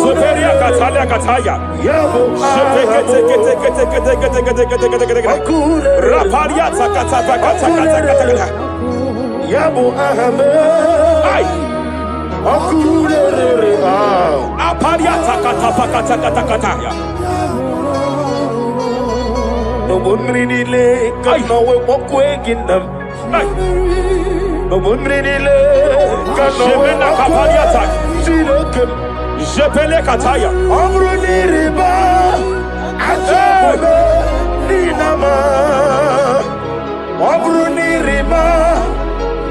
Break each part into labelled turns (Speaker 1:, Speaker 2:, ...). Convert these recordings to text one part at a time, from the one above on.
Speaker 1: Superia Catalia Cataya. Raparia Takata. Yabu Ahmed. Aparia Takata. No one really lay, God, no way, walk away in them. No one really lay, God, no way, je pele kataya. Amruni riba, ajabe ninama. Amruni riba,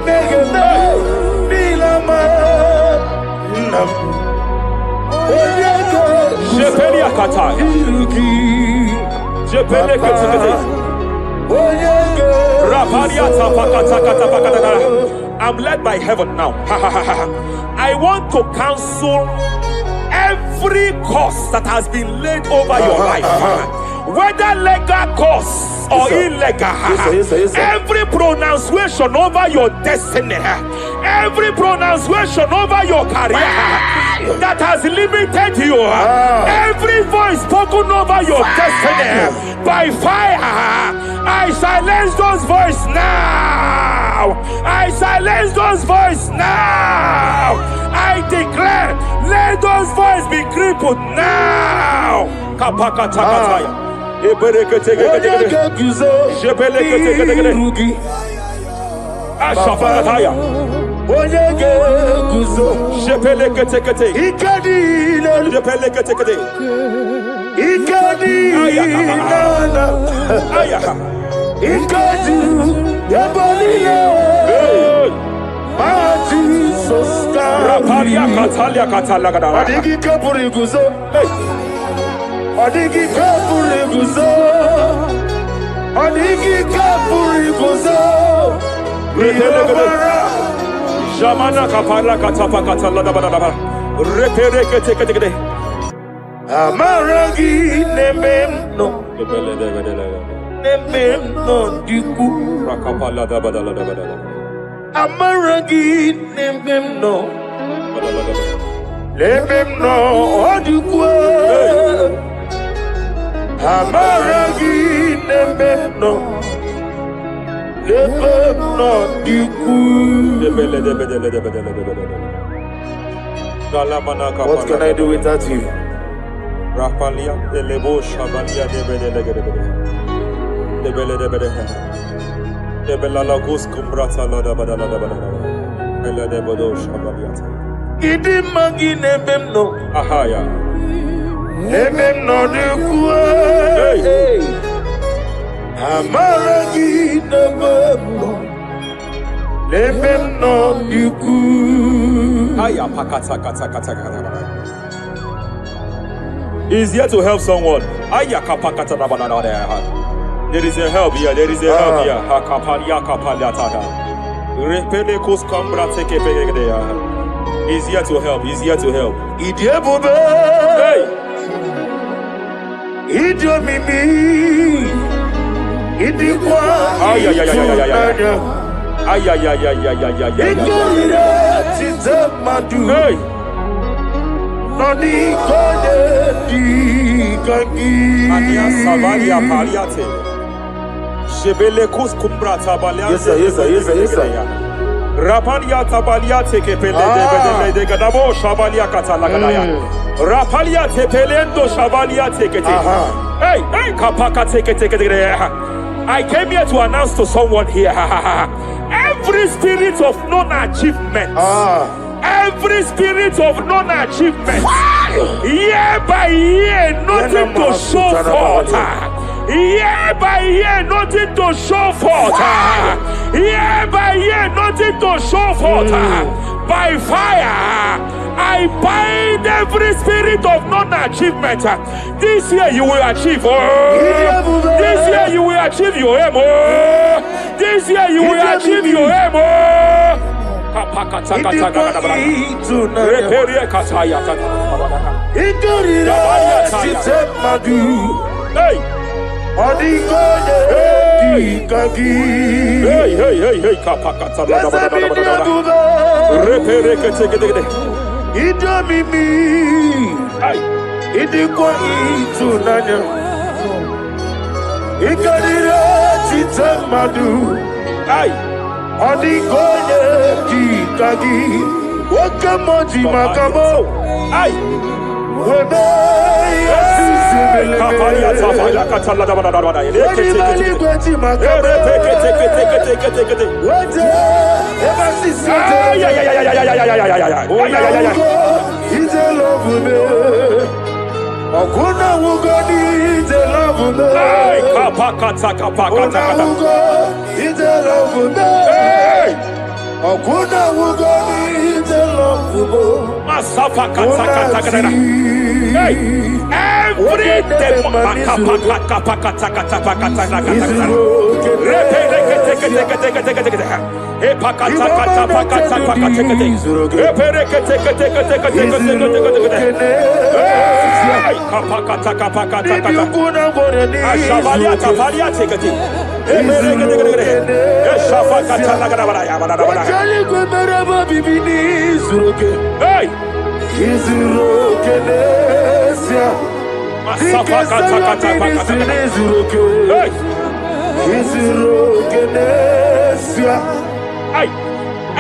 Speaker 1: negede nilama. Nam. Je pele kataya. Je pele kataya. Raparia tapakata. I'm led by heaven now. I want to counsel every curse that has been laid over your life, whether legal curse or illegal. Every pronunciation over your destiny, every pronunciation over your career that has limited you, every voice spoken over your destiny by fire, I silence those voices now. I silence those voices now. I declare, let those voices be crippled now. Kapakatakataya. Ashafakataya. Raparia Catalia Catalaga. Adigi Kapuriguzo. Adigi Kapuriguzo. Adigi Kapuriguzo. Jamana Kapala Katapa Catalada. Repere Kete. Amarangi Nemeno. Nemeno Diku. Rakapala Dabadala. Amarangi Nemeno. Lememno Odikwe. Amarangi Nemeno. Lememno Diku. What can I do without you? Rapalia, the Lebo Shabalia, the Belalagus Cumbrata Lada Badala, the Bodo Shabaliata. Idimagi Nebemno, Ahaya, Nebemno de Kue, Amaragi Nebemno, Nebemno de Kue. Aya Pakata. Is here to help someone. There is a help here. He's here to help. Hey. Noni kode di kangi. Ania Savaria Paliate. Shebele kus kumbrata baliate. Yes sir. Rapalia tabaliate ke pele de gadabo shavalia katalagadaya. Rapalia te pelendo shavalia tekete. Hey, kapaka tekete. I came here to announce to someone here. Every spirit of non-achievement. Every spirit of non-achievement, year by year, nothing to show forth. Year by year, nothing to show forth. Year by year, nothing to show forth. By fire, I bind every spirit of non-achievement. This year you will achieve. This year you will achieve your aim. This year you will achieve your aim. Hey, Hey, kapakata la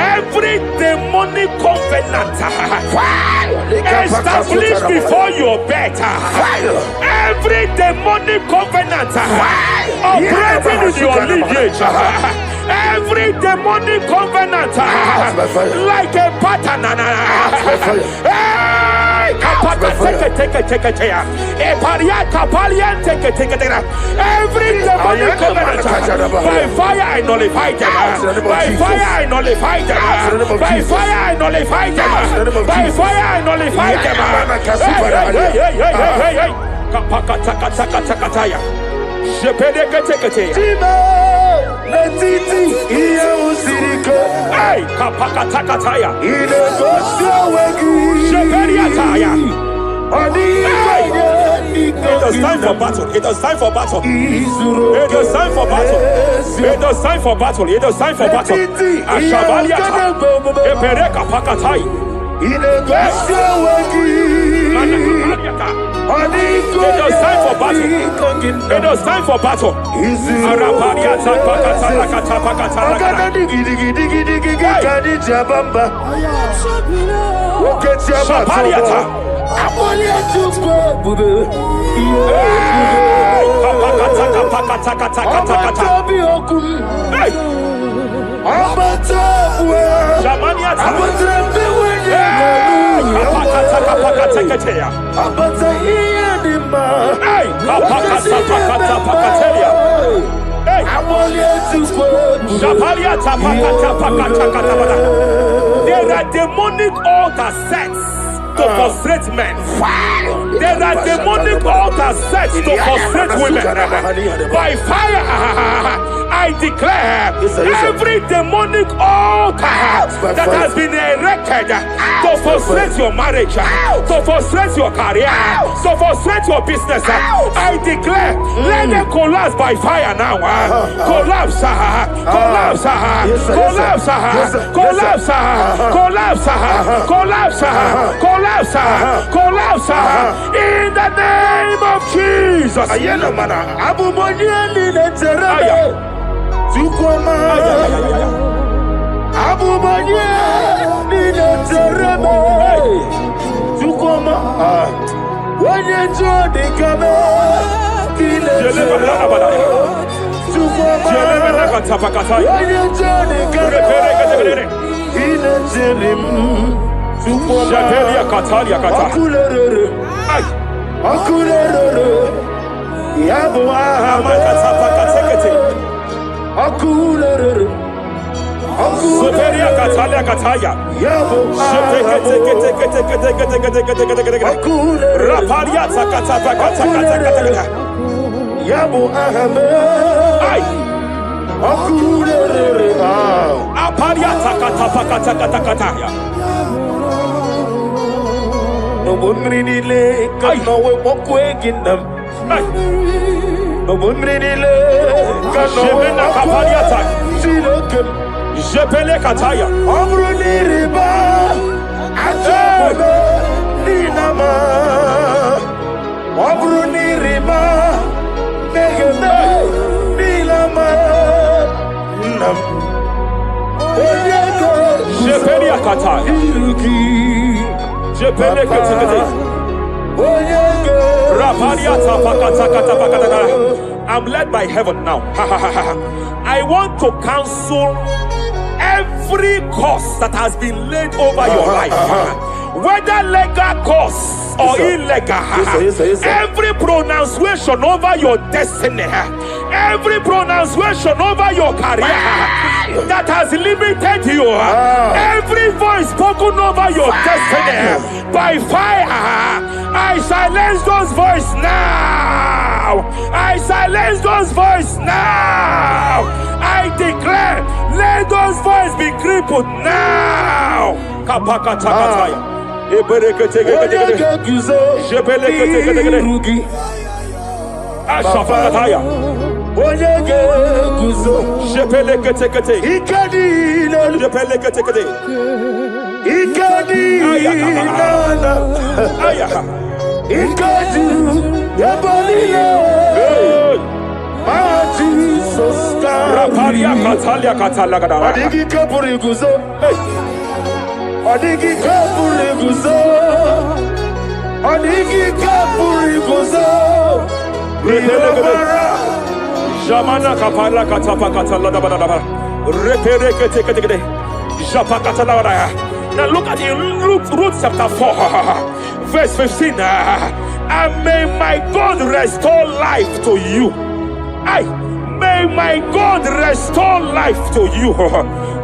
Speaker 1: every demonic covenant established before your bed, every demonic covenant operating in your lineage, every demonic covenant like a pattern, every demonic covenant by fire I nullify them, by fire I nullify them, by fire I nullify them, by fire I nullify them. It is time for battle. It is time for battle. It is time for battle. It is time for battle. It is time for battle. Ashavaliata. Epereka pakatai. It is time for battle. It is time for battle. Arapariata pakatala katapakatala. Shapariata. There are demonic altars set to frustrate men. There are demonic altars set to frustrate women. By fire, I declare every demonic altar that has been erected to frustrate your marriage, to frustrate your career, to frustrate your business, I declare, let them collapse by fire now. Collapse, collapse, collapse, collapse, collapse, collapse, collapse, collapse, in the name of Jesus. Jebena kapaliata. Jebele kataya. Jebele kataya. Jebele kataya. I'm led by heaven now. I want to cancel every curse that has been laid over your life, whether legal curse or illegal. Every pronunciation over your destiny, every pronunciation over your career that has limited you, every voice spoken over your destiny by fire, I silence those voices now. I silence those voices now. I declare, let those voices be crippled now. Jamana kapala katapa katala da da. Repere kete. Japa katala da. Now look at it, Ruth chapter 4, verse 15. And may my God restore life to you. May my God restore life to you.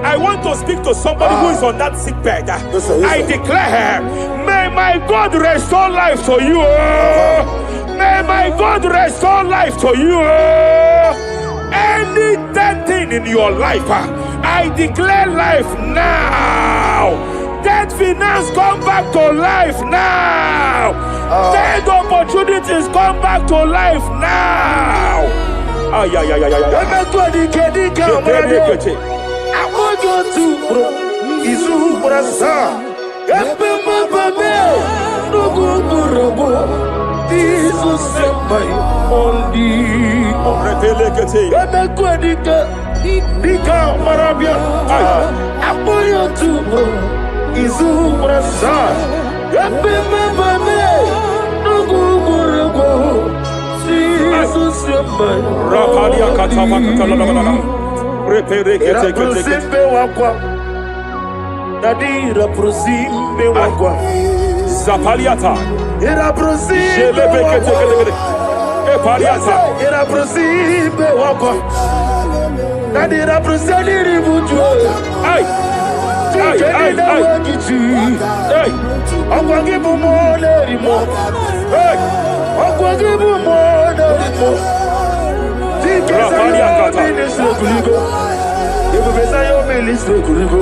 Speaker 1: I want to speak to somebody who is on that sick bed. I declare, may my God restore life to you. May my God restore life to you. Any dead thing in your life, I declare life now. Dead finance come back to life now. Dead opportunities come back to life now. I want Zapaliata. Era prosime era prosime wako. Nadira prosali ributu. Ai. Akwangi bumole rimo. Akwangi bumole rimo. Zapaliata. Ministro kuligo. Ibu besa yo ministro kuligo.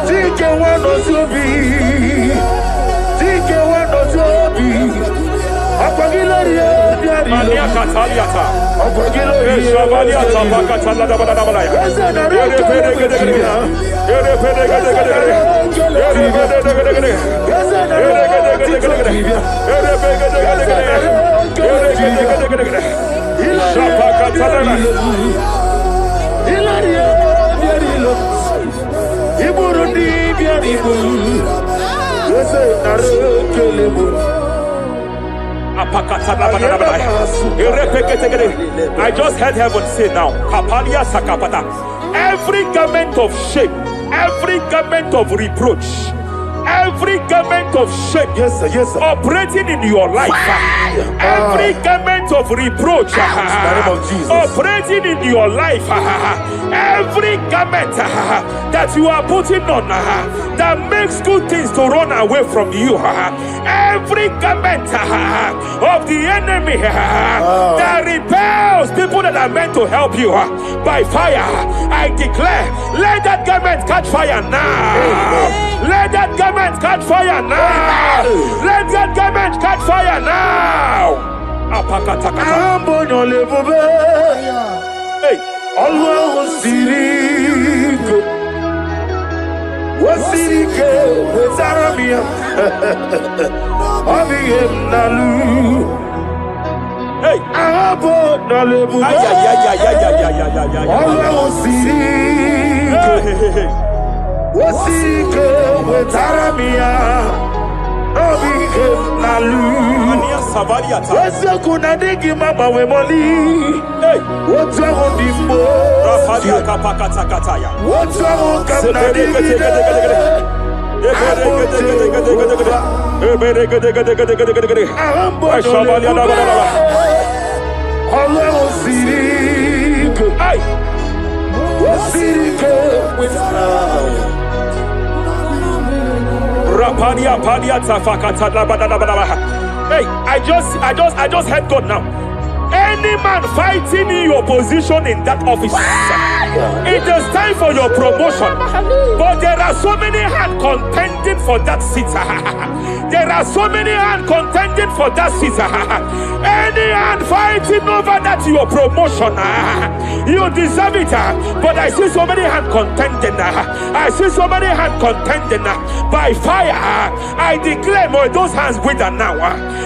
Speaker 1: Tike wano sobi. Tike wano sobi. Akwagilorie biari. Mania kataliata. Akwagilorie. Shavaliata pakatala da bada da bada ya. I just heard heaven say now, every garment of shame, every garment of reproach, every garment of shame, operating in your life, every garment of reproach, operating in your life, every garment that you are putting on that makes good things to run away from you, every garment of the enemy that repels people that are meant to help you by fire, I declare, let that garment catch fire now. Let that garment catch fire now. Let that garment catch fire now. Apakatakata.
Speaker 2: Ambono levube.
Speaker 1: Hey.
Speaker 2: Alwa osirike. Osirike wezaramia. Abiyem nalu.
Speaker 1: Hey.
Speaker 2: Ambono levube. Alwa osirike. Osirike wezaramia. Abiyem nalu. Wese kuna digi mama we moli.
Speaker 1: Hey.
Speaker 2: What's wrong with the mo?
Speaker 1: Rafalia kapakatakataya.
Speaker 2: What's wrong with the digi?
Speaker 1: Hey, I just heard God now. Any man fighting in your position in that office, it is time for your promotion. But there are so many hands contending for that seat. There are so many hands contending for that seat. Any hand fighting over that your promotion, you deserve it. But I see so many hands contending. I see so many hands contending by fire. I declare, may those hands wither now.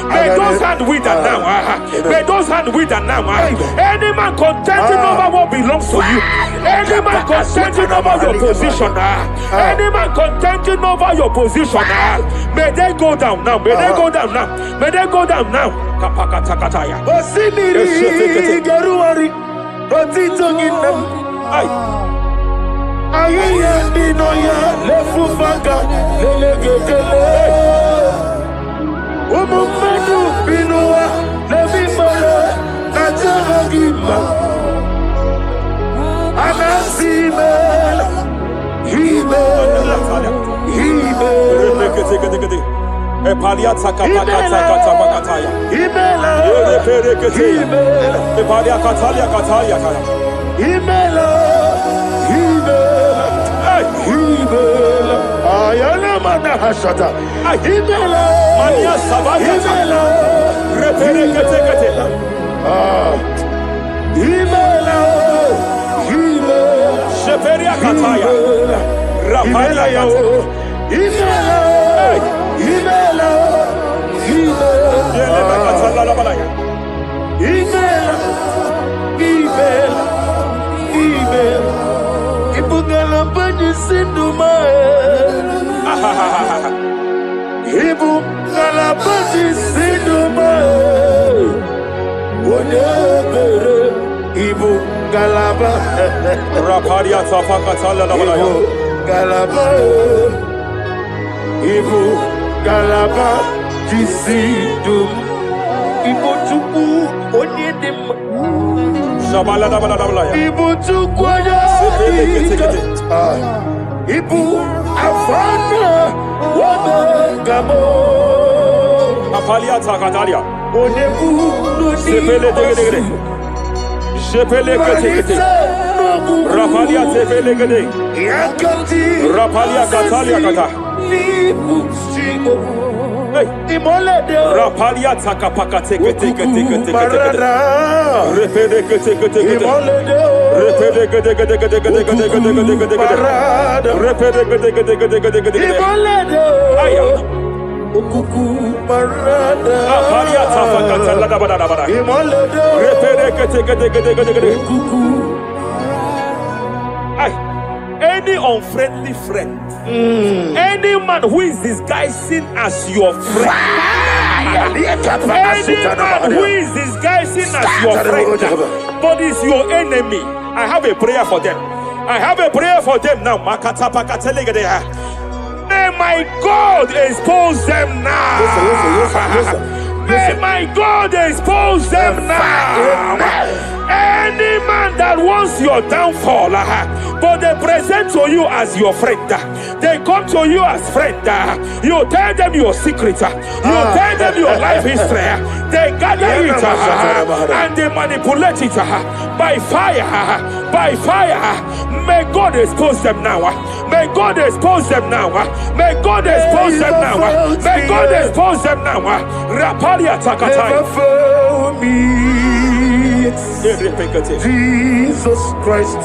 Speaker 1: May those hands wither now. May those hands wither now. Any man contending over what belongs to you. Any man contending over your position. Any man contending over your position. May they go down now. May they go down now. May they go down now. Kapakatakataya.
Speaker 2: Osimiri garuari. Otitongina. Ayaya dinoya lefufanga lelegedele. Umumenu binua levimala najahagima. Anasimela himela himela.
Speaker 1: Epalia takapakatakataya.
Speaker 2: Himela himela.
Speaker 1: Epalia katalia katalia kaya.
Speaker 2: Himela himela. Himela. Ayana mana hashata. Himela.
Speaker 1: Mania savaya.
Speaker 2: Himela.
Speaker 1: Reperekete.
Speaker 2: Himela. Himela.
Speaker 1: Sheperia kataya. Rapalia kataya.
Speaker 2: Himela. Himela.
Speaker 1: Yele katala la balaya.
Speaker 2: Himela. Himela. Himela. Ibugala bani sinduma. Ibugala bani sinduma. Wonebere ibugala ba.
Speaker 1: Raparia tafakatala la balaya.
Speaker 2: Ibugala ibugala ba disindum. Ibutuku onyedem.
Speaker 1: Shabala la balaya.
Speaker 2: Ibutuku Ibu afana wabegamo.
Speaker 1: Apalia takatalia.
Speaker 2: Onebu
Speaker 1: Sepele degede. Sepele kete. Rapalia sepele gede.
Speaker 2: Yakati.
Speaker 1: Rapalia katalia kata.
Speaker 2: Nibu sigo.
Speaker 1: Hey.
Speaker 2: Imolede.
Speaker 1: Rapalia takapakate kete. Repede kete.
Speaker 2: Imolede.
Speaker 1: Repede kete. Repede kete.
Speaker 2: Imolede.
Speaker 1: Aya.
Speaker 2: Ukuku marada.
Speaker 1: Apalia tafakatala la balaya.
Speaker 2: Imolede.
Speaker 1: Repede kete.
Speaker 2: Ukuku.
Speaker 1: Any unfriendly friend, any man who is disguising as your friend, any man who is disguising as your friend, but is your enemy, I have a prayer for them. I have a prayer for them now. May my God expose them now.
Speaker 2: Listen.
Speaker 1: May my God expose them now. Any man that wants your downfall, but they present to you as your friend, they come to you as friend, you tell them your secret, you tell them your life history, they gather it and they manipulate it by fire, by fire. May God expose them now. May God expose them now. May God expose them now. May God expose them now. Rapalia takataya.
Speaker 2: me. Jesus Christ,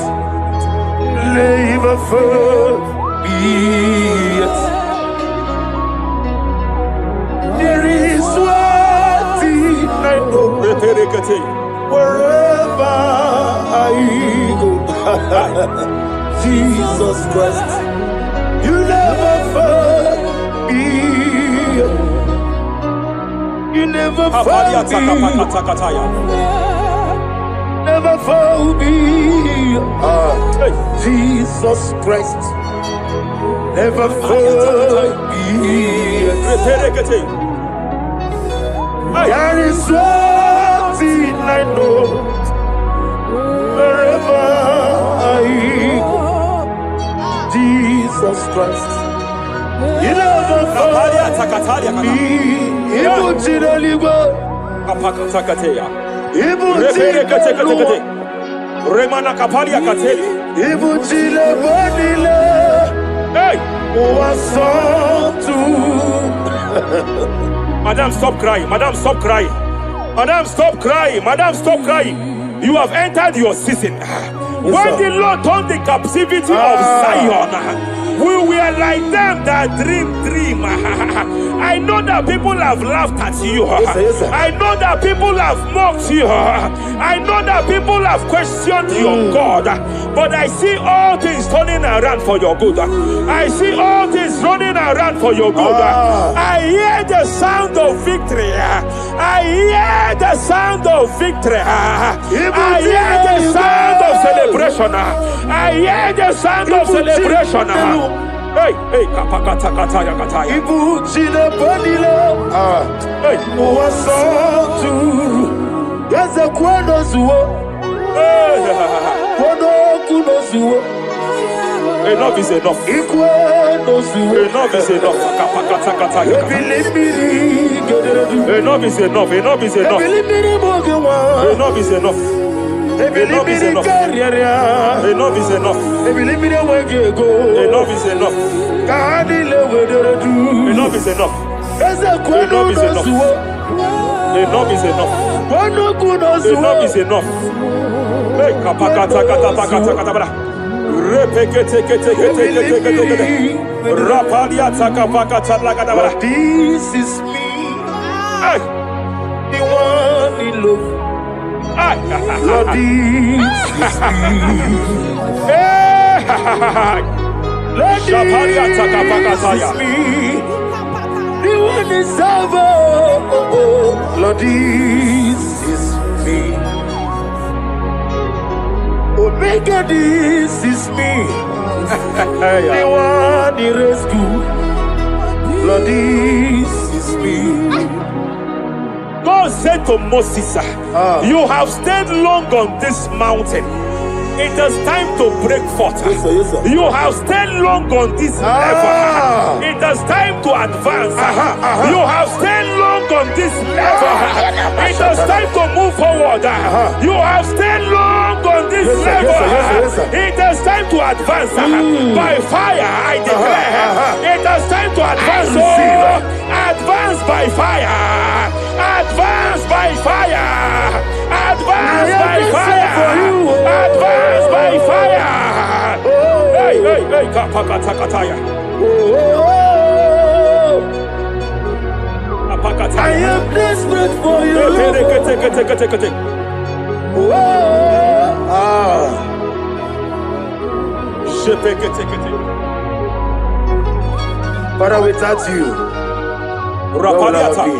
Speaker 2: never for me. There is one thing I know. Wherever I go, Jesus Christ, you never fail me. You never fail me. Never fail me. Jesus Christ, never fail me. There is one thing I know. Wherever I go, Jesus Christ, you never fail me.
Speaker 1: Madam, stop crying. Madam, stop crying. Madam, stop crying. Madam, stop crying. You have entered your season. When the Lord turned the captivity of Zion, we were like them that dream. I know that people have laughed at you.
Speaker 2: Yes, sir.
Speaker 1: I know that people have mocked you. I know that people have questioned your God. But I see all things turning around for your good. I see all things running around for your good. I hear the sound of victory. I hear the sound of victory. I hear the sound of celebration. I hear the sound of celebration. Hey, hey, kapakata kataya kataya.
Speaker 2: Ibu chile panilo. Hey, uwasotu. Yaza kwano zuo. Kwano kuno zuo.
Speaker 1: Enough is enough.
Speaker 2: Ikwano zuo.
Speaker 1: Enough is enough. Kapakata kataya. Enough is enough. Enough is enough. Enough is enough. Enough is enough. Enough is enough. Enough is enough. Enough is enough. Enough is enough. Enough is enough. Enough is enough. Hey, kapakata katapakata katabara. Repekete kete kete kete kete. Rapalia takapakata lakadabara.
Speaker 2: This is me.
Speaker 1: Hey,
Speaker 2: The one in love. Lord, this is me. Lord, this is me. The one is over. Lord, this is me. Omega, this is me. The one in rescue. Lord, this is me.
Speaker 1: God said to Moses, you have stayed long on this mountain. It is time to break forth.
Speaker 2: Yes, sir, yes, sir.
Speaker 1: You have stayed long on this level. It is time to advance. You have stayed long on this level. It is time to move forward. You have stayed long on this level.
Speaker 2: Yes, sir.
Speaker 1: It is time to advance. By fire, I declare. It is time to advance. Advance by fire. Advance by fire. Advance by fire. Advance by fire. Hey, hey, hey, kapakata kataya.
Speaker 2: I am desperate for you. Father, without you, where would I be?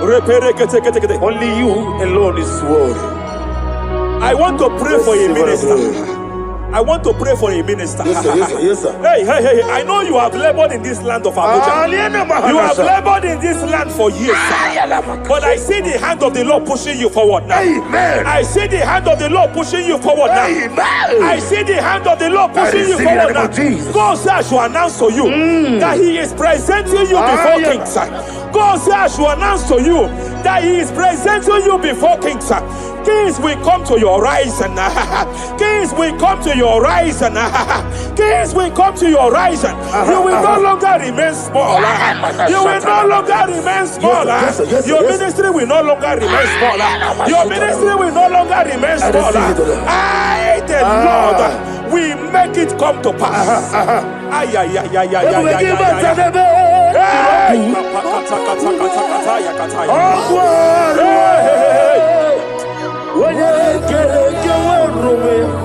Speaker 2: Only you alone is worthy.
Speaker 1: I want to pray for a minister. I want to pray for a minister.
Speaker 2: Yes, sir, yes, sir, yes, sir.
Speaker 1: Hey, I know you have labored in this land of Abuja. You have labored in this land for years. But I see the hand of the Lord pushing you forward now.
Speaker 2: Amen.
Speaker 1: I see the hand of the Lord pushing you forward now.
Speaker 2: Amen.
Speaker 1: I see the hand of the Lord pushing you forward now. God says I should announce to you that He is presenting you before kings. God says I should announce to you that He is presenting you before kings. Kings will come to your horizon. Kings will come to your horizon. Kings will come to your horizon. You will no longer remain small. You will no longer remain small. Your ministry will no longer remain small. Your ministry will no longer remain small. I, the Lord, will make it come to pass. Ay, ay, ay, ay, ay,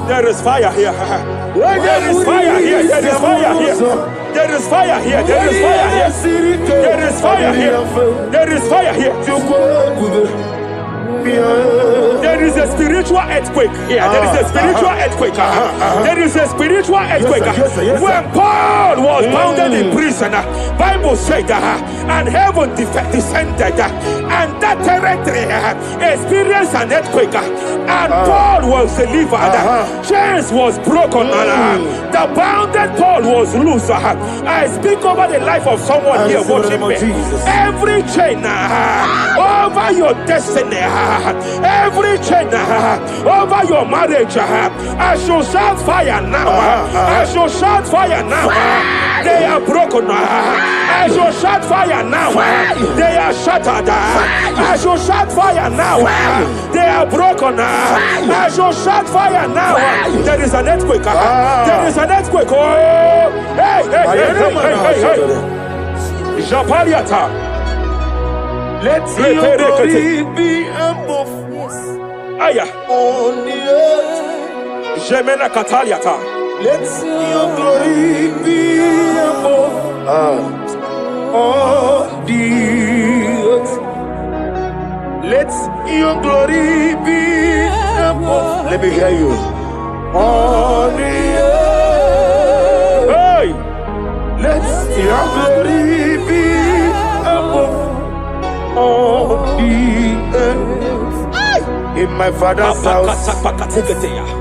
Speaker 1: there is fire here. There is fire here. There is fire here. There is fire here. There is fire here. There is fire here. There is fire here. There is a spiritual earthquake here. There is a spiritual earthquake. There is a spiritual earthquake. When Paul was bounded in prison, Bible said, and heaven descended, and that territory experienced an earthquake, and Paul was delivered. Chains was broken. The bounded Paul was loose. I speak over the life of someone here watching me. Every chain over your destiny, every chain over your marriage, I shall shout fire now. I shall shout fire now. They are broken. I shall shout fire now. They are shattered. I shall shout fire now. They are broken. I shall shout fire now. There is an earthquake. There is an earthquake. Oh, hey, hey, hey, hey, hey, hey. Japaliata.
Speaker 2: Let your glory be above
Speaker 1: Aya.
Speaker 2: on the earth.
Speaker 1: Jemena Kataliata.
Speaker 2: Let your glory be above on the earth. Let your glory be above. Let me hear you. On the earth.
Speaker 1: Hey.
Speaker 2: Let your glory be above on the earth. In my father's house,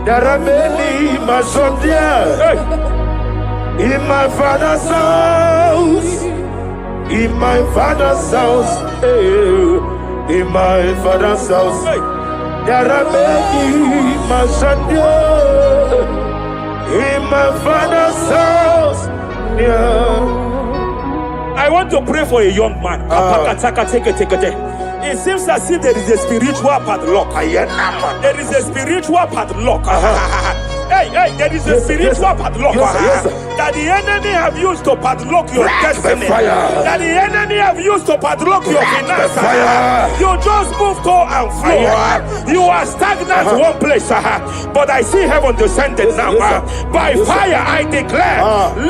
Speaker 2: there are many Masondia. In my father's house, in my father's house, in my father's house, there are many Masondia. In my father's house,
Speaker 1: I want to pray for a young man. It seems as if there is a spiritual padlock. There is a spiritual padlock. Hey, there is a spiritual padlock that the enemy have used to padlock your destiny. That the enemy have used to padlock your finances. You just move to and fire. You are stagnant one place, but I see heaven descended now. By fire, I declare,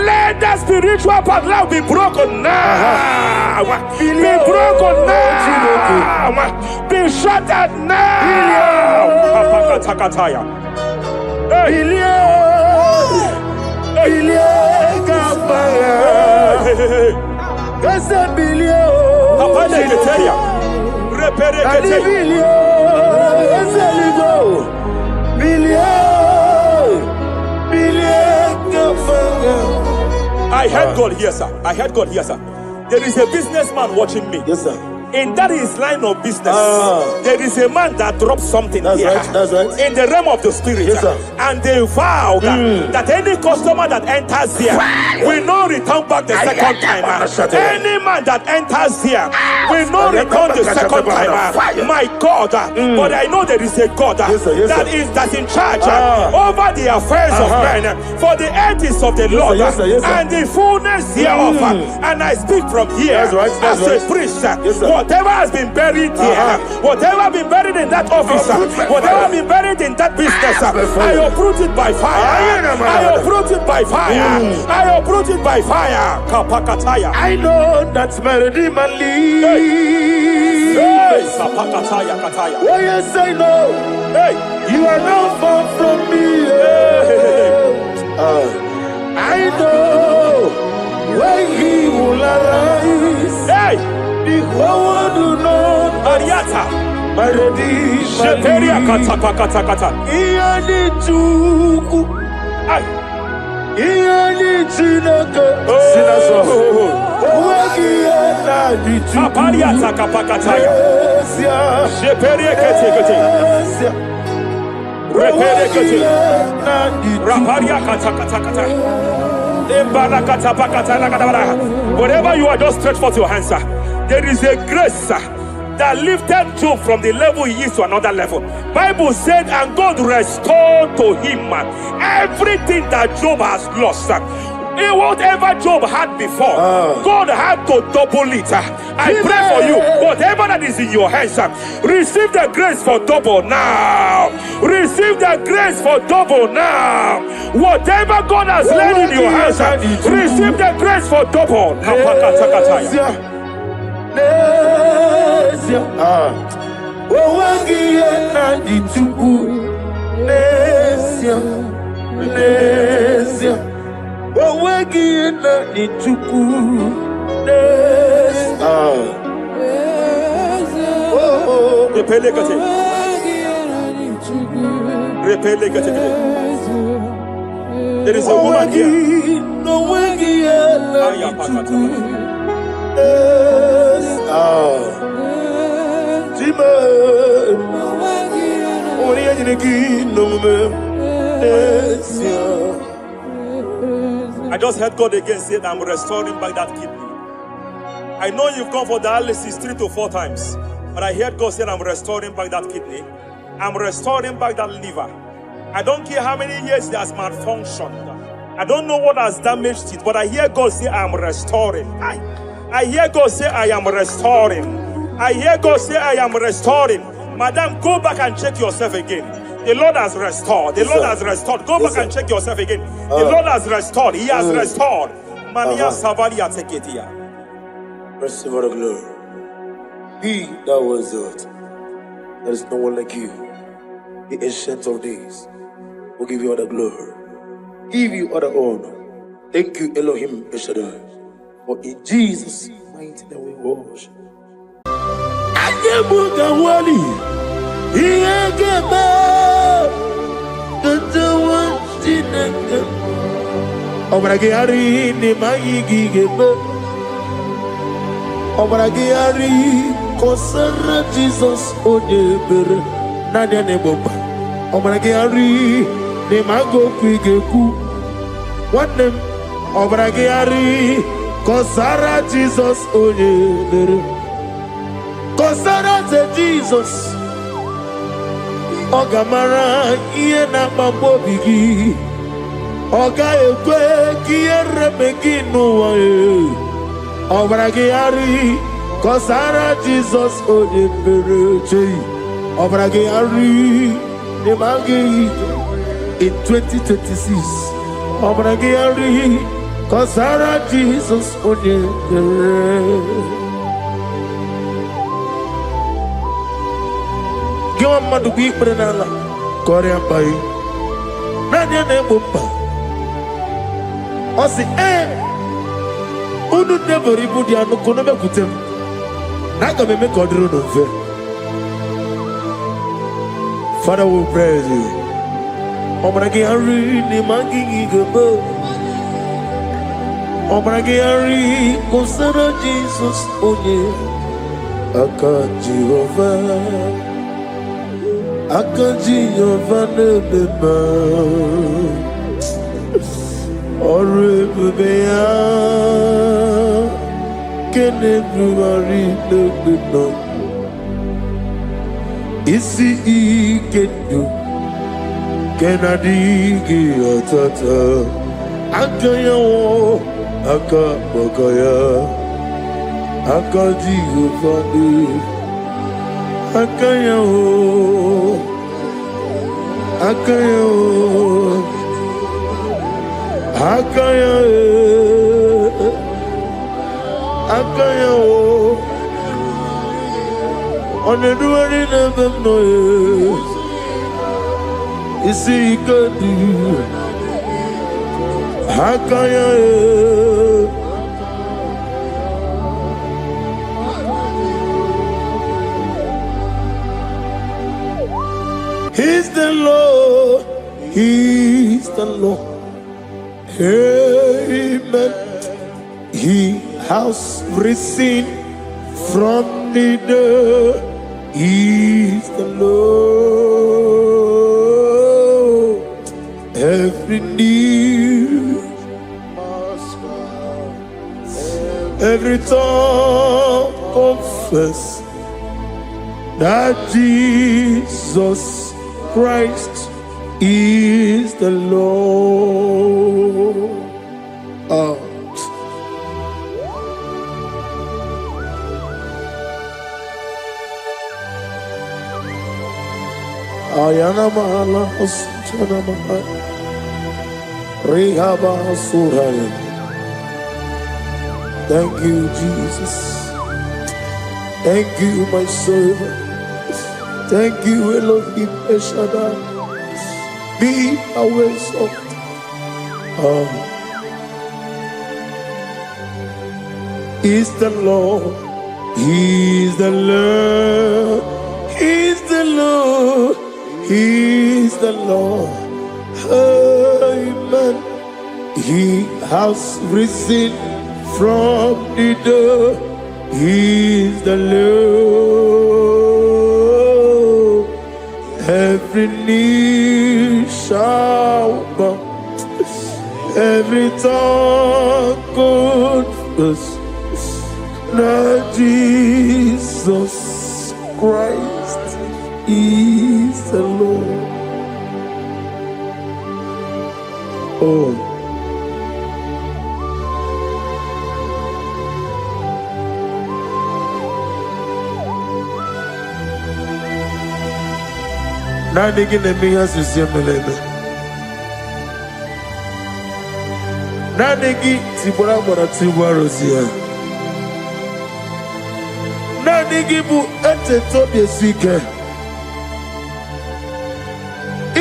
Speaker 1: let that spiritual padlock be broken now. Be broken now. Be shattered now. I heard God here, sir. I heard God here, sir. There is a businessman watching me.
Speaker 2: Yes, sir.
Speaker 1: In that his line of business, there is a man that drops something here.
Speaker 2: That's right.
Speaker 1: In the realm of the spirit,
Speaker 2: yes, sir.
Speaker 1: And they vow that any customer that enters here will not return back the second time. Any man that enters here will not return the second time. My God, but I know there is a God that's in charge over the affairs of men. For the earth is of the Lord and the fullness hereof. And I speak from here as a priest. Whatever has been buried here, whatever been buried in that office, whatever been buried in that business, I uproot it by fire. I uproot it by fire. I uproot it by fire. Kapakataya.
Speaker 2: I know that's my Redeemer lives.
Speaker 1: Sapakataya kataya.
Speaker 2: Oh yes, I know. You are not far from me. I know when He will arise. The whole world will know
Speaker 1: Mariata.
Speaker 2: my Redeemer
Speaker 1: Sheperia kata.
Speaker 2: Ianichuku Iyani Chinaka. Sinaso.
Speaker 1: Kaparia takapakataya. Sheperie kete kete. Repere kete. Raparia katakata. Whatever you are, just stretch forth your hands, sir. There is a grace, sir, that lifted Job from the level he is to another level. Bible said, and God restored to him everything that Job has lost. Whatever Job had before, God had to double it. I pray for you, whatever that is in your hands, receive the grace for double now. Receive the grace for double now. Whatever God has laid in your hands, receive the grace for double. There is a woman here. I just heard God again say that I'm restoring back that kidney. I know you've gone for dialysis 3 to 4 times, but I heard God say I'm restoring back that kidney. I'm restoring back that liver. I don't care how many years it has malfunctioned. I don't know what has damaged it, but I hear God say I'm restoring. I hear God say I am restoring. I hear God say I am restoring. Madam, go back and check yourself again. The Lord has restored. The Lord has restored. Go back and check yourself again. The Lord has restored. He has restored. Mania Savaria Teketia.
Speaker 2: Receive all the glory. He that was it. There is no one like you. The ancient of days will give you all the glory. Give you all the honor. Thank you, Elohim Eshadai. For in Jesus' mighty name we worship. Kosara Jesus Odebere Nadia Neboba Obragiari Nemago Kwigeku What name Obragiari Kosara Jesus Odebere Kosara Jesus Ogamara Iena Mambo Bigi Oga Ekwe Kiere Megino Obragiari Kosara Jesus Odebere Obragiari Nemagi in 2026 Obragiari Kosara Jesus Odebere. Give me the week Brenala Korean Pai Nadia Nebumba Osi Unu never reboot the Anukonobe Kutem. Naga me make order no fair. Father, we praise you. Obragi Hari ni mangi gabo. Obragi Hari Kosara Jesus Oye. Aka Jehovah nebeba. Ore bebeya. Can everybody know? Isi ikenu Kena digi atata Akaya wo Aka bakaya Aka jigofani Akaya wo Akaya wo Akaya Akaya wo Oneduari never know. Isi ikadu Akaya He's the Lord. He's the Lord. Amen. He has risen from the dead. He is the Lord. Every knee, every tongue confess that Jesus Christ is the Lord. Ayana mahala oschana mahala rehaba suraya. Thank you, Jesus. Thank you, my servant. Thank you, Elohim Eshadai. Be our salt. Is the Lord. He is the Lord. He is the Lord. He is the Lord. Amen. He has risen from the dead. He is the Lord. Every knee shall bow, every tongue confess that Jesus Christ is the Lord. Oh. Nadigi nemiya susiameleme. Nadigi tibora bora tibora rosia. Nadigi bu eteto biesike.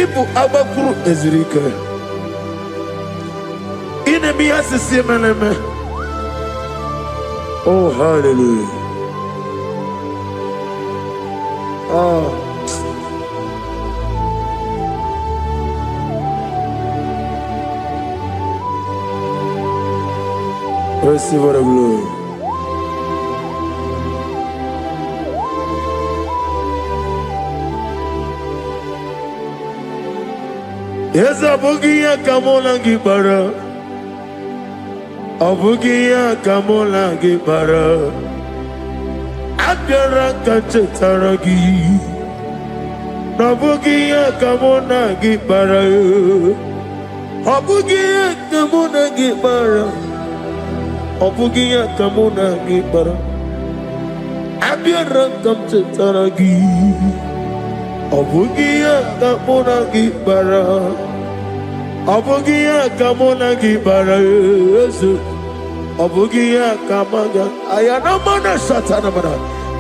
Speaker 2: Ibu abakuru ezirike. Inemiya susiameleme. Oh, hallelujah. Oh. Receive the glory. Yes, Abugia Kamola Gibara. Abugia Kamola Gibara. Agara Kachetaragi. Abugia Kamona Gibara. Abugia Kamona Gibara. Obugia kamuna gibara, abiara kamchetaragi. Obugia kamuna gibara, obugia kamuna gibara. Obugia kamaga, ayana mana satana mana,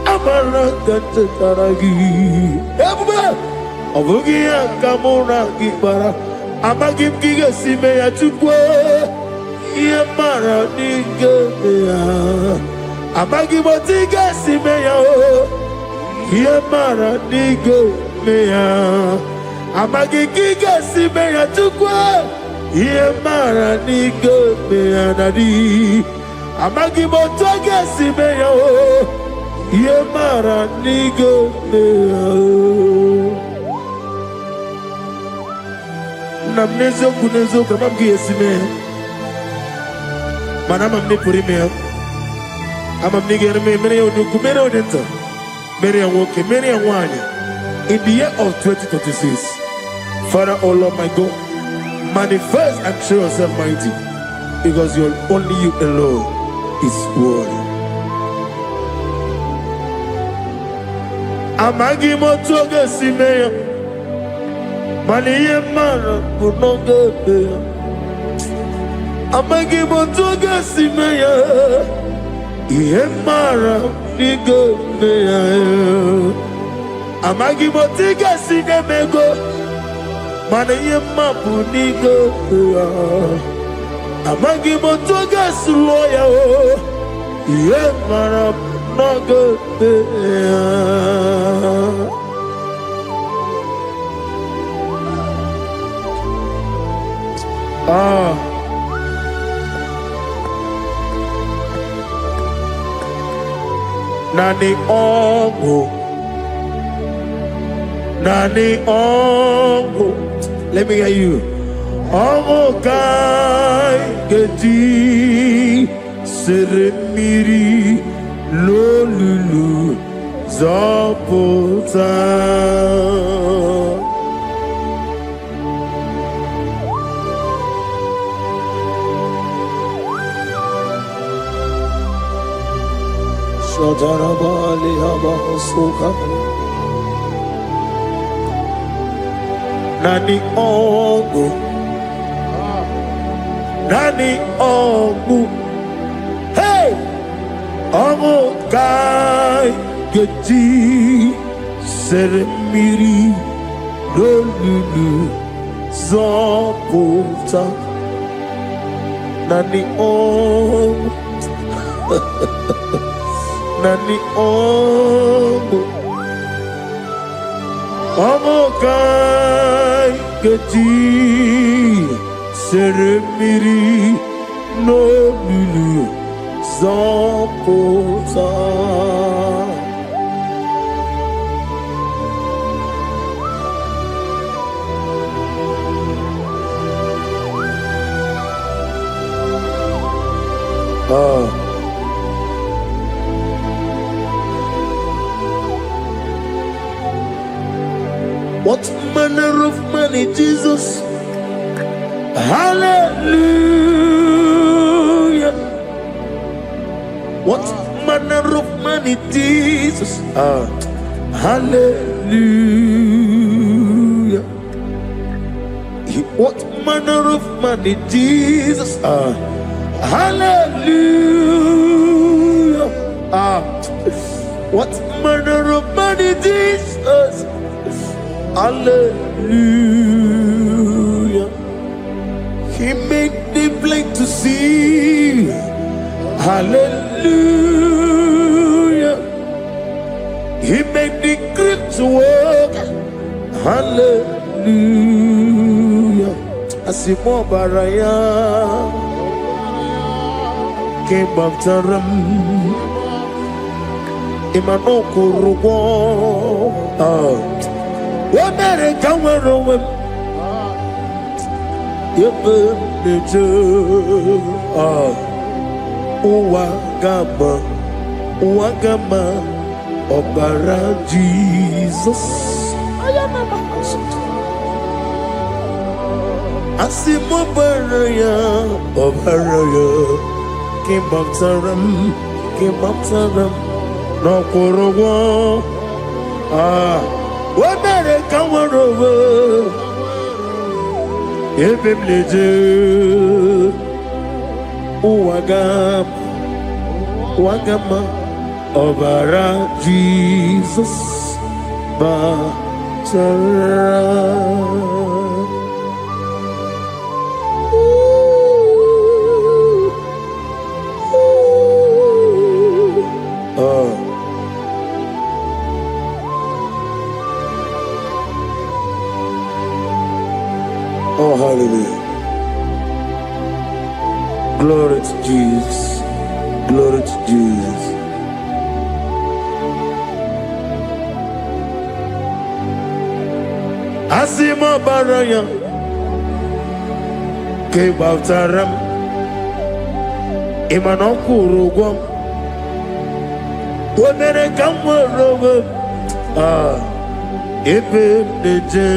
Speaker 2: amara kamchetaragi. Obugia kamuna gibara, amagim giga sime ya chukwe. Yemara nigeya, amagi motiga simeya o. Yemara nigeya, amagi giga simeya tukwa. Yemara nigeya nadi, amagi motiga simeya o. Yemara nigeya. Namnezo kunezo kamamgi esimeya. Manama mne purimea, ama mnige me mene onuku mene odenta, mene awoke mene awanya. In the year of 2026, Father, oh Lord my God, manifest and show yourself mighty, because only you alone is worthy. Amagi motoge simeya, maniye mara kunoge beya. Amagi motoga simeya, Yemara nigo meya. Amagi motiga sinemego, mana yemapu nigo meya. Amagi motoga suloya o, Yemara nago meya. Nani ongo. Nani ongo. Let me hear you. Ongo kai geti seremiri lolulu zapota. Shadarabali Habahosuka Nani Ongu Nani Ongu Hey Ongu Kai Geti Seremiri Lolulu Zapota Nani Ongu Nani ongo kai geti seremiri no lulu zapota. What manner of money, Jesus? Hallelujah. What manner of money, Jesus? Hallelujah. What manner of money, Jesus? Hallelujah. What manner of money, Jesus? Hallelujah. He made the blind to see. Hallelujah. He made the crippled to walk. Hallelujah. Asimo baraya came up to them. Imano kurugo. America were away. Wagama, Obara Jesus. Asimo Baraya, Obaraya, came up to them, no Korogo. America were over. Ebim leje Wagama Obara Jesus Batara. Oh, hallelujah. Glory to Jesus. Glory to Jesus. Asimo baraya ke bautaram imanokuru womere kamworowe ebe neje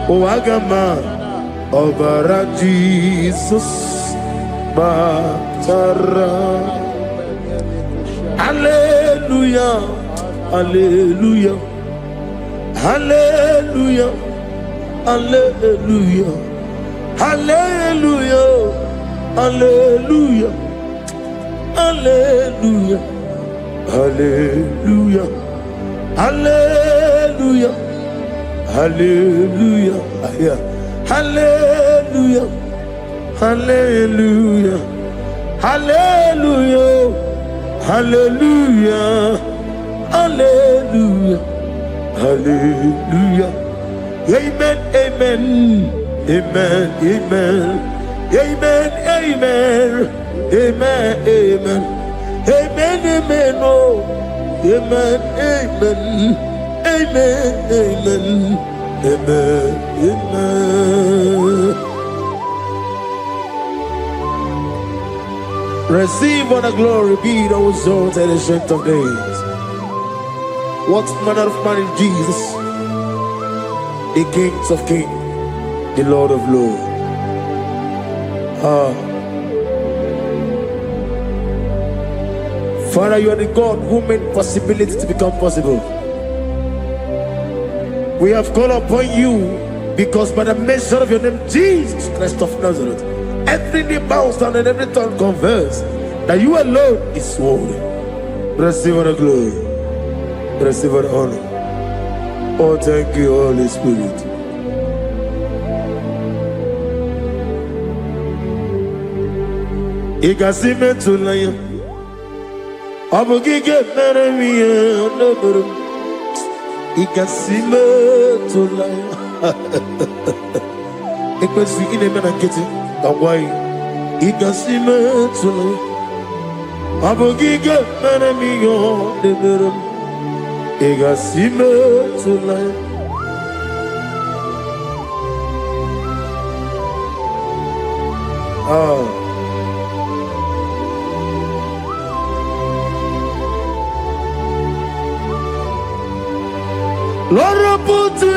Speaker 2: Wagama Obara Jesus Batara. Hallelujah, hallelujah, hallelujah, hallelujah, hallelujah, hallelujah, hallelujah, hallelujah, hallelujah, hallelujah, hallelujah, hallelujah, hallelujah, hallelujah, hallelujah, hallelujah. Amen, amen, amen, amen, amen, amen. Amen, amen. Amen, amen, oh. Amen, amen. Amen, amen. Amen, amen. Receive all the glory, be thou exalted in the strength of days. What manner of man is Jesus? The King of kings, the Lord of lords. Father, you are the God who made possibility to become possible. We have called upon you because by the measure of your name, Jesus Christ of Nazareth, every knee bows down and every tongue confess that you alone is worthy. Receive the glory. Receive the honor. Oh, thank you, Holy Spirit. Ikasime tulaya, abugige meremiya naburu. Ikasime tulaya. Ikwesi ine mena kiti kawai. Ikasime tulaya, abugige meremiya naburu. Ikasime tulaya. Lord, I put you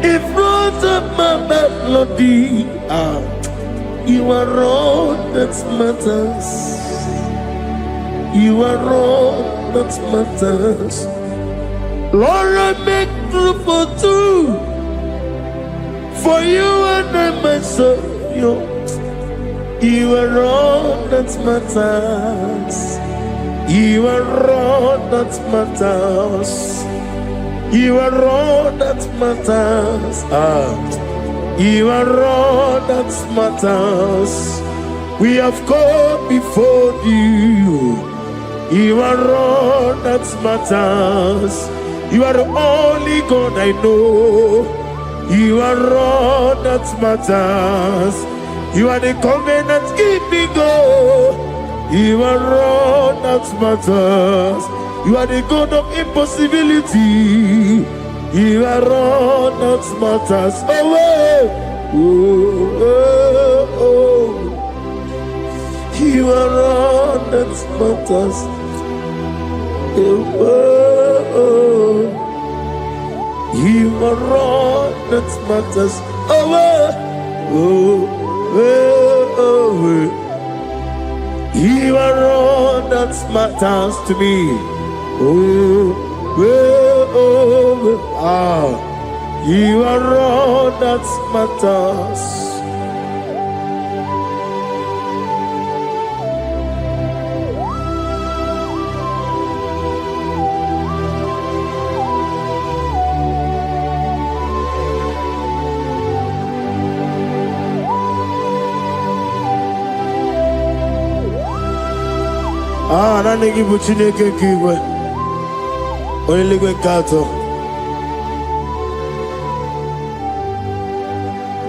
Speaker 2: in front of my melody. You are all that matters. You are all that matters. Lord, I make room for two, for you and I myself. You are all that matters. You are all that matters. You are all that matters. You are all that matters. We have come before you. You are all that matters. You are the only God I know. You are all that matters. You are the covenant keeping God. You are all that matters. You are the God of impossibility. You are all that matters. You are all that matters. You are all that matters. You are all that matters to me. You are all that matters. Nani gibu Chineke kigwe Oyeligwe kato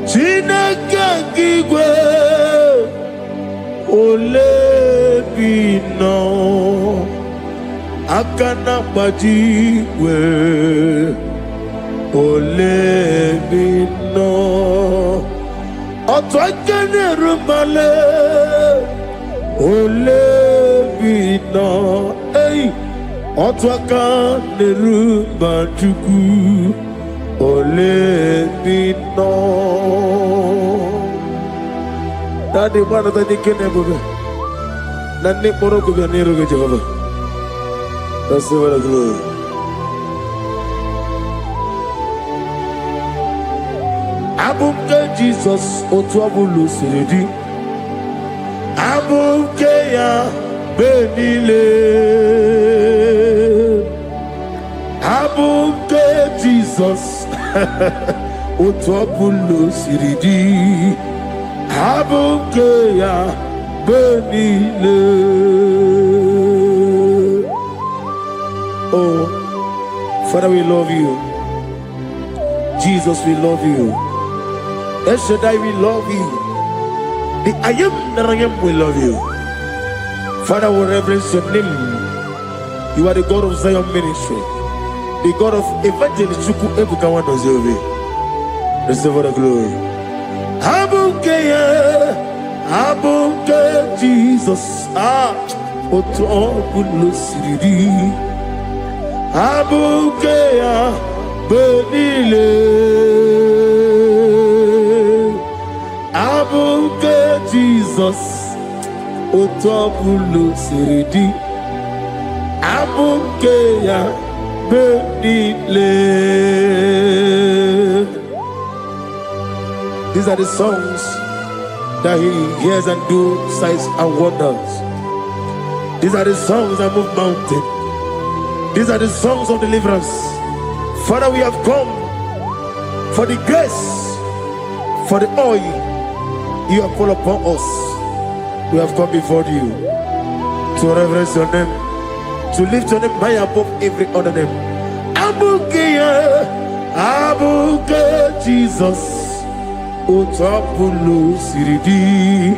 Speaker 2: Chineke kigwe Olebino Akana bajiwe Olebino Otwakene rumale Olebino, hey, Otwaka nerumba chuku, Olebino. Daddy, what are the Kenebube? Nani Moroko Nero Java. That's the word glory. Abumka Jesus, Otwabulu Siridi. Abukeya benile, abuke Jesus, Otwabulo siridi, abukeya benile. Oh, Father, we love you. Jesus, we love you. El Shaddai, we love you. The I am that I am will love you. Father, we reverence your name. You are the God of Zion ministry, the God of Evangelist Chuku Ebukawan Ozeobi. Receive all the glory. Abuke Jesus. Otobulo siridi. Abuke benile. Abuke Jesus. Otobulo siridi. Abuke benile. These are the songs that he hears and do signs and wonders. These are the songs that move mountain. These are the songs of deliverance. Father, we have come for the grace, for the oil you have poured upon us. We have come before you to reverence your name, to lift your name high above every other name. Abuke Jesus. Otapulo siridi.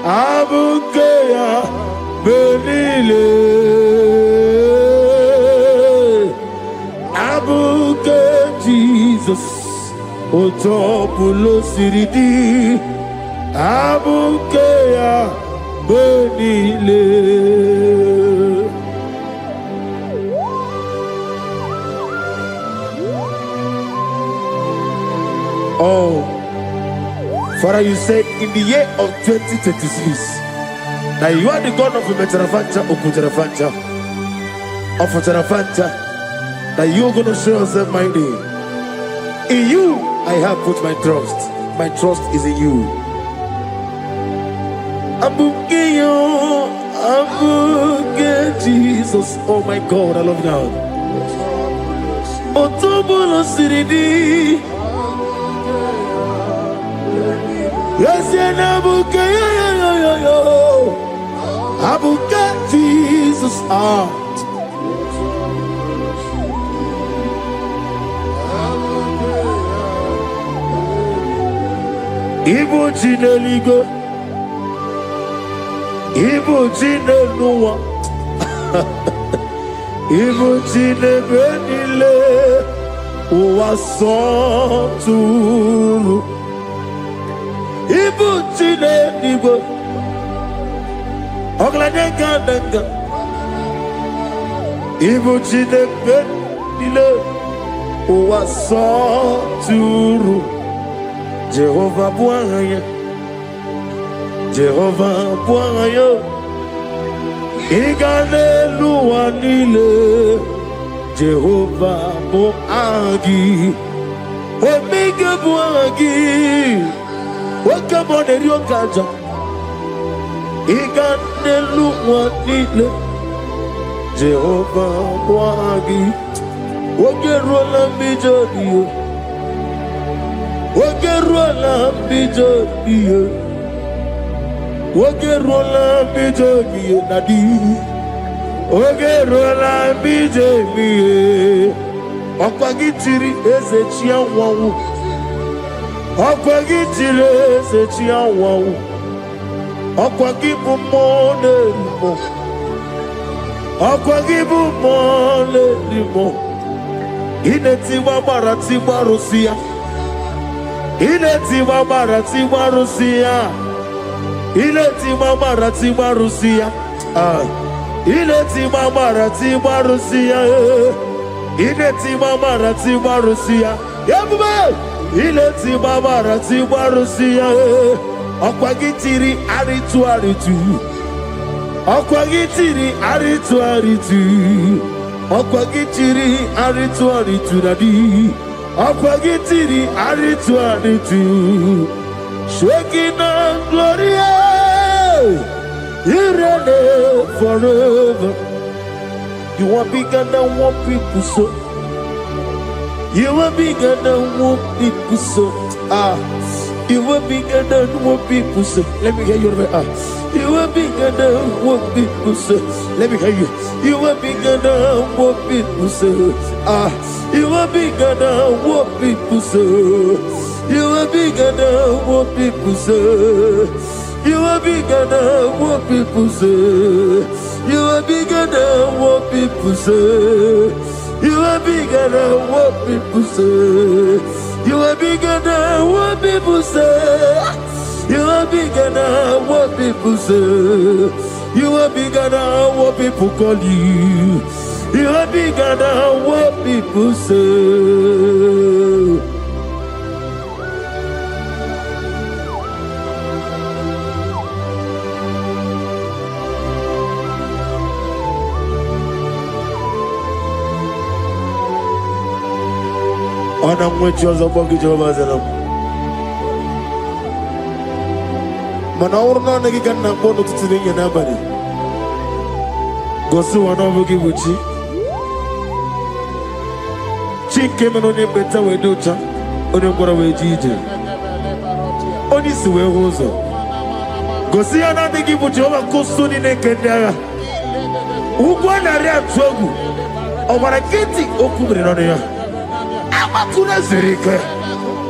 Speaker 2: Abuke benile. Abuke Jesus. Otapulo siridi. Abuke benile. Oh, Father, you said in the year of 2026 that you are the God of Metarafanta, Okutarafanta, of Otarafanta, that you are going to show yourself mighty. In you, I have put my trust. My trust is in you. Abukeyo, Abuke Jesus. Oh my God, I love God. Otobulo siridi. Yes, Abuke, Abuke Jesus. Ibu Jineligo, Ibu Jineluwa, Ibu Jinebenile, Uwasoturu. Ibu Jineligo, Oglanega, Ibu Jinebenile, Uwasoturu. Jehovah Bwaya, Jehovah Bwaya, Iganelu Anile, Jehovah Boagi, Omega Boagi, Wakabone Ryokaja, Iganelu Anile, Jehovah Boagi, Wakerola Mijodio. Wakerola bijogiye, Wakerola bijogiye nadi, Wakerola bijogiye. Okwagitiri ezechia wawu, Okwagitiri ezechia wawu, Okwagibu mone limo, Okwagibu mone limo. Inetiwa maratiwa Rusia. Inetiwa maratiwa Rusia. Inetiwa maratiwa Rusia. Inetiwa maratiwa Rusia. Inetiwa maratiwa Rusia. Yabuba. Inetiwa maratiwa Rusia. Okwagitiri aritu aritu. Okwagitiri aritu aritu. Okwagitiri aritu aritu nadi. Okwagitiri aritu aritu. Shekinah Gloria, you reign forever. You are bigger than what people so. You are bigger than what people so. You are bigger than what people say. Let me hear you. You are bigger than what people say. Let me hear you. You are bigger than what people say. You are bigger than what people say. You are bigger than what people say. You are bigger than what people say. You are bigger than what people say. You are bigger than what people say. You are bigger than what people say. You are bigger than what people say. You are bigger than what people call you. You are bigger than what people say. And I'm with you as a bucket of us. Manaurna Nagikan Nabono to the Yanabari. Go so one over Gibuchi. Chink came on your better way, Ducha, on your Goraway Gigi. Only Sue Rosa. Go see another Gibuchi over Costuni Nekendara. Ugwana Ria Trogu. Over a kitty Okubri on here. Amakuna Zerika.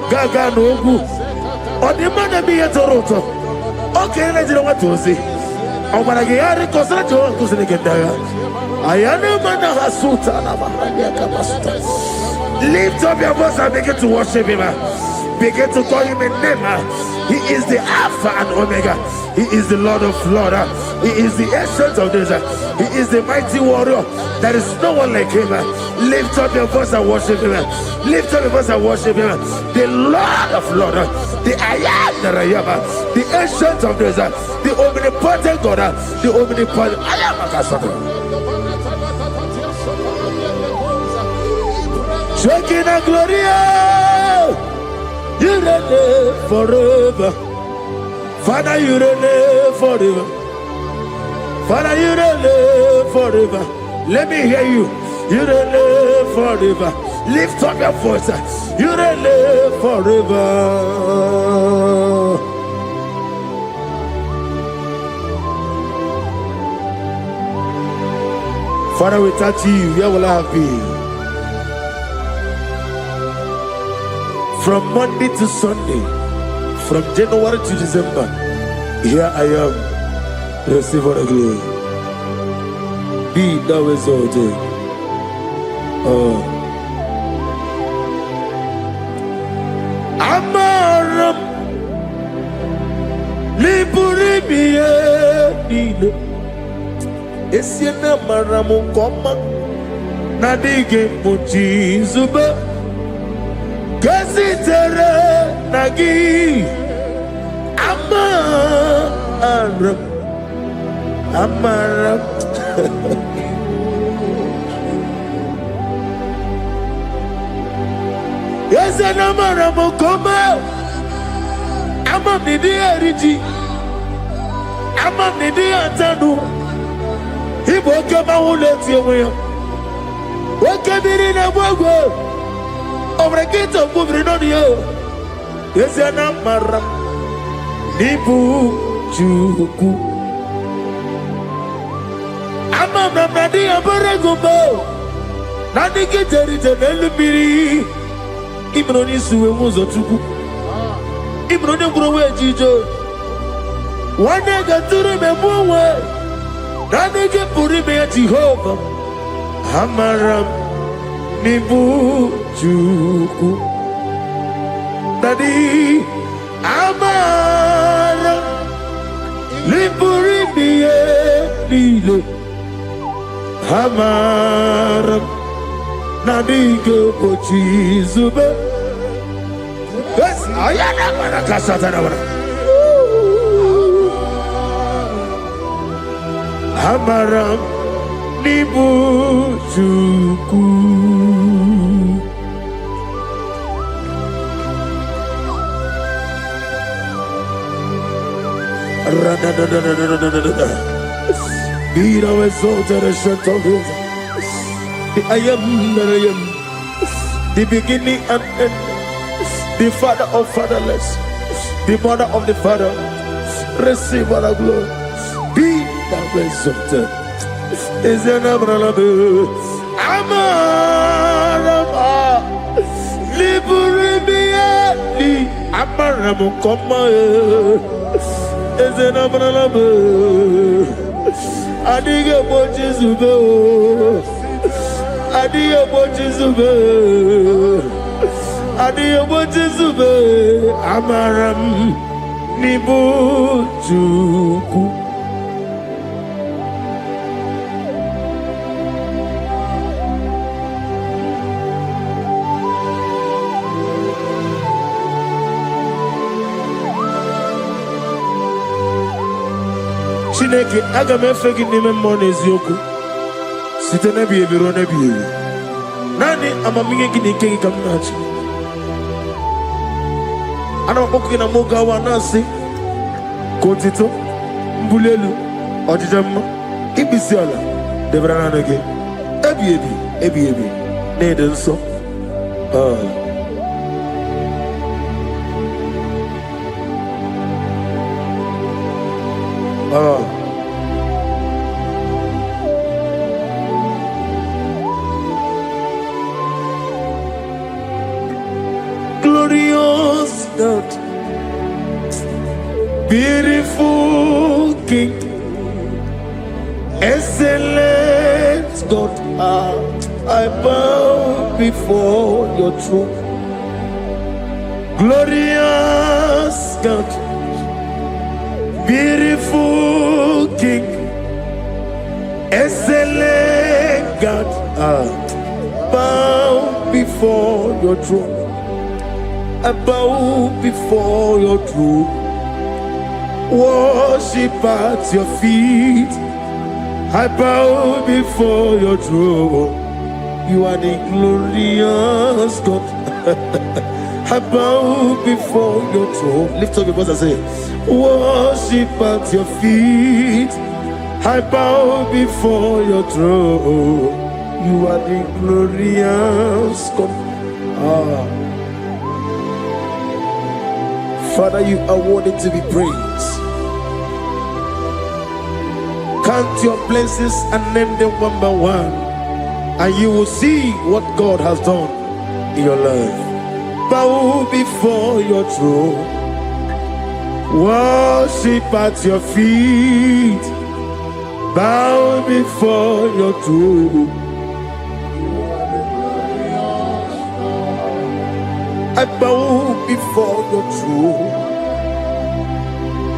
Speaker 2: Gaga Nogu. Or the man be a Toronto. Okay, let's know what to say. Over a Gary Costa Jones Nekendara. I am a man of Hasuta. Lift up your voice and begin to worship him. Begin to call him a name. He is the Alpha and Omega. He is the Lord of Lords. He is the Ancient of Days. He is the mighty warrior. There is no one like him. Lift up your voice and worship him. Lift up your voice and worship him. The Lord of Lords. The I am that I am. The Ancient of Days. The omnipotent God. The omnipotent I am. Shekinah Gloria, you reign forever. Father, you reign forever. Father, you reign forever. Let me hear you. You reign forever. Lift up your voice. You reign forever. Father, without you, where will I have been? From Monday to Sunday, from January to December, here I am. Receive all the glory. Be thou exalted. Amaram Liburibie Nino Esiena Maramu Koma Nadige Muji Zuba Gazitere Nagi Amaram Yes, and Amaram Koma Amam Nidi Ariji Amam Nidi Antanu Ibo Kama Uleti Away What can be in a Wago over a gate of moving on you? Yes, and Amaram Nibu Juku Amam Nadi Abaragumbo Nadi Kitari Telebiri Ibroni Sue was a tuku Ibroni Growe Jijo one day got to remember where Nadi get Purime Jehovah Amaram Nibu Juku Nadi Amaram Nipurime Nilo Amaram Nadigo Pochizube. Yes, I am a Casatana. Amaram Nibu Juku. Be thou exalted and shut of his. I am that I am, the beginning and end, the father of fatherless, the mother of the father. Receive all the glory. Be thou exalted. Is an umbrella. Amarama Liburibia. Aramukoma, Ezenabranaba, Adiga Bochizube, Adiga Bochizube, Adiga Bochizube, Amaram Nibujuku. Chineke aga m efe gị n'ime mmụọ na eziokwu site n'ebighị ebi ruo n'ebighị ebi. Naanị amamihe gị na ike gị ka m na-achị. Ana m akpọkụ gị na mụ gawa na-asị ka otito, mbuli elu, ọjịja mma, ikpisi ala debere naanị gị ebighị ebi ebighị ebi na-ede nsọ. Glorious God, beautiful King, excellent God, I bow before your throne. Glorious God, beautiful King, excellent God, bow before your throne. I bow before your throne, worship at your feet. I bow before your throne. You are the glorious God. I bow before your throne. Lift up your voice and say, worship at your feet. I bow before your throne. You are the glorious God. Father, you are worthy to be praised. Count your blessings and name them one by one, and you will see what God has done in your life. Bow before your throne, worship at your feet. Bow before your throne. I bow before your throne,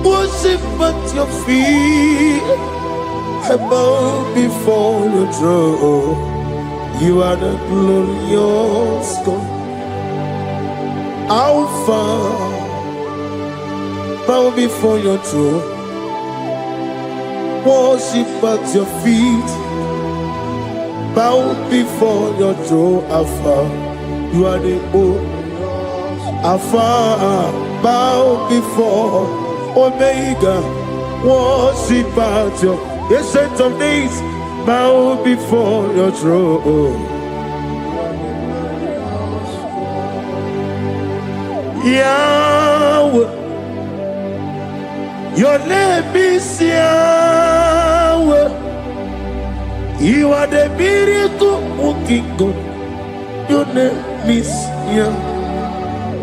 Speaker 2: worship at your feet. I bow before your throne. You are the glorious God, Alpha. Bow before your throne, worship at your feet. Bow before your throne, Alpha. You are the old Alpha. Bow before Omega, worship at your Ancient of Days. Bow before your throne. Yahweh, your name is Yahweh. You are the miracle working God. Your name is Yahweh.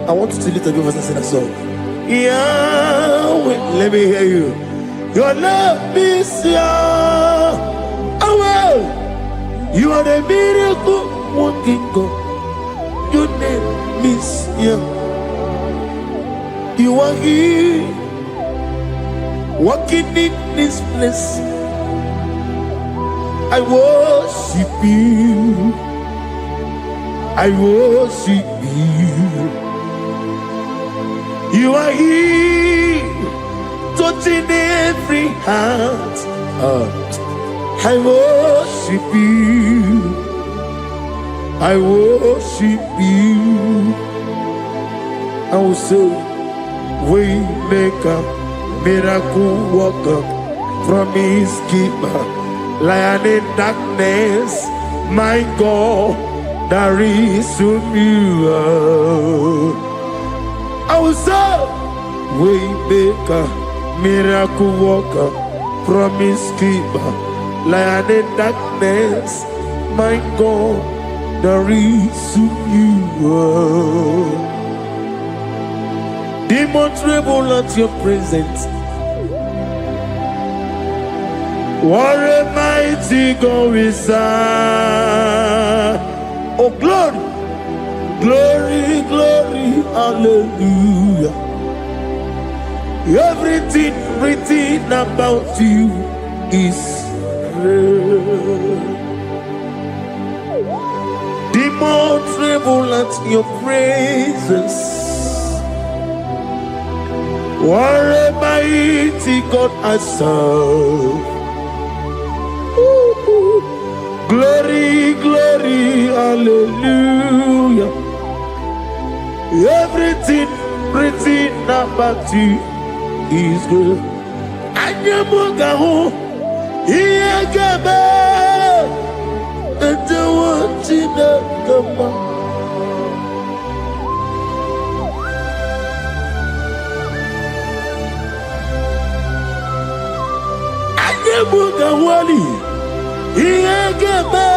Speaker 2: I want you to lift up your voice and sing a song. Yahweh, let me hear you. Your name is Yahweh. You are the miracle working God. Your name is Yahweh. You are here, walking in this place. I worship you. I worship you. You are here, touching every heart. I worship you. I worship you. I will say, Waymaker, miracle worker, promise keeper, lion in darkness, my God, there is whom you are. I will say, Waymaker, miracle worker, promise keeper, lion in darkness, my God, there is whom you are. Demons tremble at your presence. What a mighty God we serve. Oh, glory, glory, glory, hallelujah. Everything written about you is real. Demons tremble at your presence. What a mighty God I serve. Glory, glory, hallelujah. Everything written about you is good. Anyamugaho, Iyagaba, and the one in the Gama. Anyamugawali, Iyagaba,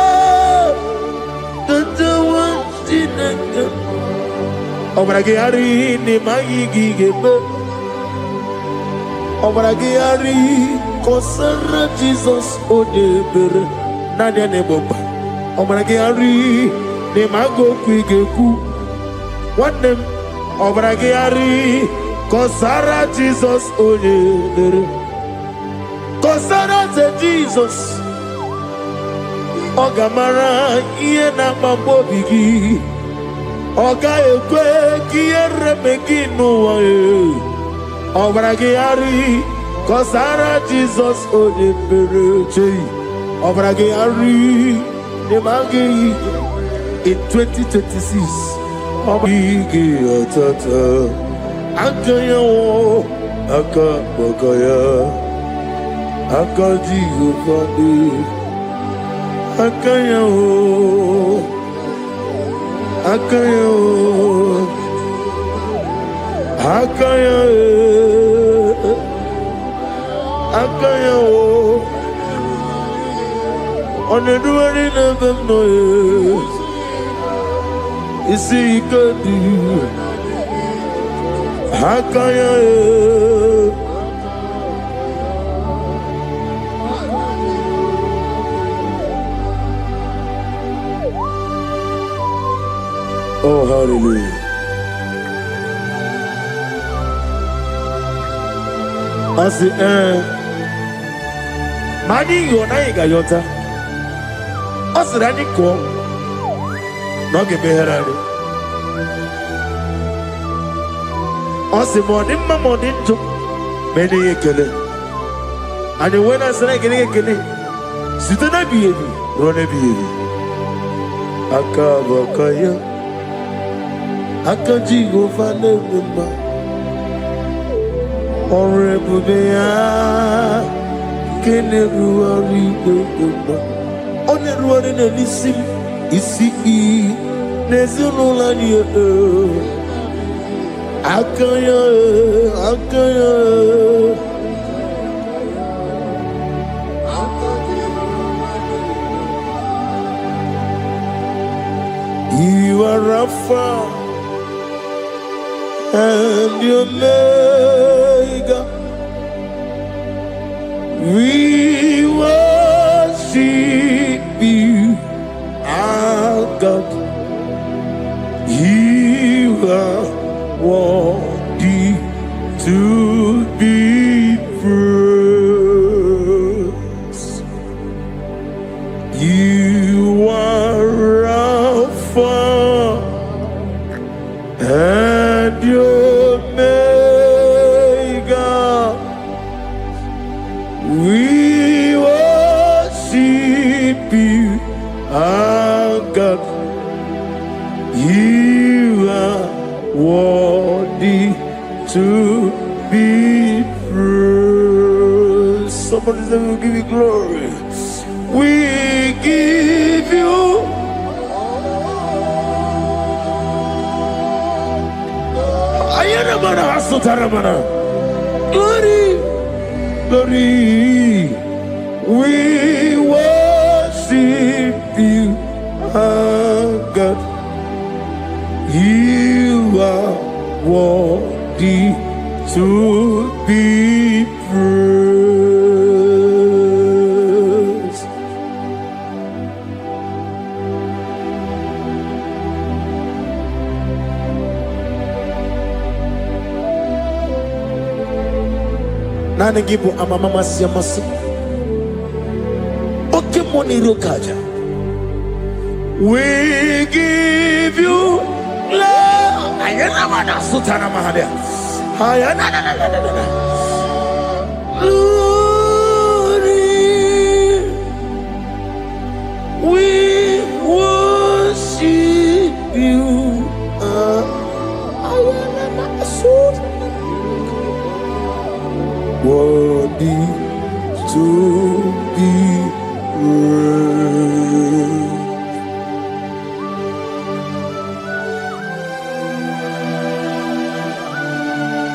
Speaker 2: and the one in the Gama. Obragari ni maigi gebe. Obragari kosara Jesus odebere nadia neboba. Obragari ni mago kwigeku. Wanem obragari kosara Jesus odebere. Kosara te Jesus. Ogamara iye na mambobigi. Oga ekwe kiere meginu wae. Obragari kosara Jesus odebereche. Obragari nemagi in 2026. Obragi atata akaya wo akabakaya akaji ufadi akaya wo akayo akayo akayo oneduari never know isi ikadi akayo oh, hallelujah. I say, Mani yona igayota. I said, I need to not get better. I said, morning, my morning to many a killer. And when I said, I get a killer, sit on a baby, run a baby. Akabakaya. Akaji go fane mma Honorable Bea Kene ruari mma One ruari na nisim isi Nezunola ni Akaya Akaya You are Rapha and your Omega, we worship you, our God. You are worthy to be praised. You are Alpha and your Omega, we worship you, our God. You are worthy to be praised. Somebody say, we'll give you glory. We give you glory, glory. We worship you, our God. You are worthy worthy to be praised. Nani gibu amamama siyamasi. Oke moni rokaja. We give you love. Ayana mana sutana mahadia. Ayana na na na na na. Glory. We worship you. Ayana mana sutana. Worthy to be praised.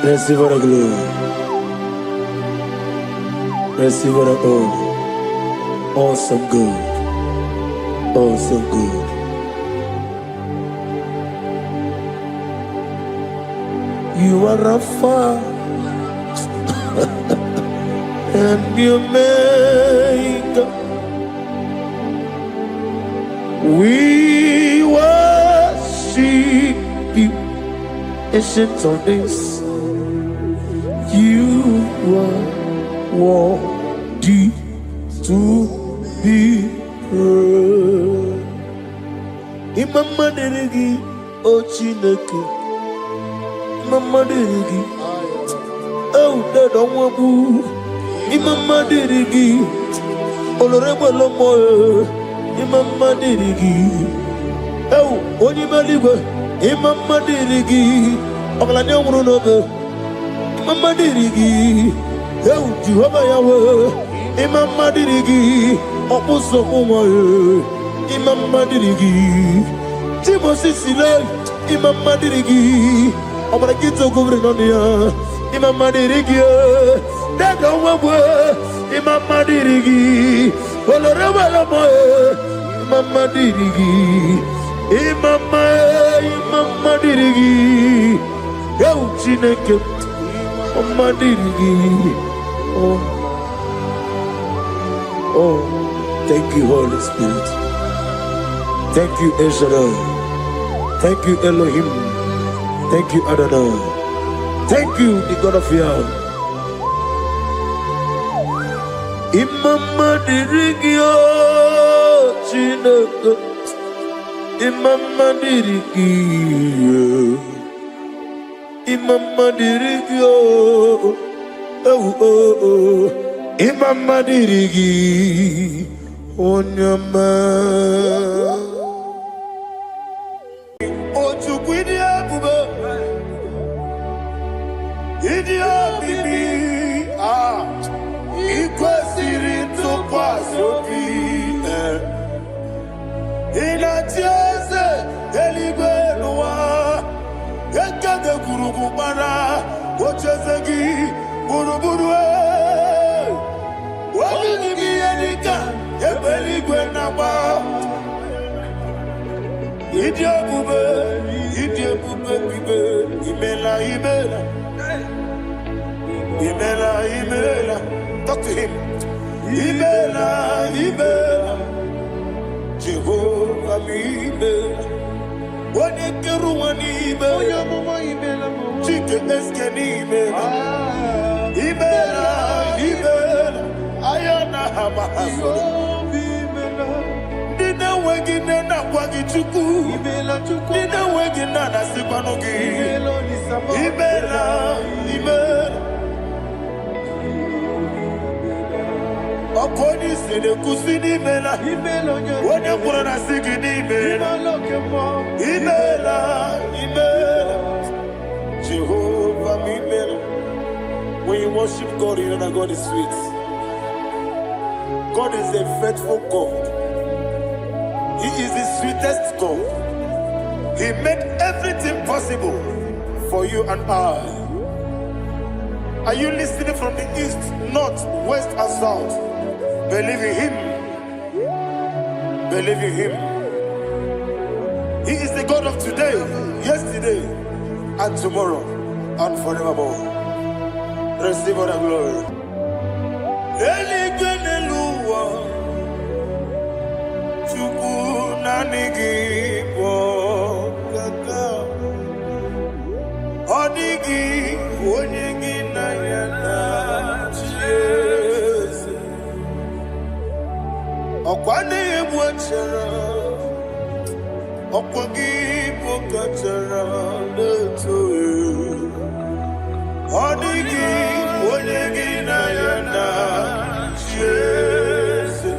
Speaker 2: Receive the glory. Receive the honor. Awesome God. Awesome God. You are Rapha. And you make we worship you, ancient of days. You are worthy to be praised. Imama deregi o Chineke, Imama deregi o Dadonwabu. Imama dirigi, olorebo lomo. Imama dirigi, oh, onimaliwe. Imama dirigi, oglanya umurunobe. Imama dirigi, oh, Jehovah Yahweh. Imama dirigi, opuso umoye. Imama dirigi, Timosi Silai. Imama dirigi, obragito govrinonia. Imama dirigi. Dada wawe, Imama dirigi, oloreba lamoe, Imama dirigi, Imama dirigi, Yau Chineke, Imama dirigi, oh, thank you Holy Spirit, thank you El Shaddai, thank you Elohim, thank you Adonai, thank you the God of Yahweh. Imama dirigi o Chineke, Imama dirigi, Imama dirigi o, Imama dirigi, Onyama. Ochukwidi abube, idia bibi, ikwesiri ntụkwasị obi. Ịna-achị eze eluigwe n'ụwa, ekede gburugburu gbara ocheeze gị gburugburu. Obi gị ihe dịka ebe eluigwe na-agba. Ịdị ebube bibe, imela imela. Imela, imela, talk to him. Imela, imela, Jehovah imela. Wani keru wani imela, chike eske ni imela. Imela, imela, ayana hama hasoro. Dina wegi na kwagi chuku, dina wegi na nasikwanogi. Imela, imela. Okoni sede kusini mela, wone kurana sigini mela. Imela, imela, Jehovah imela. When you worship God, you know that God is sweet. God is a faithful God. He is the sweetest God. He made everything possible for you and I. Are you listening from the east, north, west, and south? Believe in him. Believe in him. He is the God of today, yesterday, and tomorrow. and forevermore. Receive all the glory. Eligwenelua, Chukwu nanigi bokaka, odigi onyegi na yana Jesu. Okwani ebwachara, okwagi bokachara leto. Odigi onyegi na yana Jesu.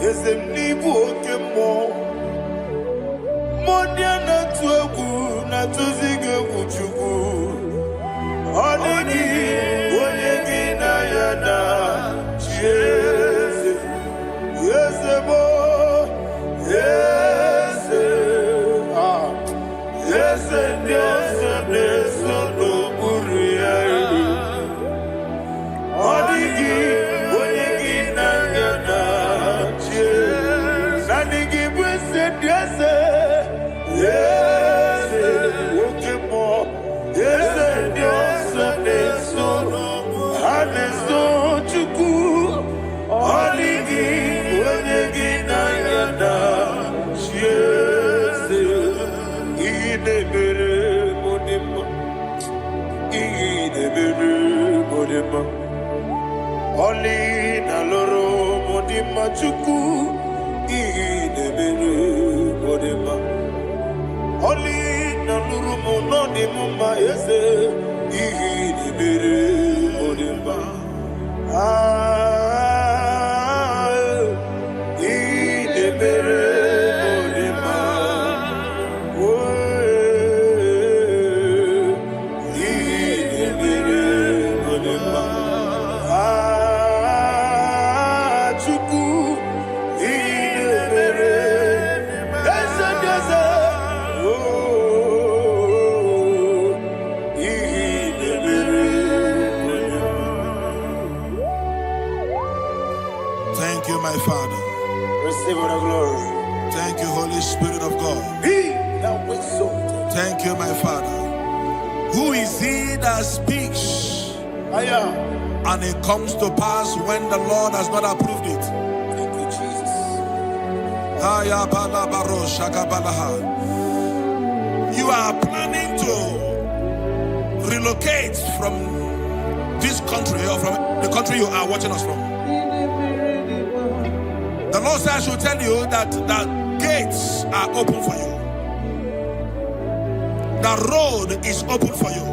Speaker 2: Ezem nibu okemo, modia na tuegu na tuzige kuchugu. Odigi onyegi na yana Jesu. Yesemo, yese, yese Dios neso no buria. Odigi onyegi na yana Jesu. Nanigi bwese Diose, yese okemo, yese Dios neso no haneso chuku. Odigi onyegi na yana Jesu. Idebere modima, idebere modima. Oli na loro modima chuku. Idebere modima. Oli na loro monodima yese. Idebere modima. Idebere modima. Idebere modima. Chukwu idebere. Dese dese. Idebere modima.
Speaker 3: Thank you, my Father.
Speaker 2: Receive all the glory.
Speaker 3: Thank you, Holy Spirit of God.
Speaker 2: Be thou exalted.
Speaker 3: Thank you, my Father. Who is he that speaks
Speaker 2: Aya.
Speaker 3: and it comes to pass when the Lord has not approved it?
Speaker 2: Thank you, Jesus.
Speaker 3: You are planning to relocate from this country or from the country you are watching us from. The Lord says I should tell you that the gates are open for you. The road is open for you.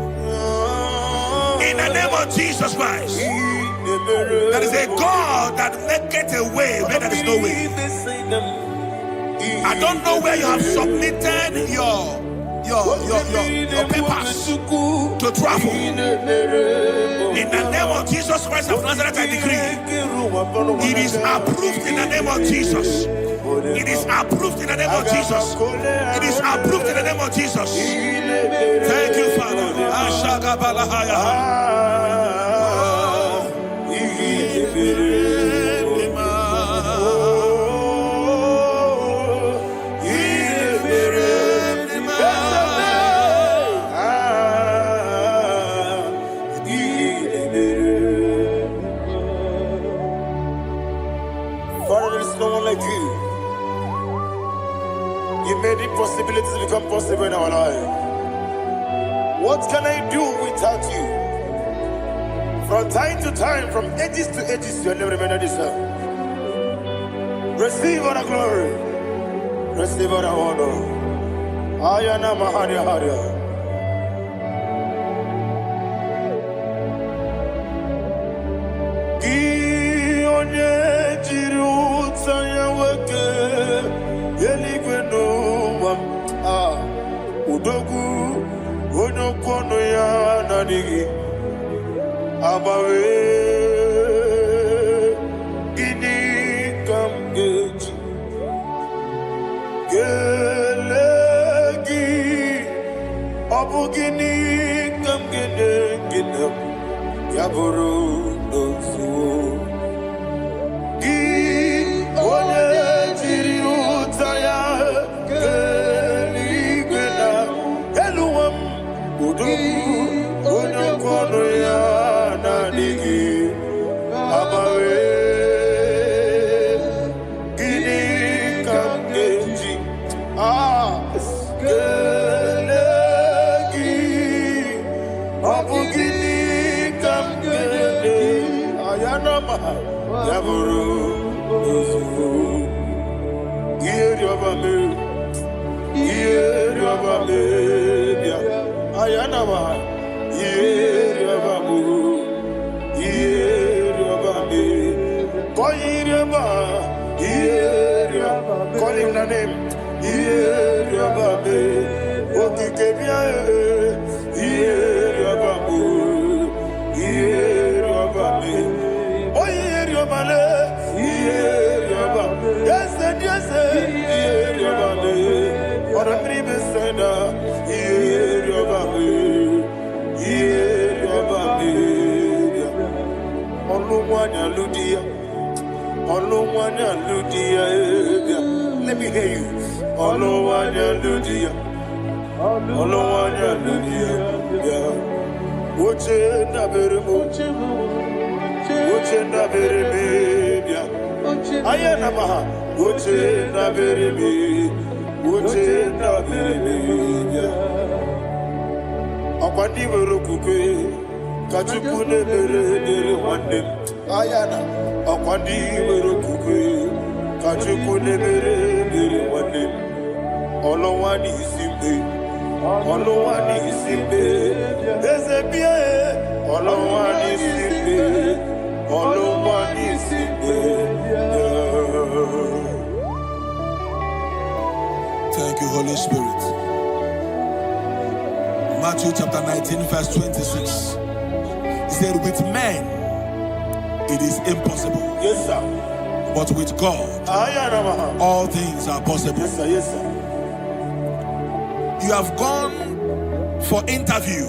Speaker 3: In the name of Jesus Christ. There is a God that maketh a way where there is no way. I don't know where you have submitted your papers to travel. In the name of Jesus Christ of Nazareth, I decree it is approved in the name of Jesus. It is approved in the name of Jesus. It is approved in the name of Jesus. Thank you, Father.
Speaker 2: Father, there is no one like you. You made impossibilities become possible in our life. What can I do without you? From time to time, from ages to ages, you never remain the same. Receive all the glory. Receive all the honor. Ayana Maharia Haria. Udogu onokono ya nadigi abawe gini kamgeji gelegi abu gini kamgene gina yaburu dosu gi onye jiri utaya Gelegi, Abugini kam gelegi, Ayanama, Yaburu, Uzu, Yeriobame, Yeriobame, Ayanama, Yeriobamu, Yerobame, Koyireba, Yerioba, call him the name. Yeriobabe, Okikebia, Yeriobabu, Yeriobabe, oh Yeriobale, Yerioba, yes, Yeriobabe, or a dream sender, Yeriobabe, Yeriobabe, Oluwanya Ludia, Oluwanya Ludia, let me hear you. Oluwanya Ludia, Oluwanya Ludia, Uche na beremo, Uche na bereme, Ayana maha, Uche na bereme, Uche na bereme, Akwandi berokukwe, Kachukune bere wande, Ayana, Akwandi berokukwe, Kachukune bere wande. Olowani simbe, Olowani simbe, Ezebie, Olowani simbe, Olowani simbe.
Speaker 3: Thank you, Holy Spirit. Matthew chapter 19, verse 26. He said, with men it is impossible.
Speaker 2: Yes, sir.
Speaker 3: But with God, all things are possible.
Speaker 2: Yes, sir. Yes, sir.
Speaker 3: You have gone for interview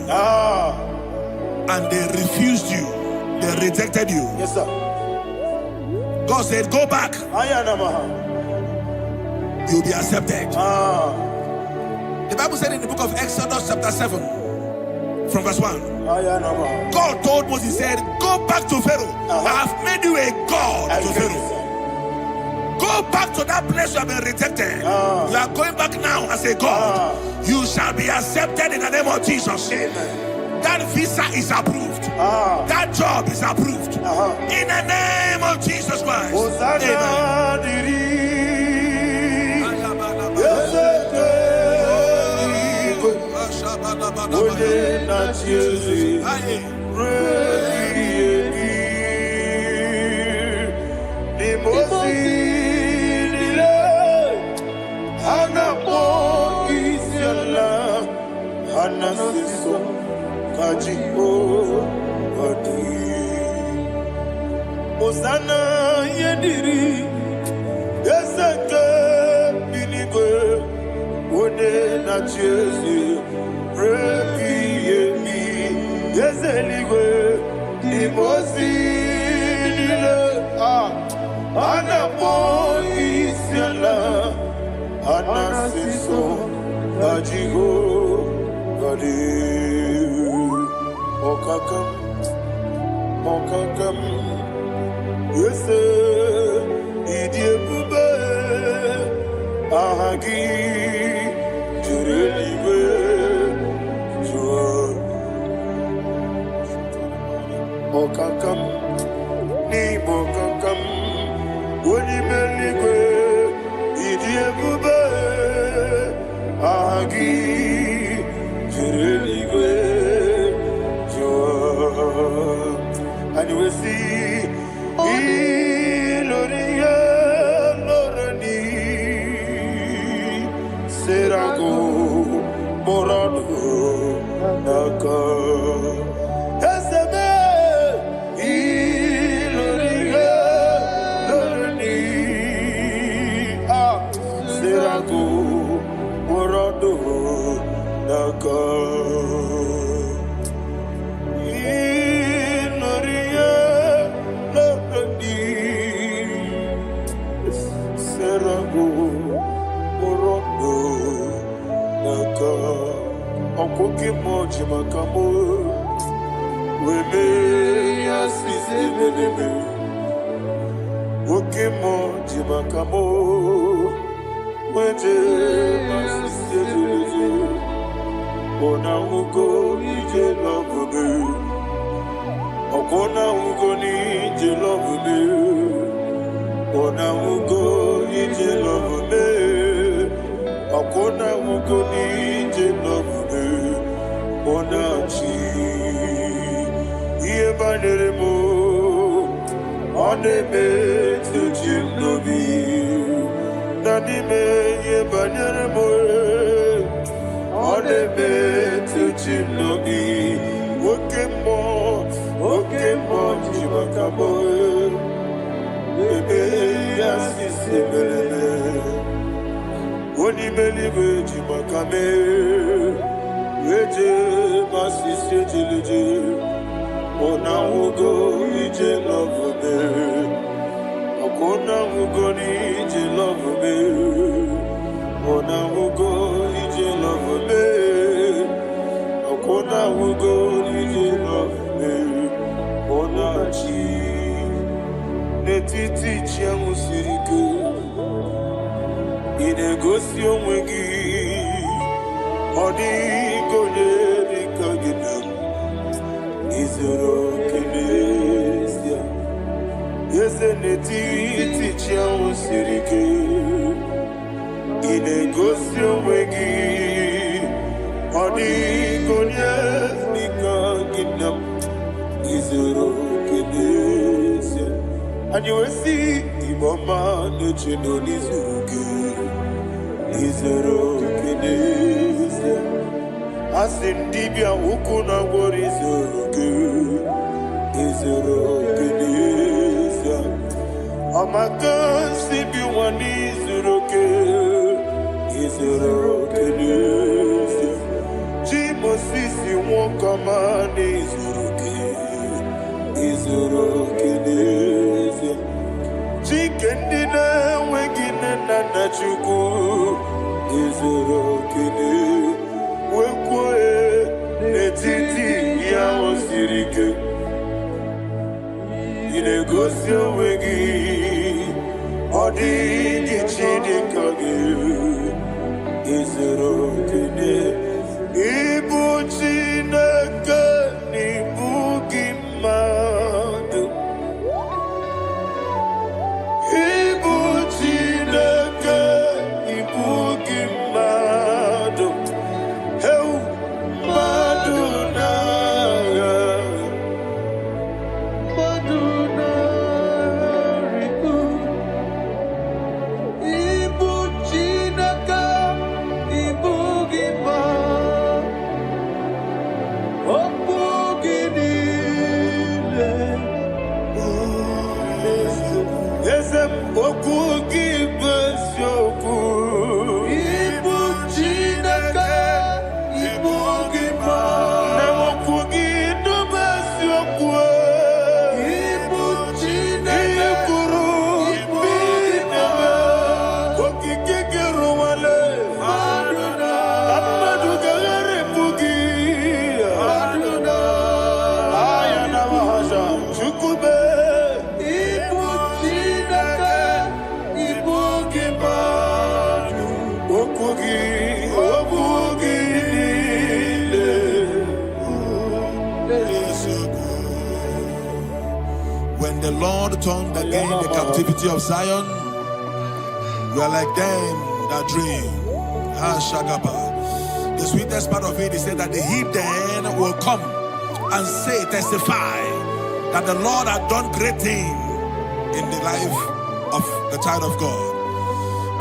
Speaker 3: and they refused you. They rejected you.
Speaker 2: Yes, sir.
Speaker 3: God said, go back. You'll be accepted. The Bible said in the book of Exodus chapter 7 from verse 1, God told Moses, he said, go back to Pharaoh. I have made you a God to Pharaoh. Go back to that place you have been rejected. You are going back now as a God. You shall be accepted in the name of Jesus.
Speaker 2: Amen.
Speaker 3: That visa is approved. That job is approved. In the name of Jesus Christ.
Speaker 2: Osana yediri Ezeke binigwe Ode na Jezi Rebi yemi Yezeligwe Imozi nile Anapo isiala Anasiso Ajigo Gadi Okakam Okakam Yes, Idiabube, Ahagi, Jureliwe, Jua, Okakam, Nibokakam, Unimeligwe, Idiabube, Ahagi, Jureliwe, Jua, and we see. Iloria Lorani Serago Morado Naka Esebe Iloria Lorani Serago Morado Naka Okoke moji makamo Weme asisi meneme Oke moji makamo Wete masisiteleje. Ona ugo ije love me. Okona ugo ni ije love me. Ona ugo ije love me. Okona ugo ni ije love me. Ona chi iye banere mo. One me to chimnobi. Nani me ye banere mo. One me to chimnobi. Woke mo chibakabo. Bebe asisi belele. Woni believe chibakame. Weje masisi chilije. Ona ugo ije love me. Akona ugo ni ije love me. Ona ugo ije love me. Akona ugo ije love me. Ona chi netiti chiamu sirike. Inegosi onwegi. Odi gonye dikagidam. Izoro kenesia. Yese netiti chiamu sirike. Inegosio wegi. Odi gonye dikagidam. Izoro kenesia. And you will see Iboma Nechino Nizuruke. Izoro kenesia. Asindibia ukuna wori Izuruke. Izoro kenesia. Amaka sibi wani Izuruke. Izoro kenesia. Jimo sisi wokama Izuruke. Izoro kenesia. Chikendina wegine nana chuku. Izoro kenesia. Wekwe netiti ya osirike. Inegosio wegi. Odi gichidi kage. Izoro kene. Ibu chineke nibu gimadu. Ibu chineke nibu gimadu. Heu Maduna, Maduna Riku, Ibu Chinaka, Ibu Gima, Okuginile, Esem Okugibesyoku, Ibu Chinaka.
Speaker 3: When the Lord turned again the captivity of Zion, we are like them that dream. The sweetest part of it is said that the heathen will come and say, testify, that the Lord had done great things in the life of the child of God.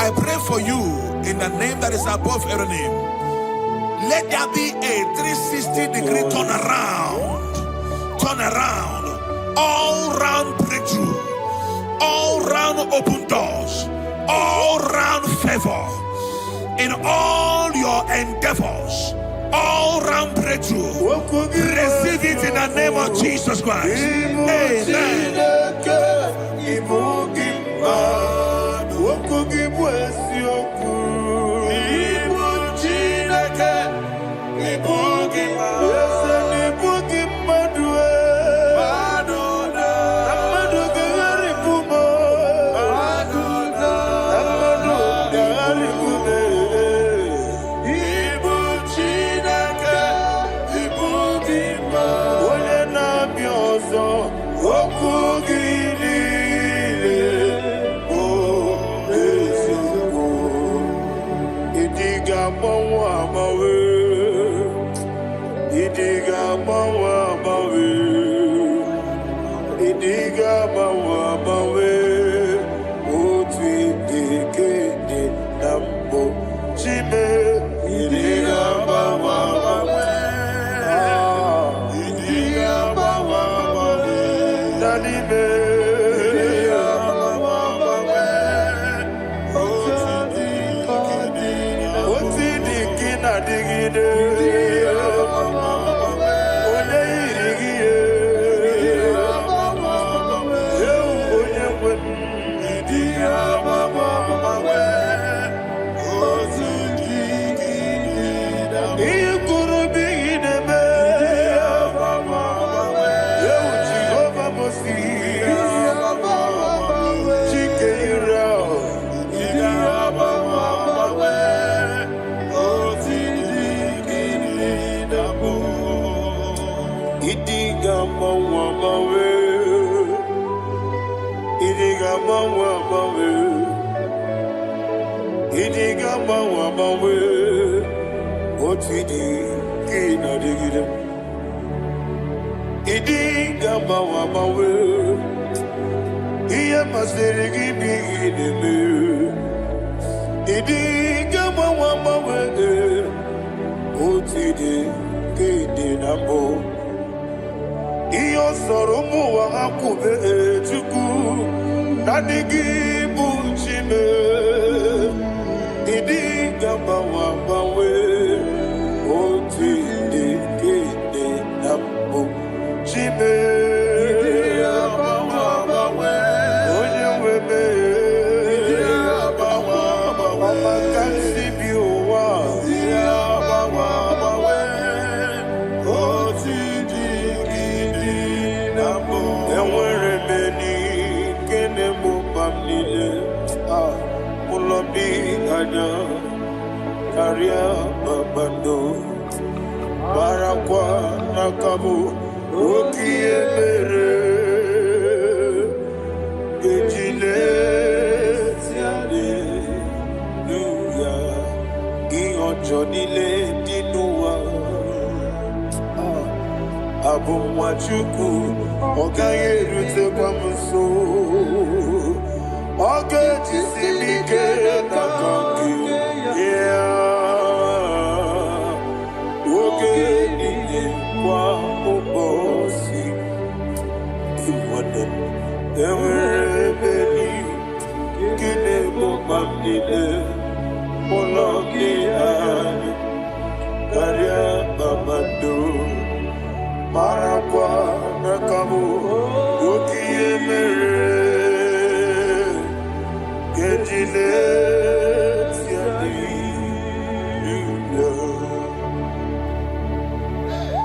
Speaker 3: I pray for you in the name that is above every name. Let there be a 360-degree turn around, all round breakthrough, all round open doors, all round favor in all your endeavors, all round breakthrough. Receive it in the name of Jesus Christ. Amen.
Speaker 2: Hallelujah.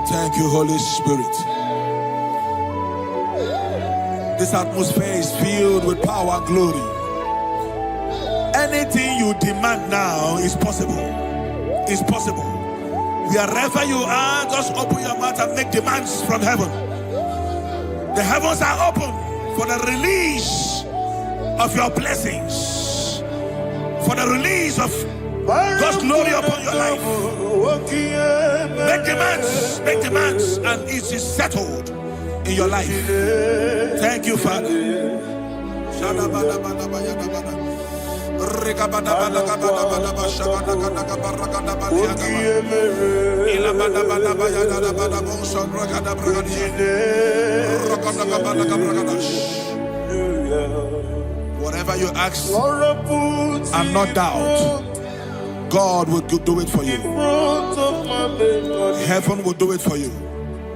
Speaker 3: Thank you, Holy Spirit. This atmosphere is filled with power and glory. Anything you demand now is possible. It's possible. Wherever you are, just open your mouth and make demands from heaven. The heavens are open for the release of your blessings, for the release of God's glory upon your life. Make demands, and it is settled in your life. Thank you, Father. Whatever you ask and not doubt, God will do it for you. Heaven will do it for you.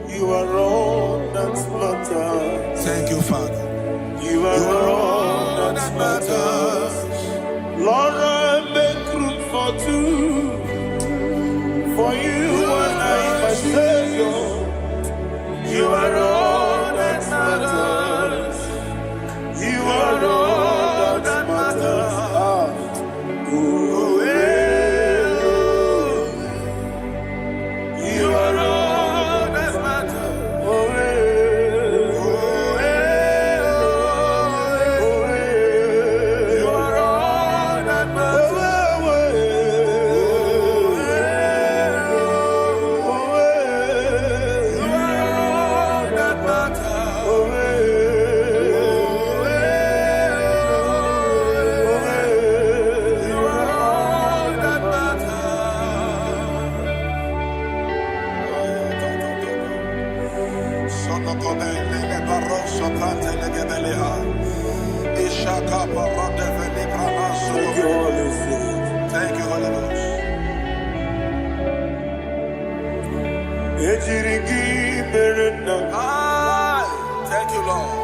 Speaker 2: You are all that matters.
Speaker 3: Thank you, Father.
Speaker 2: You are all that matters. Lord, I make room for two. For you and I, my Savior. You are all that matters. You are all that matters. You are all that matters. You are all that matters.
Speaker 3: Thank you, Holy Ghost. Thank you, Lord.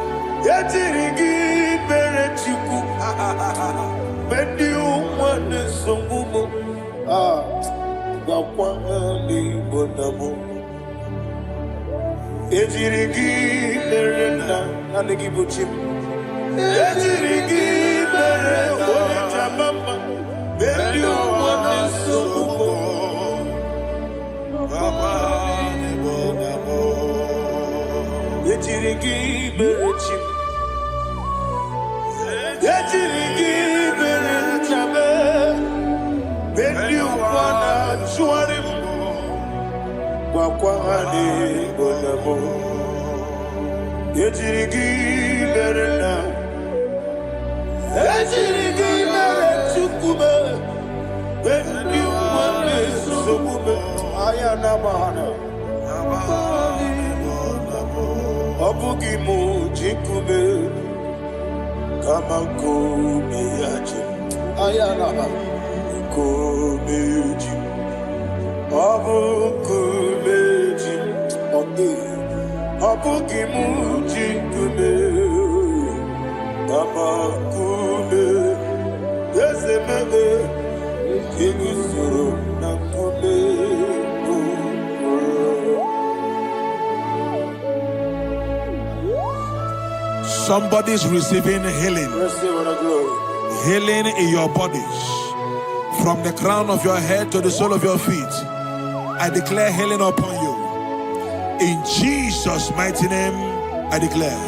Speaker 3: Somebody's receiving healing. Healing in your bodies. From the crown of your head to the sole of your feet. I declare healing upon you. In Jesus' mighty name, I declare.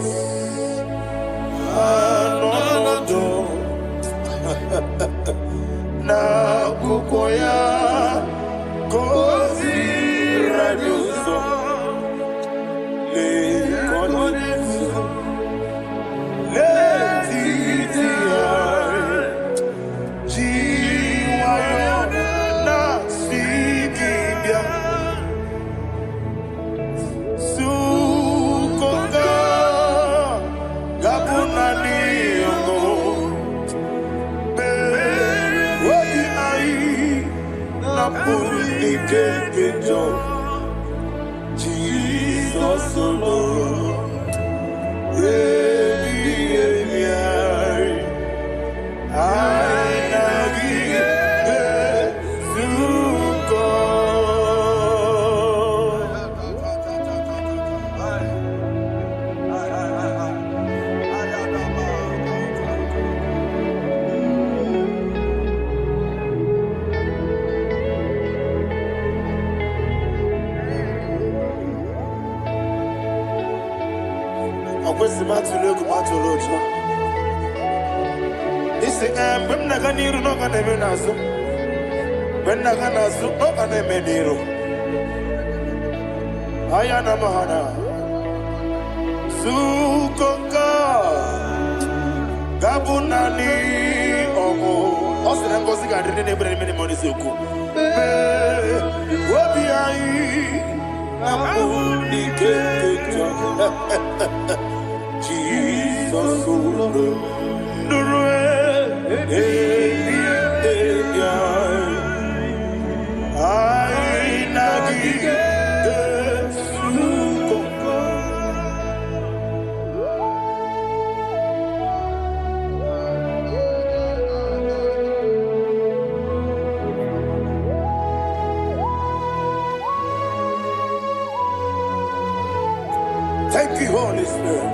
Speaker 3: Jesus. Na kukoya kozi radioso le konesu le titia jiwayo na sikibia sukonga gabunani yongo Jesus alone. Thank you, Holy Spirit.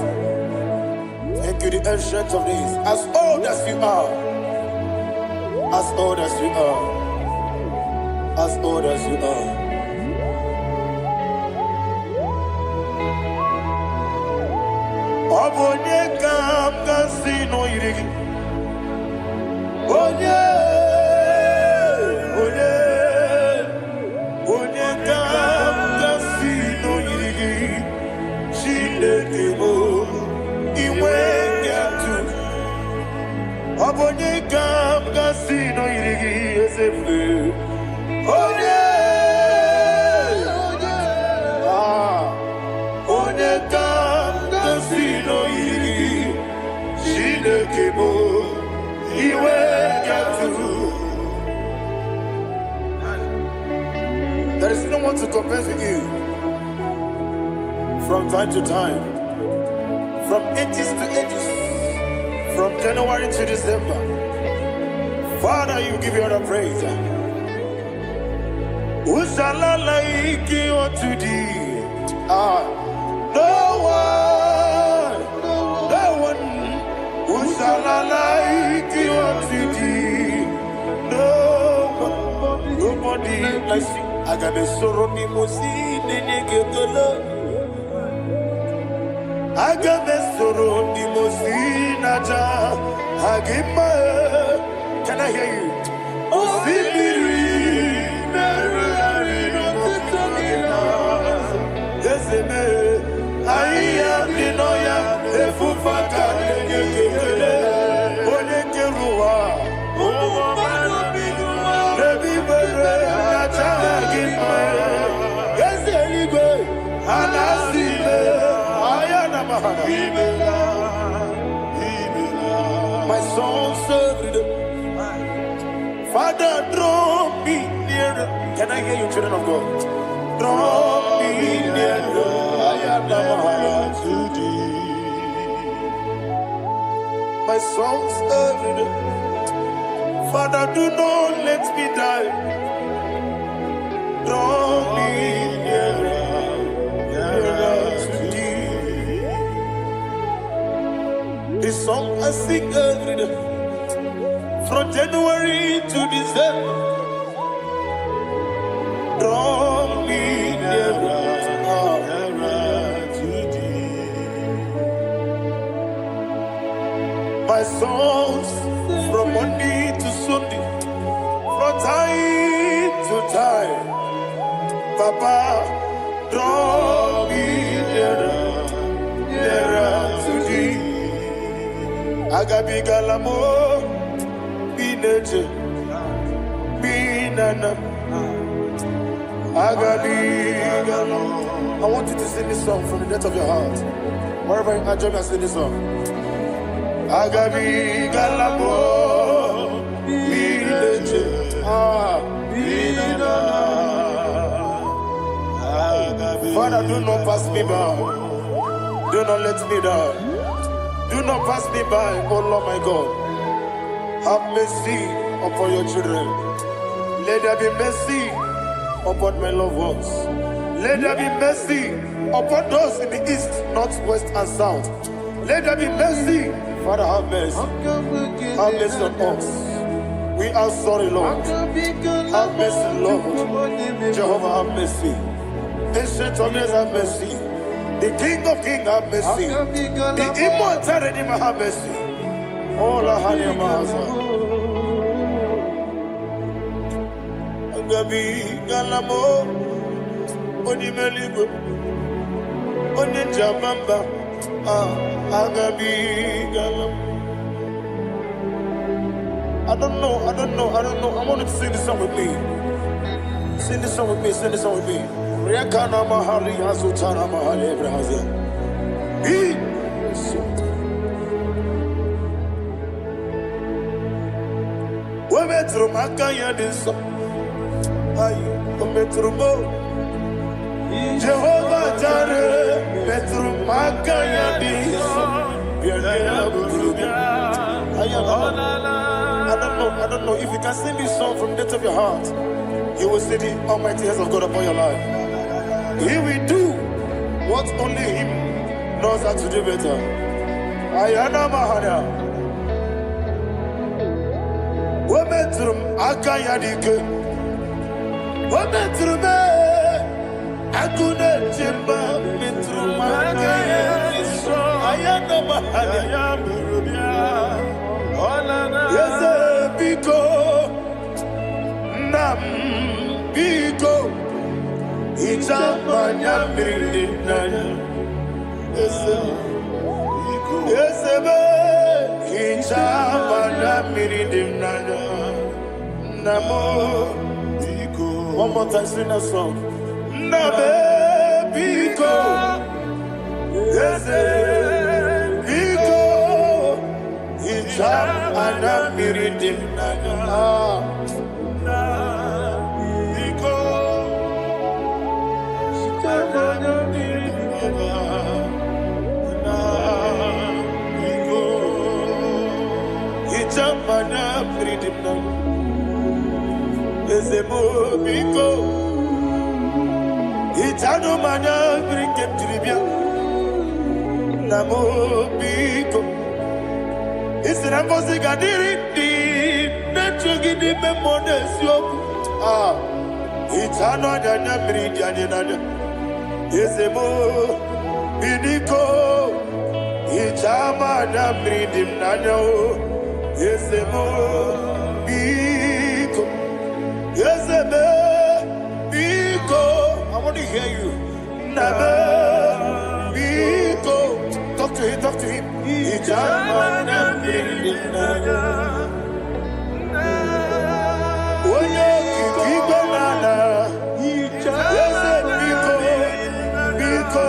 Speaker 3: Thank you, the ancient of days. As old as you are. As old as you are. As old as you are. Obonye kam kasino irigi. Onye kam kasino irigi. Shindekimo iwe yatu. Obonye kam kasino irigi esefu.
Speaker 2: want to confess with you. From time to time, from ages to ages, from January to December, Father, you give you all the praise. Who shall I like you unto thee? No one. Who shall I like you unto thee? No one, nobody like you. I got a sorrow, I got the sorrow, the Mosinaja. I give my. Can I hear you? Oh, I am the Noya, the Fufaka, the Onekerua, the Bibere, yes, anyway, and I see my soul served. Father, draw me nearer. Can I hear you, children of God? Draw me nearer. I am to thee. My soul served. Father, do not let me die. Draw me nearer to thee. This song I sing every day, from January to December. Draw me nearer to thee. My songs from Monday to Sunday, from time to time. Papa, draw me nearer to thee. Agabi galamo, bineje, binana. Agabi galamo. I want you to sing this song from the depth of your heart. Wherever you are, join me and sing this song. Agabi galamo, bineje, binana. Father, do not pass me by. Do not let me die. Do not pass me by, oh Lord my God. Have mercy upon your children. Let there be mercy upon my loved ones. Let there be mercy upon those in the east, north, west, and south. Let there be mercy. Father, have mercy. Have mercy on us. We are sorry, Lord. Have mercy, Lord. Jehovah, have mercy. Ancient of days, have mercy. The King of Kings, have mercy. The immortal Redeemer, have mercy. Oh, la hania maza. Agabi galamo, oni meligo, oni jabamba. Agabi galamo. I don't know. I want you to sing this song with me. Sing this song with me. Sing this song with me. Rekana mahali azutana mahali brazil. We metro makaya diso. Ayo, we metro mo. Jehovah Jireh, metro makaya diso. Bienvenue burubi. I don't know if you can sing this song from the depth of your heart. You will see the almighty hands of God upon your life. He will do what only Him knows how to do better. Ayana Mahana. Wometrum Akayadike. Wometrum Akune Jimba. Metrum Akayadike. Ayana Mahana. Yes, Biko. Nam Biko. Ichamanya Mirinaya. Yes, Ichamanya Mirinaya. Namo Biko. One more time, sing that song. Nabe Biko. Yes, Biko. Ichamanya Mirinaya. Ezemo biko. Itano mana brinkem tribia. Namo biko. Isina kosi kadiri di. Nechugi di memonesyo. Itano danya bridi anyenanya. Ezemo biko. Ichama na bridi mnanya. Ezemo biko. Ezemo biko. I want to hear you. Nabe biko. Talk to him, talk to him. Ichama na bridi mnanya. Oye kiki banana. Ezemo biko.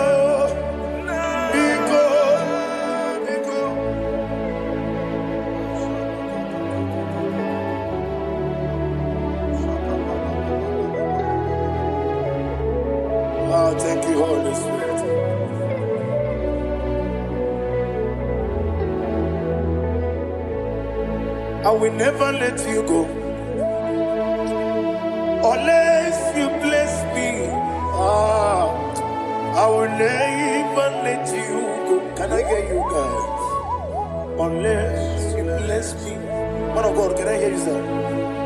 Speaker 2: Biko. Biko. Oh, thank you, Holy Spirit. I will never let you go unless you bless me. I will never let you go. Can I get you guys? Unless you bless me. Man of God, can I hear you, sir?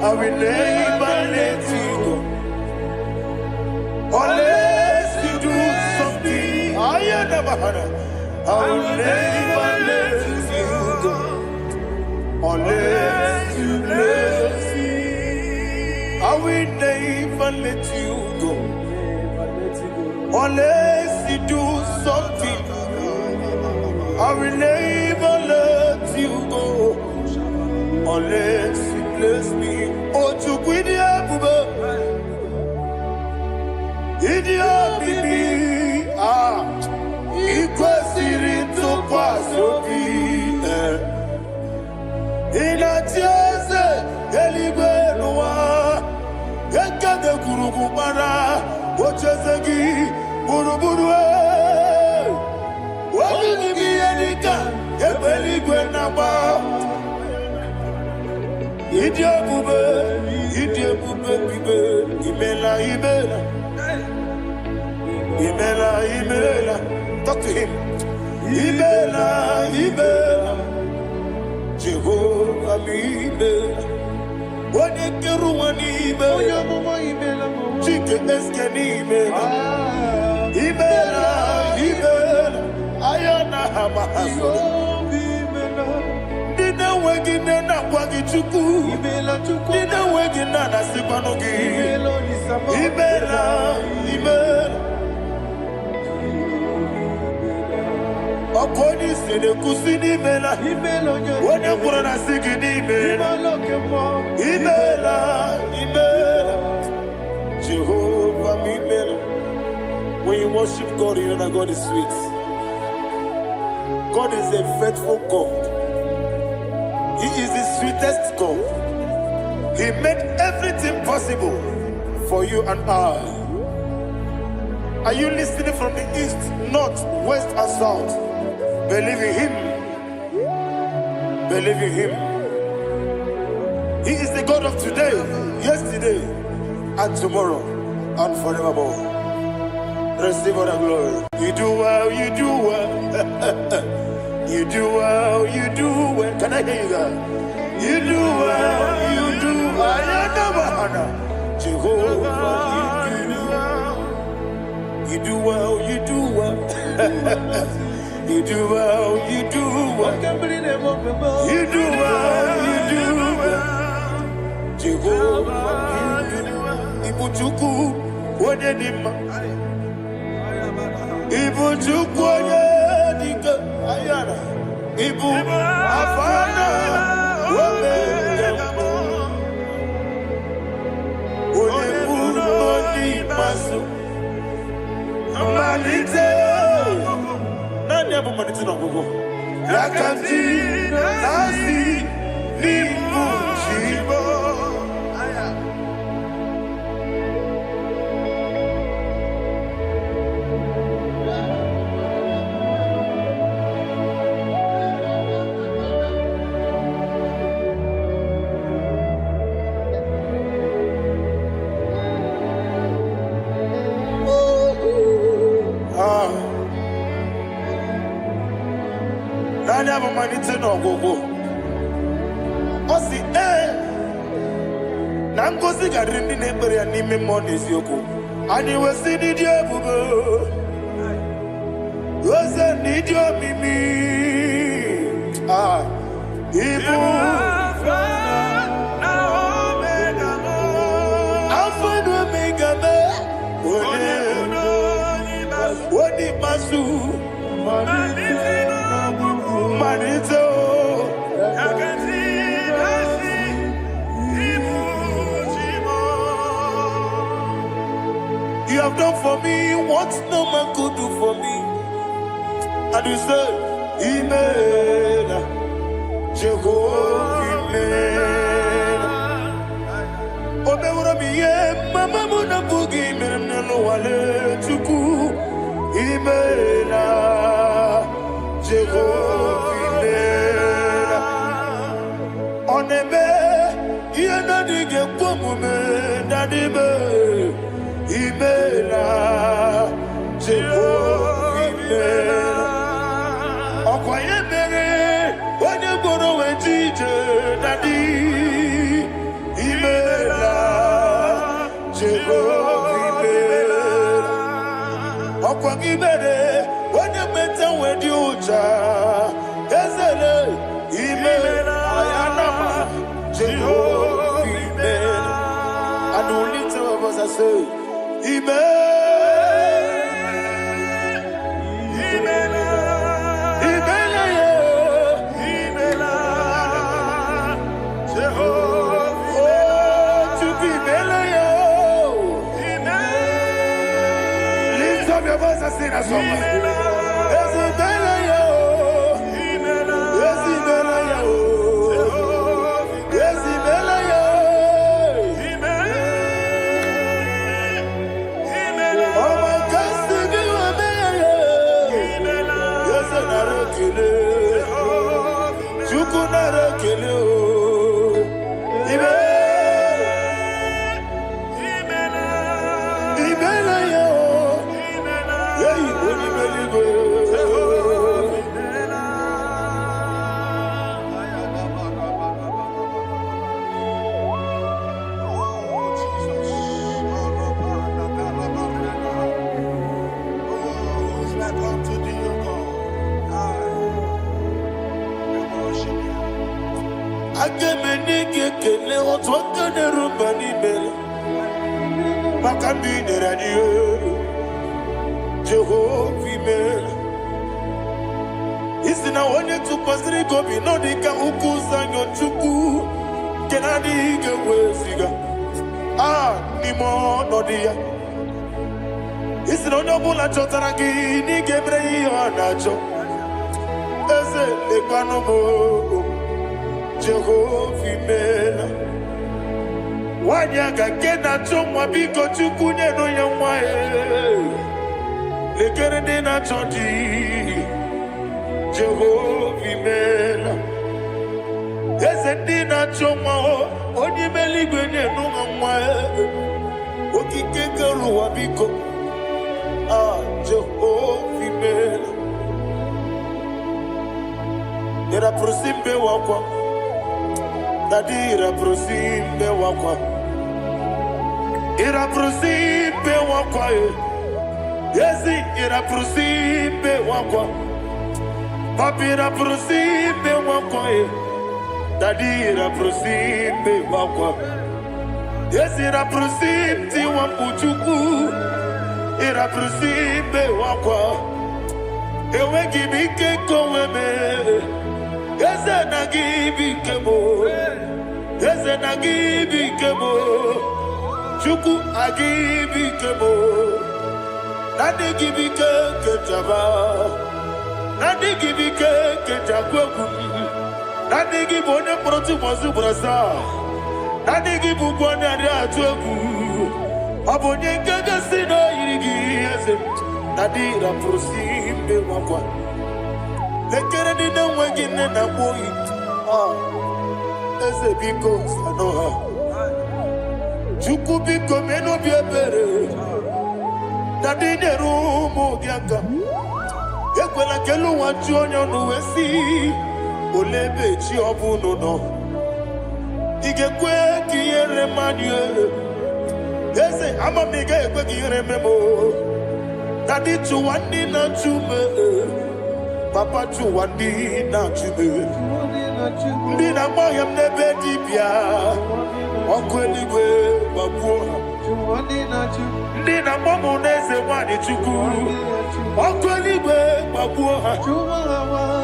Speaker 2: I will never let you go. Unless you do something. I will never let you go. Unless you bless me. I will never let you go. Unless you do something. I will never let you go. Unless you bless me. Oh, to quit the Idia bibi, ikwesiri tukwasobi. Inatieze eligwe nuwa, ekade kurugubara, ochezegi buruburu. Wabini enika, ebeligwe naba. Idia bube bibe, imela. Imela, talk to him. Imela, Jehovah Imela. Wone keruani Imela, Chike eskeni Imela, Ayana hamahaso. Dina wegine na kwagi chuku, Dina wegine na sipanogi. Imela. Akoni sede kusini mela. Wone kurana sigini mela. Imela. Jehovah Imela. When you worship God, you know that God is sweet. God is a faithful God. He is the sweetest God. He made everything possible for you and I. Are you listening from the east, north, west, and south? Believe in him. Believe in him. He is the God of today, yesterday, and tomorrow, and forevermore. Receive all the glory. You do well, you do well. You do well, you do well. Can I hear you guys? You do well, you do well. Jehovah, you do well, you do well. You do well, you do well. You do well, you do well. Jehovah, Ibuchuku, Wadenima. Ibuchuku, Wadenima. Ayana. Ibu, Afana, Wabedamo. Odebu, Odi, Masu. Amalite. Yakanti, Nasi, Nibu, Shibo. have manite no gogo. Osi na ngozi gadiri ndị na-ekpere ya n'ime mmụọ na eziokwu. Anyị wesi n'ịdị ebube. Oze n'ịdị omimi. Ibu Alpha and Omega me. Oni masu manito. You have done for me what no man could do for me. And you say, Imela, Jehovah, Imela. Omeura miye, mama muna bugi, meremnelo wale chuku. Imela, Jehovah, Imela. Oneme, yena dige kumume, nadime. Imela, Jehovah, Imela. Okwaye mere, wanye goro wejije, nadi. Imela, Jehovah, Imela. Okwaye mere, wanye meta wedi uja, ezele. Imela, ayanama, Jehovah, Imela. And only two of us are saved. Lift up your voice and sing a song. Jehovah, Imela. Isina onye tupasiri gobi no dika ukuza nyochuku kenadi gewesiga nimo no dia. Isina onye bula chotara gi ni gebre iyo nacho eze lekano mo Jehovah, Imela. Wanyaga kena chomwa biko chuku nyeno ya mwae lekere dina choti Jehovah, Imela. Eze dina chomwa onye meligwe nyeno ya mwae okike keruwa biko Jehovah, Imela. Era prosimbe wakwa Dadira prosimbe wakwa Ira prosimbe wakwa Yesi ira prosimbe wakwa Papi ira prosimbe wakwa Dadira prosimbe wakwa Yesi ira prosimbe wakuchuku Ira prosimbe wakwa Ewe gibike koweme Yese na gibike mo Yese na gibike mo Chuku agibike mo Nadi gibike ketaba Nadi gibike ketakweku Nadi gibone proti wazu brasa Nadi gibukwane adi atweku Abonye kega sino irigi yese Nadi ra prosimbe wakwa Lekere dine wegine na boyi Eze biko sanoha Chuku biko meno biebere Nadi nerumu gyaka Ekwela kelu wachu onyo nuwesi olebe chi obuno no igekwe kiyere manye eze amamiga ekwe kiyere memo dadi chuwandi na chume papa chuwandi na chume ndi na moyam nebe dibia okweligwe babuo ndi na momo neze wani chuku okweligwe babuo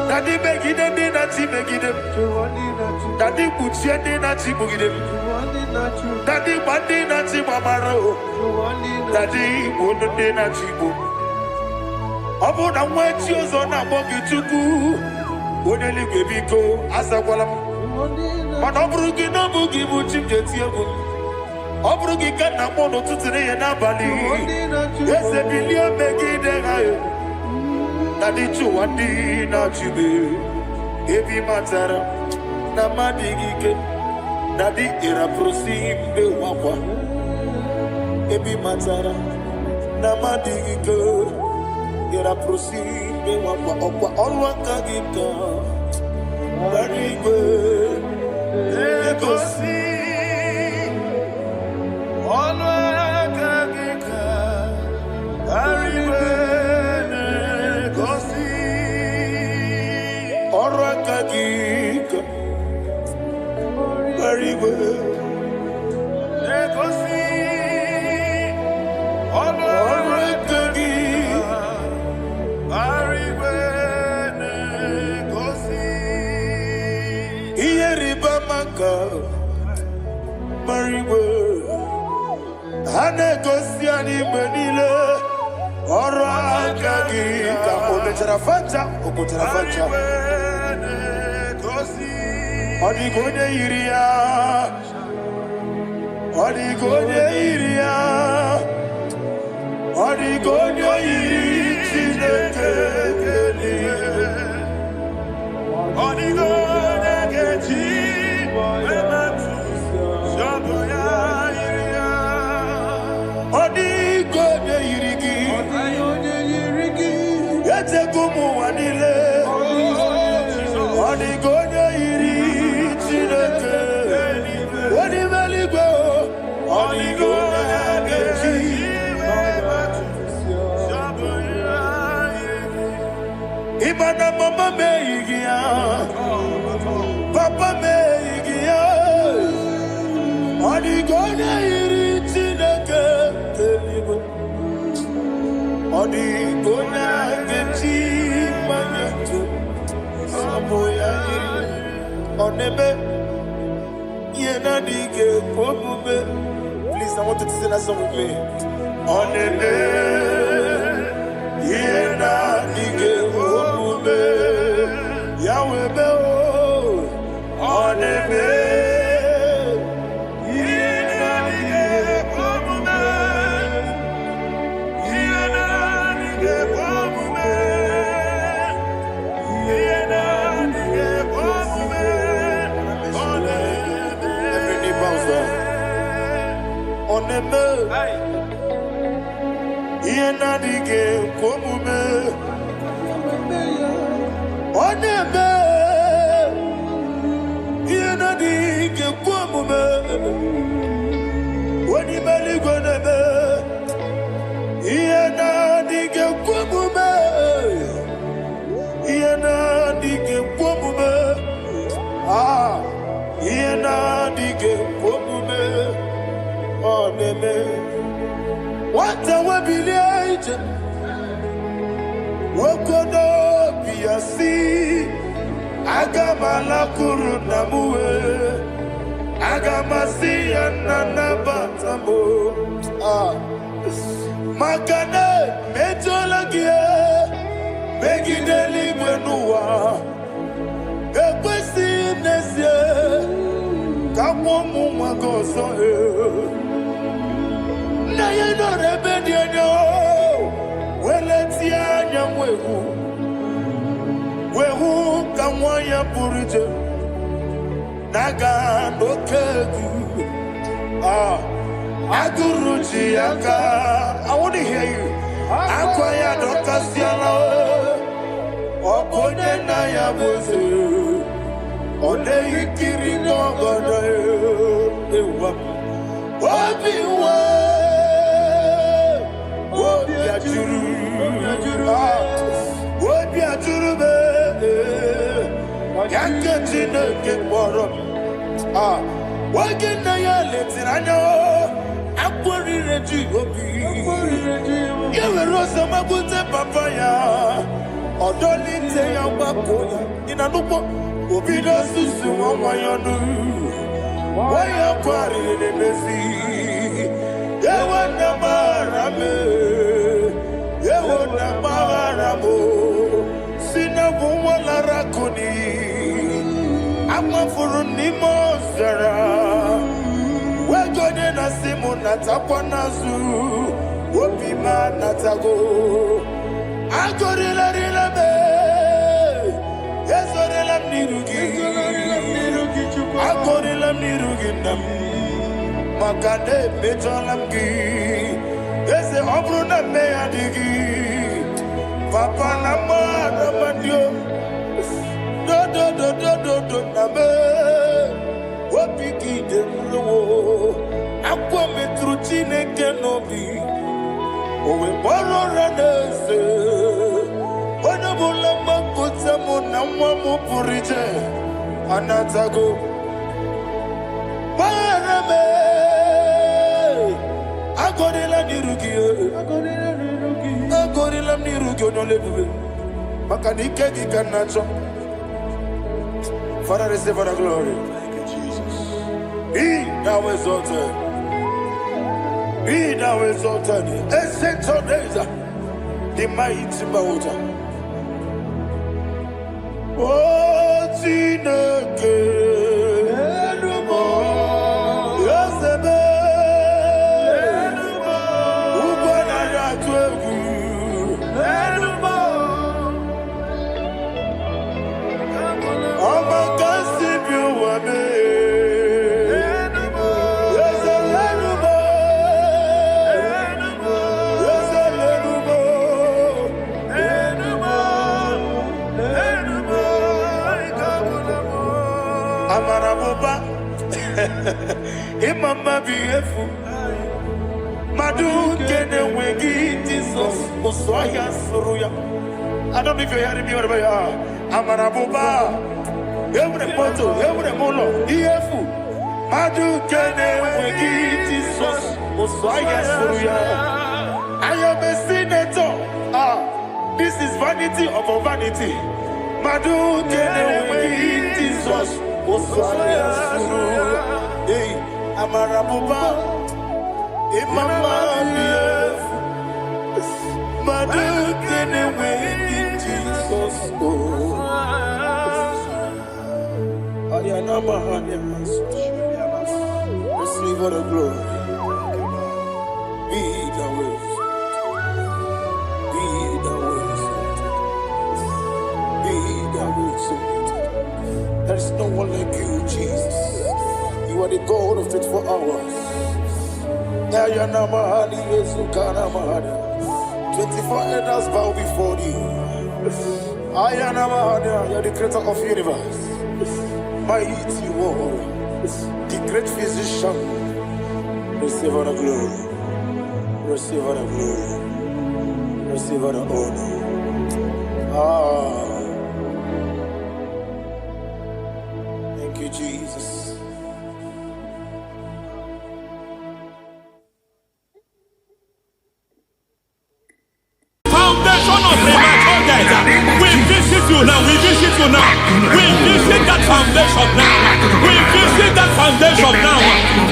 Speaker 2: dadi megide ndi na ti megide dadi kuchie ndi na ti mugide dadi bandi na ti mamaro dadi bunu ndi na ti bu obu na mwechi ozo na mogi chuku oneligwe biko asakwala mana oburu gị na bụ gị bụ chi m ga-eti egwu ọ bụrụ gị ka nna mụ n'ụtụtụ n'ihe n'abalị eze bilie megide ha na dị chụwa ndị na-achịbe ebe matara na mmadụ gị ike na dị ịrapụrụsi mbe wakwa ebe matara na mmadụ gị ike ịrapụrụsi mbe wakwa ọkwa ọrụ aka gị ka Barigwe Egosi Olwakagika Barigwe Egosi Olwakagika Barigwe Egosi Olwakagika Barigwe Mariwe Hanegosi animenile Ora kagi ka obetarafata obetarafata Odigode iria Odigode iria Odigode iri chineke Odigode geji Odigode yirigi Yetekumu wanile Odigode yiri chineke Odimeligwe Odigode geji Ibana mama meyigia Papa meyigia Odigode yiri chineke telibo Odigode geji manyeto Saboya Onebe Yena dige pomube. Please, I want you to sing that song with me. Onebe Yena dige pomube Yahweh be o Onebe Oneme Yena dige komume Oneme Yena dige komume Wani mali goneme Yena dige komume Yena dige komume Ah Yena dige komume Oneme Wata wabiliaje Wokodo biasi Agamala kurunamuwe Agamasi ananabatamo Makane metolagie Begideli mwenuwa Ekwesi mnesie Kamwomu mwagoso Na yeno rebedi enyo Weleti anya mwehu Wehu kamwaya purije Naga nokegu Aguruji yaka I want to hear you Akwaya dokasiana Oponye na ya boze Ode ikiri ngogona ewa. Obi wa. Obi ajuru. Obi ajuru be. Yanketi ne kekoro. Wagina ya letirano. Akwari reji obi. Yewe rosa mabute papaya. Odoli te ya wakoya. Inanupo. Obi no susu wamayanu. Waya kwari ne mezi. Yewa na marame. Yewa na maramo. Sina wala rakuni. Ama furuni mozara. Wegode na simu natakwa nazu. Wopi ma natago. Agorila rila be. Yezorila mnirugi. Agorila mnirugi nam. Makane mejolamgi. Ese obru na meyadigi. Papa na ma mandio. Do na me. Wapiki de mlo. Akwa metruchine kenobi. Owe boro ranese. Wana bula makuta muna mwamu purije. Anatago. Marame. Agorila nirugi. Agorila nirugi onolebube. Makanike gikanacho. Father, receive the glory.
Speaker 3: Thank you, Jesus.
Speaker 2: Be thou exalted. Be thou exalted. Ancient of days, the mighty mountain. Oh, Tineke. Yosebe. Ubanaya twegu. Amarabuba, Imama beautiful. Madu kene wengi Jesus, Uswaya Suruya. I don't know if you're hearing me wherever you are. Amarabuba, every photo, every molo, EFU. Madu kene wengi Jesus, Uswaya Suruya. I am a senator. This is vanity of a vanity. Madu kene wengi Jesus. Hey, Amarabuba, Imama, Madu kene wengi Jesus. Ayana mahanya, receive all the glory. Be the way, be the way, be the way. There is no one like you, Jesus. You are the God of 24 hours. 24 elders bow before you. You are the creator of the universe. Mighty one, the great physician. Receive all the glory. Receive all the glory. Receive all the honor. Thank you, Jesus.
Speaker 1: Foundation of premature death. We visit you now. We visit you now. We visit that foundation now. We visit that foundation now.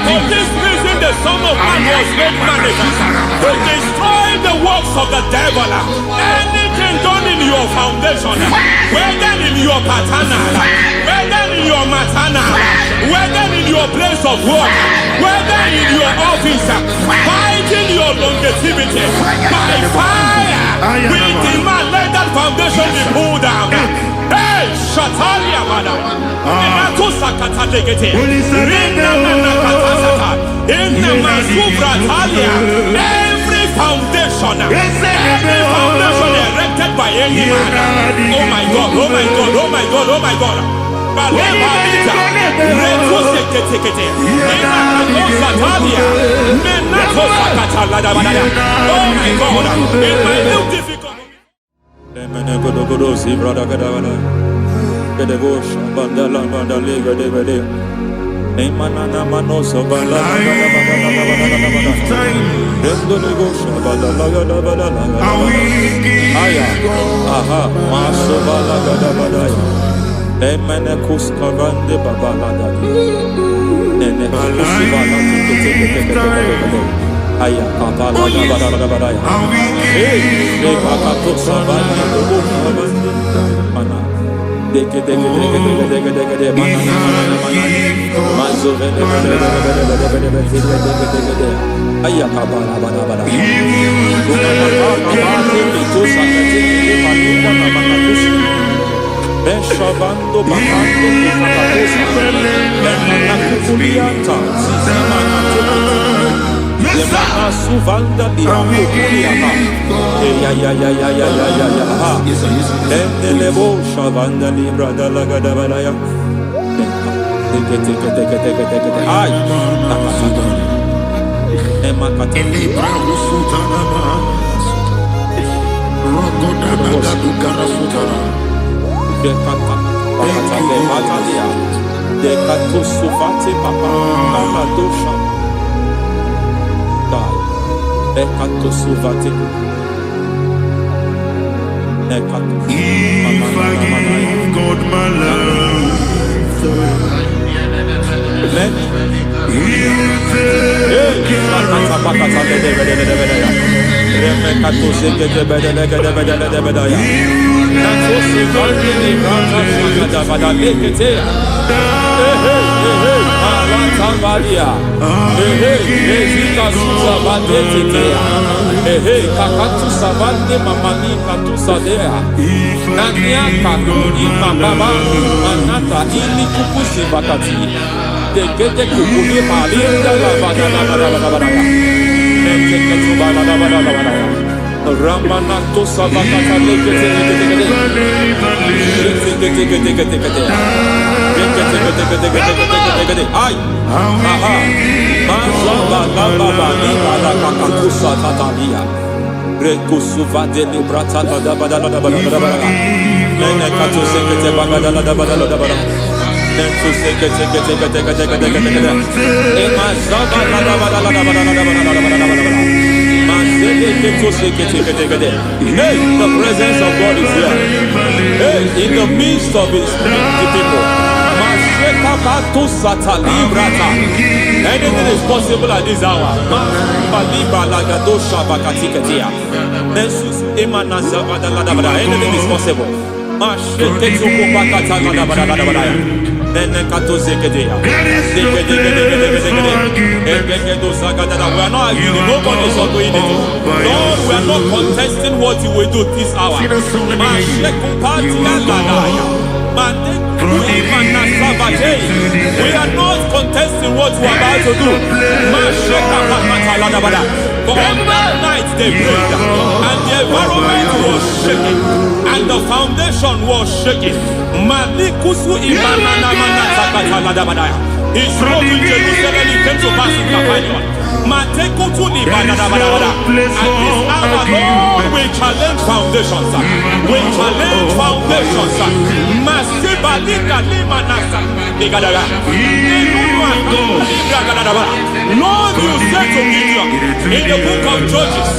Speaker 1: For this reason, the Son of Man was made manifest to destroy the works of the devil. Anything done in your foundation, whether in your paternal, whether in your maternal, whether in your place of work, whether in your office, fighting your longevity by fire, we demand let that foundation be pulled down. Hey, Shatalia Bada, every foundation erected by any man. Oh my God, oh my God, oh my God, oh my God.
Speaker 3: in my new difficult. Hey, the presence of God is here. Hey, in the midst of His people. Anything is possible at this hour. Anything is possible. We are not arguing, nobody is arguing it. Lord, we are not contesting what you will do this hour. We are not contesting what you are about to do. For all night they prayed, and the environment was shaking, and the foundation was shaking. He spoke in Jerusalem, he came to pass in Capernaum. And this hour, Lord, we challenge foundations. We challenge foundations. Lord, you said to Gideon in the book of Judges,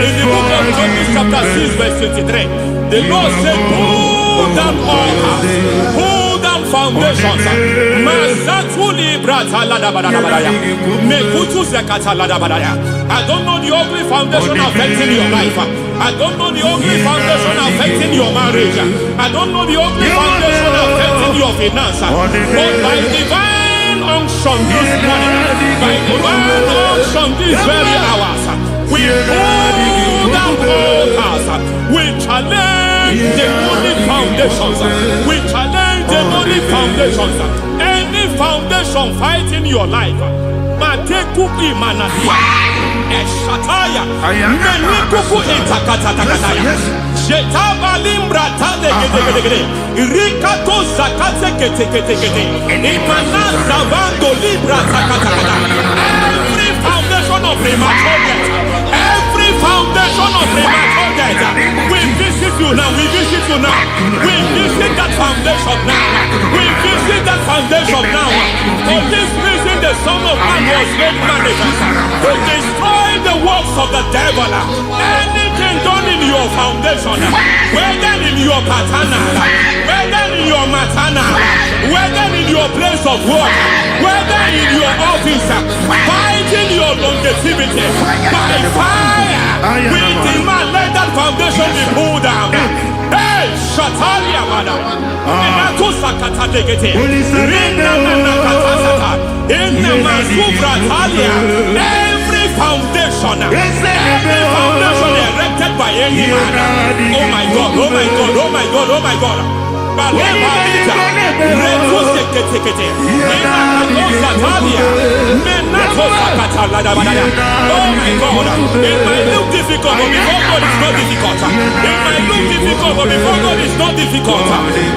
Speaker 3: in the book of Judges chapter 6 verse 23, the Lord said, pull down altars, pull down foundations. I don't know the ugly foundation affecting your life. I don't know the ugly foundation affecting your marriage. I don't know the ugly foundation affecting your finance. But by divine unction this morning, by divine unction these very hours, we pull down altars. We challenge demonic foundations. We challenge demonic foundations. Any foundation fighting your life,
Speaker 1: Eshataya. Menikuku itakatatakataya. Jetavalimbra tadegedegede. Irikato zakate ketekete. Imana zavando libra takatakata. Every foundation of premature death. Every foundation of premature death. We visit you now. We visit you now. We visit that foundation now. We visit that foundation now. For this reason, the Son of Man was made manifest to destroy the works of the devil. Anything done in your foundation, whether in your paternal, whether in your maternal, whether in your place of work, whether in your office, fighting your longevity by fire, we demand let that foundation be pulled down. Hey, Shatalia, madam. Every foundation erected by any man. Oh my God, oh my God, oh my God, oh my God. Oh my God, it might look difficult, but before God it's not difficult. It might look difficult, but before God it's not difficult.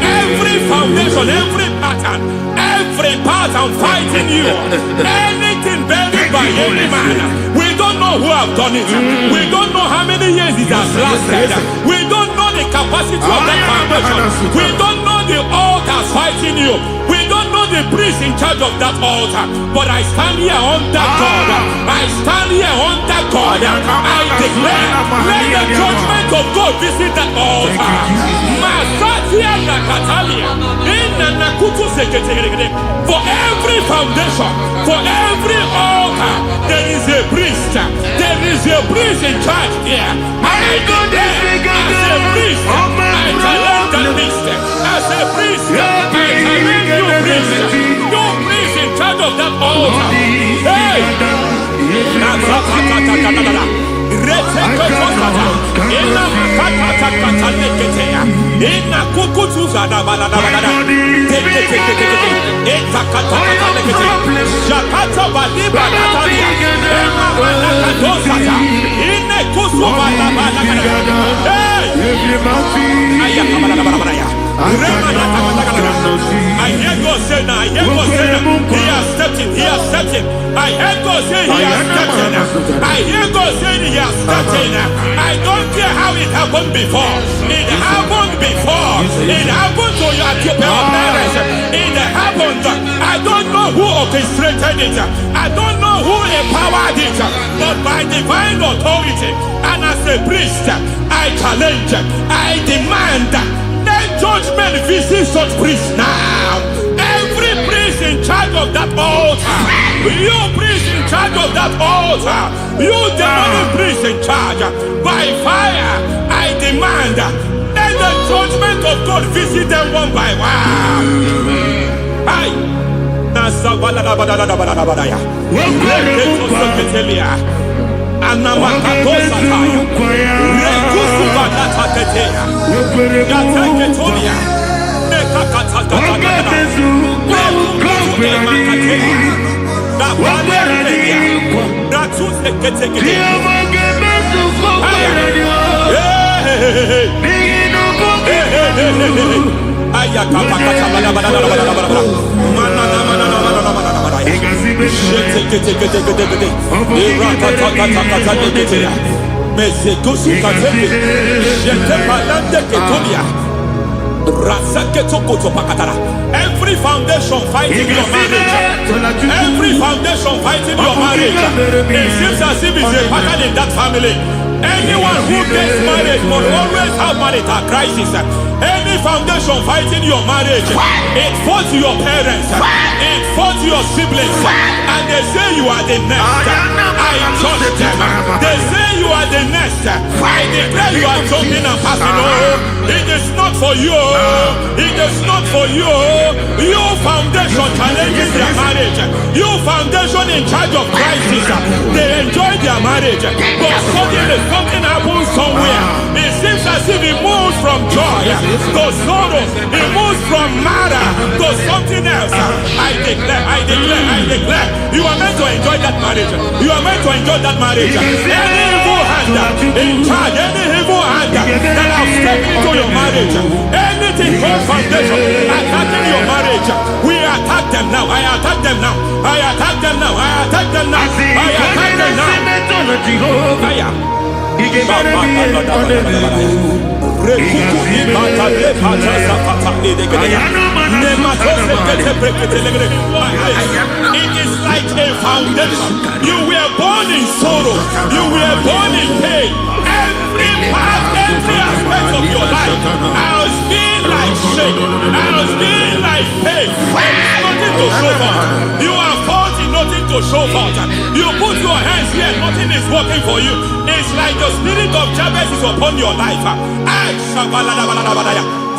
Speaker 1: Every foundation, every pattern fighting you, anything buried by any man. We don't know who have done it. We don't know how many years it has lasted. We don't know the capacity of that foundation. We don't know the altars fighting you. We don't know the priest in charge of that altar. But I stand here under God. I stand here under God. I declare, let the judgment of God visit that altar. For every foundation, for every altar, there is a priest. There is a priest in charge here. I declare, as a priest, I challenge the priest. As a priest, I challenge you priest. You priest in charge of that altar. Hey! I hear God say now, I hear God say now, he has stepped in, he has stepped in. I hear God say he has stepped in. I hear God say he has stepped in. I don't care how it happened before. It happened before. It happened to your parents. It happened. I don't know who orchestrated it. I don't know who empowered it. But by divine authority and as a priest, I challenge, I demand, let judgment visit such priests now. Every priest in charge of that altar, you priest in charge of that altar, you demonic priest in charge, by fire, I demand, let the judgment of God visit them one by one. Aye. Every foundation fighting your marriage, every foundation fighting your marriage, it seems as if it's a pattern in that family. Anyone who gets married will always have marital crisis. Any foundation fighting your marriage, it fought your parents, it fought your siblings, and they say you are the next. I judge them. They say you are the next. I declare you are jumping and passing. Oh, it is not for you. It is not for you. You foundation challenges their marriage. You foundation in charge of crisis. They enjoy their marriage, but suddenly something happens somewhere. It seems as if it moves from joy to sorrow. It moves from matter to something else. I declare, you are meant to enjoy that marriage. You are meant to enjoy that marriage. Any evil hand in charge, any evil hand that have stepped into your marriage, anything called foundation attacking your marriage, we attack them now. I attack them now. I attack them now. I attack them now. I attack them now. It is like a foundation. You were born in sorrow. You were born in pain. Every part, every aspect of your life, I was being like shame. I was being like pain. Nothing to show for. You are faulty, nothing to show for. You put your hands here, nothing is working for you. It's like the spirit of Jabez is upon your life.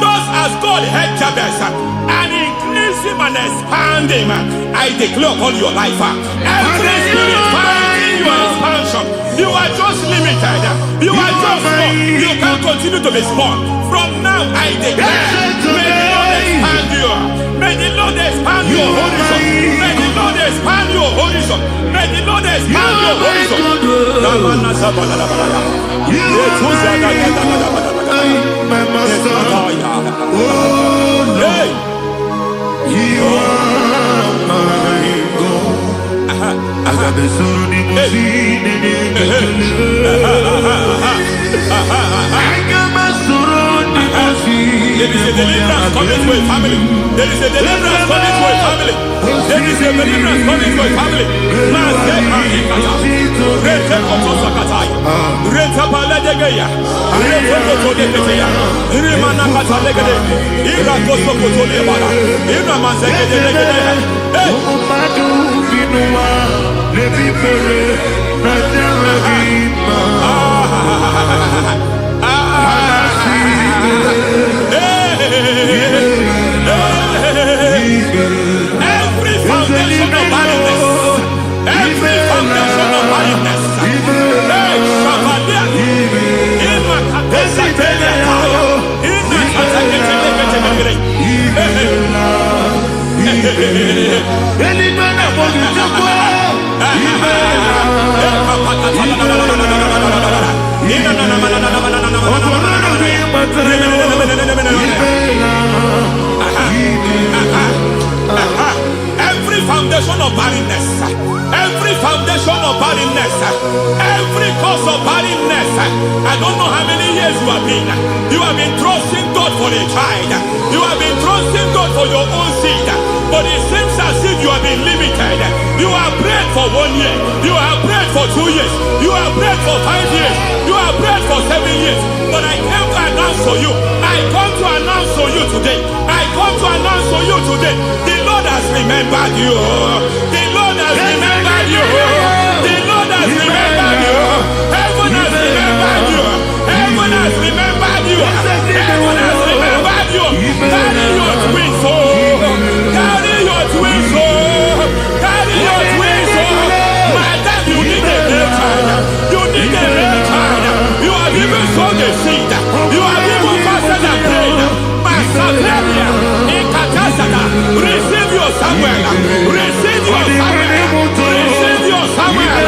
Speaker 1: Just as God had Jabez and increased him and expanded him, I declare upon your life. Every spirit fighting your expansion, you are just limited. You are just small. You can't continue to be small. From now, I declare, may the Lord expand you. May the Lord expand your horizon. May the Lord expand your horizon. May the Lord expand your horizon.
Speaker 3: My master, oh Lord, you are my God. Agabe suru ni musini ni
Speaker 1: There is a deliverance coming to a family. There is a deliverance coming to a family. There is a deliverance coming to a family. Every foundation of barrenness, every foundation of barrenness, every foundation of barrenness, every foundation of barrenness, every cause of barrenness. I don't know how many years you have been trusting God for a child. You have been trusting God for your own seed, but it seems as if you have been limited. You have prayed for 1 year, you have prayed for 2 years, you have prayed for 5 years, you have prayed for 7 years. But I came to announce to you, I come to announce to you today, I come to announce to you today, the Lord has remembered you. The Lord has remembered you. The Lord has remembered you. Heaven has remembered you. Heaven has remembered you. Heaven has remembered you. Carry your twins, oh. Carry your twins, oh. Carry your twins, oh. Madam, you need a real child. You need a real child. You have even sown the seed. You have even fasted and prayed. Masaperia, Ekatasada, receive your Samuel. Receive your Samuel. Receive your Samuel.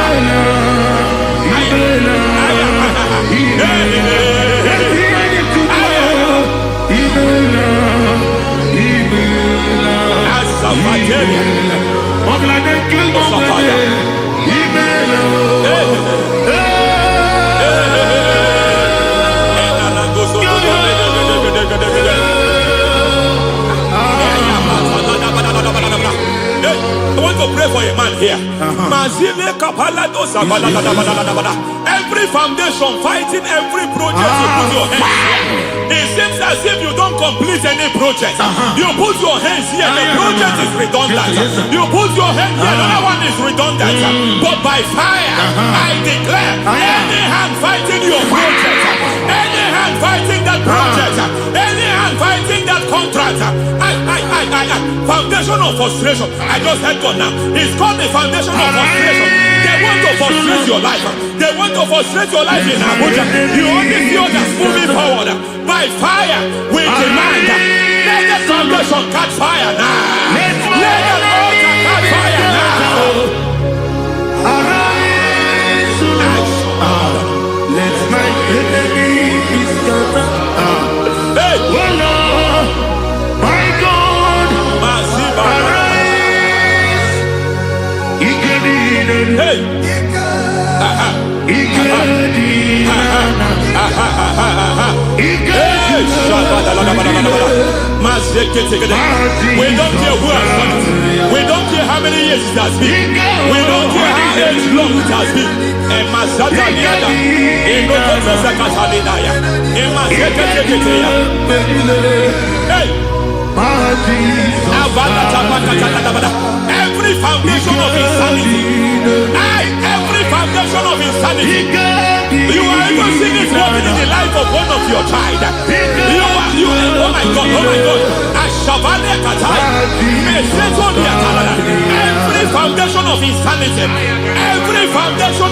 Speaker 1: I want to pray for a man here. Every foundation fighting every project you put your hands here. It seems as if you don't complete any project. You put your hands here, the project is redundant. You put your hand here, another one is redundant. But by fire, I declare, any hand fighting your project, any hand fighting that project, any hand fighting that contract, foundation of frustration. I just heard God now. It's called the foundation of frustration. They want to frustrate your life. They want to frustrate your life in Abuja. You only feel that's moving forward. By fire, we demand. Let the foundation catch fire now. Let the altar catch fire now.
Speaker 3: Hey. We don't care who has done it. We don't care how many years it has been. We don't care how long it has been. Hey. Every foundation of insanity, every foundation of insanity, you are even seeing it working in the life of one of your child. Oh my God, every foundation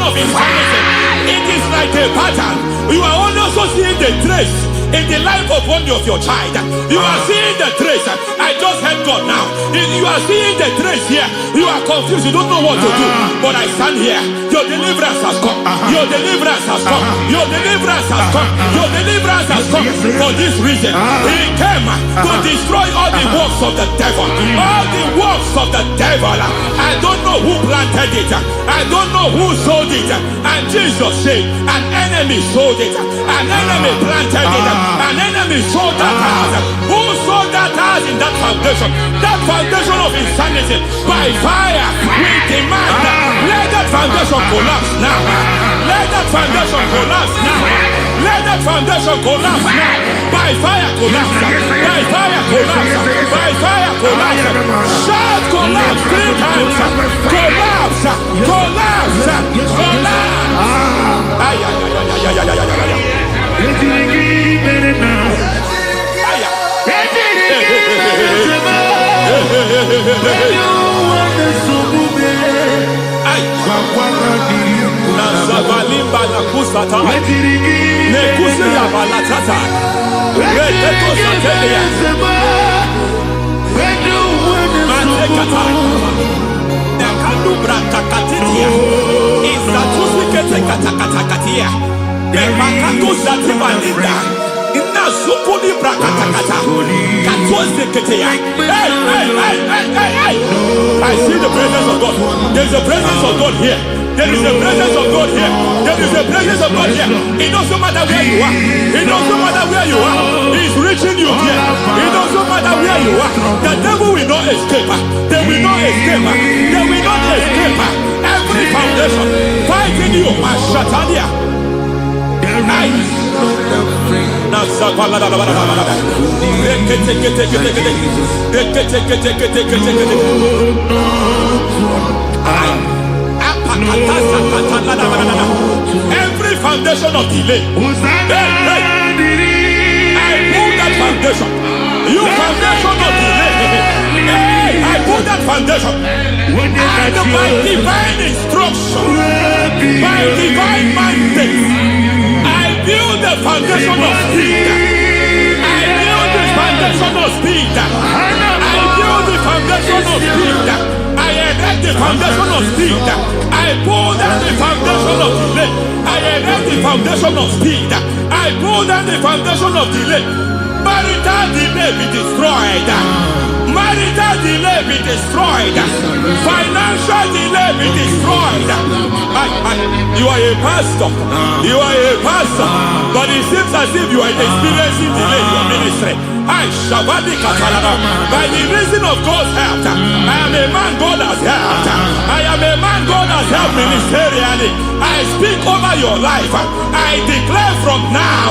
Speaker 3: of insanity, it is like a pattern. You are only also seeing the trace in the life of one of your child. You are seeing the trace. I just heard God now. You are seeing the trace here. You are confused. You don't know what to do. But I stand here. Your deliverance has come. Your deliverance has come. Your deliverance has come. Your deliverance has come. For this reason, He came to destroy all the works of the devil. All the works of the devil. I don't know who planted it. I don't know who sold it. And Jesus said, an enemy sold it. An enemy planted it. An enemy sold that house. Who sold that house in that foundation? That foundation of insanity. By fire, we demand let that foundation collapse now. Let that foundation collapse now. Let that foundation collapse now. By fire collapse. By fire collapse. By fire collapse. Shout collapse 3 times. Collapse. Collapse. Collapse. Ay, ay, ay, ay, ay, ay, ay, ay, ay. Nazabalimba na kusata nekusi ya balatata reteto satelia matekata nekadu brakakatitia izatusi kete katakatakatia nebakatu zatibalinda inazukuni brakatakata katuose ketea. Hey. I see the presence of God. There's a presence of God here. There is a presence of God here. There is a presence of God here. It doesn't matter where you are. It doesn't matter where you are. He's reaching you here. It doesn't matter where you are. The devil will not escape. They will not escape. They will not escape. Every foundation fighting you. Mashatalia. Every foundation of delay, I pull that foundation. You foundation of delay, I pull that foundation. And by divine instruction, by divine mandate, I build the foundation of speed. I build the foundation of speed. I build the foundation of speed. I erect the foundation of speed. I pull down the foundation of delay. I erect the foundation of speed. I pull down the foundation of delay. Marital delay be destroyed. Marital delay be destroyed. Financial delay be destroyed. You are a pastor. You are a pastor. But it seems as if you are experiencing delay in your ministry. By the reason of God's help, I am a man God has helped. I am a man God has helped ministerially. I speak over your life. I declare from now,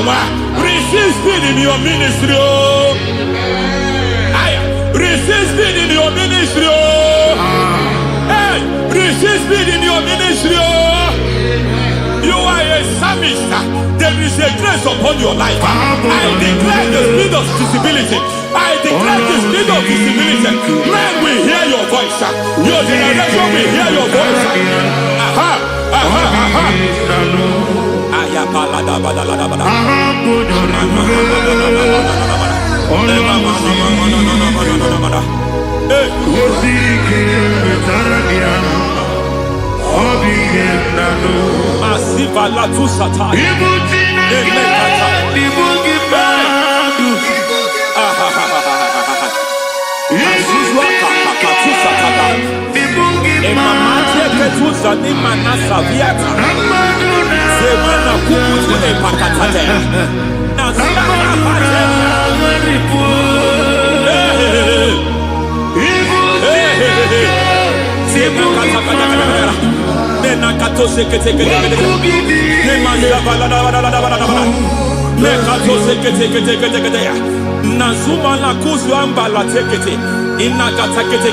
Speaker 3: receive speed in your ministry. Receive speed in your ministry. Hey, receive speed in your ministry. You are a psalmist. There is a grace upon your life. I declare the spirit of visibility. I declare the spirit of visibility. Men will hear your voice. Your generation will hear your voice. Masiva la tu sata.
Speaker 1: Suza ni manasa viata. Semana kukutu e pakatate. Nasana pateria. Semana katakata. Nena katose kete. Nemanja balada. Nekatose kete. Nazuma la kuzu ambala tekete. Inakata kete.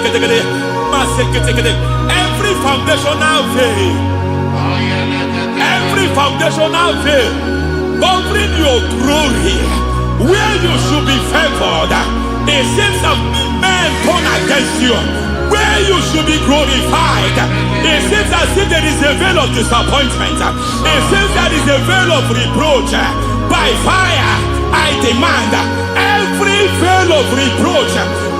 Speaker 1: Masekete. Every foundational veil. Every foundational veil covering your glory, where you should be favored. It seems that men turn against you, where you should be glorified. It seems as if there is a veil of disappointment. It seems there is a veil of reproach. By fire, I demand every veil of reproach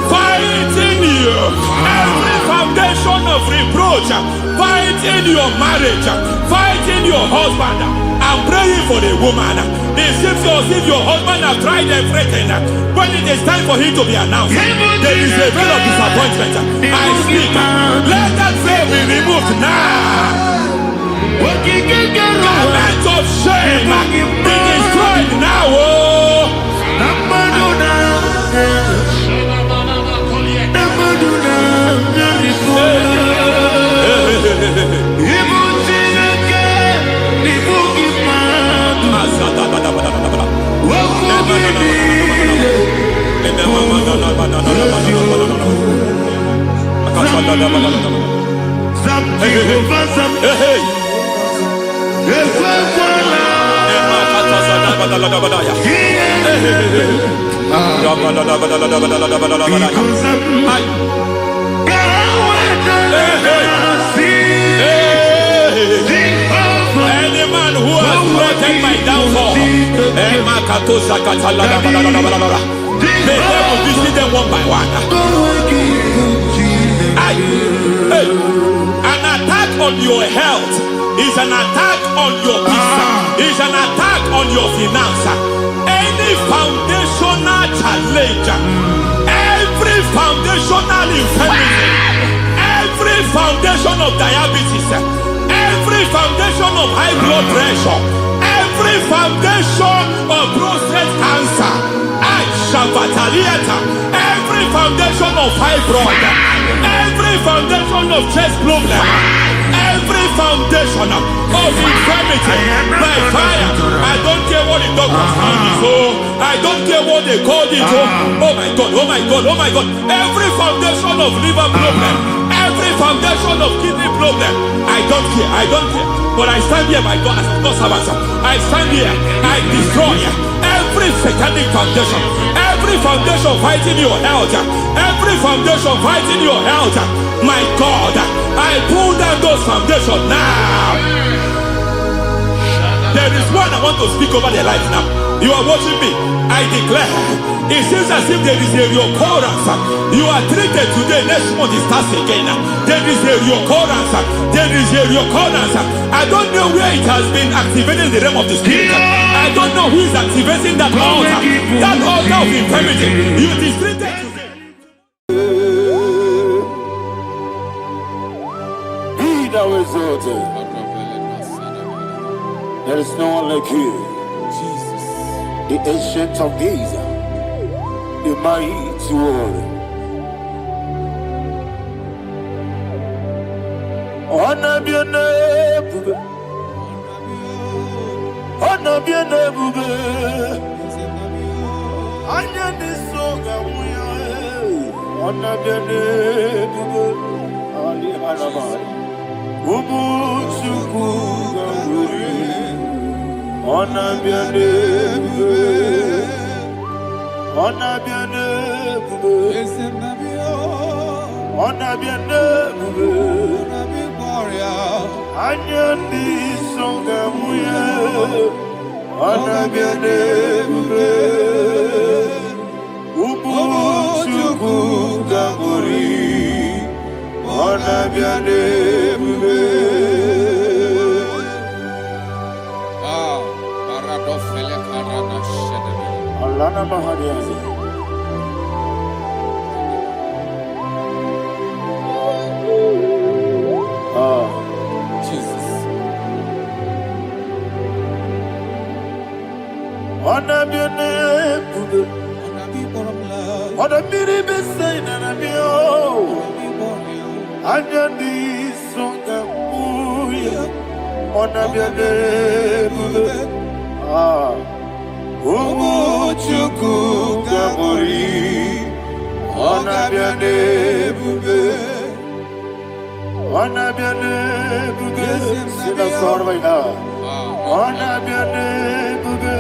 Speaker 1: fighting you, every foundation of reproach fighting your marriage, fighting your husband. I'm praying for the woman. It seems as if your husband has tried everything. When it is time for him to be announced, there is a veil of disappointment. I speak. Let that veil be removed now. Garment of shame be destroyed now. Any man who has threatened my downfall, may devil visit them one by one. An attack on your health is an attack on your peace, is an attack on your finance. Any foundational challenge, every foundational infirmity, every foundation of diabetes, every foundation of high blood pressure, every foundation of prostate cancer, every foundation of fibroid, every foundation of chest problem, every foundation of infirmity, by fire. I don't care what the doctors call it, I don't care what they call it. Oh my God. Every foundation of liver problem, every foundation of kidney problem, I don't care. But I stand here, my God, as God's servant. I stand here, I destroy every satanic foundation, every foundation fighting your health, every foundation fighting your health. My God, I pull down those foundations now. There is one I want to speak over their life now. You are watching me. I declare, it seems as if there is a reoccurrence. You are treated today, next month it starts again. There is a reoccurrence. I don't know where it has been activated in the realm of the spirit. I don't know who is activating that altar of infirmity. You are treated today.
Speaker 2: Be thou exalted. There is no one like you. The ancient of days, the mighty warrior. Honor be a bube. Anya ni soga muya. Honor be a bube. Ali Anamari. Ubu chuku gamburi. Honor be a bube. Honor be a bube. Honor be a bube. Anya ni soga muya. Honor be a bube. Ubu chuku gamburi. Honor be a bube. Alana Mahadiazi. Onabiane bube. Onabiri besay nanabio. Anyandi songa uya. Onabiane bube. Umuchuku gamori. Onabiane bube. Onabiane bube. Sila sorvaina. Onabiane bube.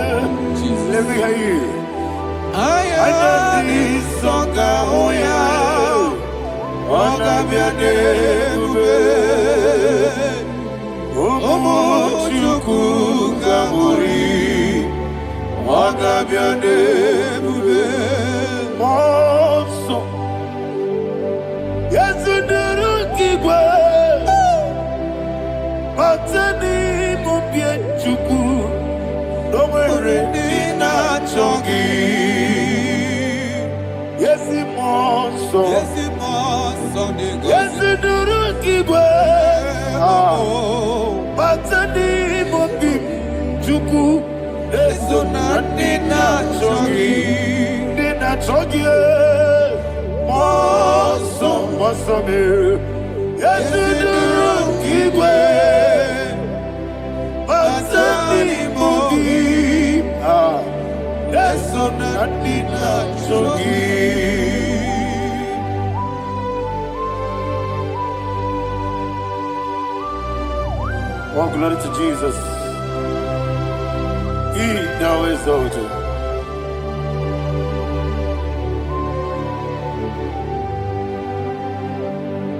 Speaker 2: Let me hear you. Ayandi songa oya. Onabiane bube. Umuchuku gamori. Onabiane bube. Monso. Yasunduru kigwe. Matani mubie chuku. Domere nina chongi. Yesi monso. Yasunduru kigwe. Matani mubie chuku. Eso nina chongi. Nina chongi. Monso. Monso me. Yasunduru kigwe. Matani mubie. Eso nina chongi. Oh, glory to Jesus. He now exalted.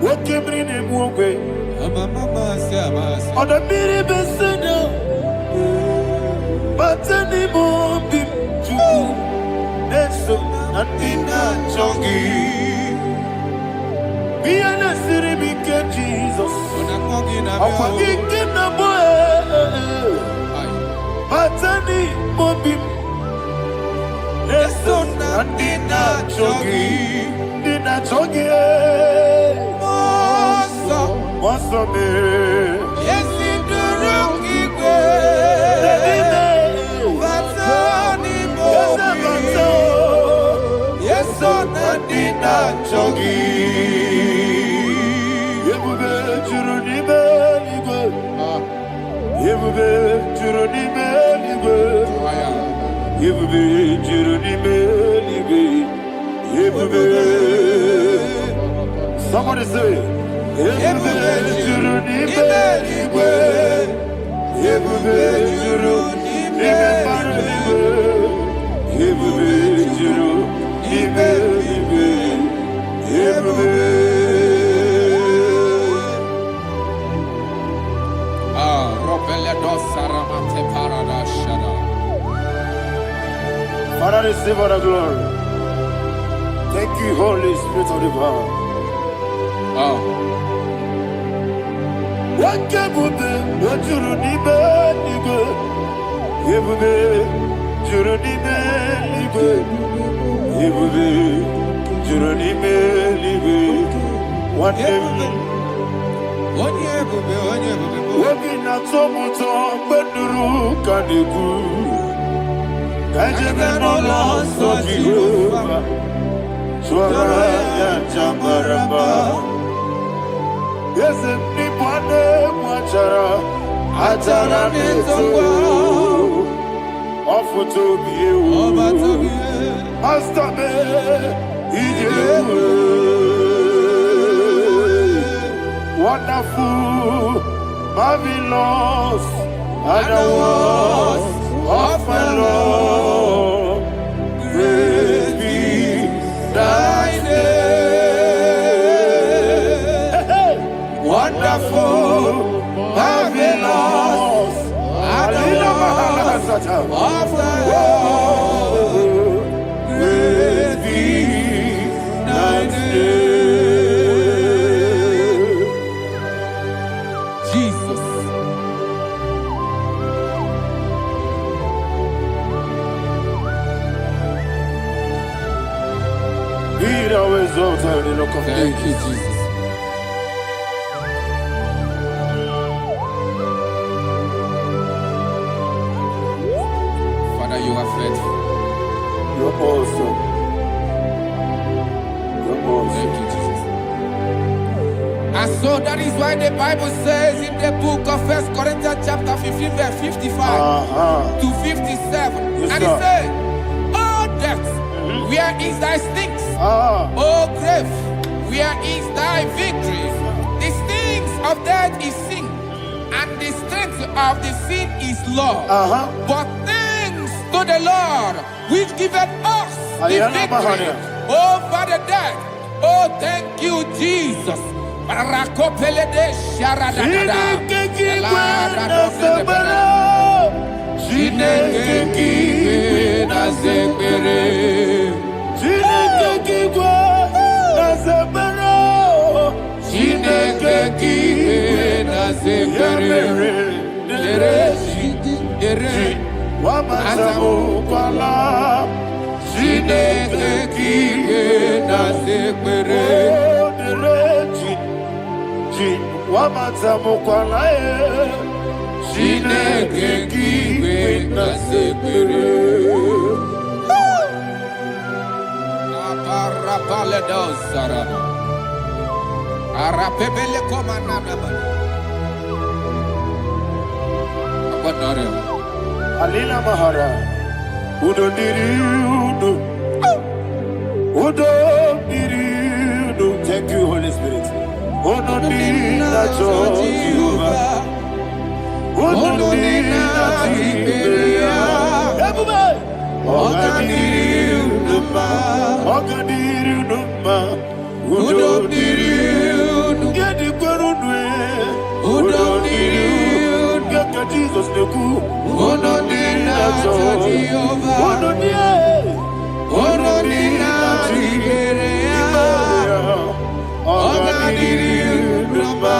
Speaker 2: What came in him one way? On the mini besena. Matani mubie chuku. Eso nina chongi. Be an assyrian Jesus. Akwa ikim na boy. Matani mubie. Eso nina chongi. Nina chongi. Monso me.
Speaker 3: Yesi durukigwe. Matani mubie. Yeso nina chongi.
Speaker 2: Yebube churuni beligwe. Yebube churuni beligwe. Yebube churuni beligwe. Yebube. Somebody say. Yebube churuni beligwe. Yebube churuni beligwe. Yebube churuni beligwe. Yebube. Father, receive all the glory. Thank you, Holy Spirit of the Father. What can we do? What you do, Nibe, Nibe. Yebube, Juronibe, Nibe. Yebube, Juronibe, Nibe. What Wabina tomuto beduru kaniku. Kajebe no loso Jehovah. Swara ya jambaramba. Yese ni pwane mwachara. Achara neto. Ofuto biyewu. Master me. Ijewu. Wonderful, marvelous, and the words of my Lord. Great be thy name. Wonderful, marvelous, and the words of my Lord. Great be thy name. Thank you, Jesus. Father, you are faithful. awesome. You're awesome.
Speaker 4: Thank you, Jesus. And so that is why the Bible says in the book of 1 Corinthians chapter 15 verse 55 to 57.
Speaker 2: Yes,
Speaker 4: and
Speaker 2: sir.
Speaker 4: it said, "Oh death, where is thy stings? Oh grave, where is thy victory? The stings of death is sin, and the strength of the sin is law. But thanks to the Lord, which giveth us the victory over the death." Oh, thank you, Jesus. Rakopele de sharadada. Arapebele komanana bana. Abanaria.
Speaker 2: Alila Mahara. Udo diriudo. Udo diriudo. Thank you, Holy Spirit. Udo dina Jehovah. Udo dina Tiberia. Everybody. Ogadiru Numa. Udo diriudo. Yedi Gurudwe. Udo diriudo. Gaka Jesus Neku. Udo dina Jehovah. Udo dina Tiberia. Ogadiru Numa.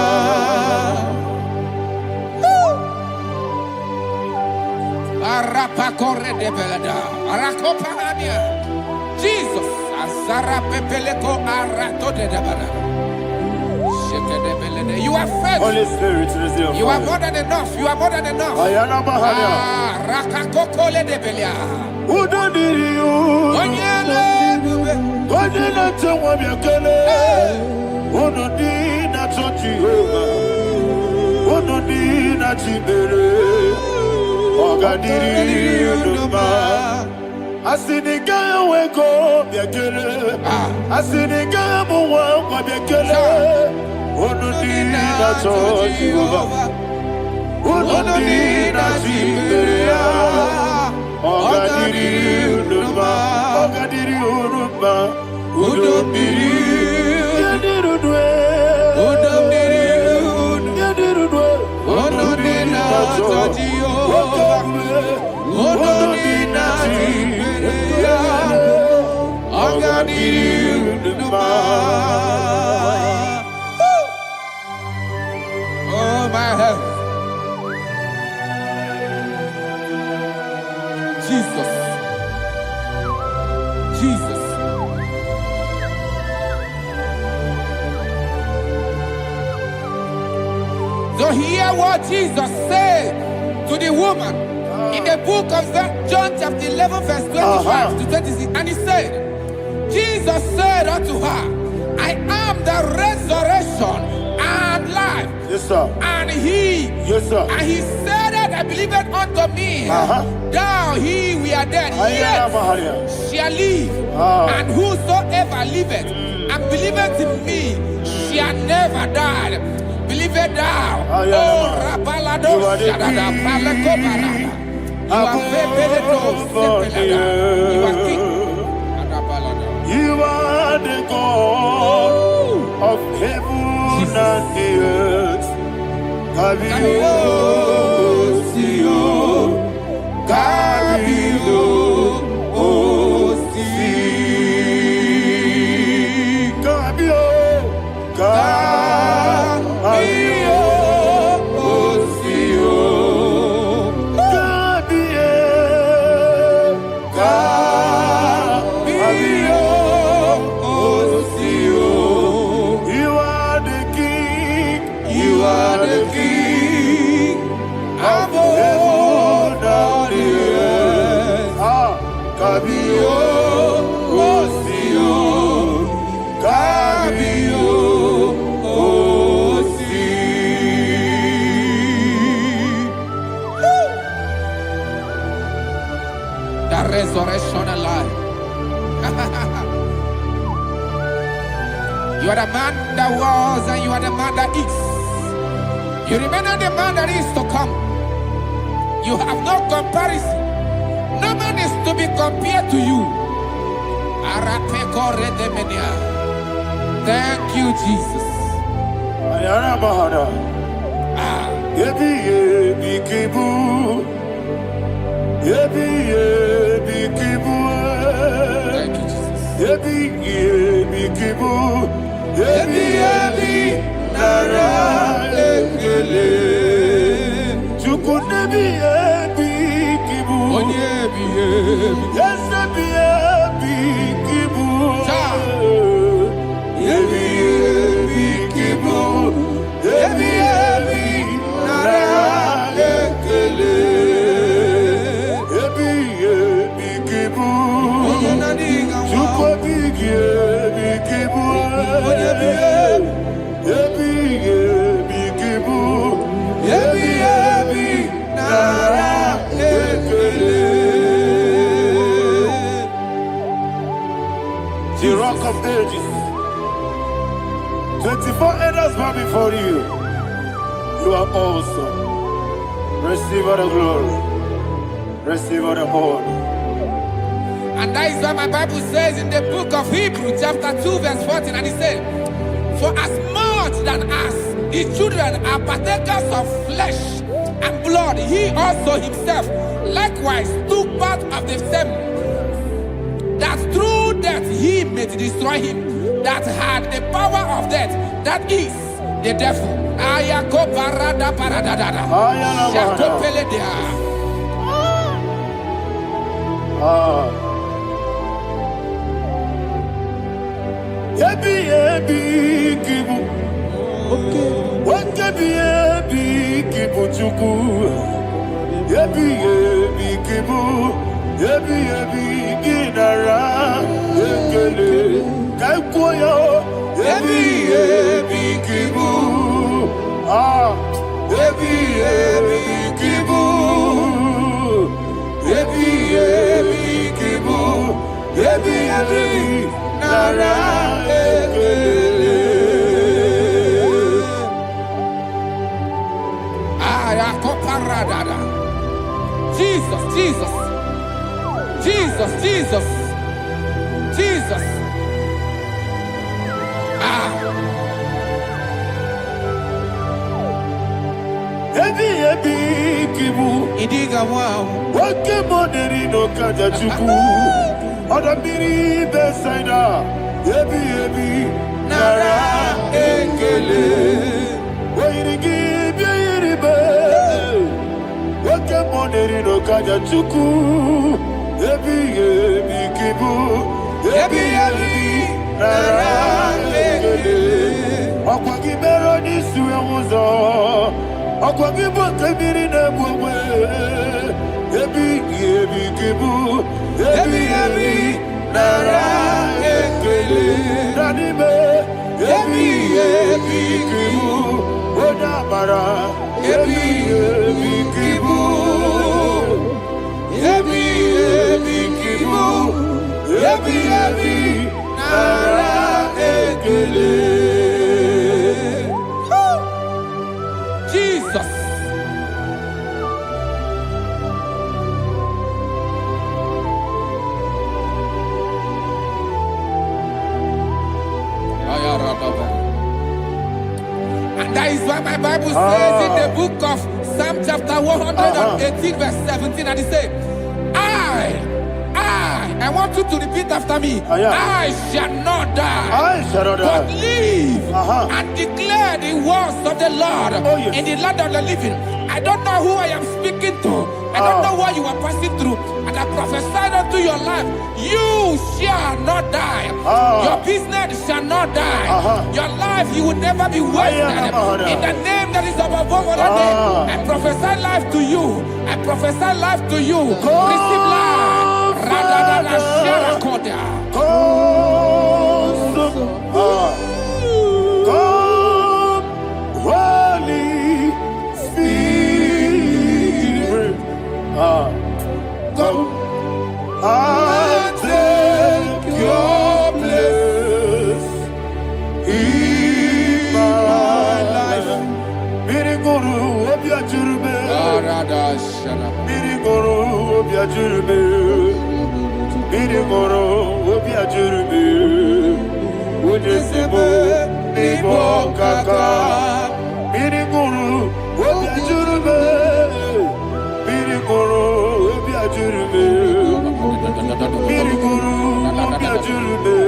Speaker 4: Arapakore de belada. Arakopagania. Jesus. Azarapepeleko arato de dabara. Sheke de belede. You are fed.
Speaker 2: Holy Spirit, receive.
Speaker 4: You are more than enough. You are more than enough.
Speaker 2: Ayana Mahara.
Speaker 4: Rakakokole de belia.
Speaker 2: Udo diriudo.
Speaker 4: Onyele bube.
Speaker 2: Godina Tawa Yakele. Udo dina Jehovah. Udo dina Tiberia. Ogadiru Numa. Asinika weko biakele. Asinika muwa kwa biakele. Udo dina Jehovah. Udo dina Tiberia. Ogadiru Numa. Ogadiru Numa. Udo diriudo. Yadirudwe.
Speaker 4: Udo diriudo.
Speaker 2: Yadirudwe.
Speaker 4: Udo dina Jehovah. Udo dina Tiberia. Ogadiru Numa. Oh my health. Jesus. Jesus. So hear what Jesus said to the woman in the book of John chapter 11 verse 25 to 26. And he said, Jesus said unto her, I am the resurrection and life.
Speaker 2: Yes, sir.
Speaker 4: And he,
Speaker 2: Yes, sir.
Speaker 4: and he said that I believed unto me, thou he we are dead,
Speaker 2: Ayana Mahara.
Speaker 4: yet shall live. And whosoever liveth and believeth in me shall never die. Believe it thou. Oh, Rabalado, Shadada, Palakobara. You are You are king.
Speaker 2: You are the God of heaven and the earth. Kabio, Sio, Kabio, Osi, Kabio, Kabio, Osio, Kabio, Kabio, Osio. You are the King. You are the King.
Speaker 4: resurrection and life. You are the man that was and you are the man that is. You remember the man that is to come. You have no comparison. No man is to be compared to you. Thank you, Jesus.
Speaker 2: Thank the rock of ages. 24 elders bow before you. You are awesome. Receive all the glory. Receive all the honor.
Speaker 4: And that is what my Bible says in the book of Hebrews chapter 2 verse 14. And it says, for as much than us, his children are partakers of flesh and blood, he also himself likewise took part of the same, that through death he may destroy him that had the power of death, that is the devil. Jesus, Jesus, Jesus, Jesus, Jesus. Idiga wow.
Speaker 2: Wake money no kaja chuku. Oda miri besaida. Ebi nara ekele. Wairigi biiribe. Wake money no kaja chuku. Ebi kibu. Ebi nara ekele. Akwagi bero ni suwe muzo. Akwagi bokabiri na bwe. Ebi kibu. Ebi nara ekele. Nanibe. Ebi kibu. Oda bara. Ebi kibu. Ebi kibu. Ebi nara ekele.
Speaker 4: Jesus. And that is why my Bible says in the book of Psalm chapter 118 verse 17, and it says, I want you to repeat after me. I shall not die, but live and declare the words of the Lord in the land of the living. I don't know who I am speaking to. I don't know what you are passing through. And I prophesy unto your life, you shall not die. Your business shall not die. Your life, you will never be wasted. In the name that is above all other name, I prophesy life to you. I prophesy life to you. Receive life.
Speaker 2: Holy Spirit, come. Miriguru, Obia Jurube. Miriguru, Obia Jurube. Miriguru, Obia Jurube. Udesibo, Nibo Kaka. Miriguru, Obia Jurube. Miriguru, Obia Jurube. Miriguru, Obia Jurube.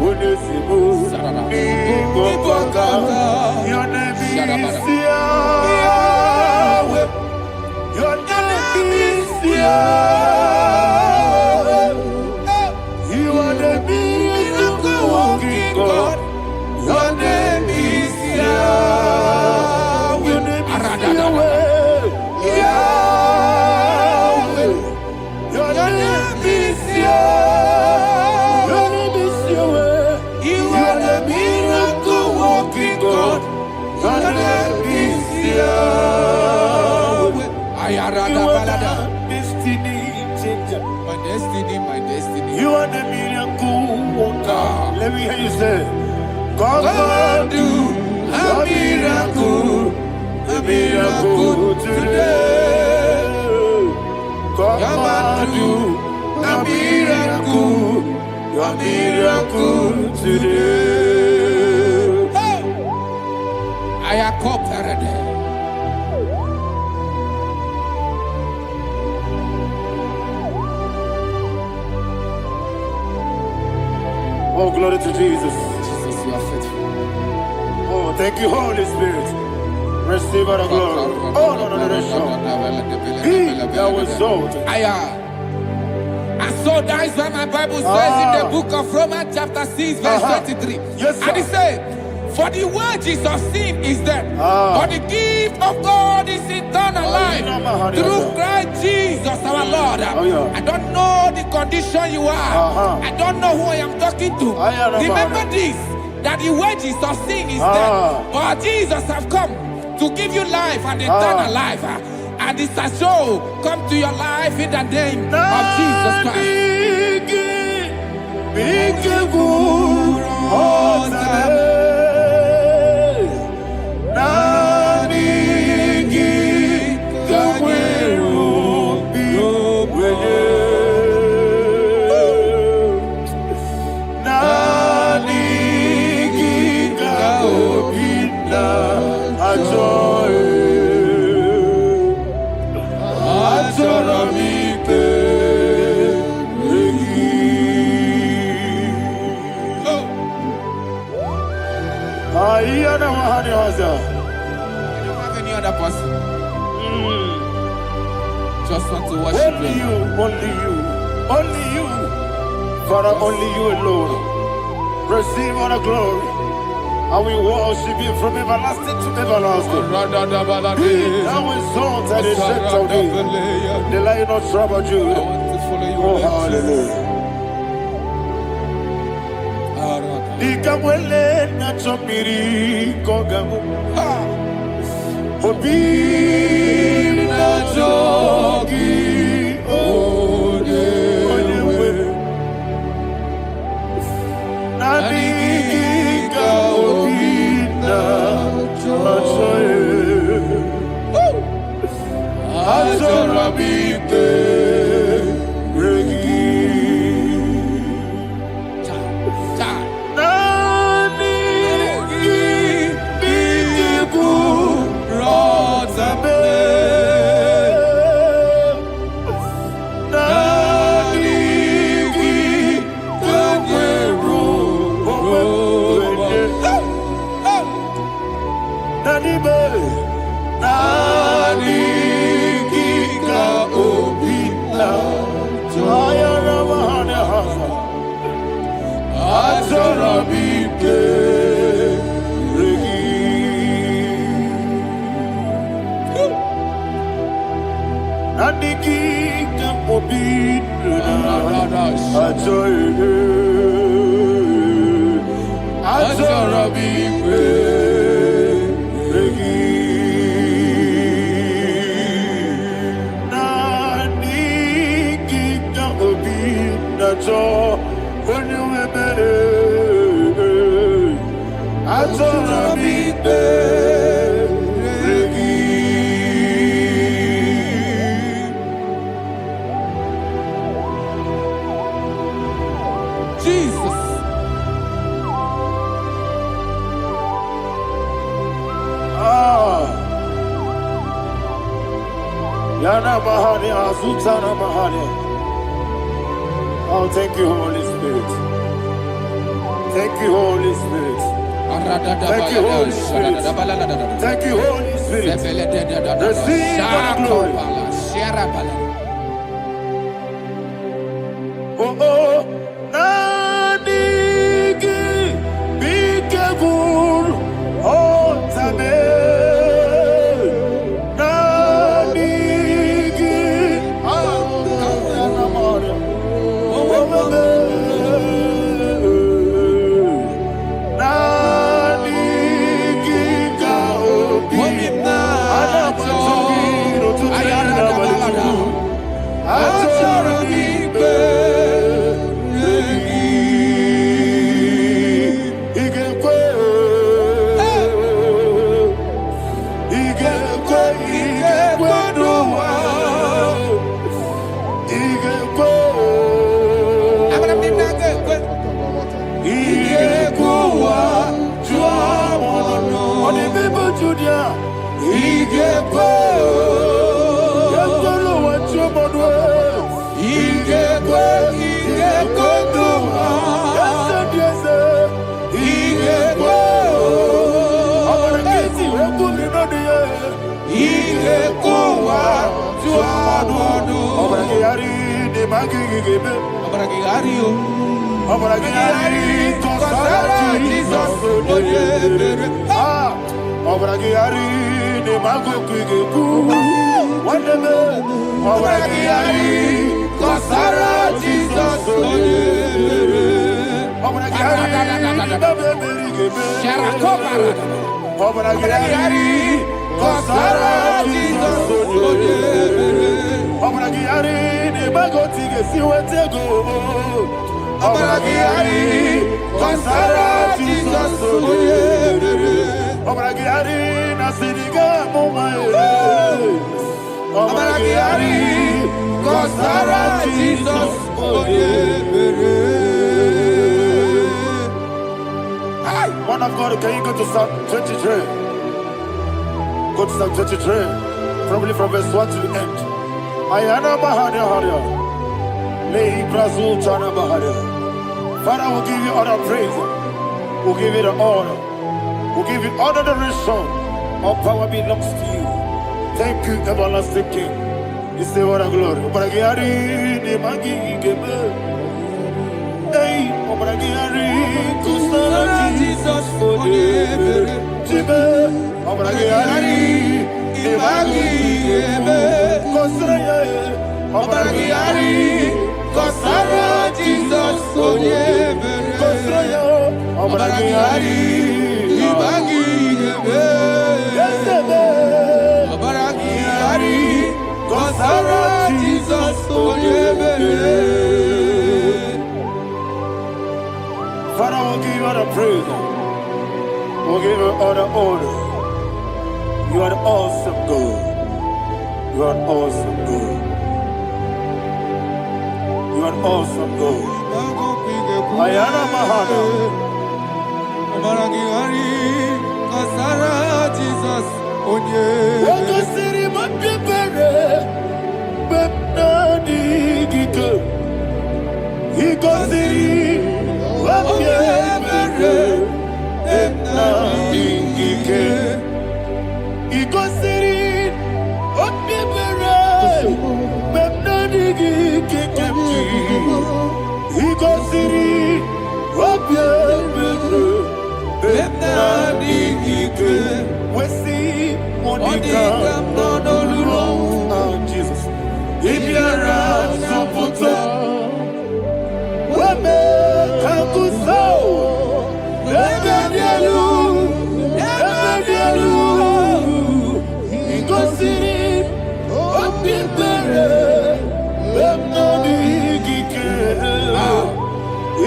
Speaker 2: Udesibo, Nibo Kaka. Your name is Yahweh. Your name is Yahweh. You are the miracle working God. Your name is Yahweh. Your name is Yahweh. Yahweh. Your name is Yahweh. Your name is Yahweh. You are the miracle working God. Your name is Yahweh. You are the destiny changer.
Speaker 4: My destiny, my destiny.
Speaker 2: You are the miracle worker. Let me hear you say, God do a miracle today. God do a miracle today.
Speaker 4: I am cooperative.
Speaker 2: Oh, glory to Jesus.
Speaker 4: Jesus, you are faithful.
Speaker 2: Oh, thank you, Holy Spirit. Receive our glory. Oh, no, He that was exalted.
Speaker 4: I saw that is what my Bible says in the book of Romans chapter 6 verse 23.
Speaker 2: Yes, sir.
Speaker 4: And it says, for the wages of sin is death, but the gift of God is eternal life through Christ Jesus our Lord. I don't know the condition you are. I don't know who I am talking to. Remember this, that the wages of sin is death, but Jesus have come to give you life and eternal life. And this has so come to your life in the name of Jesus Christ.
Speaker 2: You don't
Speaker 4: have any other person. Just want to worship
Speaker 2: only you, only you, only you. Father, only you alone. Receive all the glory. And we worship you from everlasting to everlasting. Be thou exalted and set of thee. The Lion of trouble Judah. Oh, hallelujah. Nikamwele na chomiri kogamu. Obi na jogi odewe. Naniga obi na jogi. Azorabite regi. Yana Mahani Azutana Mahani. Oh, thank you, Holy Spirit. Thank you, Holy Spirit. Thank you, Holy Spirit. Thank you, Holy Spirit. Receive the glory. Oh, oh, Nadigi, be careful, oh, Tame, Nadigi, Man of God, can you go to Psalm 23? Go to Psalm 23, probably from verse 1 to the end. Ayana Bahania Haria. Lei Brazil Chana Bahania. Father, we'll give you all the praise. We'll give you the honor. We'll give you all the adoration. All power belongs to you. Thank you, everlasting King. You say what a glory. Obragiari, the Magi, hey, Obragiari, Kusara, Jesus, for you. Jibe, Obragiari, the Magi, Kusara, Obragiari, Kusara, Jesus, for you. Kusara, Obragiari, the Magi, Obragiari, Kusara, Jesus, for you. Father, we'll give you all the praise. We'll give you all the honor. You are the awesome God. You are an awesome God. You are an awesome God. Ayana Mahana. Jesus.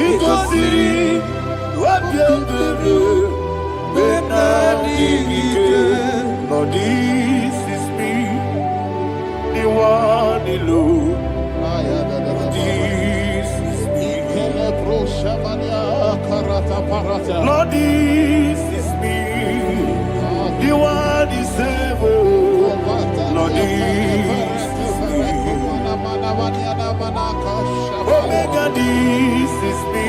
Speaker 2: Jesus. If you're Lord, this is me, the one alone. This is me. Lord, this is me, the one is able. Lord, this Father, this is me.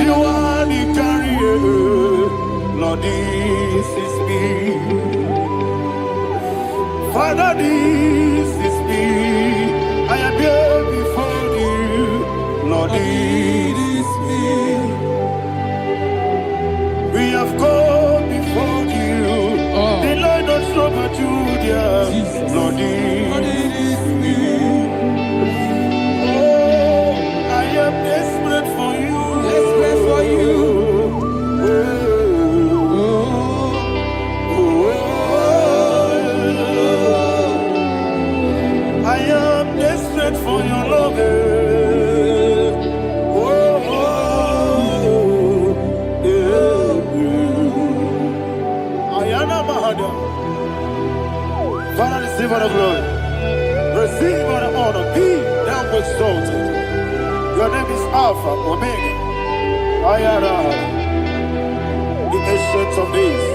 Speaker 2: You are the carrier. Lord, this is me. Father, this is me. I am here before you. Lord, this is me. We have come before you. The Lord not so much you, dear. Lord, this is me. Oh, I am desperate for you.
Speaker 4: Desperate for you.
Speaker 2: I am desperate for your love. Father, receive all the glory. Receive all the honor. Be thou exalted. Your name is Alpha, Omega. Ayara. The ancient of days.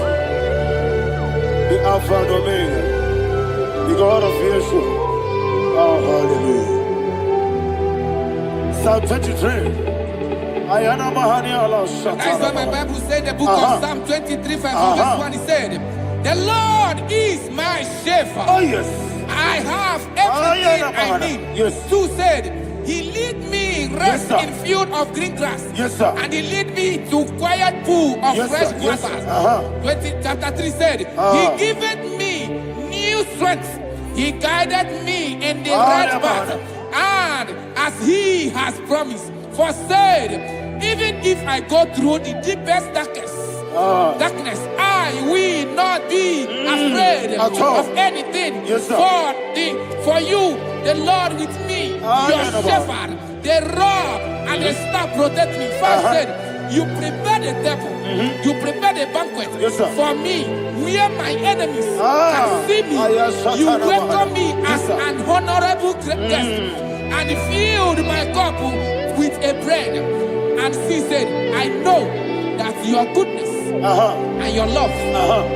Speaker 2: The Alpha and Omega. The God of Yeshua. Oh, hallelujah. Psalm 23. Ayana Mahani Allah Shata.
Speaker 4: That's what my Bible said, the book of Psalm 23, verse 1. It said, the Lord is my shepherd.
Speaker 2: Oh, yes.
Speaker 4: I have everything I need.
Speaker 2: Yes.
Speaker 4: 2 said, he lead me rest in field of green grass.
Speaker 2: Yes, sir.
Speaker 4: And he lead me to quiet pool of fresh waters. Chapter 3 said, he giveth me new strength. He guided me in the right path. And as he has promised, for said, even if I go through the deepest darkness, I will not be afraid of anything.
Speaker 2: Yes, sir.
Speaker 4: For you, the Lord with me, your shepherd, the rod and the staff protect me. First said, you prepare the table, you prepare the banquet for me, where my enemies can see me. You welcome me as an honorable guest, and filled my cup with a bread. And she said, I know that your goodness and your love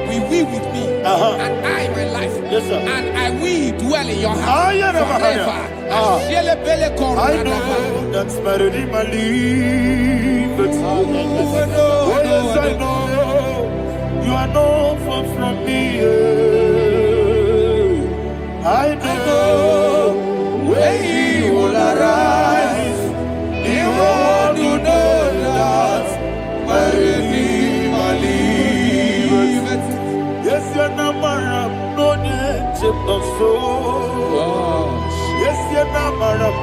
Speaker 4: will be with me, and I, my life, and I will dwell in your house forever.
Speaker 2: I know that's better than my life. I know you are not far from me. I know when he will arise, the world will know that my Redeemer liveth. Yes, you're not married, no need to so. Yes, you're not married,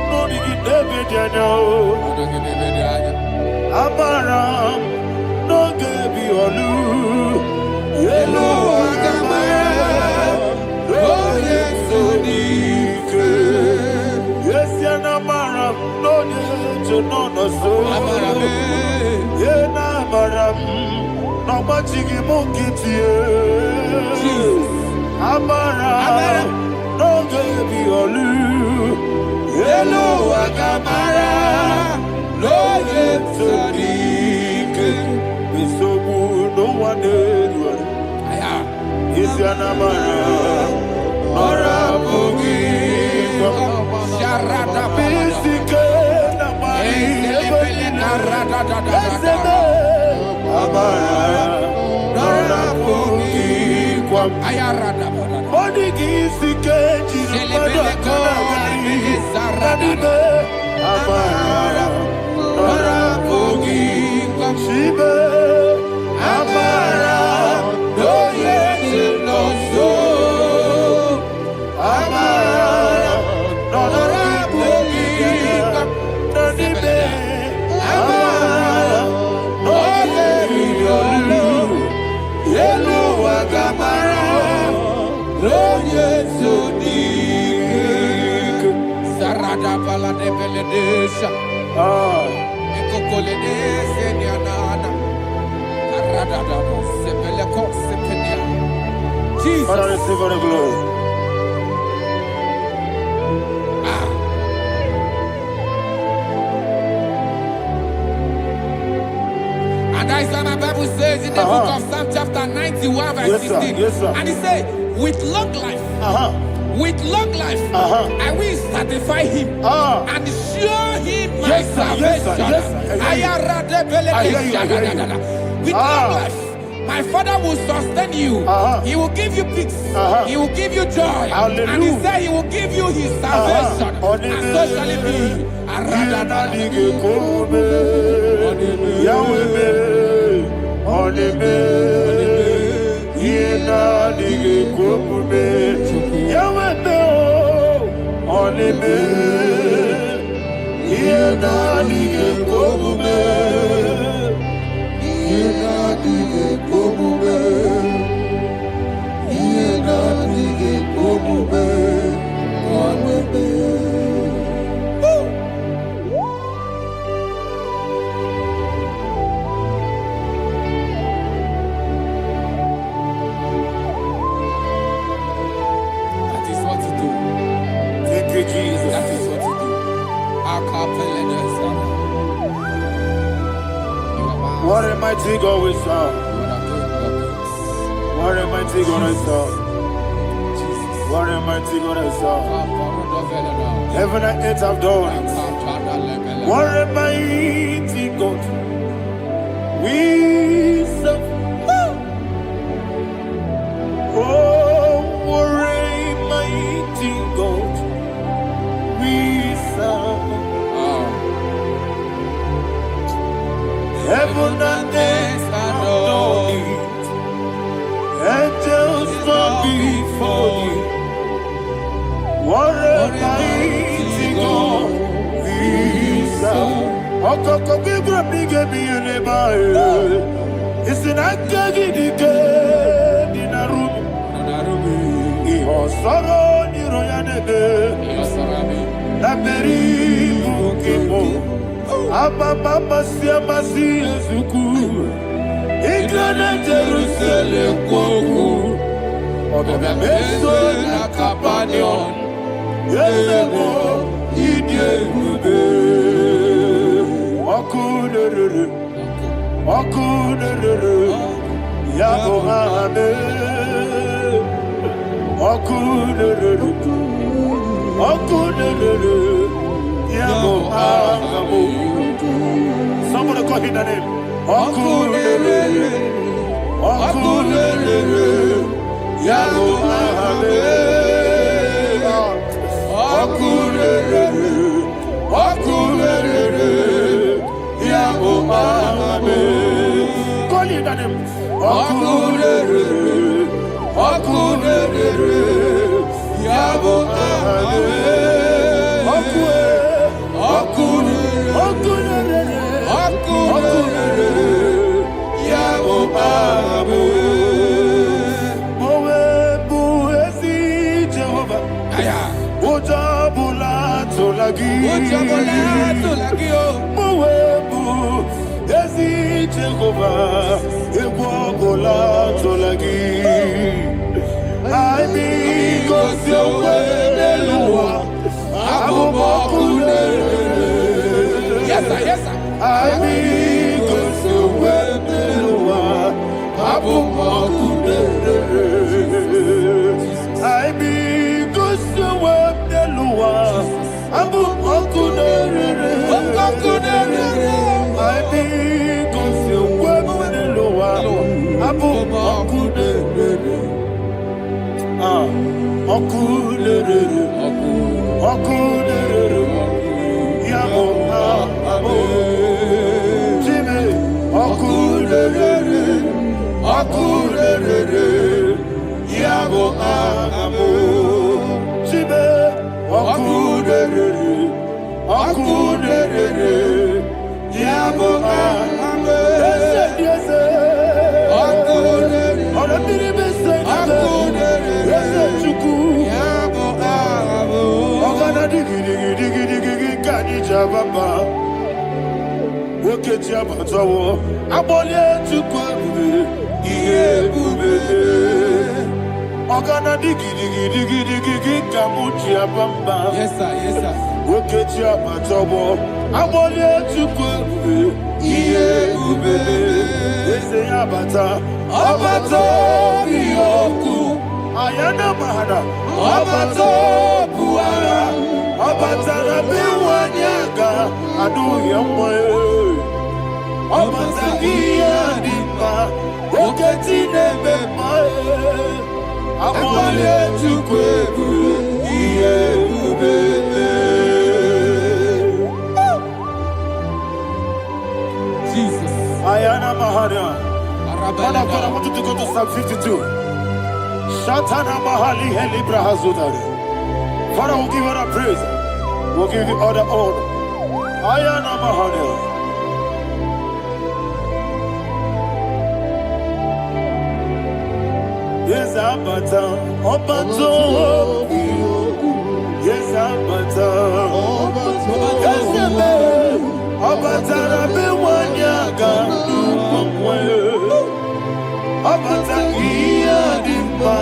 Speaker 2: no need to be Amaram, no gebi olu, yelo agamara, no yesodike. Yes, yana maram, no yeso no so. Yena maram, no machigi mukiti. Amaram, no gebi olu, yelo agamara. No yesodike, bisobu no one edward. Is yanamara, nora bugi, sharada bisike namari, esebe, amara, nora bugi kwam. Body gisike jinabada kanagari, nadibe, amara. Shibe, Amara, no yes, no so. Amara, no rabugi, no dibe. Amara, no yelu, yelu agamara, no yes, dik.
Speaker 4: Sarada bala de beledesha. Jesus.
Speaker 2: Father, receive all the glory.
Speaker 4: And that is why my Bible says in the book of Psalm chapter 91 verse 16.
Speaker 2: Yes, sir.
Speaker 4: And it says, with long life With long life, I will satisfy him and show him my salvation. With long life, my Father will sustain you. He will give you peace. He will give you joy. And he said he will give you his salvation. And so shall it be.
Speaker 2: What a mighty God we serve. What a mighty God I serve. What a mighty God I serve. Heaven and earth have done it. What a mighty God we serve. Oh, what a mighty God we serve. Heaven and earth adore it. Angels bow before you. What a mighty God we serve. Okoko bibra bige biyene bae. Isina kagi dike dinarubi. Iho soro ni royanebe. Laberi bukimo. Ababa siama si ezuku. Igrana Jerusalem koku. Obe beso na kapanion. Yelemo idye ube. Okunerere. Okunerere. Yabo hame. Okunerere. Okunerere. Yabo hame. Somebody call him the name. Okulele, Okulele, Yabo Ahame. Okulele, Okulele, Yabo Ahame. Call him the name. Okulele, Okulele, Yabo Ahame. Okulele, Okulele. Yes, sir. Yes, sir.
Speaker 3: Abata, Abata, Yoku,
Speaker 2: Ayana Mahada, Obato buara, obatara biwanyaga, adu yamwe. Obatangia dipa, oketi nebe mae. Amale tukwe bube, iye bube.
Speaker 4: Jesus.
Speaker 2: Ayana Mahana. Man of God, I want you to go to Psalm 52. Shatana Mahali Helibra Hazudari. Father, we'll give you all the praise. We'll give you all the honor. Ayana Mahana. Yes, Abata. Obato. Yes, Abata. Yes, Abata. Rabe wanyaga. Abata iya dimba,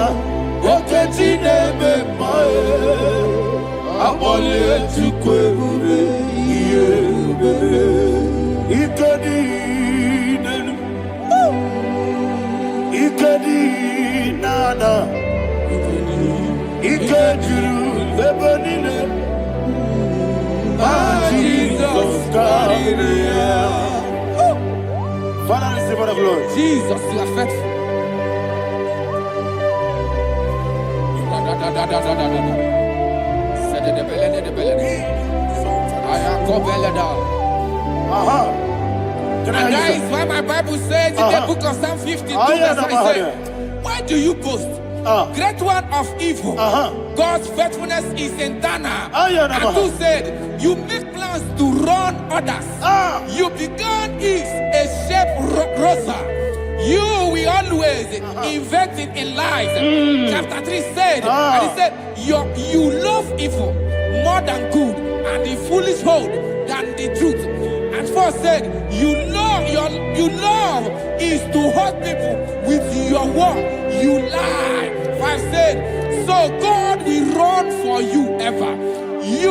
Speaker 2: oketi nebe mae. Abole tukwe bube, iye bube. Ikedi nenu, ikedi nana, ikediru lebanile. Jesus God. Father, receive all the glory.
Speaker 4: Jesus, you are faithful. And that is why my Bible says in the book of Psalm 52, verse 5, why do you boast? Great one of evil. God's faithfulness is eternal. And who said, you make plans to run others. You began is a shape rosa. You will always invent it in lies. Chapter 3 said, and he said, you love evil more than good, and the foolish hold than the truth. And 4 said, you love is to hurt people with your word. You lie. 5 said, so God will run for you ever. He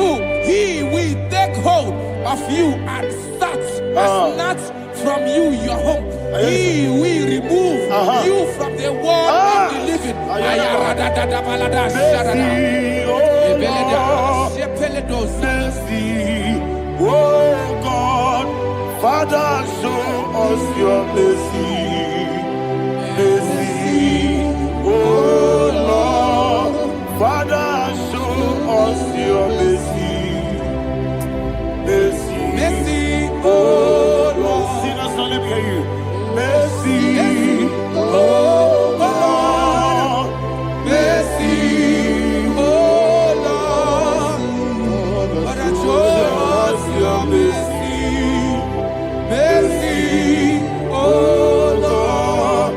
Speaker 4: will take hold of you and snatch from you your home. He will remove you from the world of the living.
Speaker 2: Oh God, Father, show us your mercy. Mercy, oh Lord, Father, show us your mercy. Mercy, mercy, oh Lord. Sinners, let me hear you. Mercy, oh Lord. Mercy, oh Lord. Father, show us your mercy. Mercy, oh Lord.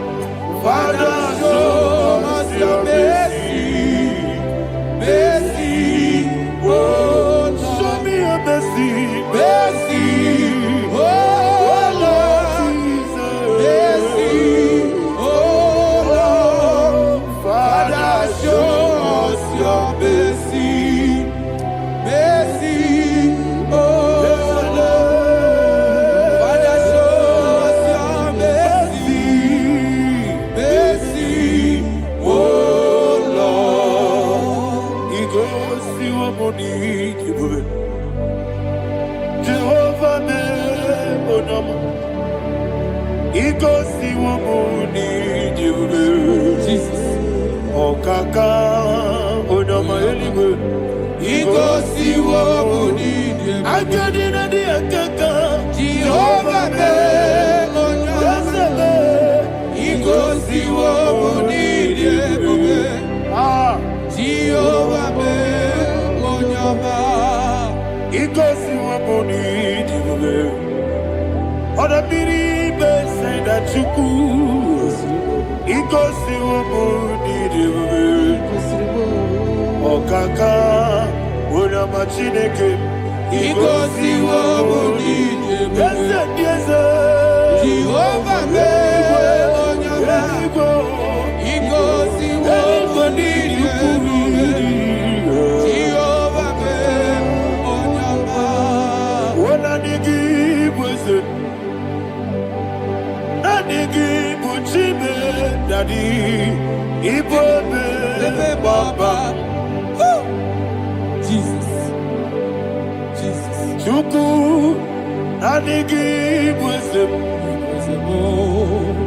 Speaker 2: Father, show us your mercy. Mercy, oh Lord. Show me your mercy. Mercy, oh Lord. Mercy, oh Lord. Father, show us your mercy. Mercy, oh Lord. Father, show us your mercy. Mercy, oh Lord. He goes to a money. Jehovah me onama. He goes to a money. Jesus. Oh kaka onama eliwe. He goes to a money. I get in the kaka. Jehovah me onama. He goes to a money. Jehovah me onama. He goes to a money. Other people say that you could. He goes to a money. Oh kaka, una machineke. He goes to a money. Yes, Jehovah me onama. He goes to a money. Jehovah me onama. When I give was it. Daddy, Ibobe, Baba, Chuku, Nanigi Wisdom,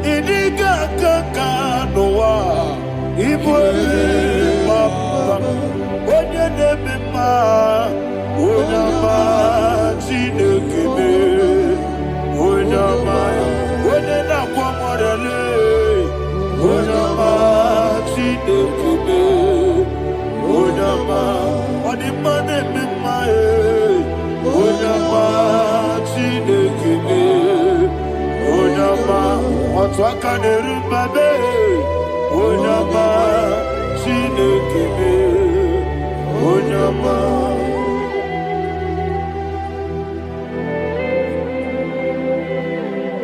Speaker 2: Iniga Kakanoa, Ibu Papa, Onya Nebima, Onama, Chinekime, Onama, Onena Kwamorele, Onama, Chinekime, Onama, Onimane Mimae, Onama, Chinekime, Onama, Otwakane Babe, Onama, Chinekime, Onama.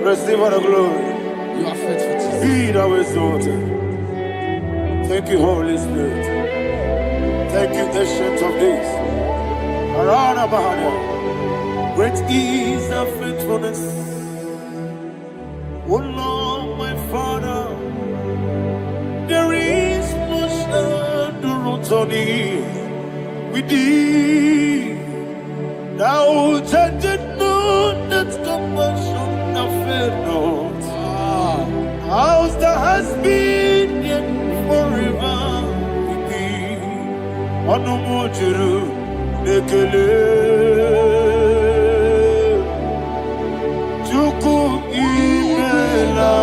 Speaker 2: Receive all the glory.
Speaker 4: You are faithful, Jesus.
Speaker 2: Be thou exalted. Thank you, Holy Spirit. Thank you, Ancient of Days. Arana Bahana. Great is thy faithfulness. O Lord, my Father, there is much endurance on thee. With thee, thou changest not that compassion of faith not. Ours that has been yet forever with thee. Onomojuru nekele. Chuku imelae.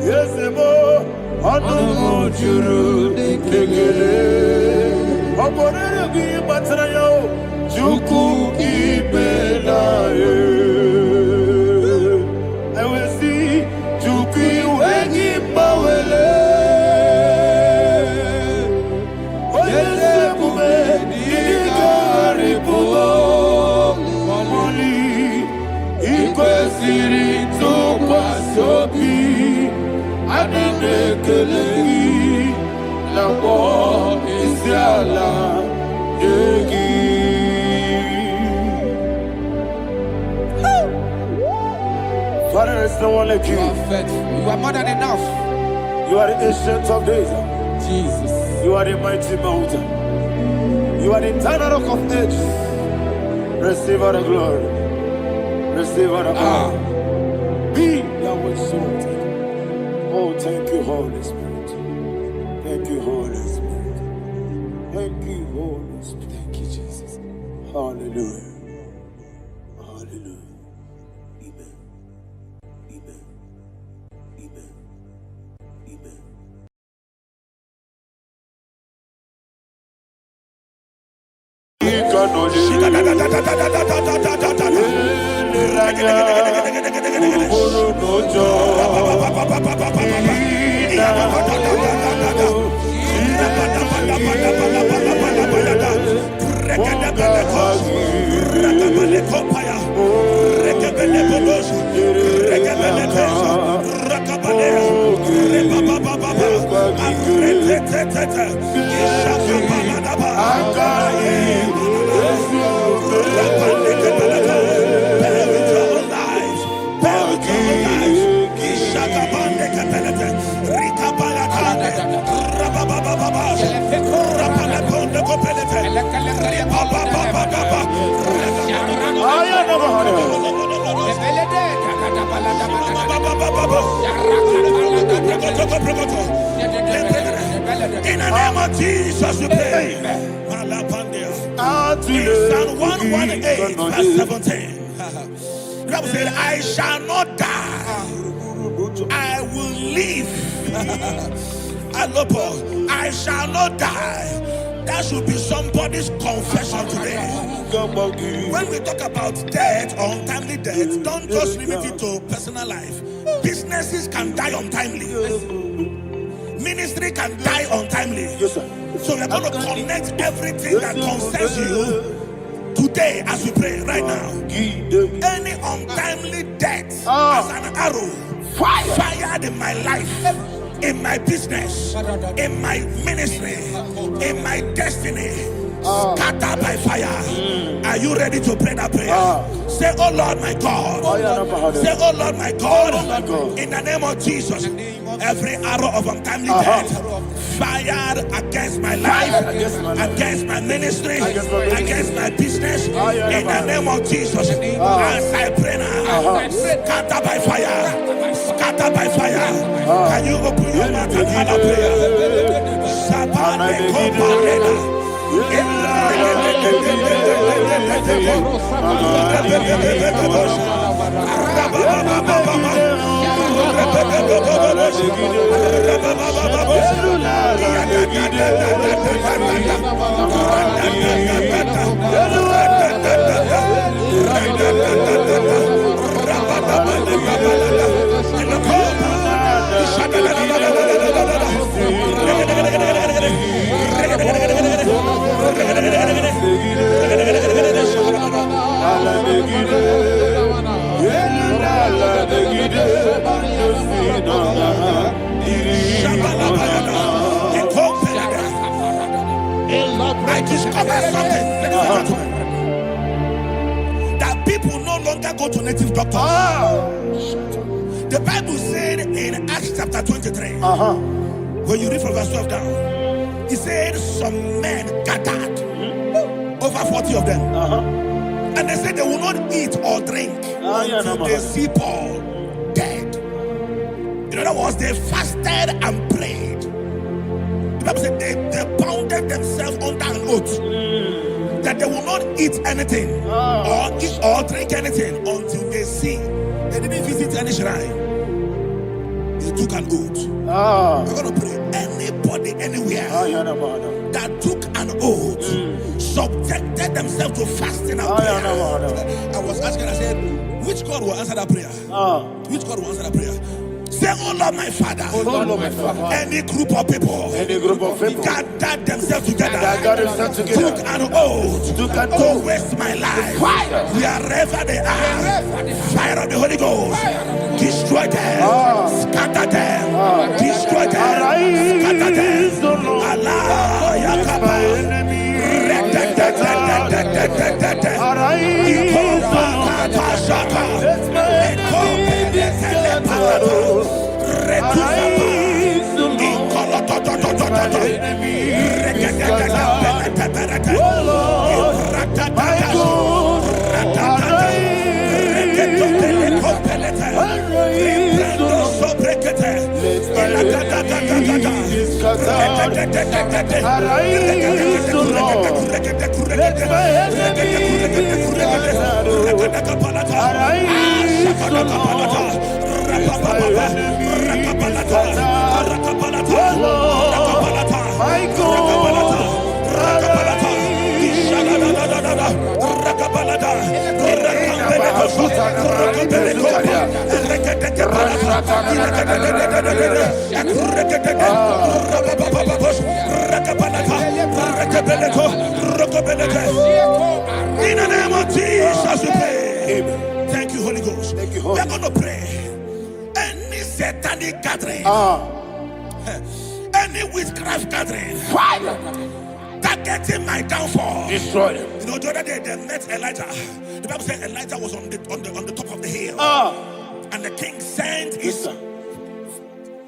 Speaker 2: Yesemo onomojuru nekele. Oborere bi batrayo. Chuku imelae. Father, there is no one like you.
Speaker 4: You are faithful. You are more than enough.
Speaker 2: You are the Ancient of Days.
Speaker 4: Jesus.
Speaker 2: You are the mighty mountain. You are the eternal rock of ages. Receive all the glory. Receive all the honor. Be thou exalted. Oh, thank you, Holy Spirit. Thank you, Holy Spirit. Thank you, Holy Spirit.
Speaker 4: Thank you, Jesus.
Speaker 2: Hallelujah. Hallelujah. Amen. Amen. Amen. Amen.
Speaker 3: In the name of Jesus, we pray. In Psalm 118, verse 17, the Bible said, I shall not die, I will live. I shall not die. That should be somebody's confession today. When we talk about death or untimely death, don't just limit it to personal life. Businesses can die untimely. Ministry can die untimely.
Speaker 2: Yes, sir.
Speaker 3: So we're going to connect everything that concerns you today as we pray right now. Any untimely death as an arrow fired in my life, in my business, in my ministry, in my destiny, scattered by fire. Are you ready to pray that prayer? Say, oh Lord my God. Say, oh Lord my God. In the name of Jesus, every arrow of untimely death fired against my life, against my ministry, against my business. In the name of Jesus, as I pray now, scatter by fire, scatter by fire. Can you open your mouth and have a prayer? Sabane Komparena. I discovered something, that people no longer go to native doctors. The Bible said in Acts chapter 23, when you read from verse 12 down, it said some men gathered, over 40 of them, and they said they will not eat or drink until they see Paul dead. In other words, they fasted and prayed. The Bible said they bounded themselves under an oath that they will not eat anything or eat or drink anything until they see. They didn't visit any shrine. They took an oath. We're going to pray. Anybody, anywhere that took an oath, subjected themselves to fasting and prayer. I was asking, I said, which God will answer that prayer? Which God will answer that prayer? Say, oh Lord, my Father, any group of people, gathered themselves together, took an oath to waste my life. Wherever they are, fire of the Holy Ghost, destroy them, scatter them, destroy them, scatter them. Allah, Yakaba, In the name of Jesus, we pray. Thank you, Holy Ghost. We're going to pray. Any satanic gathering, any witchcraft gathering, targeting my downfall, destroy them. You know, the other day they met Elijah. The Bible said Elijah was on the top of the hill, and the king sent his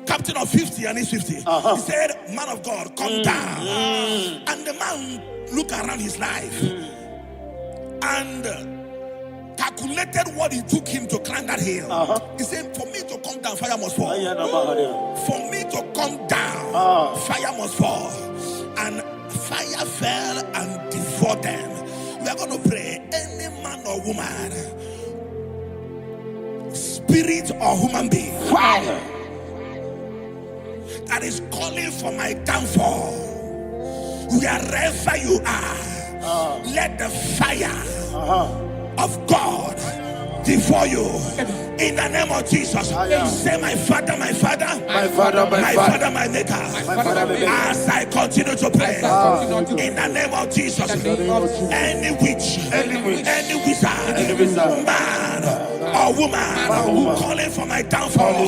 Speaker 3: captain of 50 and his 50. He said, man of God, come down. And the man looked around his life and calculated what it took him to climb that hill. He said, for me to come down, fire must fall. For me to come down, fire must fall. And fire fell and devoured them. We are going to pray. Any man or woman, spirit or human being, that is calling for my downfall, wherever you are, let the fire of God devour you. In the name of Jesus, say, my Father, my Father, my Father, my Father, my Maker. As I continue to pray, in the name of Jesus, any witch, any wizard, man or woman calling for my downfall,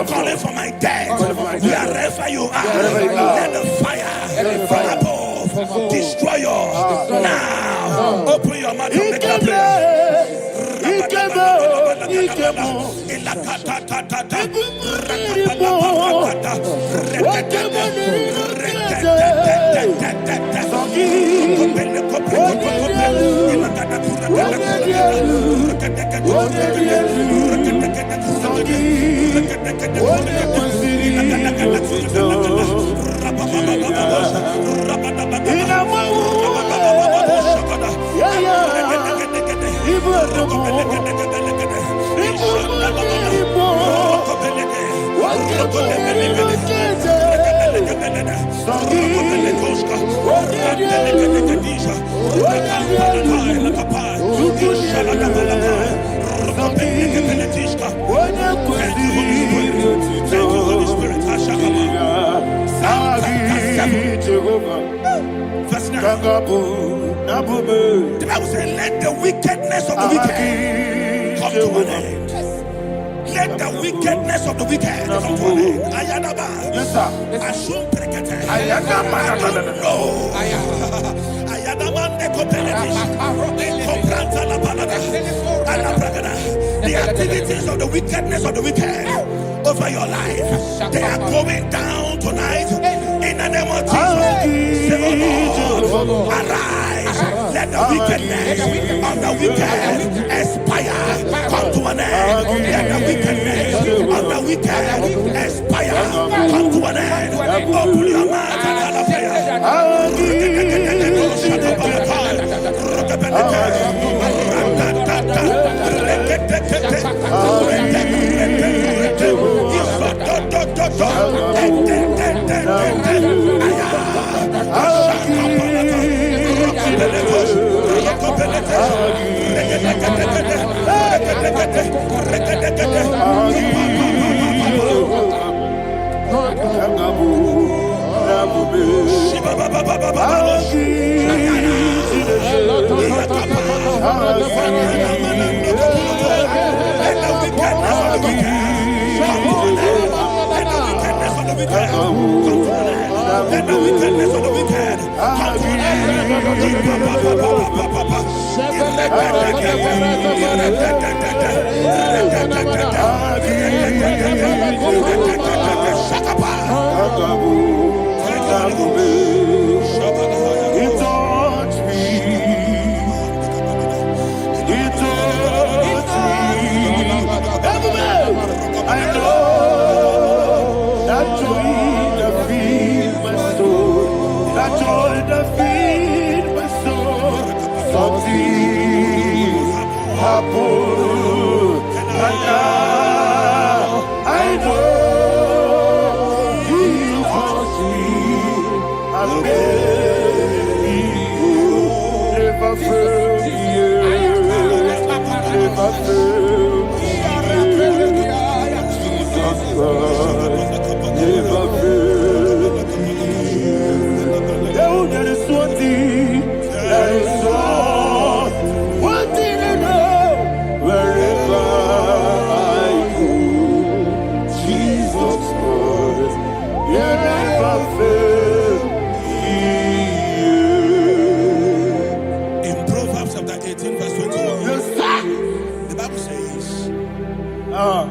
Speaker 3: calling for my death, wherever you are, let the fire from above destroy you now. Open your mouth and make a prayer. The Bible says, let the wickedness of the wicked come to an end. Let the wickedness of the wicked come to an end. Ayadaba. Yes, sir. Assume prekete. Ayadaba. No. Ayadaba ne kopeletis. Compranta la balada. The activities of the wickedness of the wicked over your life, they are going down tonight in the name of Jesus. Say, oh Lord, arise. Let the wickedness of the wicked expire. Come to an end. Let the wickedness of the wicked expire. Come to an end. Open your mouth and hallelujah.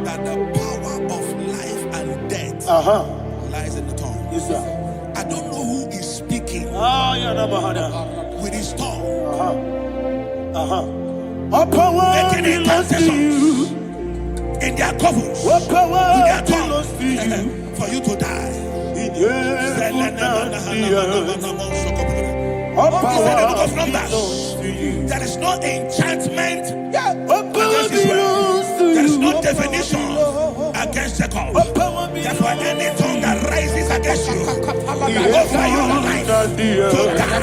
Speaker 3: That the power of life and death lies in the tongue. Yes, sir. I don't know who is speaking with his tongue. Making incantations in their covers with their tongue for you to die. He said in the book of Numbers, there is no enchantment against Israel. There is no definition against Jacob. Therefore, any tongue that rises against you over your life to die,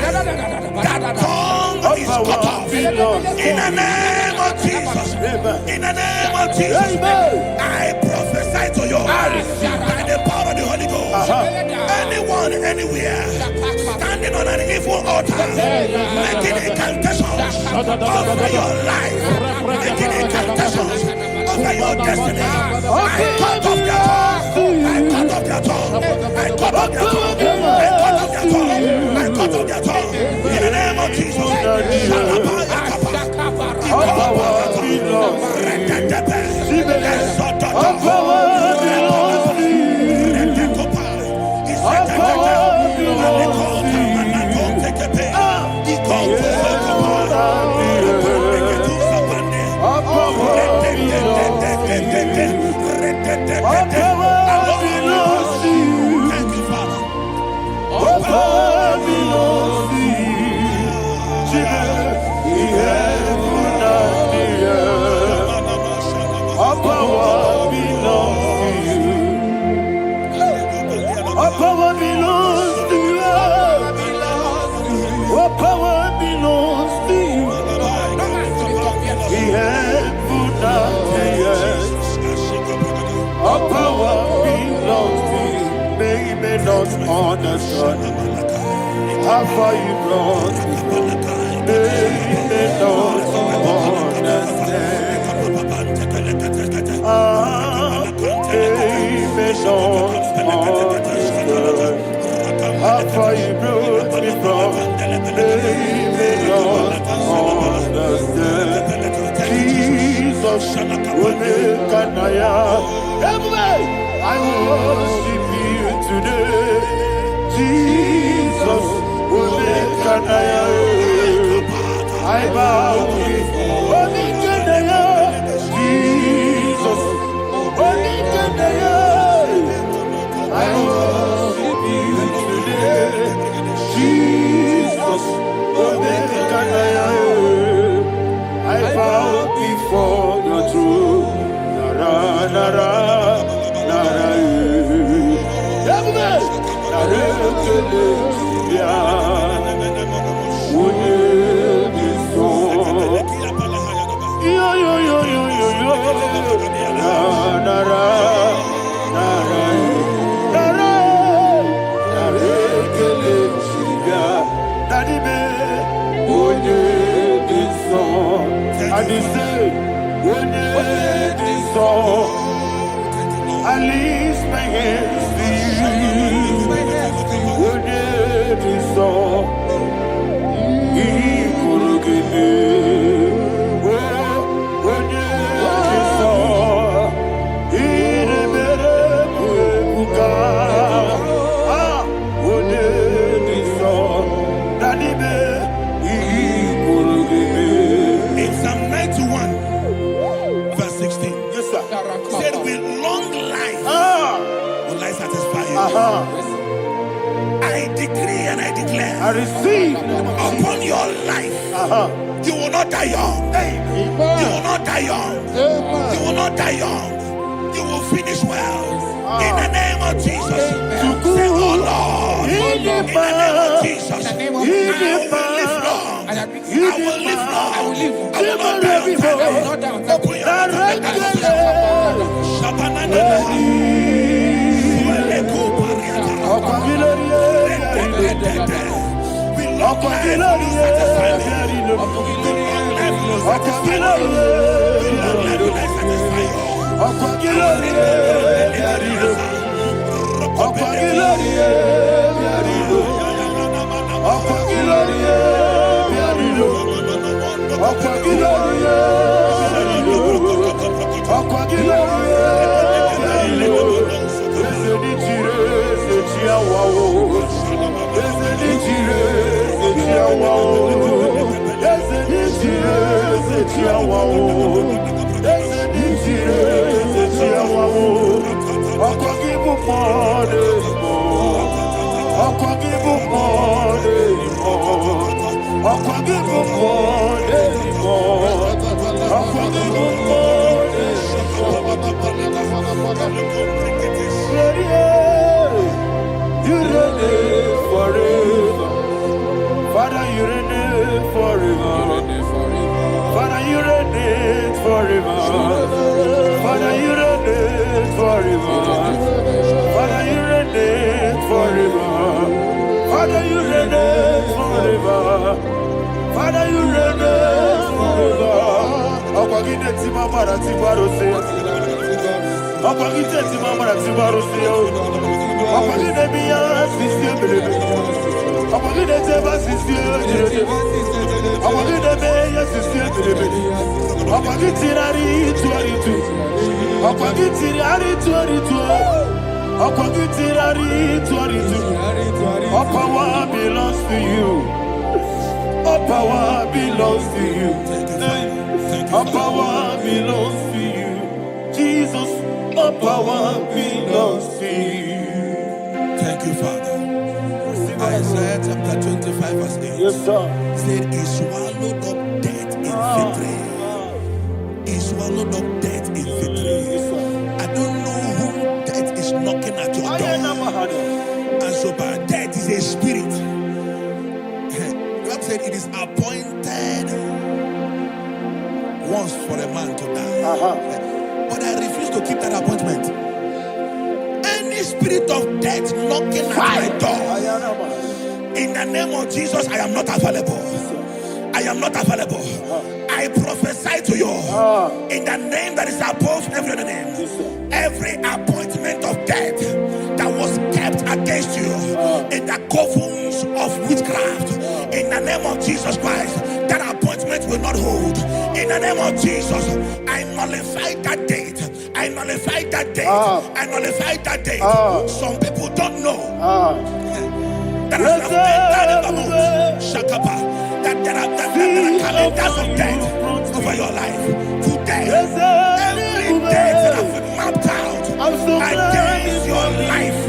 Speaker 3: that tongue is cut off. In the name of Jesus. In the name of Jesus. I prophesy to you by the power of the Holy Ghost. Anyone, anywhere, standing on an evil altar, making incantations over your life, making incantations over your destiny, I cut off their tongue. I cut off their tongue. I cut off their tongue. I cut off their tongue. I cut off their tongue. In the name of Jesus.
Speaker 2: All power belongs to you. All power belongs to you. The heaven and the earth. All power belongs to you. They may not understand how far you brought me. They may not understand. They may not understand how far you brought me from. They may not understand. Jesus, will make an I worship you today. Jesus, will make an I bow before Jesus, will make an I worship you today. Jesus, will make an I bow before your throne. Nara, nara, nara, I lift my hands to
Speaker 3: In Psalm 91, verse 16, yes, sir. Said, with long life will I satisfy you. I decree and I declare,
Speaker 2: I receive
Speaker 3: upon your life, you will not die young. You will not die young. You will not die young. You will finish well. In the name of Jesus. Say, oh Lord, in the name of Jesus, I will live long. I will live long. I will not die on time. Open your mouth we long life will satisfy me. We long life will satisfy you. We long life will satisfy you. You reign forever. Father, you reign forever. Father, you reign forever. Father, you reign forever. Father, you reign forever. Father, you reign forever. Father, you reign forever. Akwagide timamara tibarose. Akwagide timamara tibarose. Akwagide biya sisye. Akwagide teba sisye. Akwagide beya sisye. Akwagide rari tuaritu. Akwagide rari tuaritu. Akwagide rari tuaritu. All power belongs to you. All power belongs to you. All power belongs to you. Jesus, all power belongs to you. Thank you, Father. Isaiah chapter 25, verse 8.
Speaker 2: Yes, sir.
Speaker 3: Said, he swallowed up death in victory. He swallowed up death in victory. I don't know who death is knocking at your door. so bad. Death is a spirit. God said it is appointed once for a man to die. But I refuse to keep that appointment. Any spirit of death knocking at my door, in the name of Jesus, I am not available. I am not available. I prophesy to you in the name that is above every other name. Every appointment of death that was kept against you in the covens of witchcraft, in the name of Jesus Christ, that appointment will not hold. In the name of Jesus, I nullify that date. I nullify that date. I nullify that date. Some people don't know that as I've entered in the mood, Shakapa, that there are calendars of death over your life. Today, every date that I've mapped out against your life,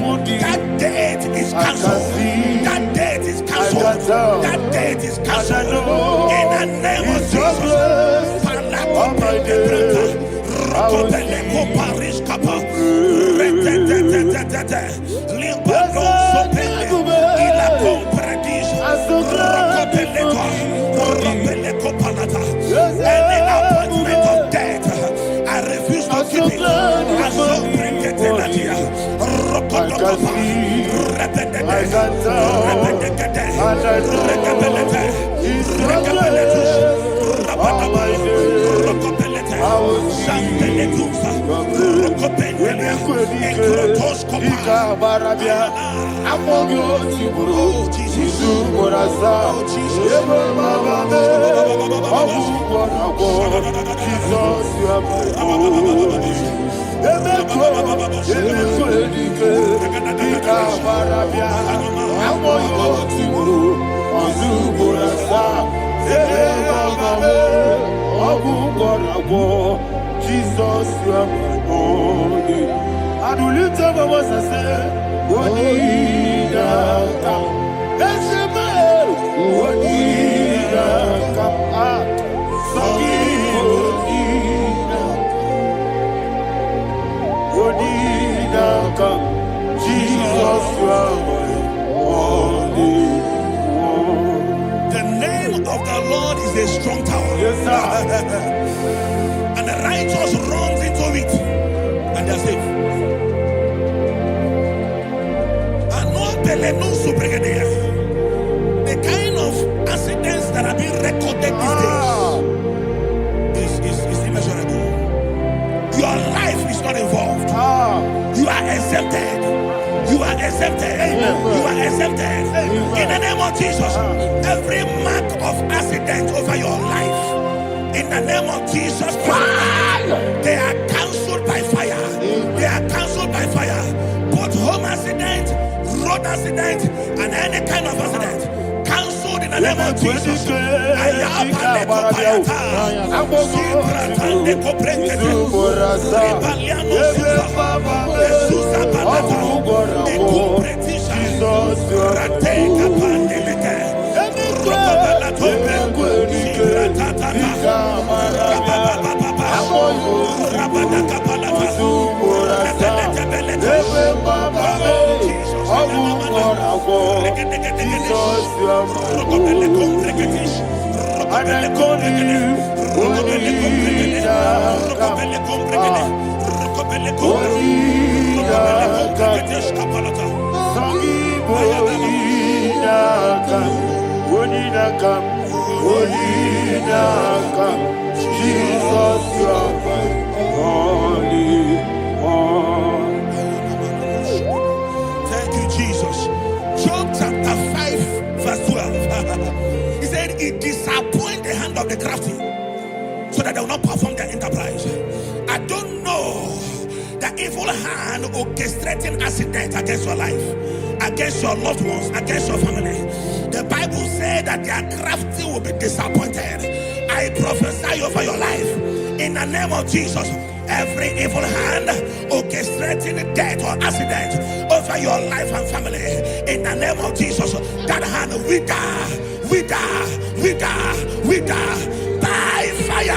Speaker 3: that date is cancelled. That date is cancelled. That date is cancelled. In the name of Jesus. Rokobeleko Paris Kappa, Limbano Sopele, Ila Compradisha, Rokobeleko Palata. Any appointment of death, I refuse to keep it. I so bring it in Latia. Rokodokapa,
Speaker 2: Jesus, you are my only. I do lift up my voice and say, what did I come? That's the man. What did I come? What did I come? Jesus, you are my only.
Speaker 3: The name of the Lord is a strong tower.
Speaker 2: Yes, sir.
Speaker 3: And the righteous runs into it and they're safe. The kind of accidents that are being recorded these days is immeasurable. Your life is not involved. You are exempted. You are exempted. You are exempted. In the name of Jesus, every mark of accident over your life, in the name of Jesus Christ, they are cancelled by fire. They are cancelled by fire. Both home accident, road accident, and any kind of accident, cancelled in the name of Jesus. Thank you, Jesus. Job chapter 5, verse 12. He said, it disappoints the hand of the crafty, so that they will not perform their enterprise. I don't know the evil hand orchestrating accident against your life, against your loved ones, against your family. The Bible said that their crafty will be disappointed. I prophesy over your life in the name of Jesus. Every evil hand orchestrating death or accident over your life and family, in the name of Jesus, that hand wither by fire.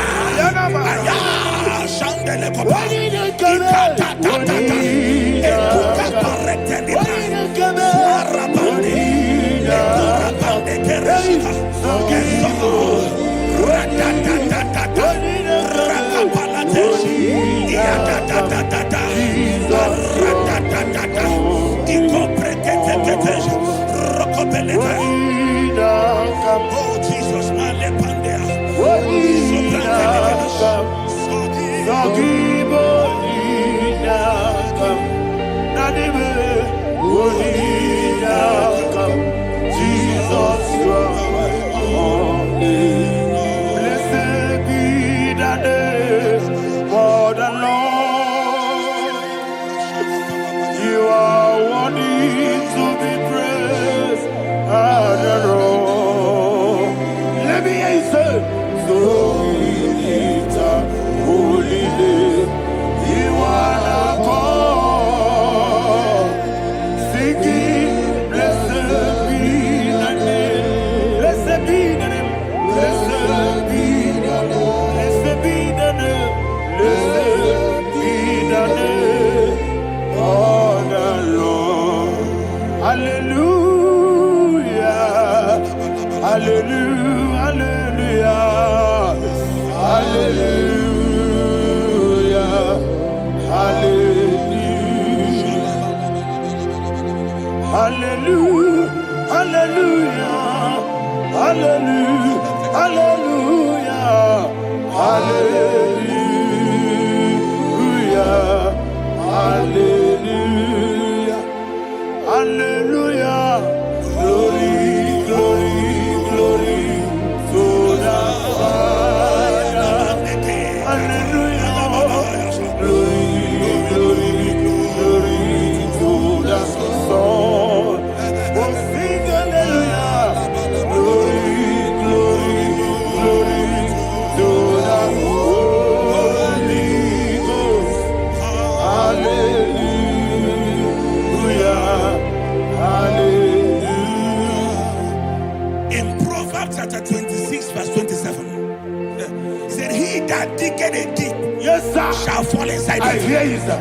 Speaker 3: Oh Jesus,
Speaker 2: Jesus, blessed be the name for the Lord. You are worthy to be praised and adored. Let me hear you say, so we lift up holy name. You are the God. Singing, blessed be the name. Blessed be the name. Blessed be the name. Blessed be the name. Blessed be the name of the Lord. Hallelujah. Hallelujah. Hallelujah. Hallelujah. Hallelujah. Hallelujah. Hallelujah. Hallelujah. Hallelujah. Hallelujah. Glory, glory, glory to the Father. Hallelujah. Glory, glory, glory to the Son. Oh, sing hallelujah. Glory, glory, glory to the Holy Ghost. Hallelujah. Hallelujah.
Speaker 3: in Proverbs chapter 26, verse 27, he said, he that diggeth a deep,
Speaker 2: Yes, sir,
Speaker 3: shall fall inside
Speaker 2: I
Speaker 3: it.
Speaker 2: hear you, sir.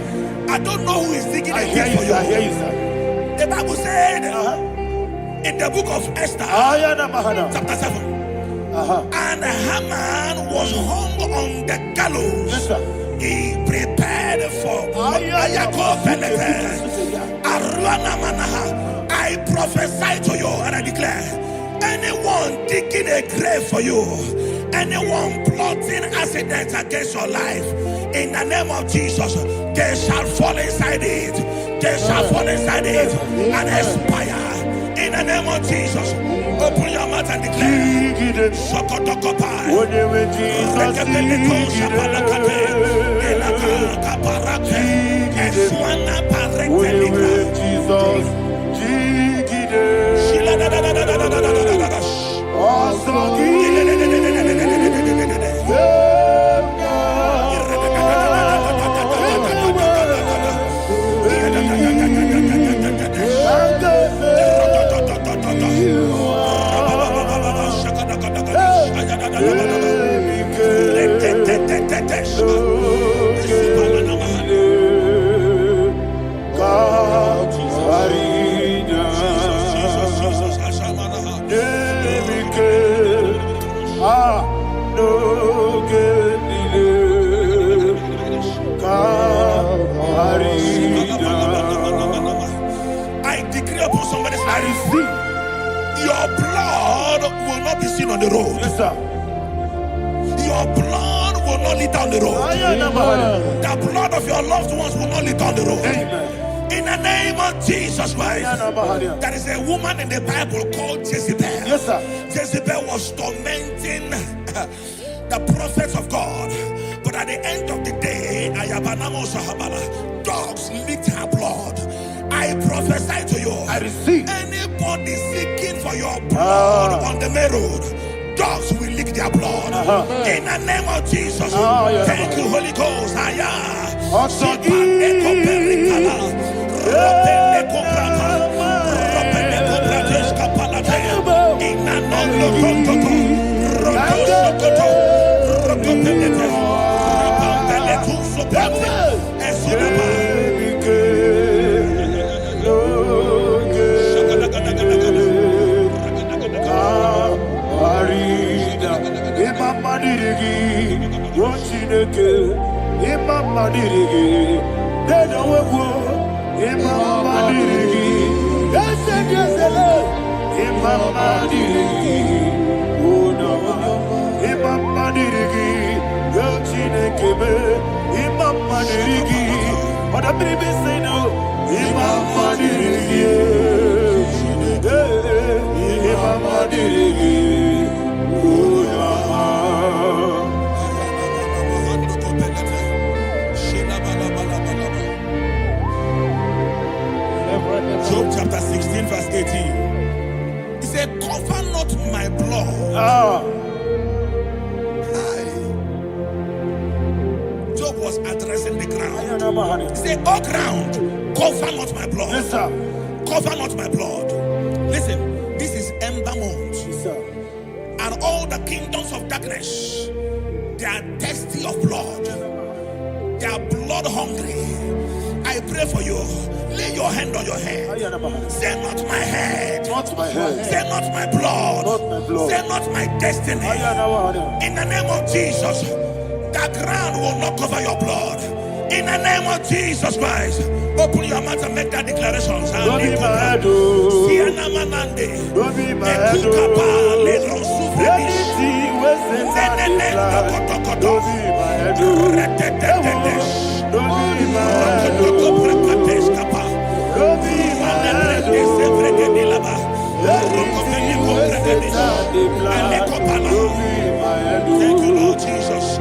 Speaker 3: I don't know who is digging
Speaker 2: I
Speaker 3: a
Speaker 2: hear
Speaker 3: deep
Speaker 2: you,
Speaker 3: for
Speaker 2: sir. I
Speaker 3: you.
Speaker 2: hear you, sir.
Speaker 3: The Bible said in the book of Esther, chapter 7, and Haman was hung on the gallows.
Speaker 2: Yes, sir.
Speaker 3: He prepared for I prophesy to you and I declare, anyone digging a grave for you, anyone plotting accidents against your life, in the name of Jesus, they shall fall inside it. They shall fall inside it and expire. In the name of Jesus, open your mouth and declare. Shokotokopai. I decree upon somebody's life, your blood will not be seen on the road.
Speaker 2: Yes, sir.
Speaker 3: Your blood will not lead down the road. The blood of your loved ones will not lead down the road.
Speaker 2: Amen.
Speaker 3: In the name of Jesus Christ. There is a woman in the Bible called Jezebel.
Speaker 2: Yes, sir.
Speaker 3: Jezebel was tormenting the prophets of God. But at the end of the day, dogs licked her blood. I prophesy to you,
Speaker 2: I receive.
Speaker 3: anybody seeking for your blood on the main road, dogs will lick their blood. In the name of Jesus. Thank you, Holy Ghost.
Speaker 2: dirigi. They don't work. Imama dirigi. Yes, Imama dirigi. Oh no. Imama dirigi. Yochine kebe. Imama dirigi. But the baby say no. Imama dirigi. Imama dirigi. Oh no.
Speaker 3: Job chapter 16 verse 18. He said, cover not my blood. Job was addressing the ground. He said, oh ground, cover not my blood.
Speaker 2: Yes, sir.
Speaker 3: Cover not my blood. Listen, this is ember month.
Speaker 2: Yes, sir.
Speaker 3: And all the kingdoms of darkness, they are thirsty of blood. They are blood hungry. I pray for you. Lay your hand on your head. Say not my head.
Speaker 2: Not my head.
Speaker 3: Say not my blood.
Speaker 2: Not my blood.
Speaker 3: Say not my destiny. In the name of Jesus, the ground will not cover your blood. In the name of Jesus Christ, open your mouth and make that declaration.
Speaker 2: Don't be my head. Don't be my head. Don't be my head.
Speaker 3: Thank you, Lord Jesus.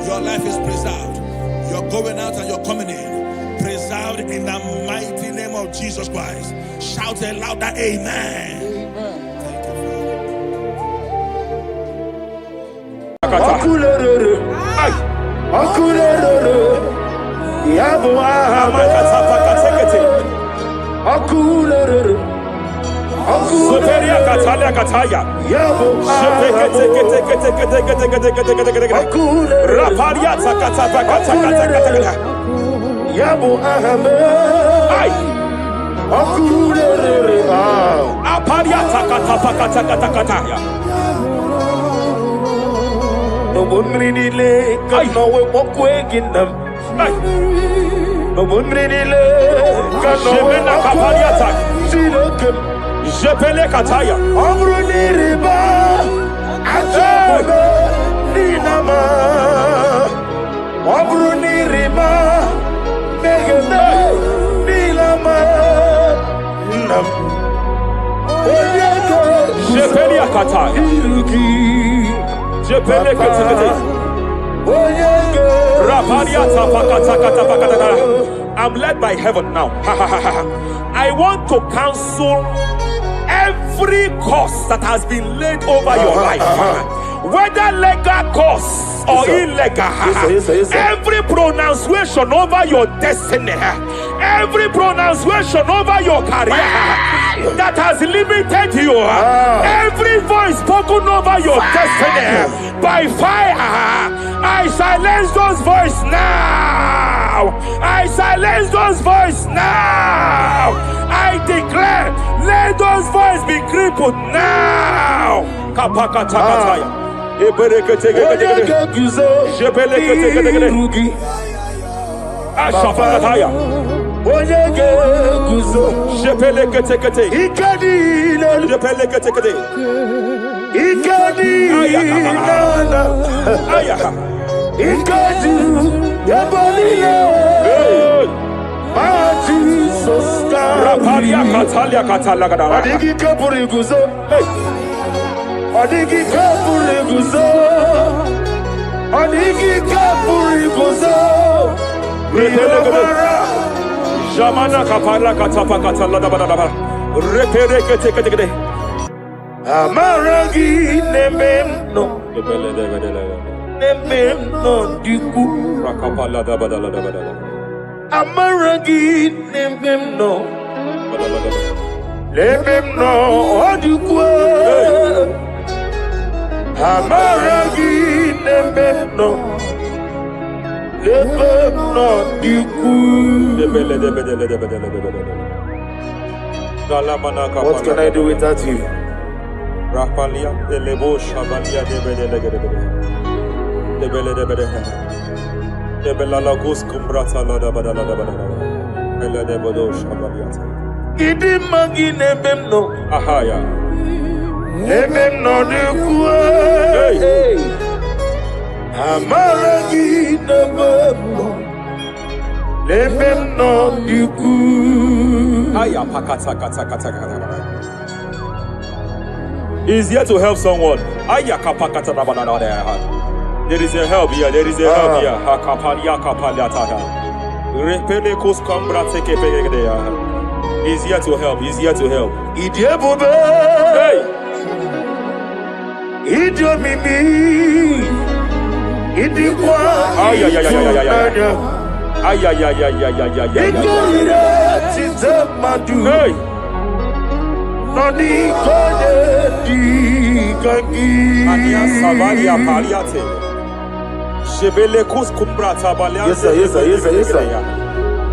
Speaker 3: Your life is preserved. You're going out and you're coming in. Preserved in the mighty name of Jesus Christ. Shout a louder amen. Thank
Speaker 2: you.
Speaker 1: Soteria Katalia Kataya. Raparia Takata Kata.
Speaker 2: Yabo Ahame.
Speaker 1: Aparia Takata Kataya.
Speaker 2: No one really lay, cause no way walk away in them. No one really lay, cause no way walk away. See the
Speaker 1: Jepele Kataya.
Speaker 2: Amruni riba, Achabe, Ninama. Amruni riba, Megane, Nilama. Nam.
Speaker 1: Jepele Kataya. Jepele Kataya. I'm led by heaven now. I want to cancel every curse that has been laid over your life, whether legal curse or illegal.
Speaker 2: Yes, sir.
Speaker 1: Every pronunciation over your destiny, every pronunciation over your career that has limited you, every voice spoken over your destiny by fire, I silence those voices now. I silence those voices now. I declare, let those voices be crippled now. Kapakatakataya. Ashafakataya. Jepeleketekete. Jepeleketekete. Rapalia Katalia Katalaga.
Speaker 2: Adigi kapuriguzo. Adigi kapuriguzo. Adigi kapuriguzo.
Speaker 1: Jamana kapala katapa katalada badaba. Repereketekete.
Speaker 2: Amaragi nemeno. Nemem no diku.
Speaker 1: Rakapala da badala da badala.
Speaker 2: Amaragi nemem no. Nemem no diku. Amaragi nemem no. Nemem no diku. What can I do without you?
Speaker 1: Rapalia de lebo shabalia de bede de bela lagos kumbrata la da badala da badala bela de bodo shabalia
Speaker 2: Idi magi nemem no.
Speaker 1: ahaya
Speaker 2: Nemem no diku.
Speaker 1: hey
Speaker 2: Amaragi nemem no. Nemem no diku.
Speaker 1: aya pakata kata kata kata. He's here to help someone. Aya kapakata da badala da. There is a help here. There is a help here. Hakapalia kapalia tada. Repele kus kumbra teke pegedea. He's here to help. He's here to help.
Speaker 2: Idiebobe.
Speaker 1: Hey.
Speaker 2: Idiomimi. Idikwa.
Speaker 1: Ay ay ay ay ay ay ay. Ay ay ay ay ay ay ay.
Speaker 2: Ikorira titamadu.
Speaker 1: Hey.
Speaker 2: Noni kode di kangi.
Speaker 1: Ania savalia paliate. Shebele kus kumbra tabalia.
Speaker 2: Yes sir, yes sir, yes sir, yes sir.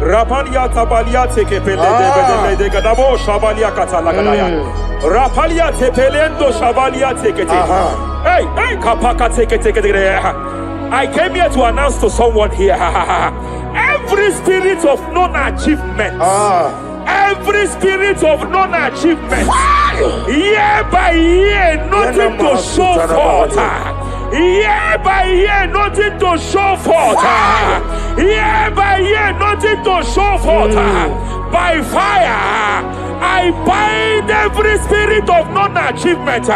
Speaker 1: Rapalia tabalia teke pele de gadabo shabalia katala gadaya. Rapalia tepelendo shabalia teke te. Hey, hey, kapaka teke. I came here to announce to someone here. Every spirit of non-achievement. Every spirit of non-achievement. Year by year, nothing to show forth. Year by year, nothing to show forth. Year by year, nothing to show forth. By fire, I bind every spirit of non-achievement.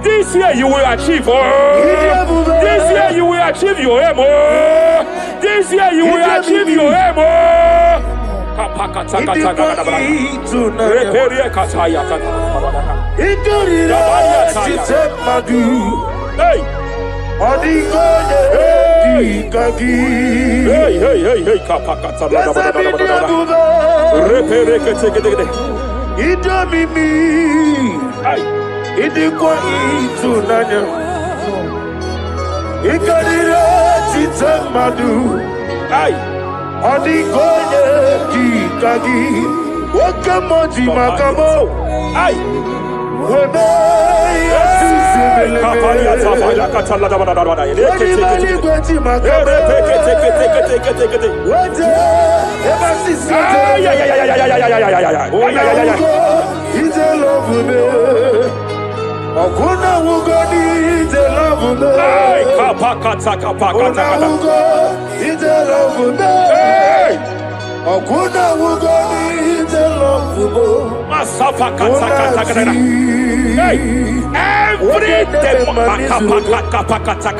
Speaker 1: This year you will achieve. This year you will achieve your aim. This year you will achieve your aim. Hey. Hey, kapakata.
Speaker 2: Idomimi. Idikwa itunanya. Ikarira titamadu.
Speaker 1: Ay.
Speaker 2: Odigoye dikagi. Wakamoji makamo.
Speaker 1: Ay.
Speaker 2: Webe yasizimele.
Speaker 1: Kapalia tafaya katala da bada bada.
Speaker 2: Wadibali gweti makamo.
Speaker 1: Teke.
Speaker 2: Wate ebasisi.
Speaker 1: Ay.
Speaker 2: Ite love me. Okuna wugo ni ite love me.
Speaker 1: Ay, kapakata.
Speaker 2: Okuna wugo ite love me.
Speaker 1: Hey.
Speaker 2: Okuna wugo ni ite love me.
Speaker 1: Masafa kata. Hey. Every demon kapakata.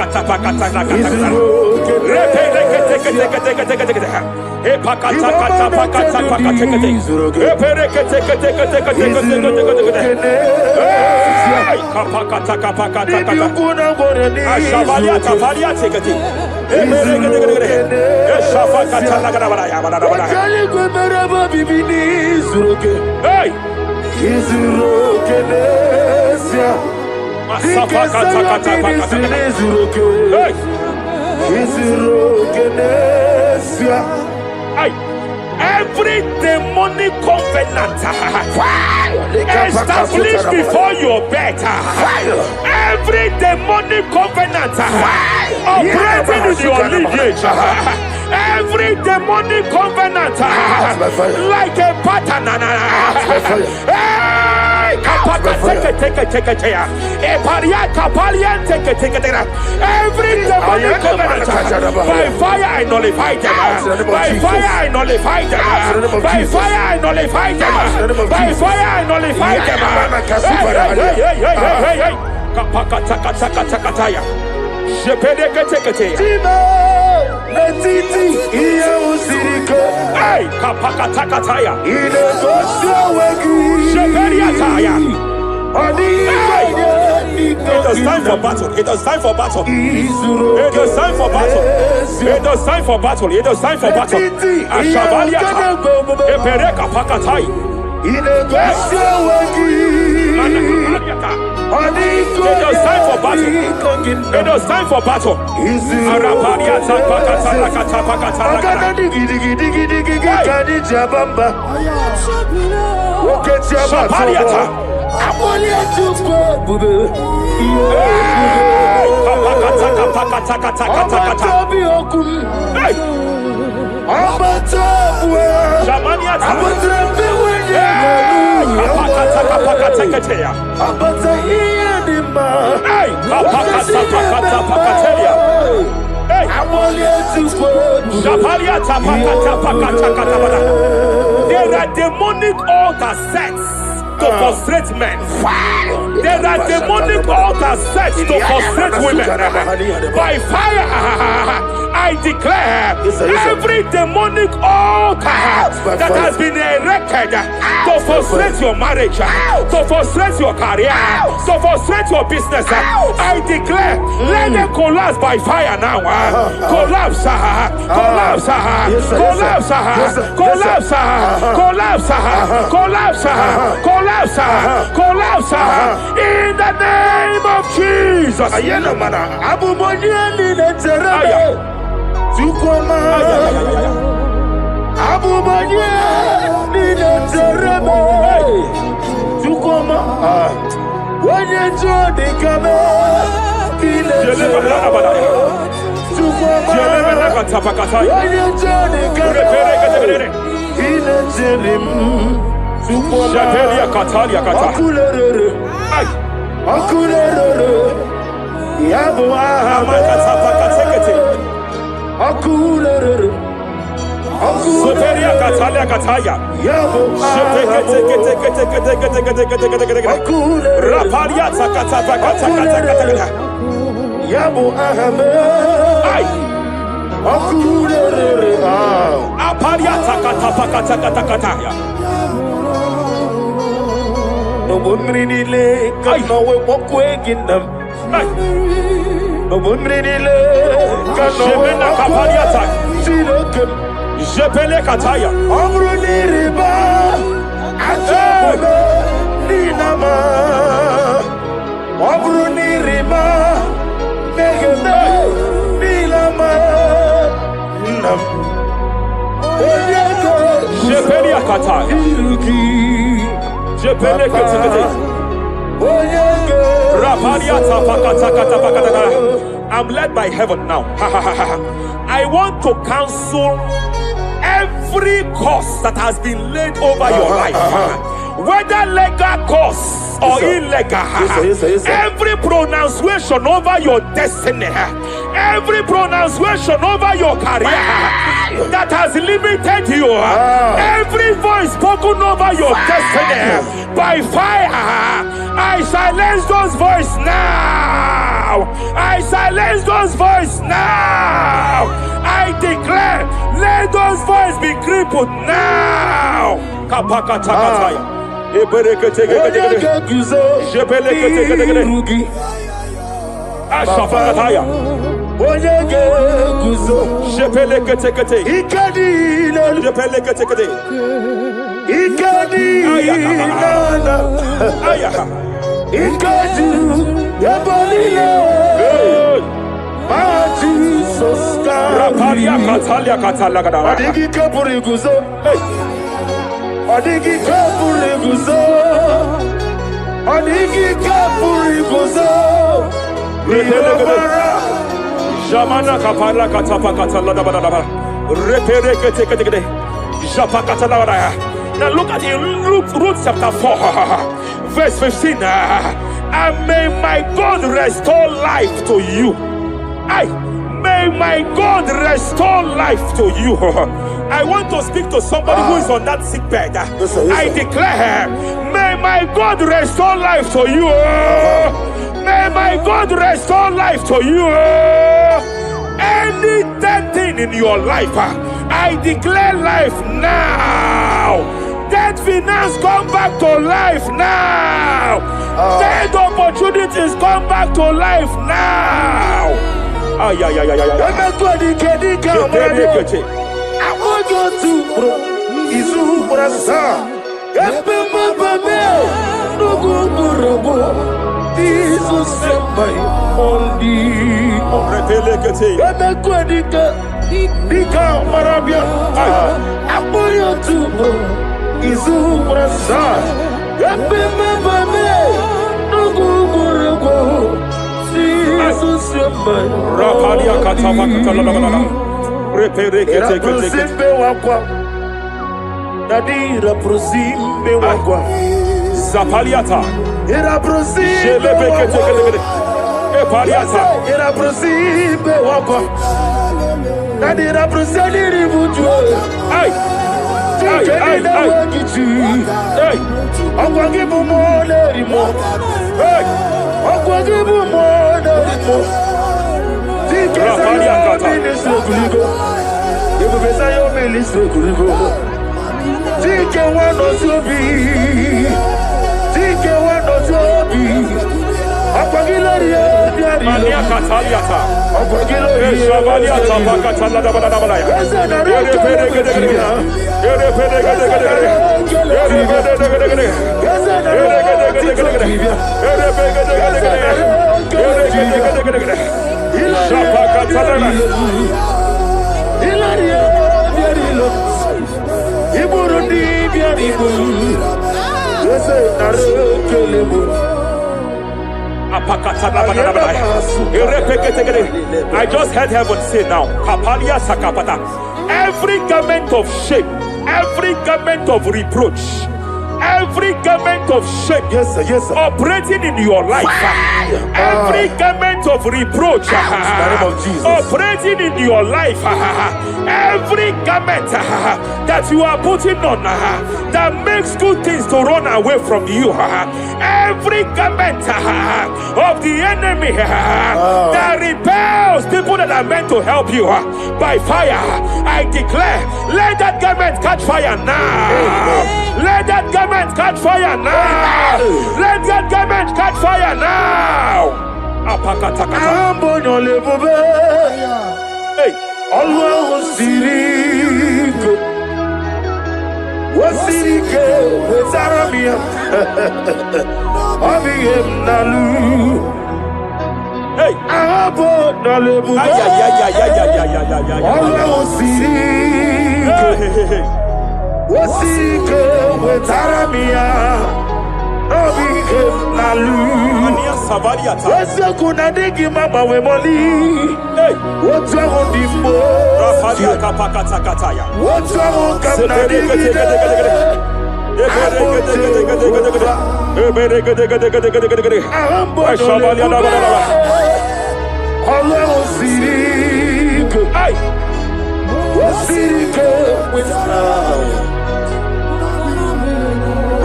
Speaker 1: Every demonic covenant established before your bed, every demonic covenant operating in your lineage, every demonic covenant like a pattern. Every demonic covenant, by fire I nullify them. By fire I nullify them. By fire I nullify them. By fire I nullify them. It is time for battle. It is time for battle. It is time for battle. It is time for battle. It is time for battle. Ashabaliata. Epereka pakatai. It is time for battle. It is time for battle. Arapariata pakatala katapakatala. Shabaliata. There are demonic altar sets to frustrate men. There are demonic altars set to frustrate women. By fire, I declare every demonic altar that has been erected to frustrate your marriage, to frustrate your career, to frustrate your business, I declare, let them collapse by fire now. Collapse, collapse, collapse, collapse, collapse, collapse, collapse, collapse, in the name of Jesus. I'm led by heaven now. I want to counsel every curse that has been laid over your life, whether legal curse or illegal. Every pronunciation over your destiny, every pronunciation over your career that has limited you, every voice spoken over your destiny, by fire, I silence those voices now. I silence those voices now. I declare, let those voices be crippled now. Jamana kapala katapa katala da da da. Repere kete kete kete. Japa katala da. Now look at the Ruth chapter 4, verse 15. And may my God restore life to you. May my God restore life to you. I want to speak to somebody who is on that sick bed. I declare, may my God restore life to you. May my God restore life to you. Any dead thing in your life, I declare life now. Dead finance come back to life now. Dead opportunities come back to life now. I
Speaker 2: want you to bro. Izu brasa. Jesus sembai ondi. Dika marabia. I want you to bro. Izu brasa. Jesus sembai.
Speaker 1: Rapalia katava katalala.
Speaker 2: Reprosimbe wakwa Nadi reprosimbe wakwa
Speaker 1: Zapaliata
Speaker 2: Reprosimbe wakwa
Speaker 1: Epaliata
Speaker 2: Reprosimbe wakwa Nadi reprosimbe ributu
Speaker 1: Ay
Speaker 2: Tikeni na wakitu Akwa gibu mwole rimo Akwa gibu mwole rimo
Speaker 1: Rapalia kata
Speaker 2: you will your ministry. Take one or two be. Take one or two be.
Speaker 1: Mania Cataliata. I just heard heaven say now, Kapalia Sakapata. Every garment of shame, every garment of reproach, every garment of shame,
Speaker 2: yes, sir.
Speaker 1: Operating in your life, every garment of reproach, operating in your life, every garment that you are putting on that makes good things to run away from you, every garment of the enemy that repels people that are meant to help you by fire, I declare, let that garment catch fire now. Let that garment catch fire now. Let that garment catch fire now. Hey,
Speaker 2: Allah Sirike Wasirike Wezaramia Abiyem Nalu.
Speaker 1: Hey,
Speaker 2: Abo Nalebu Allah Sirike Wasirike Wezaramia Abiyem Nalu. What's kuna digi mama we moli? What's on the mo?
Speaker 1: Rafalia kapakata kataya.
Speaker 2: What's on kamna digi?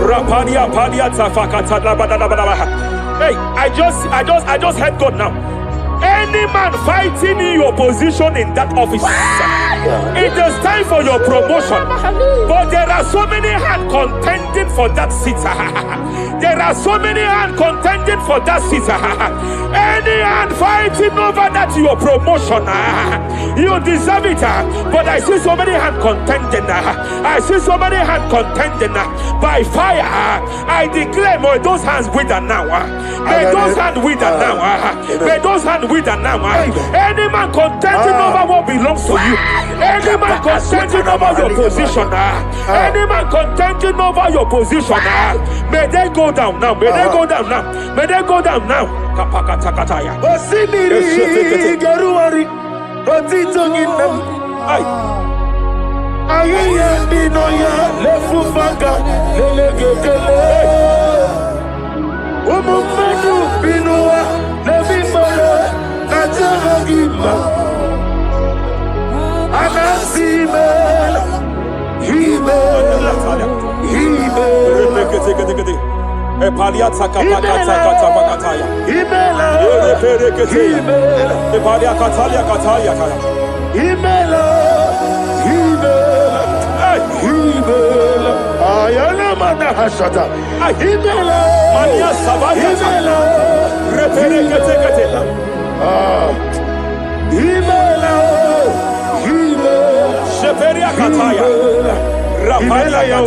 Speaker 1: Rapadia padia tafakata labadabadaba. Hey, I just heard God now. Any man fighting in your position in that office, it is time for your promotion. But there are so many hands contending for that seat. There are so many hands contending for that seat. Any hand fighting over that your promotion, you deserve it. But I see so many hands contending. I see so many hands contending by fire. I declare, may those hands wither now. May those hands wither now. May those hands wither now. Any man contending over what belongs to you. Any man contending over your position. Any man contending over your position. May they go down now. May they go down now. May they go down now. Kapakatakataya.
Speaker 2: Osimiri Garuari Otitonginem Ayaya Dinoya Lefufaga Lelegekele Umumadu Binua Levimala Najaragima Anasimela Himela
Speaker 1: Epaliata kapakata pakataya.
Speaker 2: Himela
Speaker 1: Epalia katalia katalia kaya.
Speaker 2: Himela Ayana Imana hashata. Imela.
Speaker 1: Mania Savaya.
Speaker 2: Imela.
Speaker 1: Repere kete.
Speaker 2: Imela. Imela.
Speaker 1: Sheperia Kataya. Rapalia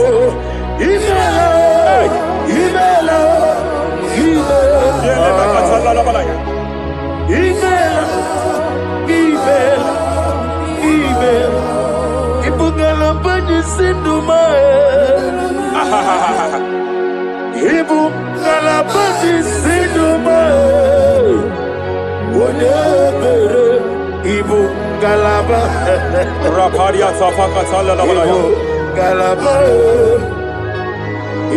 Speaker 2: Imela. Imela.
Speaker 1: Yelena Katala Labalaya.
Speaker 2: Imela. Ibugala bani sinduma. Ibugala bani sinduma. Wonebere Ibugalaba.
Speaker 1: Raparia Tapakatala Labalaya.
Speaker 2: Ibugalaba.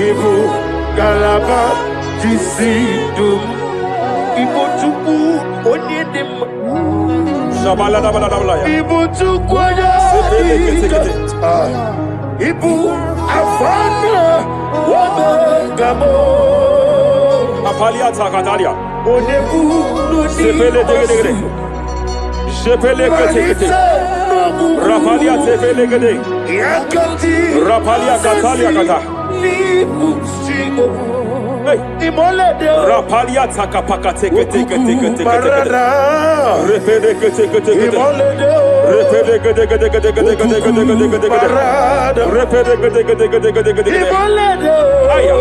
Speaker 2: Ibugalaba jisidum. Ibutuku onyedim.
Speaker 1: Shabala Labalaya.
Speaker 2: Ibutuku Ibu afana wabagamo.
Speaker 1: Apalia Takataria.
Speaker 2: Onebu
Speaker 1: Sepele degede. Sepele kete. Rapalia Sepele gede.
Speaker 2: Yakati.
Speaker 1: Rapalia Katalia Kata.
Speaker 2: Nibusigo.
Speaker 1: Hey.
Speaker 2: Imolede.
Speaker 1: Rapalia Takapaka teke.
Speaker 2: Barada.
Speaker 1: Repede kete.
Speaker 2: Imolede.
Speaker 1: Repede kete.
Speaker 2: Barada.
Speaker 1: Repede kete.
Speaker 2: Imolede.
Speaker 1: Aya.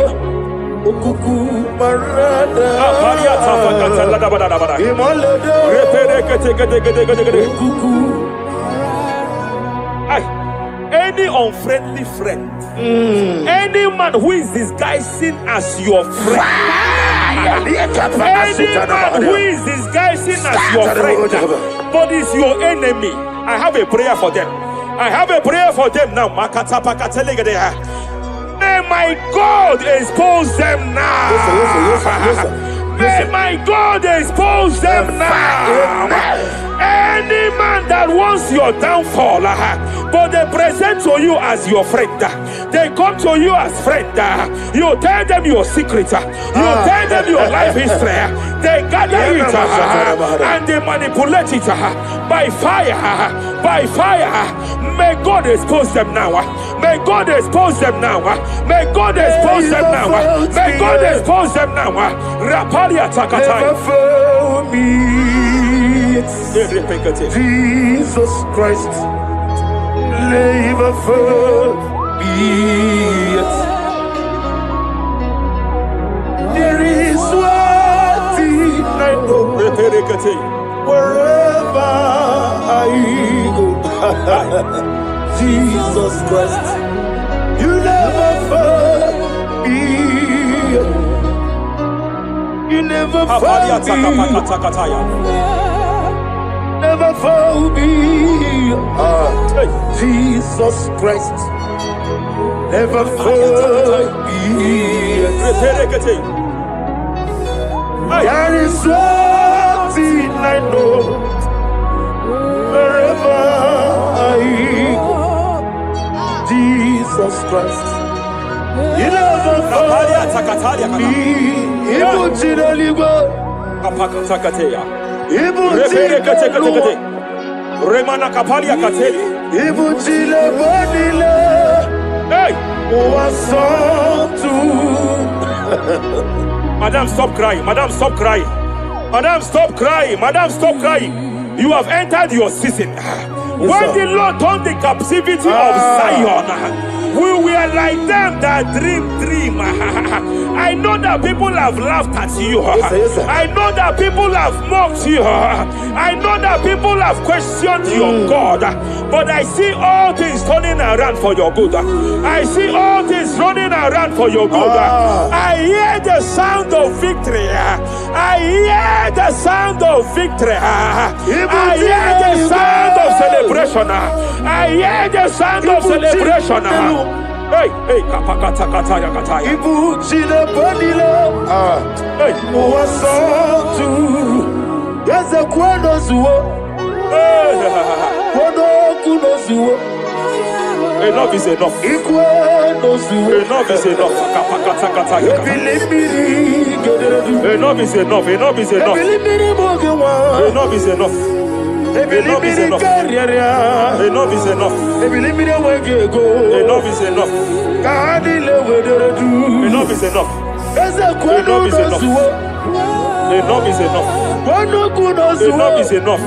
Speaker 2: Ukuku barada.
Speaker 1: Apalia Tapakatala Labalaya.
Speaker 2: Imolede.
Speaker 1: Repede kete.
Speaker 2: Ukuku.
Speaker 1: Aye. Any unfriendly friend, any man who is disguising as your friend, any man who is disguising as your friend, but is your enemy, I have a prayer for them. I have a prayer for them now. May my God expose them now. May my God expose them now. Any man that wants your downfall, but they present to you as your friend, they come to you as friend, you tell them your secret, you tell them your life history, they gather it and they manipulate it by fire. May God expose them now. May God expose them now. May God expose them now. May God expose them now. Rapalia Takatai.
Speaker 2: Jesus Christ, never forget. There is one thing I know. Wherever I go, Jesus Christ, you never forget. You never forget. Never fall me. Jesus Christ, never fall me. There is one thing I know. Wherever I go, Jesus Christ, you never fall me.
Speaker 1: Remana Kapalia Kateli. Hey! Madam, stop crying. Madam, stop crying. Madam, stop crying. Madam, stop crying. You have entered your season. When the Lord turned the captivity of Zion, we were like them that dream. I know that people have laughed at you. I know that people have mocked you. I know that people have questioned your God. But I see all things turning around for your good. I see all things running around for your good. I hear the sound of victory. I hear the sound of victory. I hear the sound of celebration. I hear the sound of celebration. Hey, kapakata kataya kataya.
Speaker 2: Ibu chile bonilo.
Speaker 1: Hey,
Speaker 2: Uwasotu. Yeze kweno zuo. Kweno kuno zuo.
Speaker 1: enough is enough.
Speaker 2: Ikweno zuo.
Speaker 1: Enough is enough. Kapakata kataya.
Speaker 2: Ebilimiri gederedu.
Speaker 1: Enough is enough. Enough is enough.
Speaker 2: Ebilimiri mogewa.
Speaker 1: Enough is enough. Enough is enough. Enough is enough.
Speaker 2: Ebilimiri wegego.
Speaker 1: Enough is enough.
Speaker 2: Kahani le wederedu.
Speaker 1: Enough is enough. Enough is enough. Enough is enough. Enough is enough.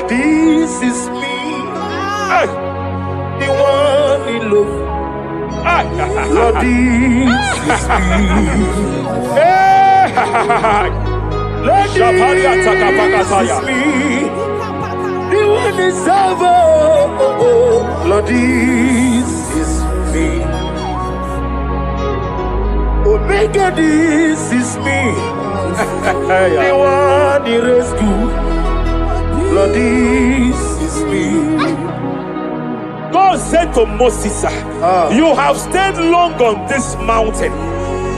Speaker 2: This is me, the one in love. Lord, this is me. Lord, this is me, the one is over. Lord, this is me. Omega, this is me, the one in rescue. Lord, this is me.
Speaker 1: God said to Moses, you have stayed long on this mountain.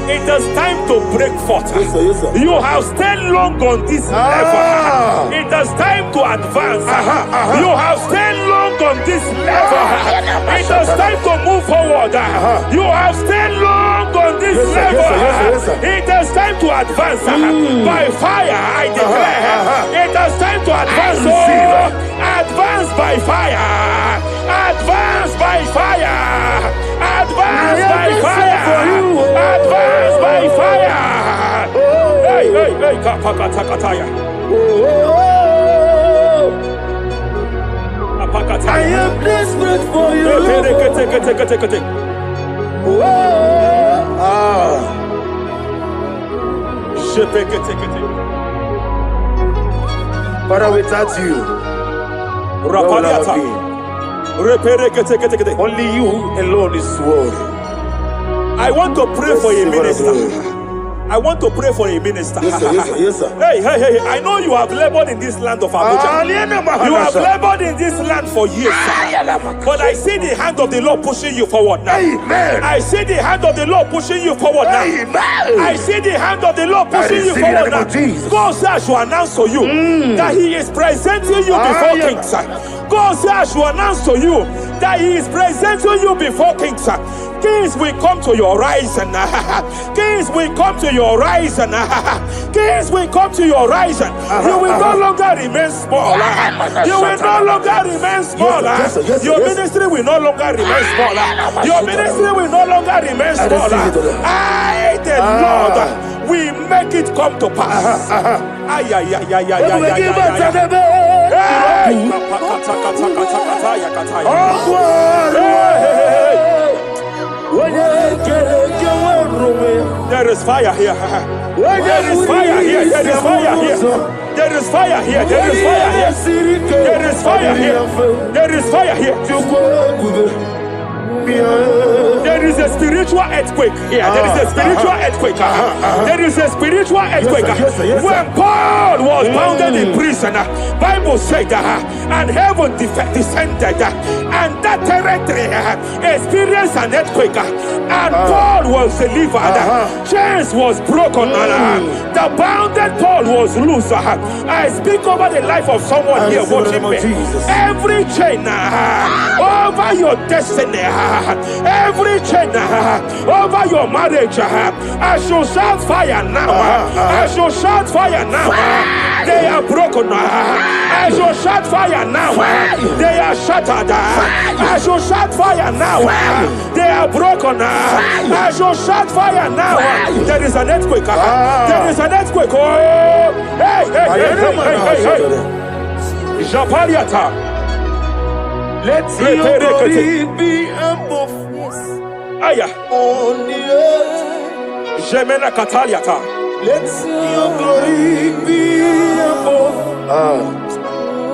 Speaker 1: It is time to break forth.
Speaker 2: Yes, sir, yes, sir.
Speaker 1: You have stayed long on this level. It is time to advance. You have stayed long on this level. It is time to move forward. You have stayed long on this level.
Speaker 2: Yes, sir.
Speaker 1: It is time to advance. By fire, I declare. It is time to advance. Advance by fire. Advance by fire. Advance by fire. Advance by fire. Hey, hey, hey, kapakatakataya.
Speaker 2: I am desperate for you. Father, without you, where will I be? Only you alone is worthy.
Speaker 1: I want to pray for a minister. I want to pray for a minister.
Speaker 2: Yes, sir, yes, sir, yes, sir.
Speaker 1: Hey, hey, hey, I know you have labored in this land of Abuja. You have labored in this land for years. But I see the hand of the Lord pushing you forward now.
Speaker 2: Amen.
Speaker 1: I see the hand of the Lord pushing you forward now.
Speaker 2: Amen.
Speaker 1: I see the hand of the Lord pushing you forward now. God says I should announce to you that He is presenting you before kings. God says I should announce to you that He is presenting you before kings. Kings will come to your horizon. Kings will come to your horizon. Kings will come to your horizon. You will no longer remain small. You will no longer remain small. Your ministry will no longer remain small. Your ministry will no longer remain small. I, the Lord, will make it come to pass. Ay, ay, ay, ay, ay, ay, there is fire here. There is fire here. There is fire here. There is fire here. There is fire here. There is fire here. There is fire here. There is a spiritual earthquake here. There is a spiritual earthquake. There is a spiritual earthquake. When Paul was bounded in prison, Bible said and heaven descended, and that territory experienced an earthquake, and Paul was delivered. Chains was broken. The bounded Paul was loose. I speak over the life of someone here watching me. Every chain over your destiny, every chain over your marriage, I shall shout fire now. I shall shout fire now. They are broken. I shall shout fire now. They are shattered. I shall shout fire now. They are broken. I shall shout fire now. There is an earthquake. There is an earthquake. Oh, hey, hey, hey, hey, hey, hey. Japariata.
Speaker 2: Let your glory be above
Speaker 1: Aya.
Speaker 2: on the earth.
Speaker 1: Jemena Kataliata.
Speaker 2: Let your glory be above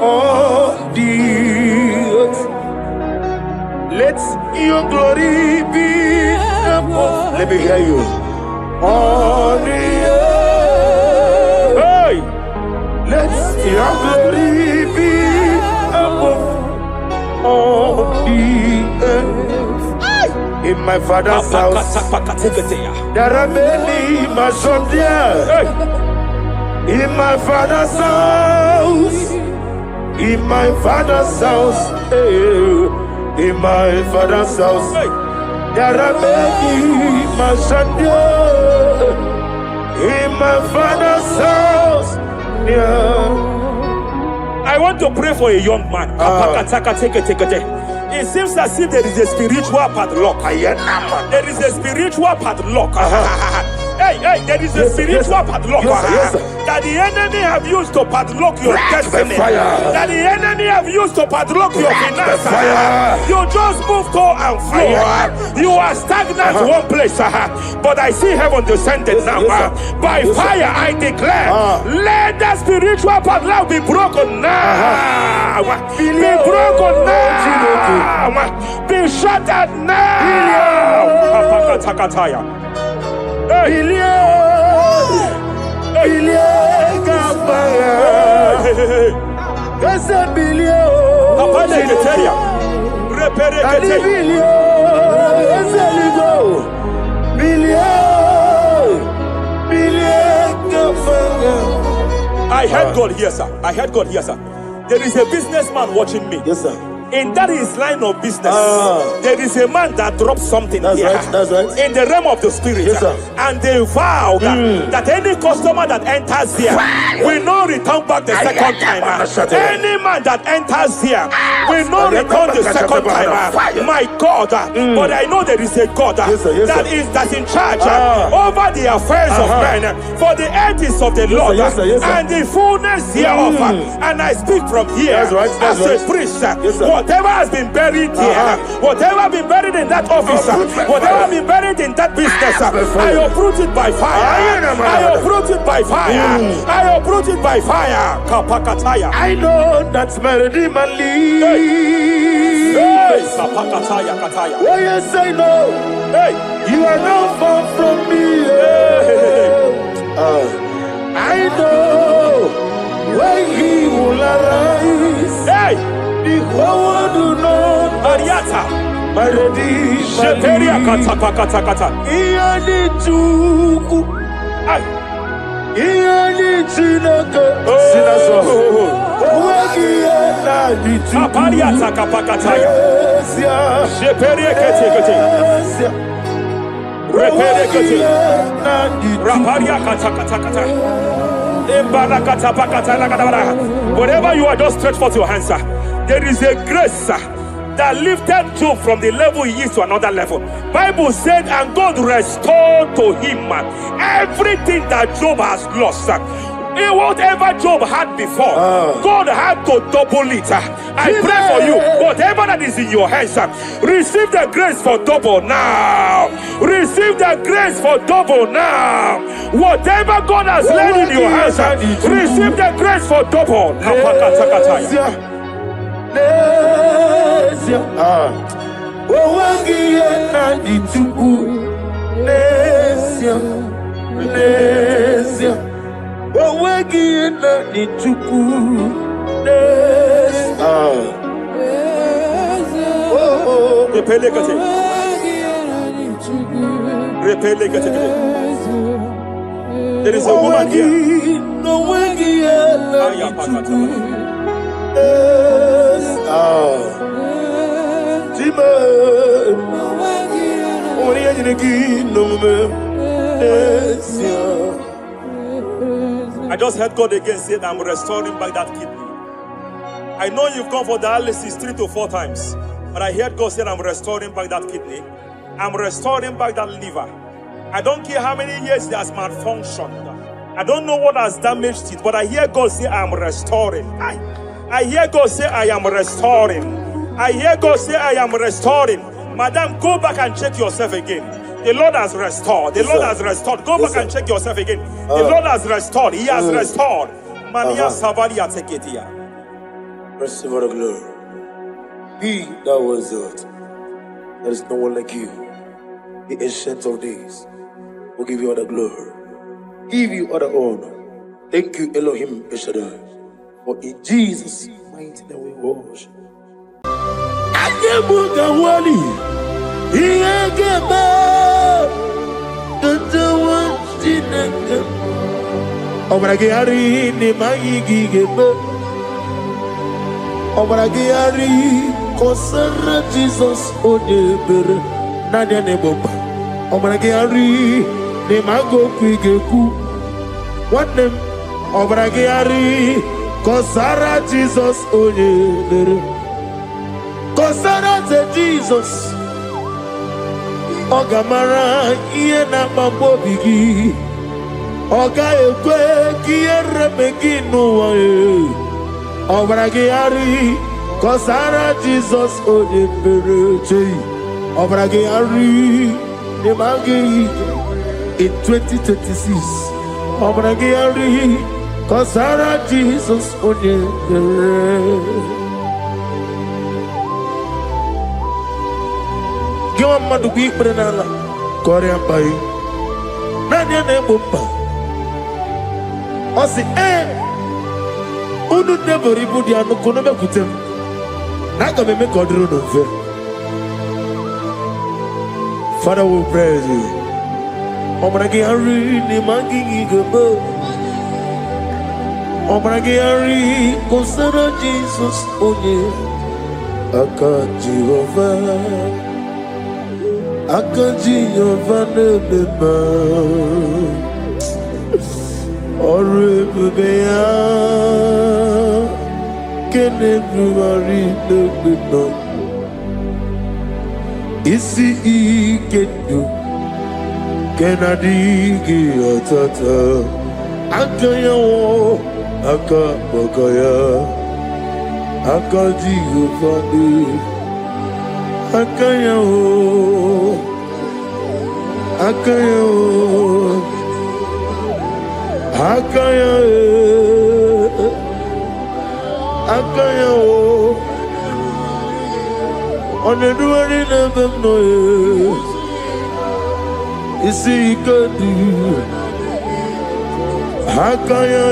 Speaker 2: on the earth. Let your glory be above. Let me hear you. On the earth.
Speaker 1: Hey.
Speaker 2: Let your glory be above on the earth. In my father's house, there are many mansions there. In my father's house, in my father's house, in my father's house, there are many mansions there. In my father's house, yeah.
Speaker 1: I want to pray for a young man. It seems as if there is a spiritual padlock. There is a spiritual padlock. Hey, there is a spiritual padlock that the enemy have used to padlock your destiny. That the enemy have used to padlock your finances. You just move to and fro. You are stagnant one place, but I see heaven descended now. By fire, I declare, let that spiritual padlock be broken now. Be broken now. Be shattered now. I heard God here, sir. I heard God here, sir. There is a businessman watching me.
Speaker 2: Yes, sir.
Speaker 1: In that his line of business, there is a man that drops something
Speaker 2: that's
Speaker 1: here.
Speaker 2: Right, that's right.
Speaker 1: In the realm of the spirit,
Speaker 2: yes,
Speaker 1: and they vow that any customer that enters here will not return back the second time. Any man that enters here will not return the second time. My God, but I know there is a God that's in charge over the affairs of men, for the earth is of the Lord and the fullness hereof. And I speak from here as a priest. Whatever has been buried here, whatever been buried in that office, whatever been buried in that business, I uproot it by fire. I uproot it by fire. I uproot it by fire. Kapakataya.
Speaker 2: I know that's Melody Mali.
Speaker 1: Kapakataya kataya.
Speaker 2: Oh yes, I know.
Speaker 1: Hey,
Speaker 2: you are not far from me. I know when he will arise.
Speaker 1: Hey.
Speaker 2: The whole world do not
Speaker 1: Mariata.
Speaker 2: Melody
Speaker 1: Sheperia kata.
Speaker 2: Iyani tuku. Iyani chinaka. Sinaso. Wagia na ditu.
Speaker 1: Kapariata kapakataya. Sheperia kete. Repere kete. Raparia kata. Whatever you are, just stretch forth your hands, sir. There is a grace, sir, that lifted Job from the level he is to another level. Bible said, and God restored to him everything that Job has lost, sir. Whatever Job had before, God had to double it. I pray for you, whatever that is in your hands, receive the grace for double now. Receive the grace for double now. Whatever God has laid in your hands, receive the grace for double. There is a woman here. I just heard God again say that I'm restoring back that kidney. I know you've gone for dialysis 3 to 4 times, but I heard God say I'm restoring back that kidney. I'm restoring back that liver. I don't care how many years it has malfunctioned. I don't know what has damaged it, but I hear God say I'm restoring. I hear God say I am restoring. I hear God say I am restoring. Madam, go back and check yourself again. The Lord has restored. The Lord has restored. Go back and check yourself again. The Lord has restored. He has restored. Mania Savalia Teketia.
Speaker 2: Receive all the glory. Be thou exalted. There is no one like you. The ancient of days will give you all the glory. Give you all the honor. Thank you, Elohim Eshadai. For in Jesus' mighty name we worship. Obragari ni magigi gebe. Obragari kosara Jesus odebere nadia neboba. Obragari ni mago kwigeku. What them? Obragari Kosara Jesus onye. Kosara te Jesus. Ogamara iye na mabobi gi. Oga ekwe kiye remegi nuwa e. Obragi ari. Kosara Jesus onye pereche. Obragi ari. Nemagi in 2026. Obragi ari. Kosara Jesus onye pereche. Give a man to be Brenala, Korean by Nanya Nebumba. I say, Udu never reboot the Anokonoma Kutem. Naka me make order of it. Father will praise you. Obragi Ari, Nimangi Gabo. Obragi Ari, Kosara Jesus, Oye, Aka Jehovah. Akaji Yovaneba Oribea Kenebuari Nubino Isi Ikedu Kenadigi Atata Akaya Akabakaya Akaji Yovani Akaya Akaya Akaya Akaya On the duty of them no Isi Ikadu Akaya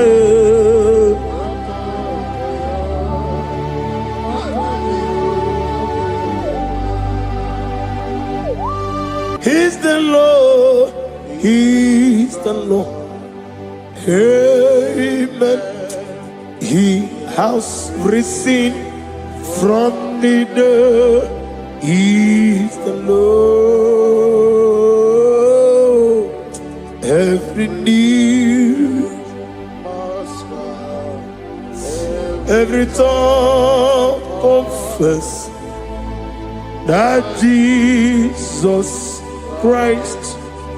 Speaker 2: He's the Lord, He's the Lord. Amen. He has risen from the dead. He's the Lord. Every knee, every tongue confess that Jesus Christ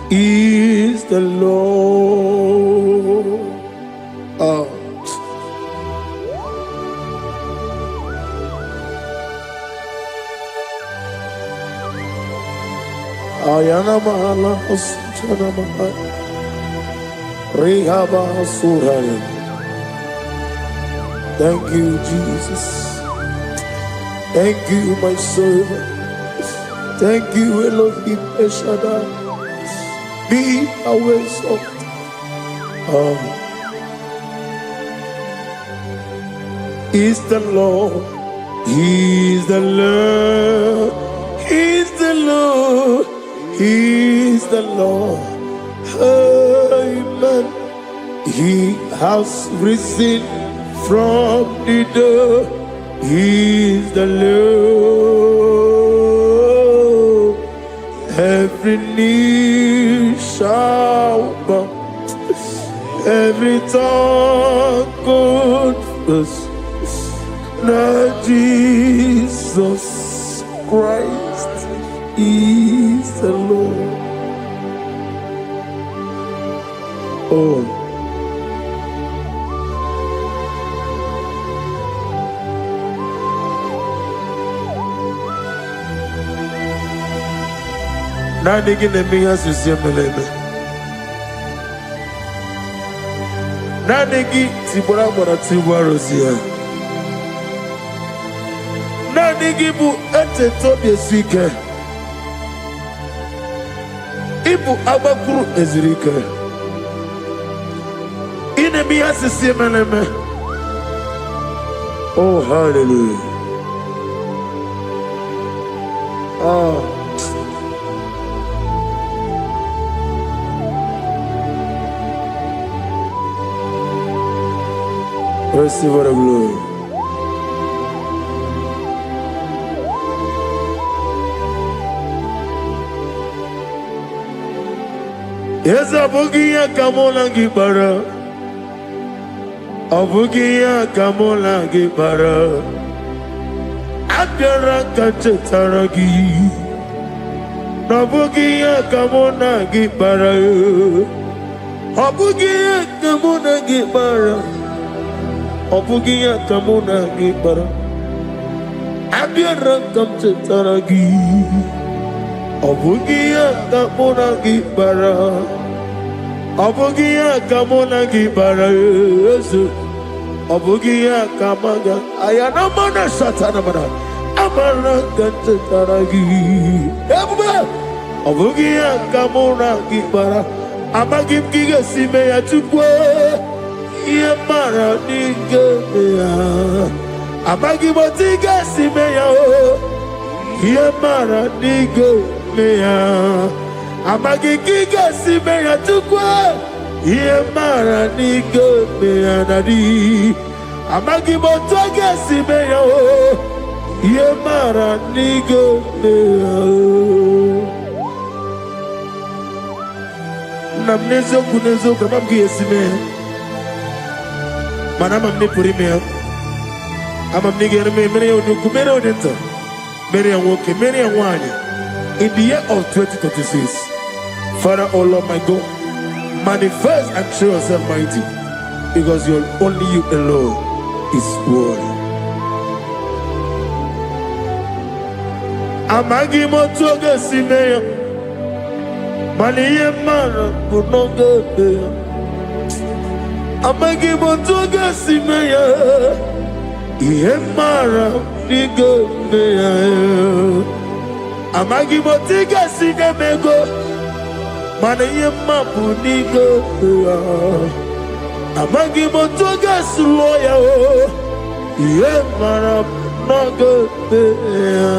Speaker 2: is the Lord. Ayana mahala osana mahala rehaba suraya. Thank you, Jesus. Thank you, my servant. Thank you, Elohim Eshadai. Be our salt. He's the Lord. He's the Lord. He's the Lord. He's the Lord. Amen. He has risen from the dead. He's the Lord. Every knee shall bow, every tongue confess that Jesus Christ is the Lord. Oh. Nadigi nemiya sisiyemeleme. Nadigi tibora bora tibora rosia. Nadigi bu ete tobi esike. Ibu abakuru ezirike. Inemiya sisiyemeleme. Oh, hallelujah. Oh. Receive the glory. Yes, abogi ya kamola ngibara. Obugia kamola gibara Abiara kachetaragi Obugia kamona gibara Obugia kamona gibara Obugia kamona gibara Abiara kachetaragi Obugia kamona gibara Obugia kamona gibara Obugia kamaga ayana mana satana mana amara gantaragi eba Obugia kamona gibara amagim giga sime ya tukwe ye mara dinga ya amagi botiga sime ya ye mara dinga ya amagi giga sime ya tukwe ye mara dinga ya nadi amagi botiga sime ya ye mara dinga ya namnezo kunezo kama mgi sime mana mamne puri me ama mnige me mere onu kumere odento mere anwoke mere anwanya in the year of 2026 Father, oh Lord my God, manifest and show yourself mighty because only you alone is worthy. Amagi motoga simeya maniye mara kunoga amagi motoga simeya iye mara niga meya amagi motiga sinemego maniye mapu niga meya amagi motoga sloya iye mara noga meya.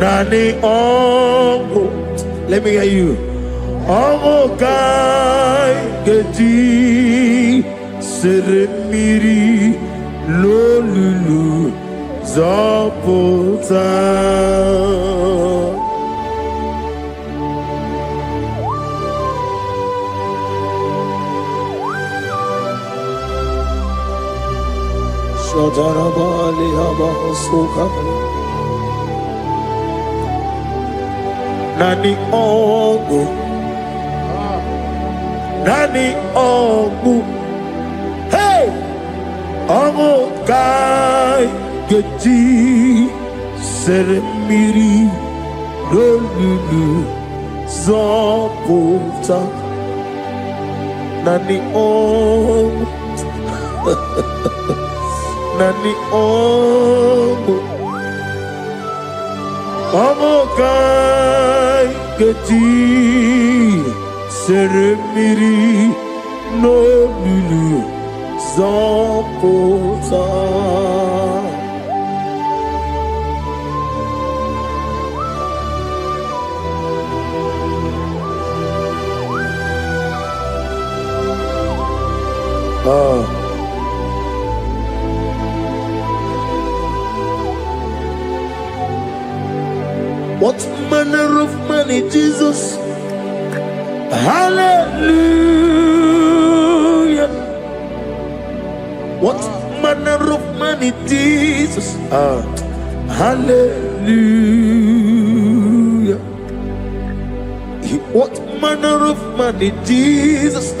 Speaker 2: Nani ongo. Let me hear you. Ongo kai geti seremiri lolulu zapota. Shadarabali abahosuka Nani ongu Hey Ongu kai geti seremiri lolulu zapota Nani ongu Nani ongo kai geti seremiri no lulu zapota What manner of money, Jesus? Hallelujah. What manner of money, Jesus? Hallelujah. What manner of money, Jesus?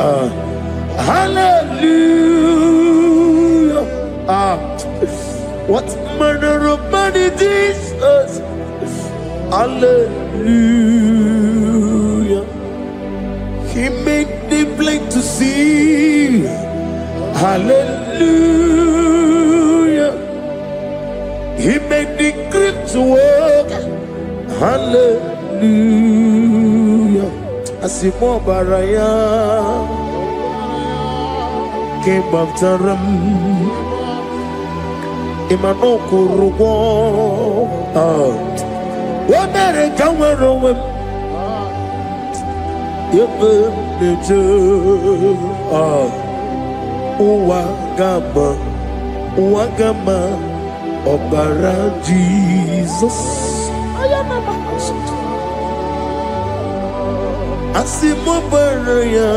Speaker 2: Hallelujah. What manner of money, Jesus? Hallelujah. He made the blind to see. Hallelujah. He made the crippled to walk. Hallelujah. Asimo baraya came after him. Imano kurugo. What better come around? Wagama, Obara Jesus. Asimo Baraya,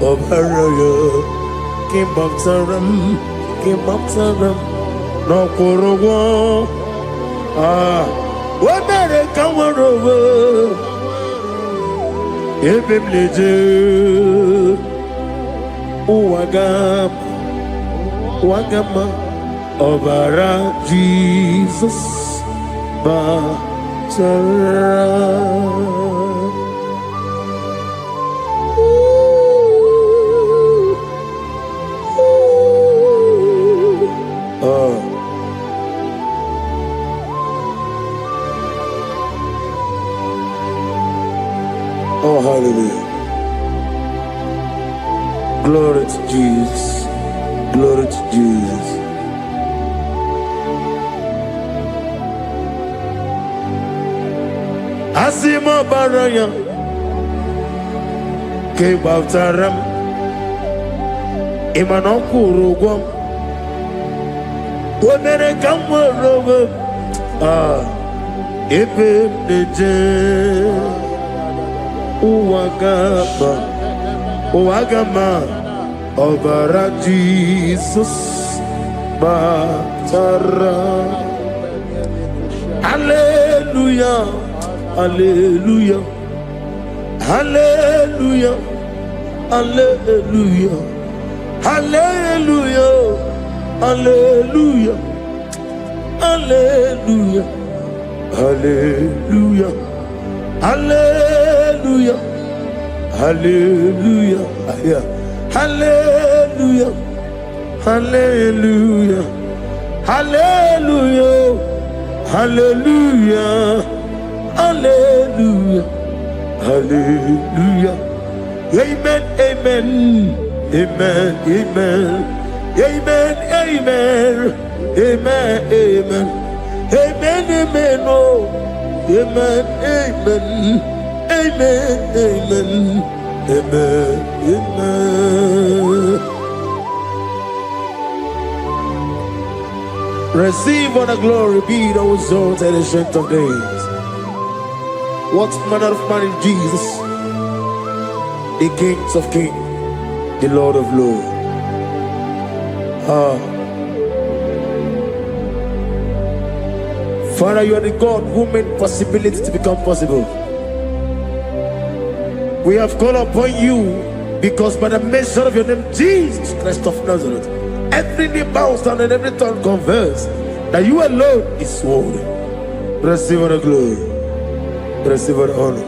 Speaker 2: Obaraya, King of Taram, no Korowa. What are they coming over? Ebim Leje, Wagama, Obara Jesus, Batara. Oh, hallelujah. Glory to Jesus. Glory to Jesus. Asimo Baraya, Kebabtaram, Imanokuru, Womere Kamwa, Epim Neje, Wagama, Obara Jesus, Batara. Hallelujah, Hallelujah, Hallelujah, Hallelujah, Hallelujah, Hallelujah, Hallelujah, Hallelujah, Hallelujah, Hallelujah, Hallelujah, Hallelujah, Hallelujah, Hallelujah, Hallelujah, Hallelujah. Amen, amen, amen, amen, amen, amen, amen, amen, amen, amen, oh, amen, amen, amen, amen, amen, amen. Receive all the glory, be the result and the strength of days. What manner of man is Jesus? The King of Kings, the Lord of Lords. Father, you are the God who made possibility to become possible. We have called upon you because by the measure of your name, Jesus Christ of Nazareth, every knee bows down and every tongue confesses that you alone is worthy. Receive all the glory. Receive all the honor.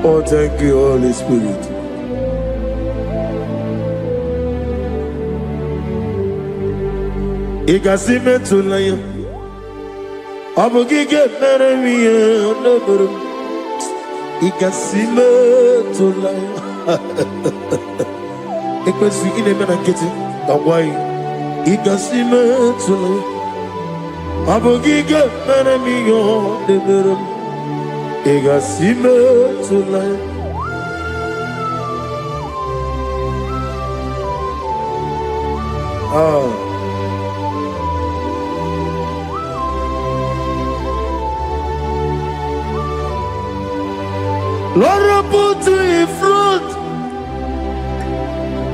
Speaker 2: Oh, thank you, Holy Spirit. Igasime tulaya, abugige meremiye onoburum. Igasime tulaya. Ekwensu ine mena keti, kawai. Igasime tulaya, abugige meremiye onoburum. Igasime tulaya. Lord, I put you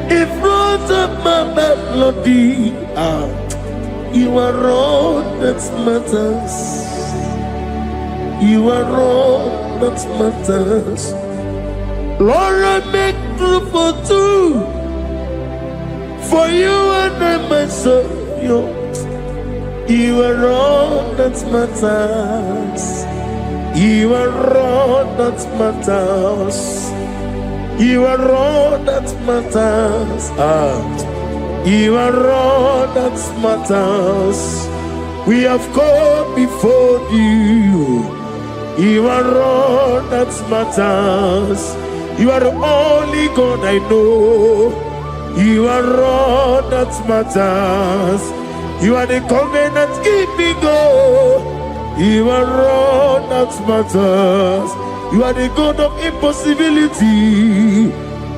Speaker 2: in front of my melody. You are all that matters. You are all that matters. Lord, I make room for two, for you and I myself. You are all that matters. You are all that matters. You are all that matters. You are all that matters. We have come before you. You are all that matters. You are the only God I know. You are all that matters. You are the covenant keeping God. You are all that matters. You are the God of impossibility.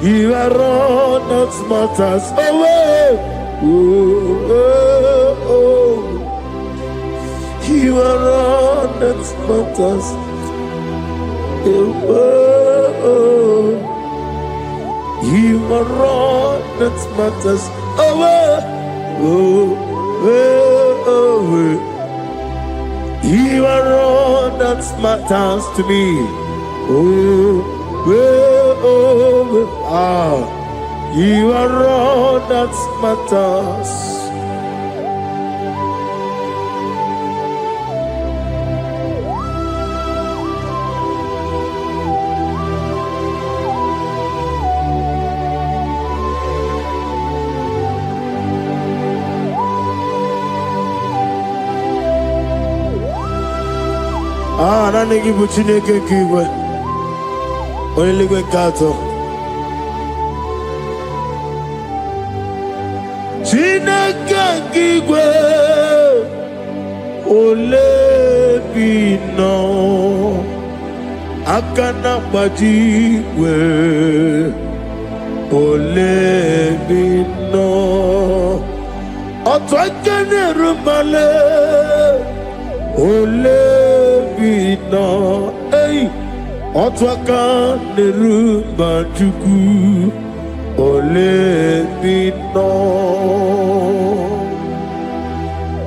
Speaker 2: You are all that matters away. Oh, oh, oh. You are all that matters away. You are all that matters away. Oh, oh, oh. You are all that matters to me. Oh, oh, oh, ah. You are all that matters. Ah, na nigi buchine ke kiwe. Only go kato. Chineke kiwe. Ole bino. Akana bajiwe. Ole bino. Otwakene rumale. Ole bino, hey, otwaka nerumba chuku. Ole bino.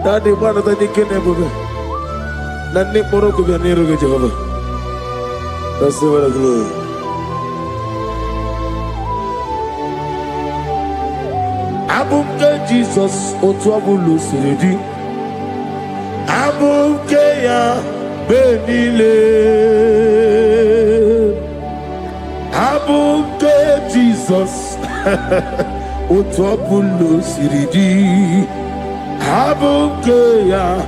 Speaker 2: Nani bwana tani kene bobe. Nani moro kubya niruge Jehovah. That's the word of glory. Abumke Jesus otwabulu siridi. Abukeya benile. Abuke Jesus utwapulu siridi. Abukeya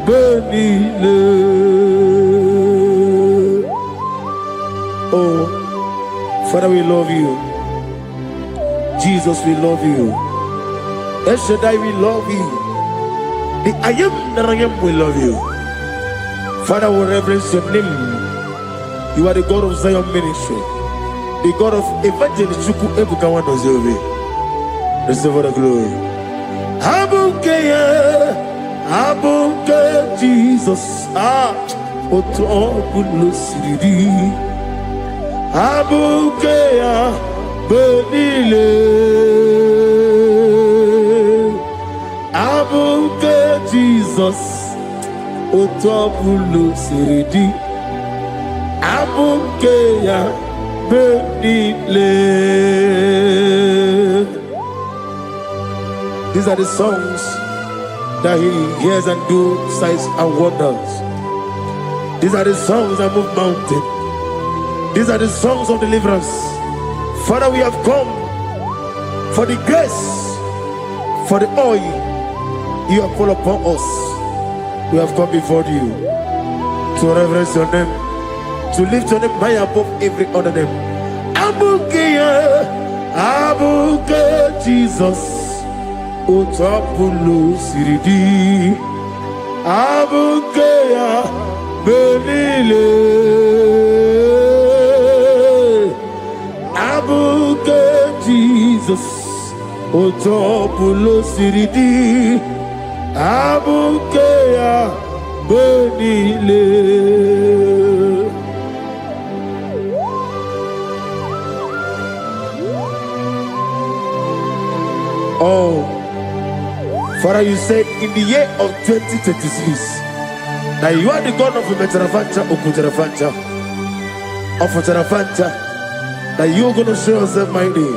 Speaker 2: benile. Oh, Father, we love you. Jesus, we love you. El Shaddai, we love you. The I am that I am will love you. Father, we reverence your name. You are the God of Zion ministry, the God of evangelist Chuku Ebukawan Ozobe. Receive the glory. Abuke Jesus. Otobulu siridi. Abuke benile. Abuke Jesus, otobulu siridi. Abuke ya benile. These are the songs that he hears and do signs and wonders. These are the songs that move mountain. These are the songs of deliverance. Father, we have come for the grace, for the oil you have put upon us. We have come before you to reverence your name, to lift your name high above every other name. Abuke Jesus, Otapulu siridi. Abuke benile. Abuke Jesus, Otapulu siridi. Abukeya benile. Oh, Father, you said in the year of 2026 that you are the God of Metarafancha, Okutarafancha, of Otarafancha, that you are going to show yourself mighty.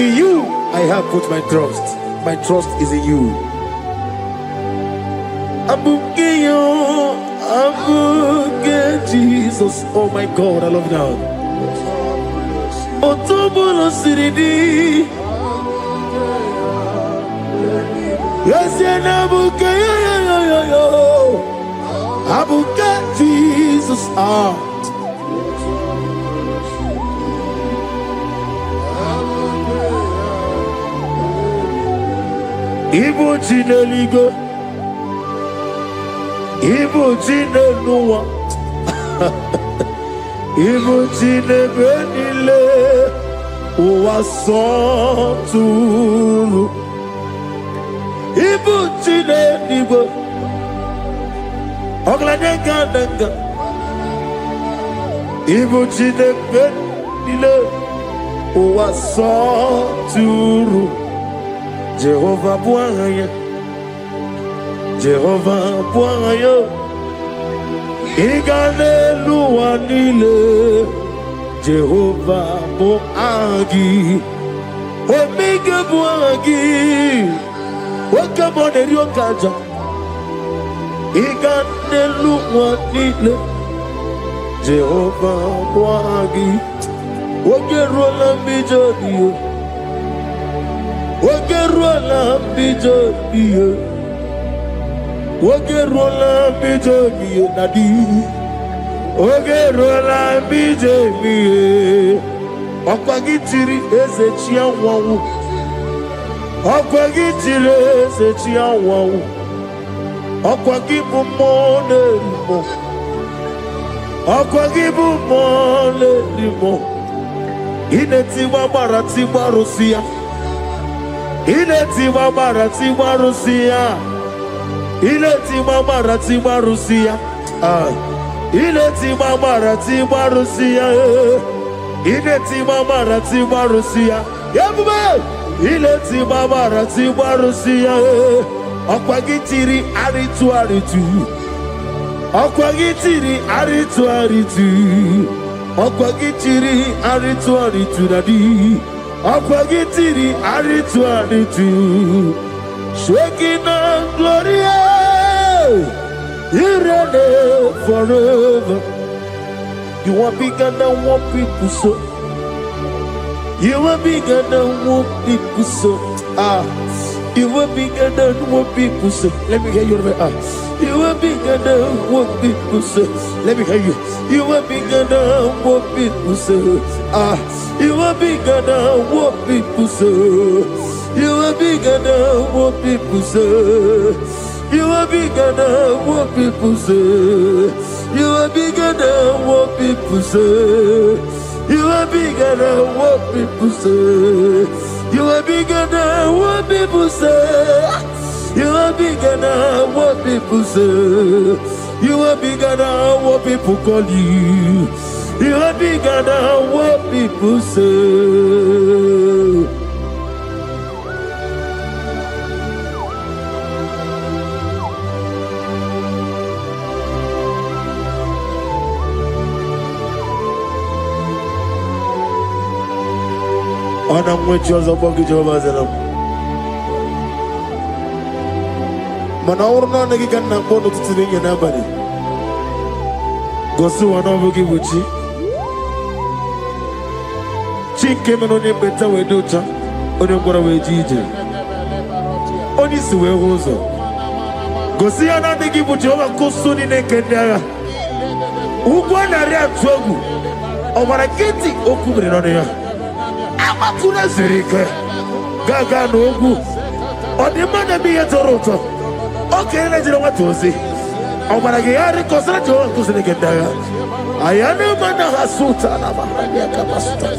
Speaker 2: In you, I have put my trust. My trust is in you. Abuke Jesus. Oh my God, I love you now. Otobolo siridi. Yes, abuke Abuke Jesus. Ibo Chineligo, Ibo Chineluwa, Ibo Chinebenile, Uwasoturu Ibu chile nibo Oglanenga nenga Ibu chile nile Uwasoturu Jehovah Bwanya Jehovah Bwanya Igalelua nile Jehovah Boagi Omega Boagi Wakabone Ryokaja Igalelua nile Jehovah Boagi Wagerola Bijodiyo Wagerola Bijodiyo Wagerola Bijodiyo Nadi Ogerola Bijodiyo Okwagitiri Ezechia Wawu Okwagitiri Ezechia Wawu Okwagibu Mone Limo Okwagibu Mone Limo Inetiwa Baratiwa Rusia Inetiwa Baratiwa Rusia Inetiwa Baratiwa Rusia Inetiwa Baratiwa Rusia Inetiwa Baratiwa Rusia Yabube Inetiwa Baratiwa Rusia Okwagitiri Aritu Aritu Okwagitiri Aritu Aritu Okwagitiri Aritu Aritu Dadi Okwagitiri Aritu Aritu Shekina Gloria You reign forever You are bigger than what people so You are bigger than what people so You are bigger than what people say. Let me hear you. You are bigger than what people say. Let me hear you. You are bigger than what people say. You are bigger than what people say. You are bigger than what people say. You are bigger than what people say. You are bigger than what people say. You are bigger than what people say. You are bigger than what people say. You are bigger than what people say. You are bigger than what people call you. You are bigger than what people say. Ana mwecho za bogi Jehovah zelam. Mana urna nagi kanna bono tutsiringe na bari. Gosu wana bogi buchi. Chinke meno ni beta weducha. Oni ngora wejije. Oni siwe hozo. Gosi ana nagi buchi oba kusuni nekendaya. Ugwa na ria twogu. Obara kiti okubre no ya. Amakuna zirike gaga n'ogwu ọdịmma bi ya toroto oke na jiri nwata ozi ọgbara gị ya rịkọsịrị Jehova nkụziri gị ndagha ayana mana hasuta na mahania kapasuta.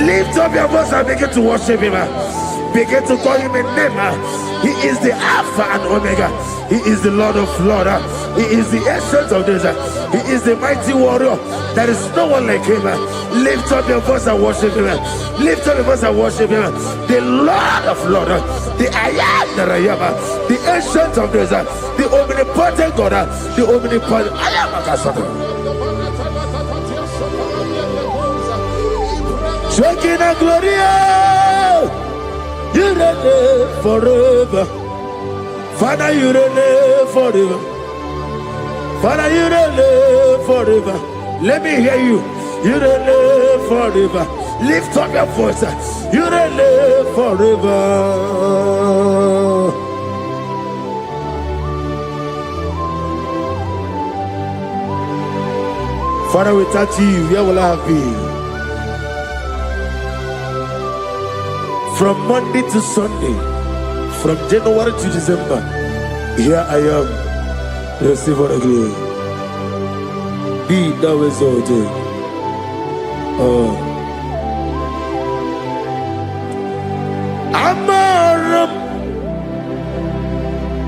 Speaker 2: Lift up your voice and begin to worship him. Begin to call him a name. He is the Alpha and Omega. He is the Lord of Lords. He is the Ancient of Days. He is the mighty warrior. There is no one like him. Lift up your voice and worship him. Lift up your voice and worship him. The Lord of Lords, the I am that I am, the Ancient of Days, the omnipotent God, the omnipotent I am a Kasaka. Shekinah Gloria, you reign forever. Father, you reign forever. Father, you reign forever. Let me hear you. You reign forever. Lift up your voice. You reign forever. Father, without you, where will I have been? From Monday to Sunday, from January to December, here I am. Receive all the glory. Be thou exalted. Amaram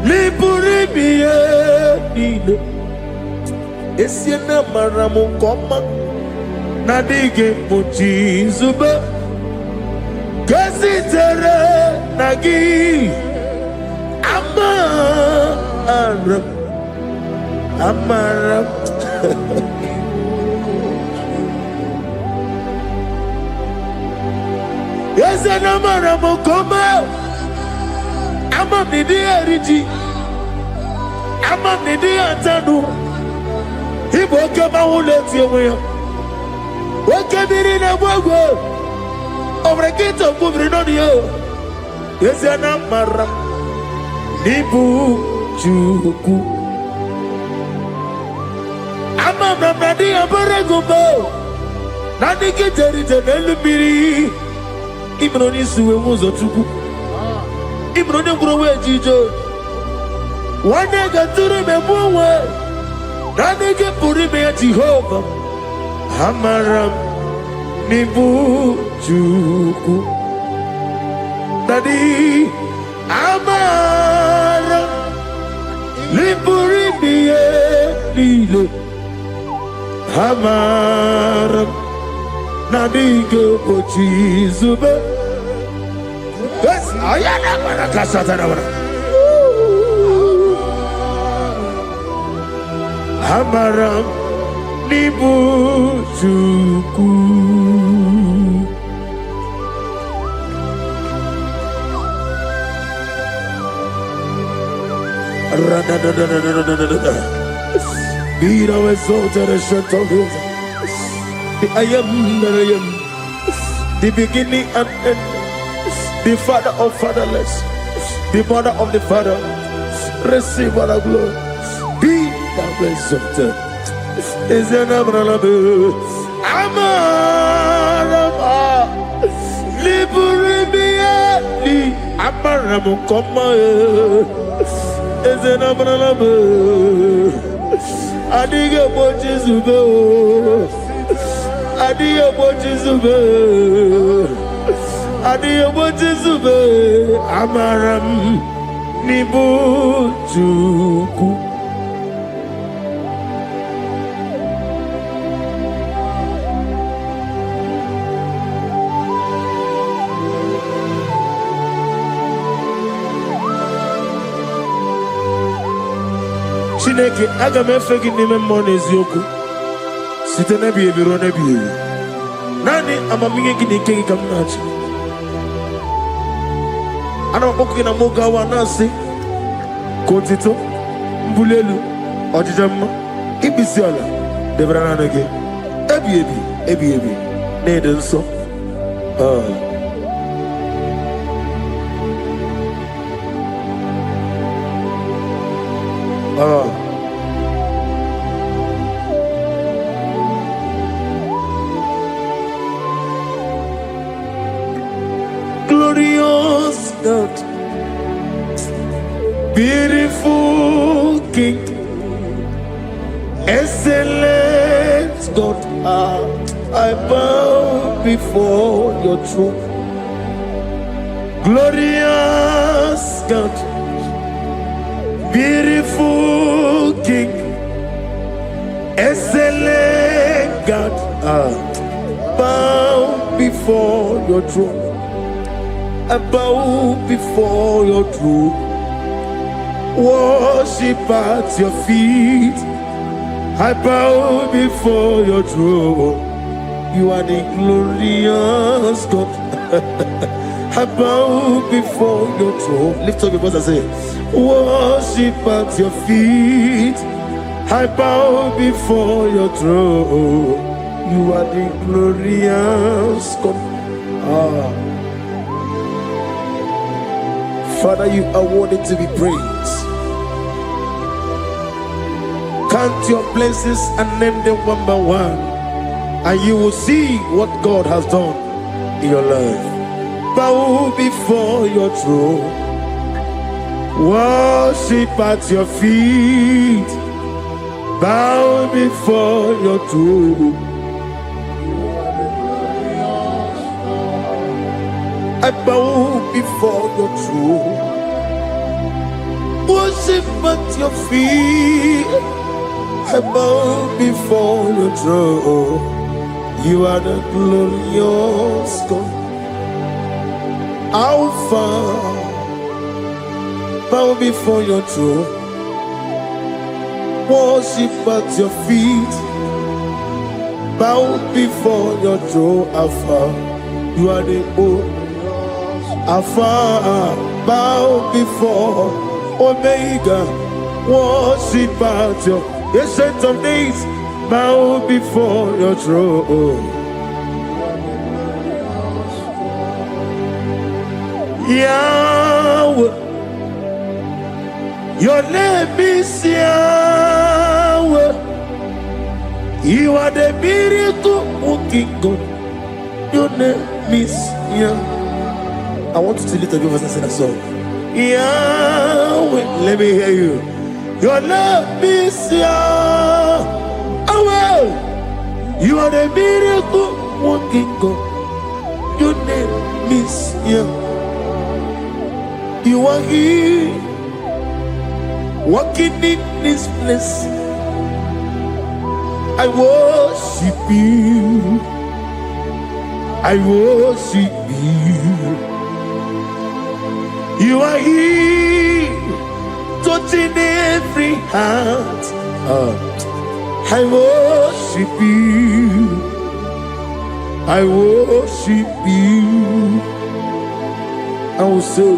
Speaker 2: Liburibie Nile Esiena Maramu Koma Nadige Muchizube Kasitere Nagi Amaram Yes, and Amaram Koma Amam Nidi Eriji Amam Nidi Antanu He woke up my whole left your way. Woke up in a wago over a gate of moving on you. Yes, and Amaram Nibu Juku Amam Nadi Abaragumbo Nadi Kitari Telebiri Ibroni Sue Muzotuku Ibroni Growe Jijo one day got to remember Nadi get Purime Jehovah Amaram Nibu Juku Nadi Amaram Liburibie Nile Amaram Nadige Pochizube Yes, Ayana Marakasatana Amaram Nibu Juku Be thou exalted and shut of his. I am that I am, the beginning and end, the father of fatherless, the mother of the father. Receive all the glory. Be thou exalted. Is an Abraham, Amarama, Liburibia, Abraham, come. Is an Abraham, Adiga Bochizube, Adia Bochizube, Adia Bochizube, Amaram Nibu Juku. Chineke aga m efe gị n'ime mmụọ na eziokwu site n'ebi ebi ruo n'ebi ebi. Naanị amamihe gị na ike gị ka m na-achị. Ana m akpọku gị na m oge awa na-asị ka otito mbuli elu ọdịda mma ikpisi ala debere naanị gị ebi ebi ebi ebi na-ede nsọ. Glorious God, beautiful King, excellent God, I bow before your throne. Glorious God, beautiful King, excellent God, bow before your throne. I bow before your throne, worship at your feet. I bow before your throne. You are the glorious God. I bow before your throne. Lift up your voice and say, worship at your feet. I bow before your throne. You are the glorious God. Father, you are worthy to be praised. Count your blessings and name them one by one, and you will see what God has done in your life. Bow before your throne, worship at your feet. Bow before your throne. I bow before your throne. Worship at your feet. I bow before your throne. You are the glorious God. Alpha. Bow before your throne. Worship at your feet. Bow before your throne, Alpha. You are the old Alpha. Bow before Omega. Worship at your ancient of days. Bow before your throne. Yahweh, your name is Yahweh. You are the miracle working God. Your name is Yahweh. I want you to lift up your voice and sing a song. Yahweh, let me hear you. Your name is Yahweh. You are the miracle working God. Your name is Yahweh. You are here, walking in this place. I worship you. I worship you. You are here, touching every heart. I worship you. I worship you. I will say,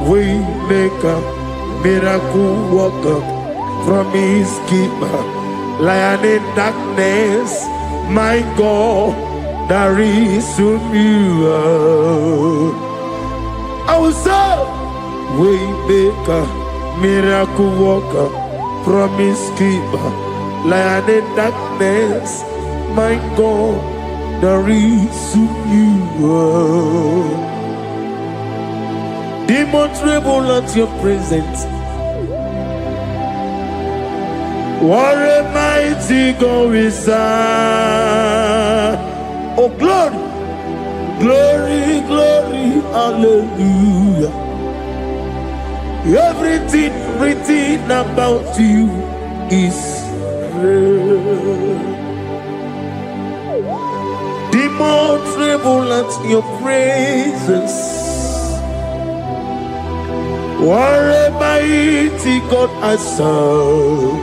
Speaker 2: Waymaker, miracle worker, promise keeper, lion in darkness, my God, there is you. I will say, Waymaker, miracle worker, promise keeper, lion in darkness, my God, there is you. Demons tremble at your presence. What a mighty God we serve. Oh, glory, glory, glory, hallelujah. Everything written about you is real. Demons tremble at your presence. What a mighty God I serve.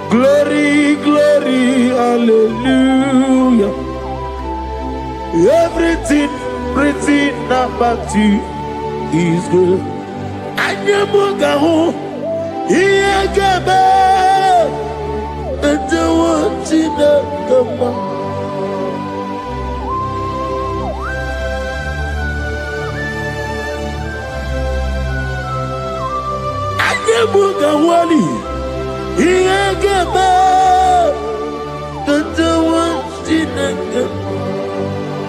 Speaker 2: Glory, glory, hallelujah. Everything written about you is good. Anyamugaho, Iyagaba, and the one in the Mugawali, Iyagaba, Tatawansinaga,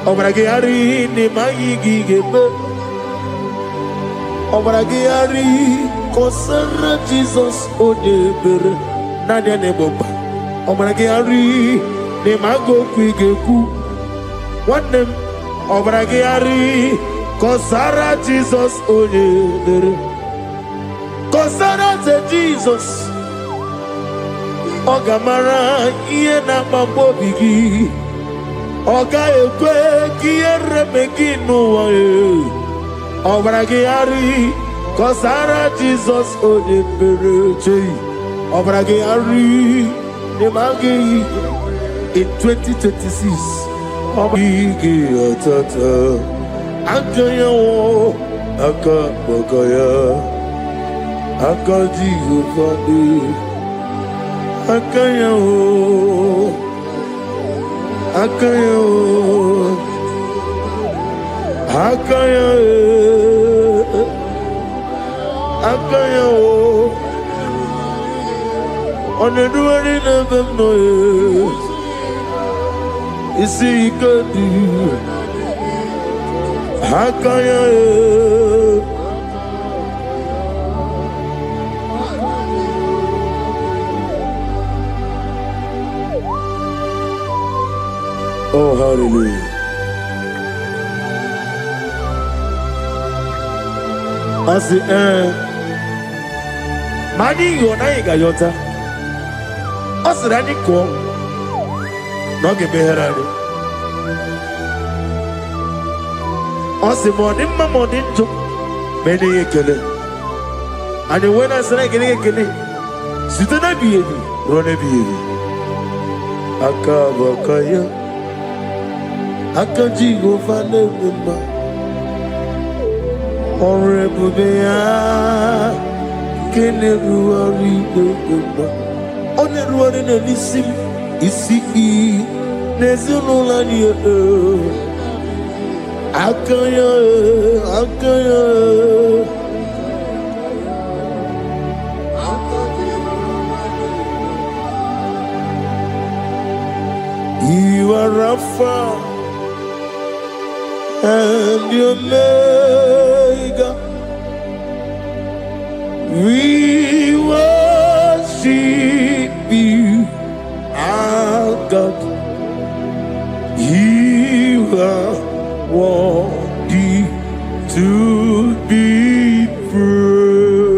Speaker 2: Obragiari, Nimayigigebe, Obragiari, Kosara Jesus, Odebere, Nadia Neboba, Obragiari, Nimago Quigeku, one name, Obragiari, Kosara Jesus, Odebere. Kosara Jesus, Ogamara, Iena Mambobigi, Oga Ekwe, Kiere Megino, Obragiari, Kosara Jesus, Odebere, Obragiari, Nemagi, in 2026, Obigi, Tata, Akaya, Akabogaya. Akadi Ufadi Akaya Akaya Akaya Akaya On the doing never know Isi Kadi Akaya Oh, hallelujah. I say, Mani, you're not Gayota. I said, I didn't call. Not give me her. I said, morning, my morning, too. Many a killer. And when I said, I get a killer, sit on a baby, run a baby. Akabakaya, Akaji go find a member. Horrible they are, can everyone read the member? On the road in a listen, is see, there's no lania. Akaya, Akaya. You are Alpha and Omega. We worship you, our God. You are worthy to be praised.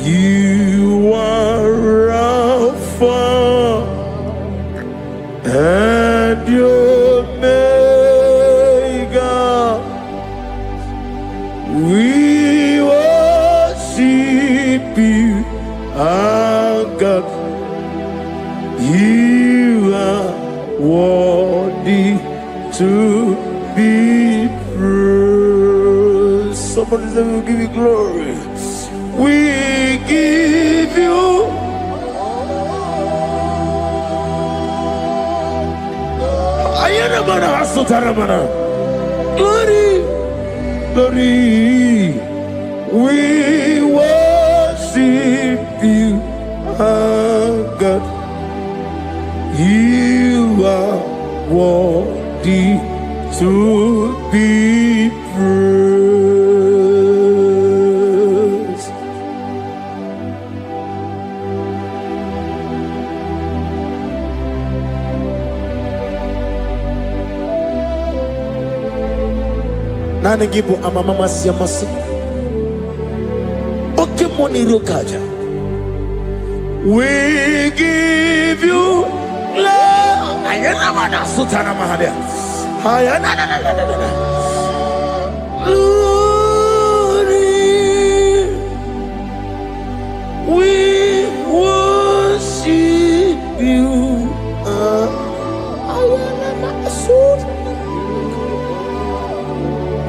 Speaker 2: You are Alpha and Omega. We worship you, our God. You are worthy to be praised. Somebody say, we'll give you glory. We give you glory, glory. We worship you, our God. You are worthy to be praised. Nana gibu amamama siyamasa. Oke moni rokaja. We give you love. Ayana mana sutana mahalia. Ayana na. Glory. We worship you. Ayana mana sutana.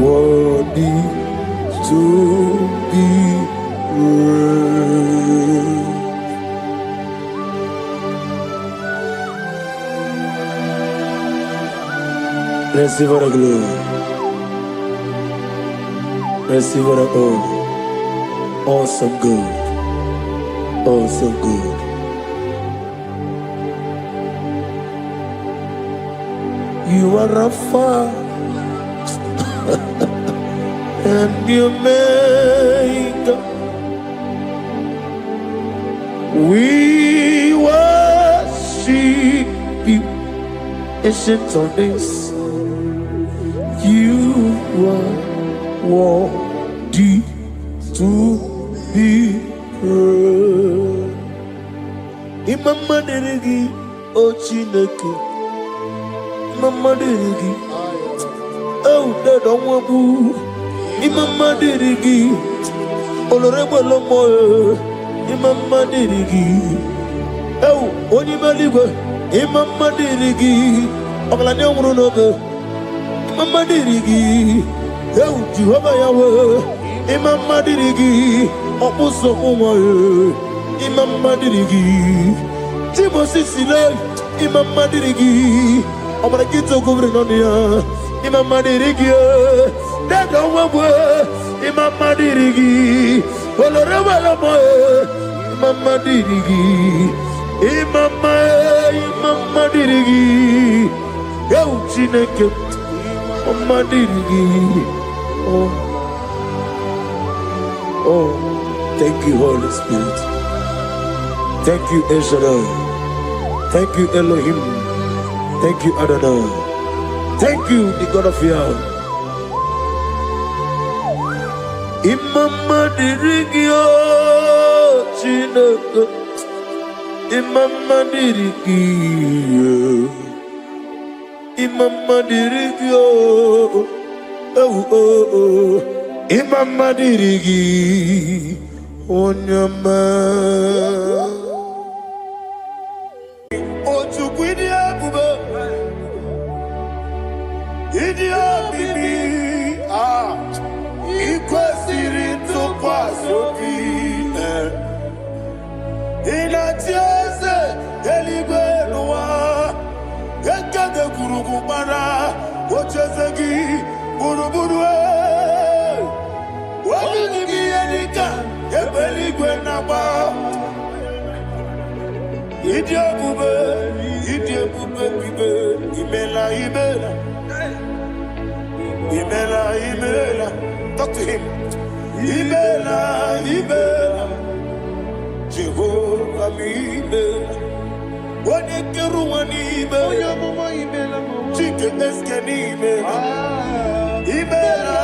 Speaker 2: Worthy to be praised. Receive the glory. Receive the honor. Awesome God. Awesome God. You are Alpha and Omega. We worship you, ancient of days. You are worthy to be praised. Imama deregi ochineke. Imama deregi. Oh, that don't want to. Imama deregi. Olorebo lomo. Imama deregi. Oh, onimaligo. Imama deregi. Oglane umurunoge. Imama dirigi, eu Jehovah Yahweh. Imama dirigi, opuso umaye. Imama dirigi, Timosi sile. Imama dirigi, omara kito kubri nonia. Imama dirigi, dada wawe. Imama dirigi, oloreba lomoe. Imama dirigi, Imama dirigi, eu chineke. Oh, thank you, Holy Spirit. Thank you, El Shaddai. Thank you, Elohim. Thank you, Adonai. Thank you, the God of Yah. Imama dirigio chineke. Imama dirigio. Imama dirigio. Oh oh oh. Imama dirigi. Onyama. Otukwidia bube. Idia bibi. Ah. Ikwesiri tukwasobi. Inatieze eligwe nuwa. Ekade kurugubara. Ochezegi buruburu. Wabinigi edika. Ebeligwe naba. Idiabube bibe. Imela. Talk to him. Imela. Jehovah Imela. Wanekeru Imela. Chicken Eskenimela. Imela.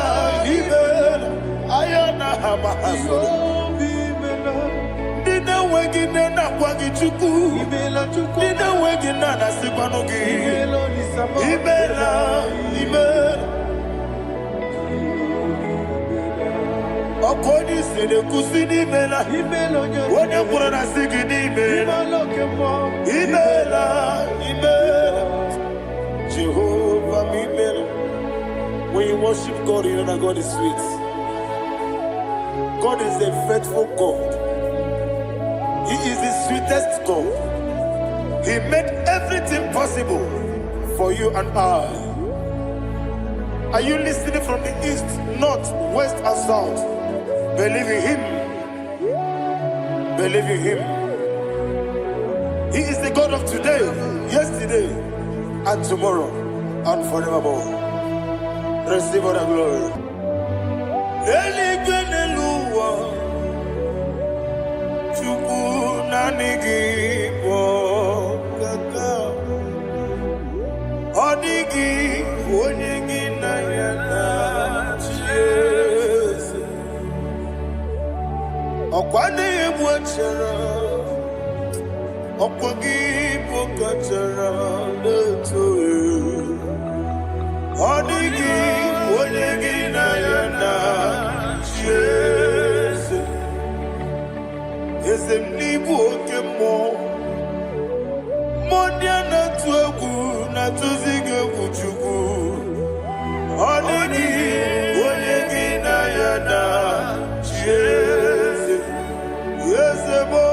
Speaker 2: Ayana Hamahaso. Dina wegina na kwagi chuku. Dina wegina na sikwanogi. Imela. Okoni sede kusini mela. Wone kurana sigini mela. Imela. Jehovah Imela. When you worship God, you know that God is sweet. God is a faithful God. He is the sweetest God. He made everything possible for you and I. Are you listening from the east, north, west, and south? Believe in him. He is the God of today, yesterday, and tomorrow, and forevermore. Receive all the glory. Odigi onyegi na yana Jesus. Okwane ebwachara. Okwagi pokachara leto. Odigi onyegi na yana Jesus. Ezemnibu okemo. Modiana tuegu na tuzige kuchuku. Odigi onyegi na yana Jesus. Yesebo.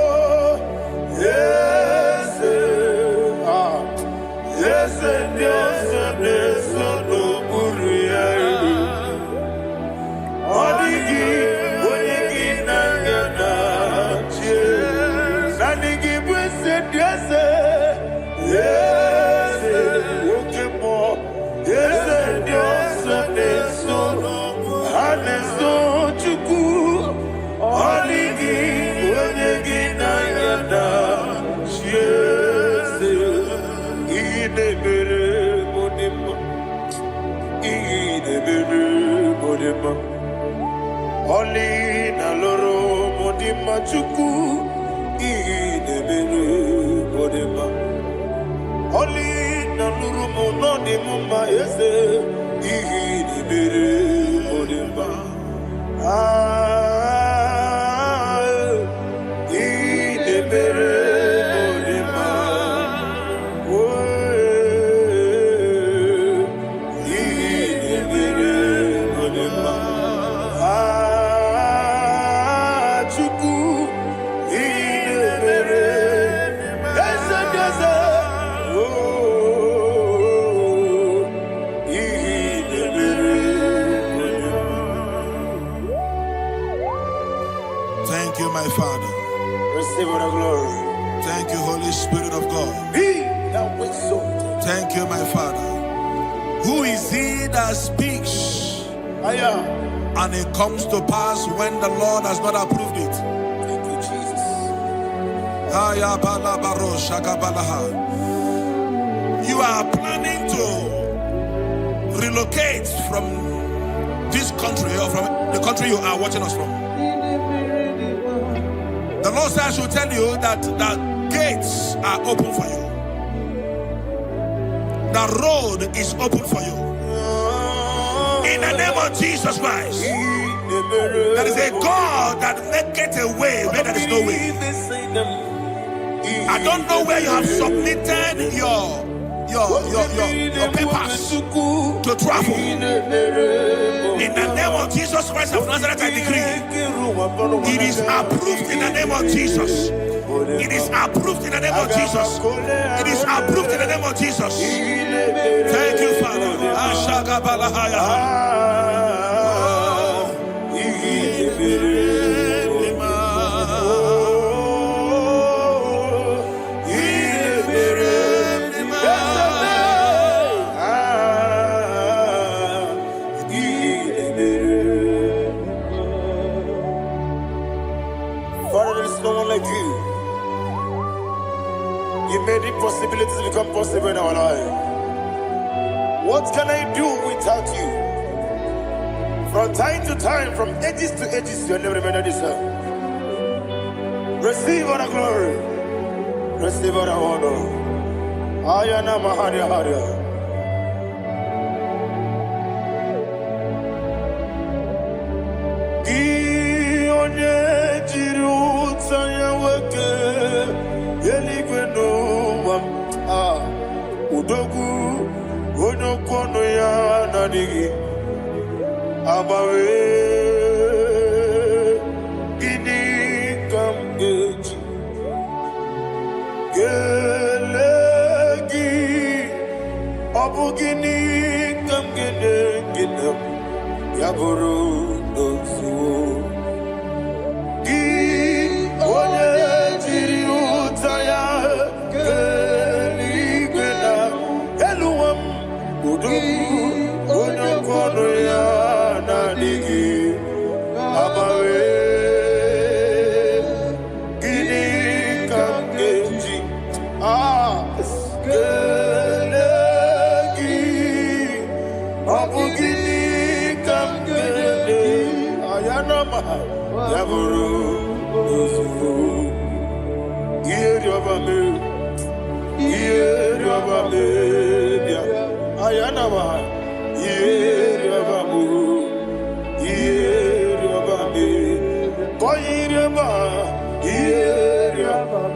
Speaker 2: Oli na loro modima chuku idebere modima. Oli na loro monodima ese idebere modima. Idebere modima. Idebere modima.
Speaker 3: Thank you, my Father.
Speaker 2: Receive all the glory.
Speaker 3: Thank you, Holy Spirit of God.
Speaker 2: He that exalted.
Speaker 3: Thank you, my Father. Who is he that speaks and it comes to pass when the Lord has not approved it?
Speaker 2: Thank you, Jesus.
Speaker 3: You are planning to relocate from this country or from the country you are watching us from. The Lord says I should tell you that the gates are open for you. The road is open for you. In the name of Jesus Christ. There is a God that maketh a way where there is no way. I don't know where you have submitted your papers to travel. In the name of Jesus Christ of Nazareth, I decree it is approved in the name of Jesus. It is approved in the name of Jesus. It is approved in the name of Jesus. Thank you, Father.
Speaker 2: Father, there is no one like you. You made impossibilities become possible in our life. What can I do without you? From time to time, from ages to ages, you never remain the same. Receive all the glory. Receive all the honor. Ayana Maharia Haria. Udogu Onokono ya Nadigi Abawe Gini Kamgeji Gelegi Abu Gini Kamgene Ginam Yaburu Dosu Gi Onye Jiri Utaya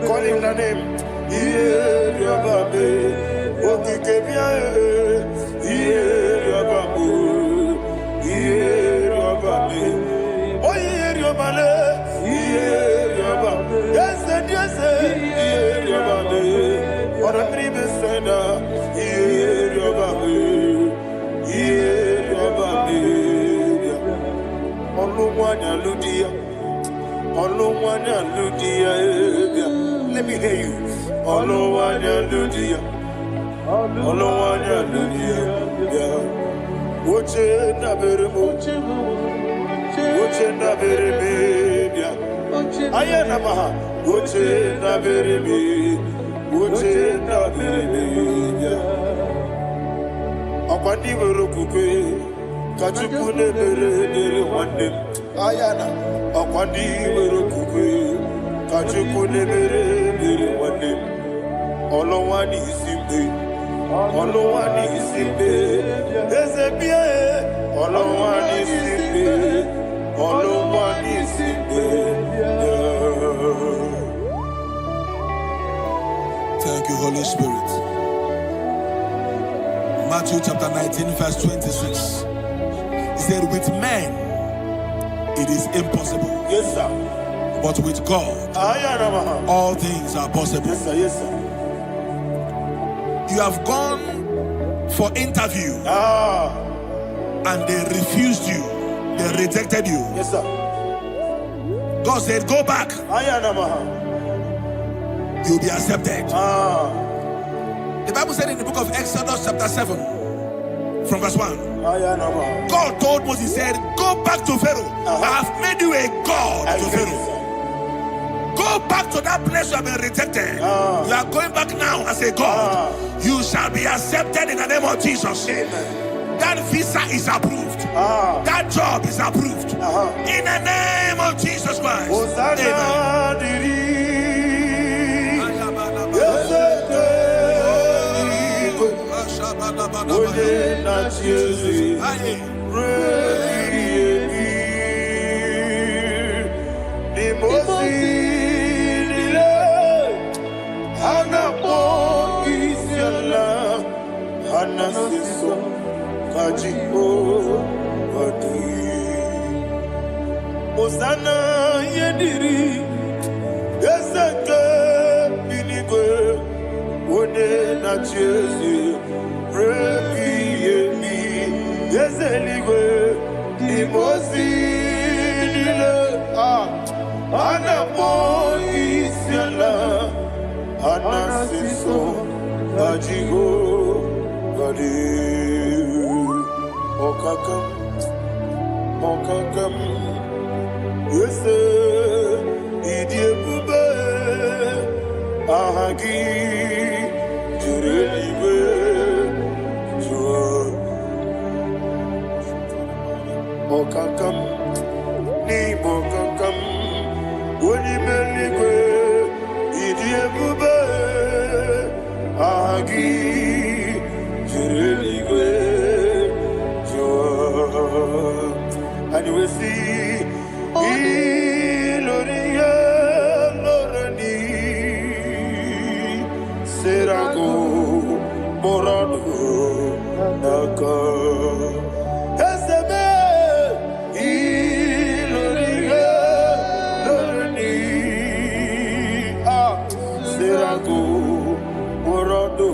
Speaker 2: Call him the name. Let me hear you.
Speaker 3: Thank you, Holy Spirit. Matthew chapter 19, verse 26. He said, with men it is impossible.
Speaker 2: Yes, sir.
Speaker 3: But with God, all things are possible.
Speaker 2: Yes, sir. Yes, sir.
Speaker 3: You have gone for interview and they refused you. They rejected you.
Speaker 2: Yes, sir.
Speaker 3: God said, go back. You'll be accepted. The Bible said in the book of Exodus chapter 7 from verse 1, God told Moses, he said, go back to Pharaoh. I have made you a God to Pharaoh. Go back to that place you have been rejected. You are going back now as a God. You shall be accepted in the name of Jesus.
Speaker 2: Amen.
Speaker 3: That visa is approved. That job is approved. In the name of Jesus Christ.
Speaker 2: Osana yediri yeseke binigwe one na chezi rebi yemi yeseligwe imosi nile anamo isiala anasiso ajigo gadi okakam yes, Idiabube, Ahagi, Jurelibe, Jua, Okakam, Nibokakam, Winimeligwe, Idiabube, Ahagi, Jurelibe, Jua, and you will see. Iloria Lorani Serago Morado Naka Esebe Iloria Lorani Serago Morado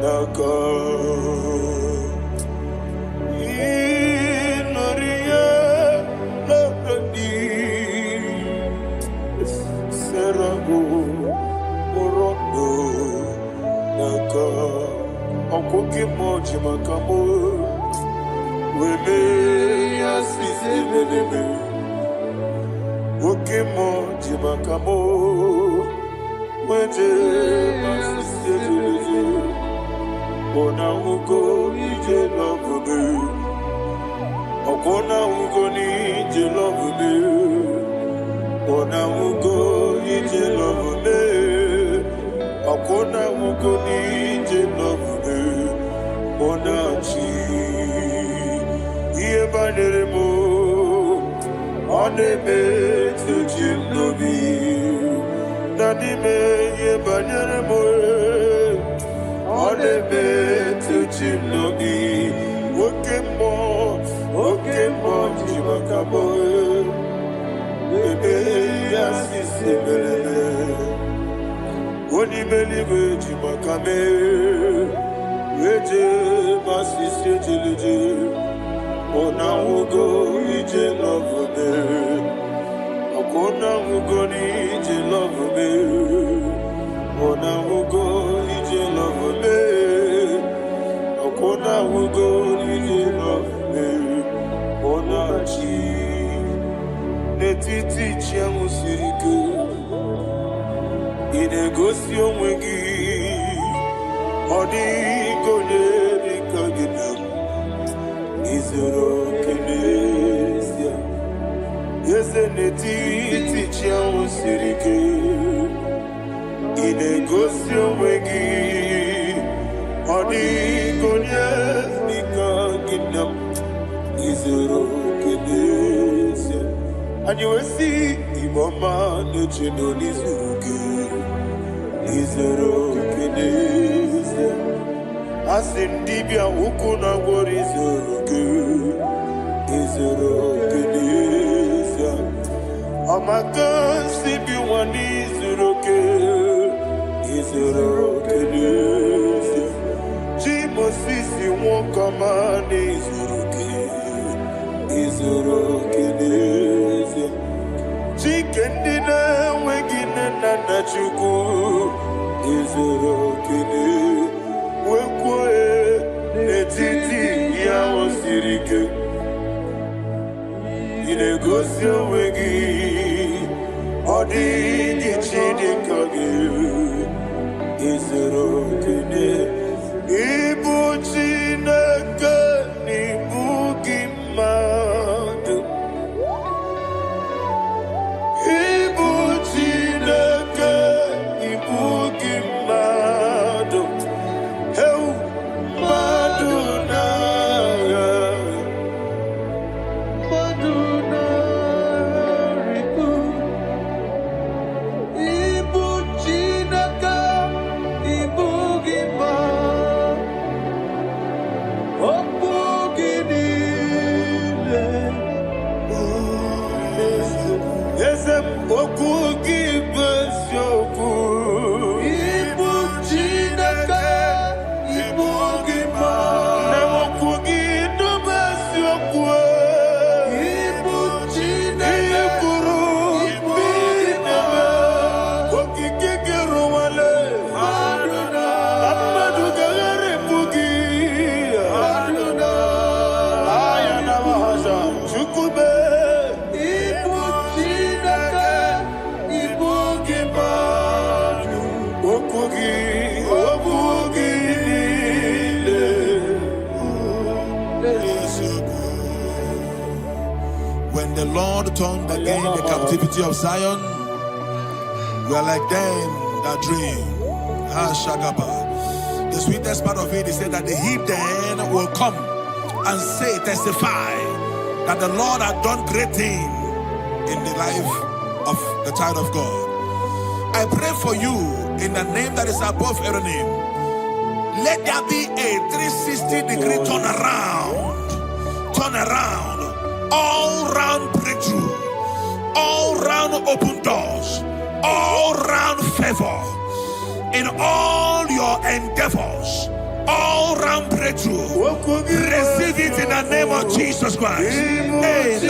Speaker 2: Naka Okoke moji makamo wele asisi meleme Oke moji makamo weje asisi meleme Ona ugo ije love me Okona ugo ni ije love me Ona ugo ije love me Okona ugo ni ije love me Onachi Iye banderemo Oneme tujim nobi Nanime iye banderemo Oneme tujim nobi Okemo jimakabo Ebe yasisi meleme Onimeliwe jimakame Weje masisi jiliji Ona ugo ije love me Akona ugo ni ije love me Ona ugo ije love me Akona ugo ije love me Ona chi Netiti chiamu sirike Inegosi onwegi Odigonye dikagidam Izoro kenesia Yese netiti chiamu sirike Inegosi onwegi Odigonye dikagidam Izoro kenesia And you will see Imama nechino nizuruke Izoro kenesia Asindibia ukuna gori Izoro kenesia Amakansi biwani Izoro kenesia Jimosisi wakamani Izoro kenesia Chikendina wegine nana chuku Izoro kenesia Wekwe netiti ya osirike Inegosi wegi Odi gichidi kage Izoro kene Ibu chineke
Speaker 3: When the Lord turned again the captivity of Zion, we are like them that dream. The sweetest part of it is said that the heathen will come and say, testify, that the Lord had done great things in the life of the child of God. I pray for you in the name that is above every name. Let there be a 360-degree turn around, all round breakthrough, all round open doors, all round favor in all your endeavors, all round breakthrough. Receive it in the name of Jesus Christ. Amen.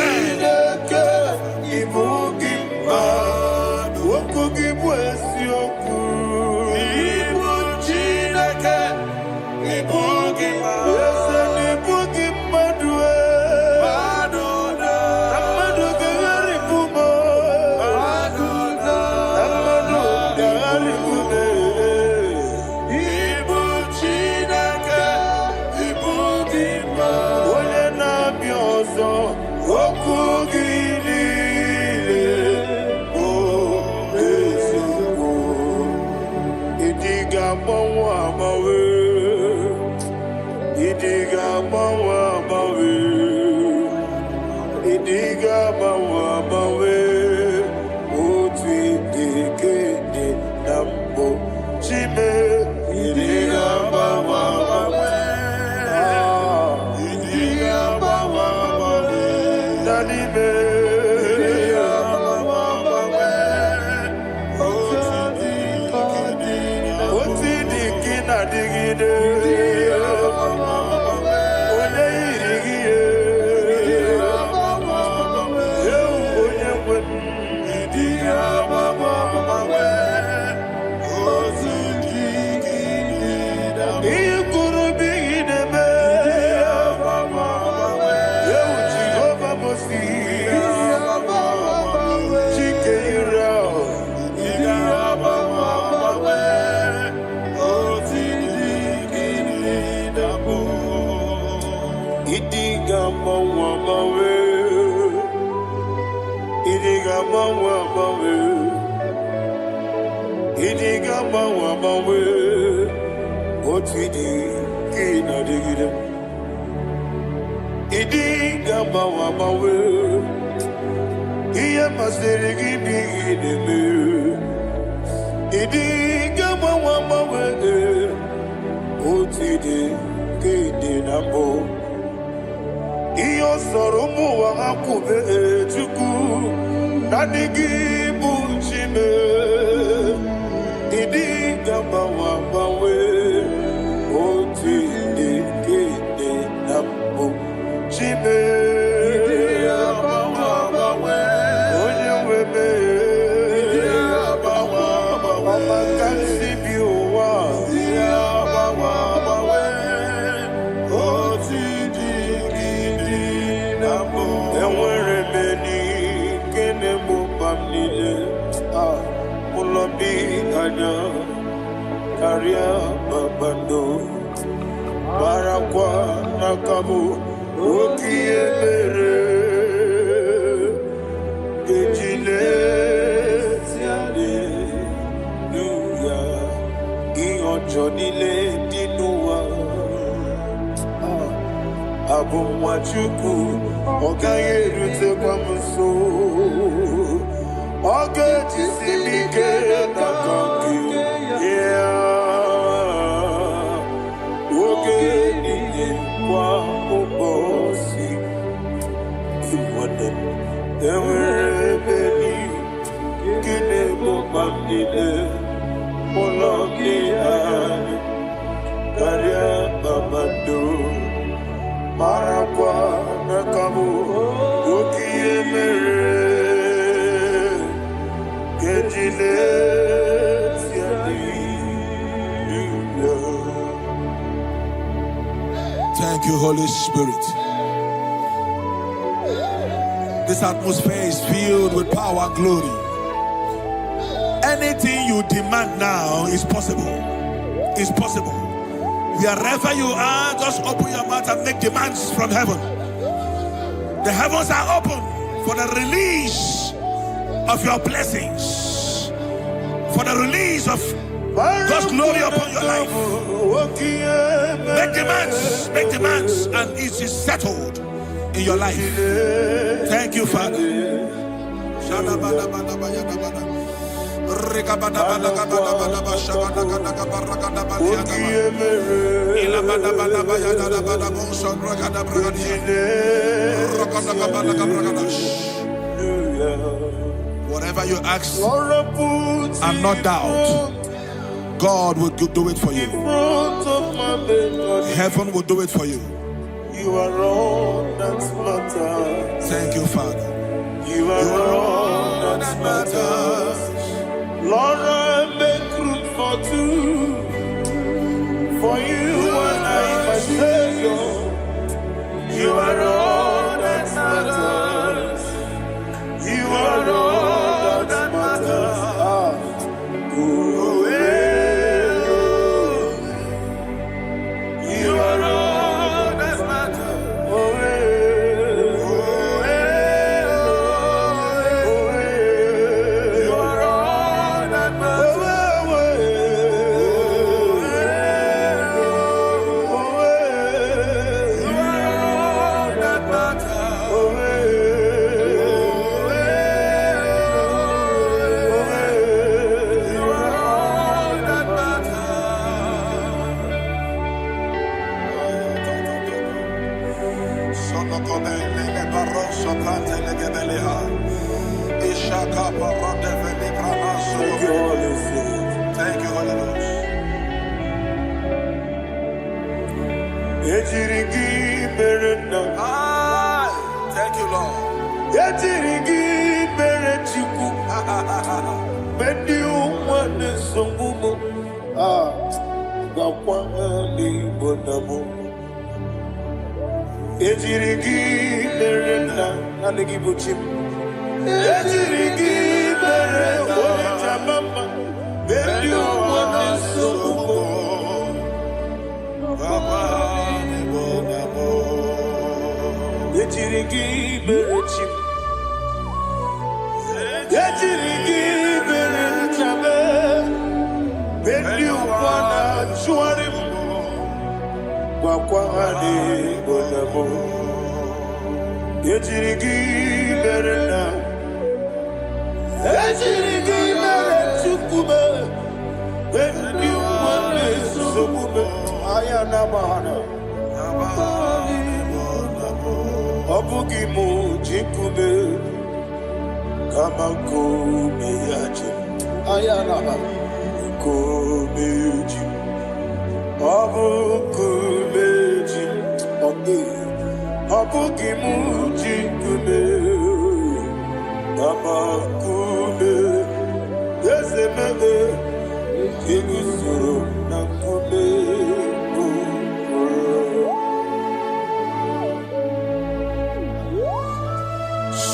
Speaker 3: Thank you, Holy Spirit. This atmosphere is filled with power and glory. Anything you demand now is possible. It's possible. Wherever you are, just open your mouth and make demands from heaven. The heavens are open for the release of your blessings, for the release of God's glory upon your life. Make demands, and it is settled in your life. Thank you, Father. Whatever you ask and not doubt, God will do it for you. Heaven will do it for you.
Speaker 2: You are all that matters.
Speaker 3: Thank you, Father.
Speaker 2: You are all that matters. Lord, I make room for two. For you and I, my Savior. You are all that matters. You are all that matters. You are all that matters. You are all that
Speaker 3: Thank you, Holy Ghost. Thank you, Lord.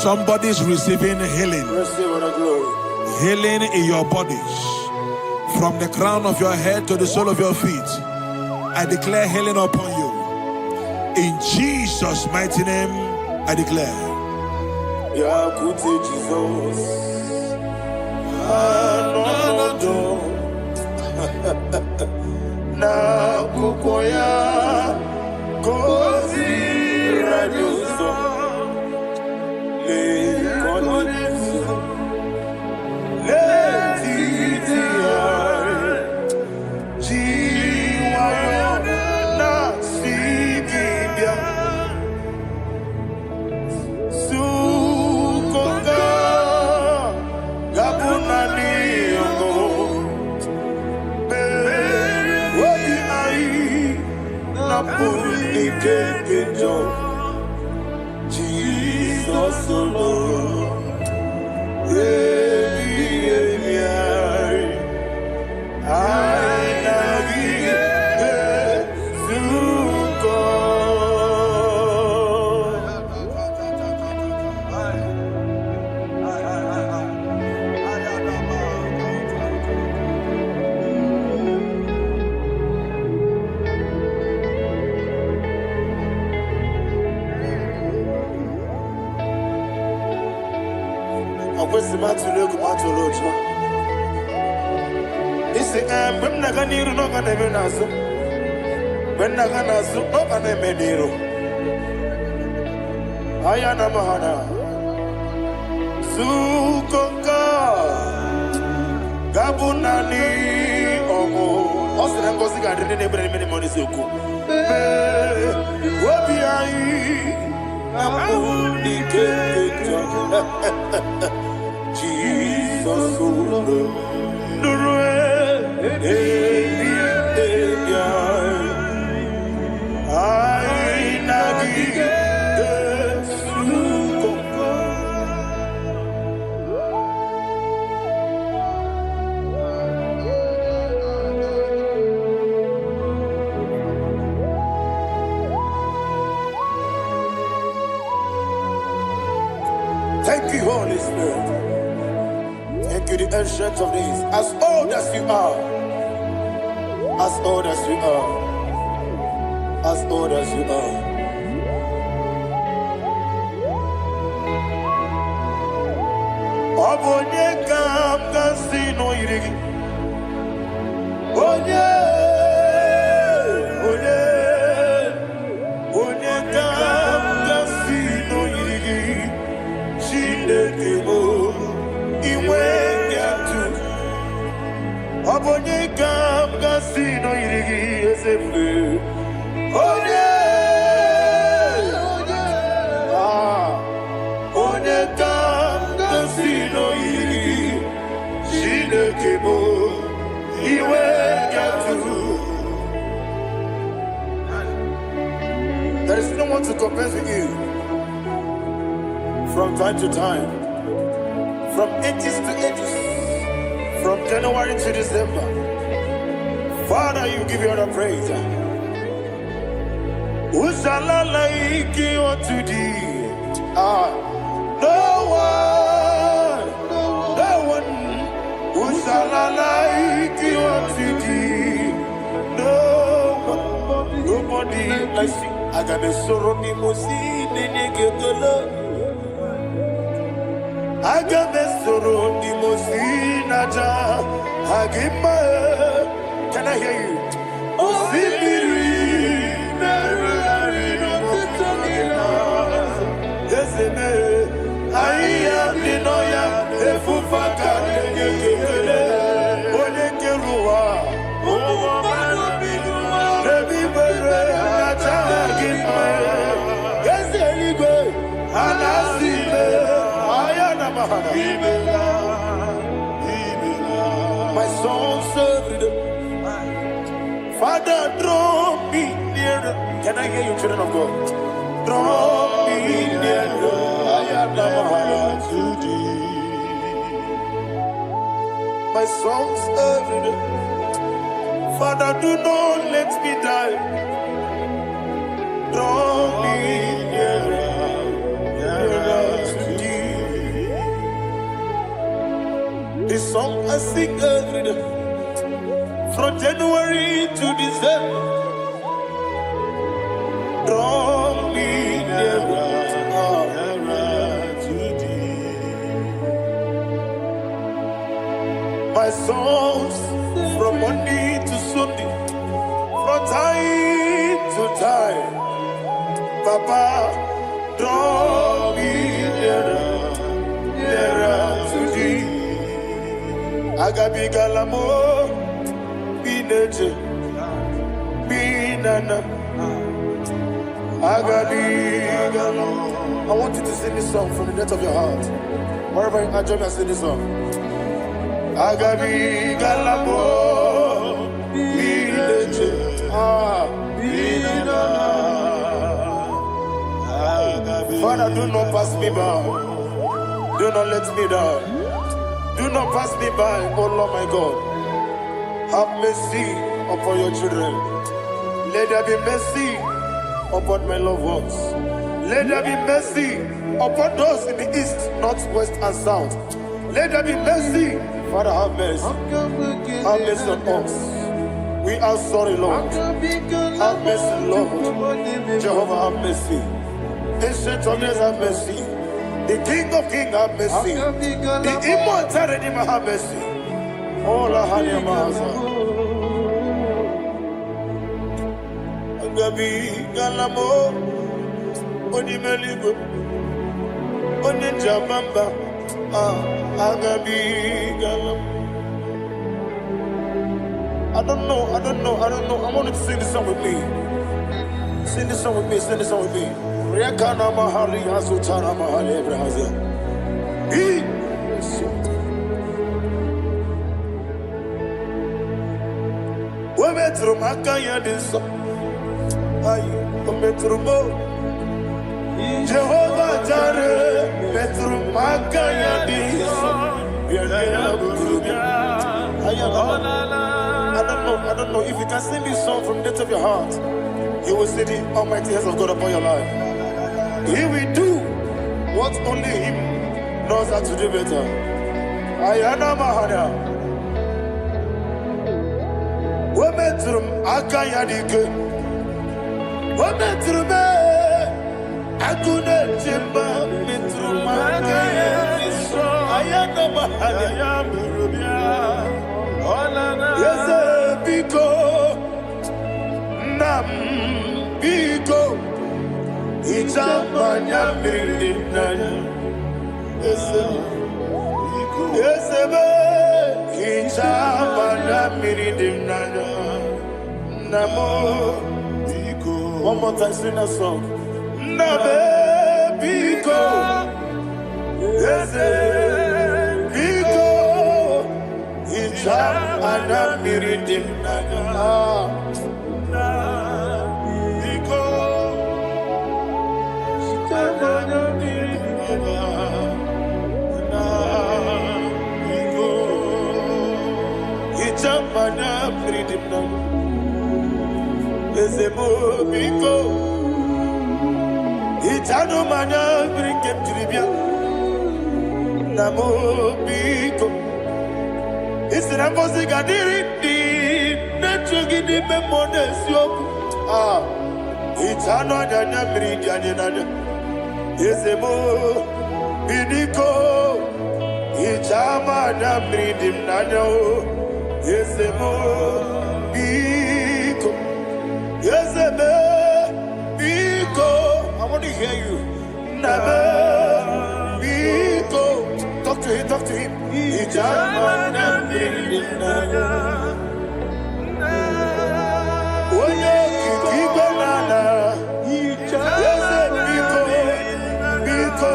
Speaker 3: Somebody's receiving healing. Healing in your bodies. From the crown of your head to the sole of your feet. I declare healing upon you. In Jesus' mighty name, I declare.
Speaker 2: Jesus. Na kukoya kozi radioso le konisu le titiare jiwayo na sigibia sukoka gabuna niyongo Jesus alone, Okwesi matulu kumatulu. Isi when naganiru no ganeme nasu. When naganasu no ganeme niru. Ayana mahana. Sukonga. Gabunani omo. Osina ngozi gadene nebre mene moni suku. Wobi ai. Amuni keketa. Jesus Thank you, Holy Spirit. Thank you, the ancient of days. As old as you are. As old as you are. As old as you are. Obonye kam kasino irigi. Onye. Onye. Onye kam kasino irigi. Shindekimo. Iwe nyatu. Obonye kam kasino irigi esefu. Onye. Onye. Onye kam kasino irigi. Shindekimo. Iwe nyatu. There is no one to compare with you. From time to time. From ages to ages. From January to December. Father, you give you all the praise. Who shall I like you unto thee? No one. No one. Who shall I like you unto thee? No one. Nobody like you. I got a sorrow me mosi nenegetola. Agamesoro di Mosinata Hagima. Can I hear you? Osibiri Desene Aya Dinoya Efufaka Negekele Onekerua Nebi Bere Nata Hagima Yeseligwe Anasime My soul served. Father, draw me nearer. Can I hear you, children of God? Draw me nearer. I am to thee. My soul served. Father, do not let me die. Draw me nearer. This song I sing every day, from January to December. Draw me nearer to thee. My songs from Monday to Sunday, from time to time. Papa, draw me nearer to thee. Agabi galamo, bineje, binana. Agabi galamo. I want you to sing this song from the depth of your heart. Wherever you are, join me and sing this song. Agabi galamo, bineje, binana. Father, do not pass me by. Do not let me down. Do not pass me by, oh Lord my God. Have mercy upon your children. Let there be mercy upon my loved ones. Let there be mercy upon those in the east, north, west, and south. Let there be mercy. Father, have mercy. Have mercy on us. We are sorry, Lord. Have mercy, Lord. Jehovah, have mercy. Ancient of days, have mercy. The King of Kings have mercy. The immortal Redeemer have mercy. All our Hanyamaza. Agabi Galamo. Onimeligo. Onijabamba. Agabi Galamo. I don't know. I want you to sing this song with me. Sing this song with me. Riakana Mahali Azutana Mahali Ebrahaza. Metro Makaya this. Metro Mo. Jehovah Jare. Metro Makaya this. I don't know if you can sing this song from the depth of your heart. You will see the almighty hands of God upon your life. He will do what only Him knows how to do better. Ayana Mahana. Wometrum Akayadike. Wometrum Akuna Jimba Metrum Akayadike. Ayana Mahana. Yes, Biko. Nam Biko. Ijamanya Mirinaya. Yes, Ijamanya Mirinaya. Namo Biko. One more time, sing that song. Nabe Biko. Yes, Biko. Ijamanya Mirinaya. Mana freedom now. Ezemo biko. Itano mana bring him to Libya. Namo biko. It's an amazing gadiri. Natugi di memones yo. Itano dana meridianina. Ezemo biko. Itama na meridim nano. Yes, Biko. Yes, Biko. I want to hear you. Nabe Biko. Talk to him. Ijamana Brinana. Oye, Kibanana. Yes, Biko. Biko.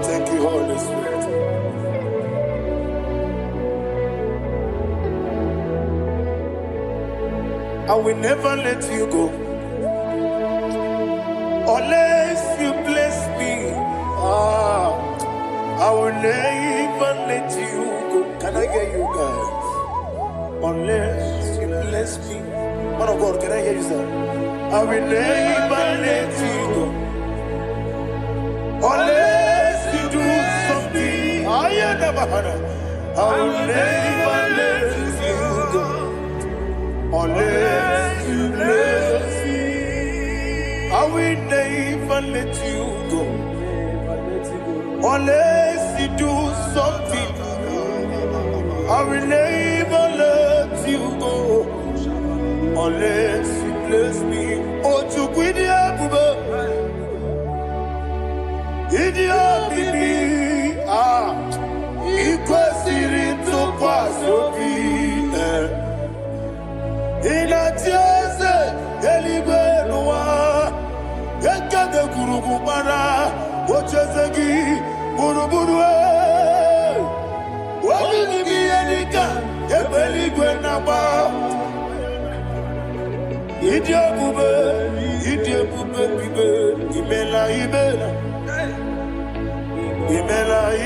Speaker 2: Thank you, Holy Spirit. I will never let you go unless you bless me. I will never let you go. Can I hear you guys? Unless you bless me. Man of God, can I hear you, sir? I will never let you go unless you do something. I will never let you go unless you bless me. I will never let you go unless you do something. I will never let you go unless you bless me. Oh, to quit the idiot bibi ikwesiri ntụkwasị inatieze eluigwe n'ụwa ekede kwurugwu gbara ocheze gị gburugburu obibi gị ihe dịka ebe eluigwe na-agba ịdị ebube bibe imela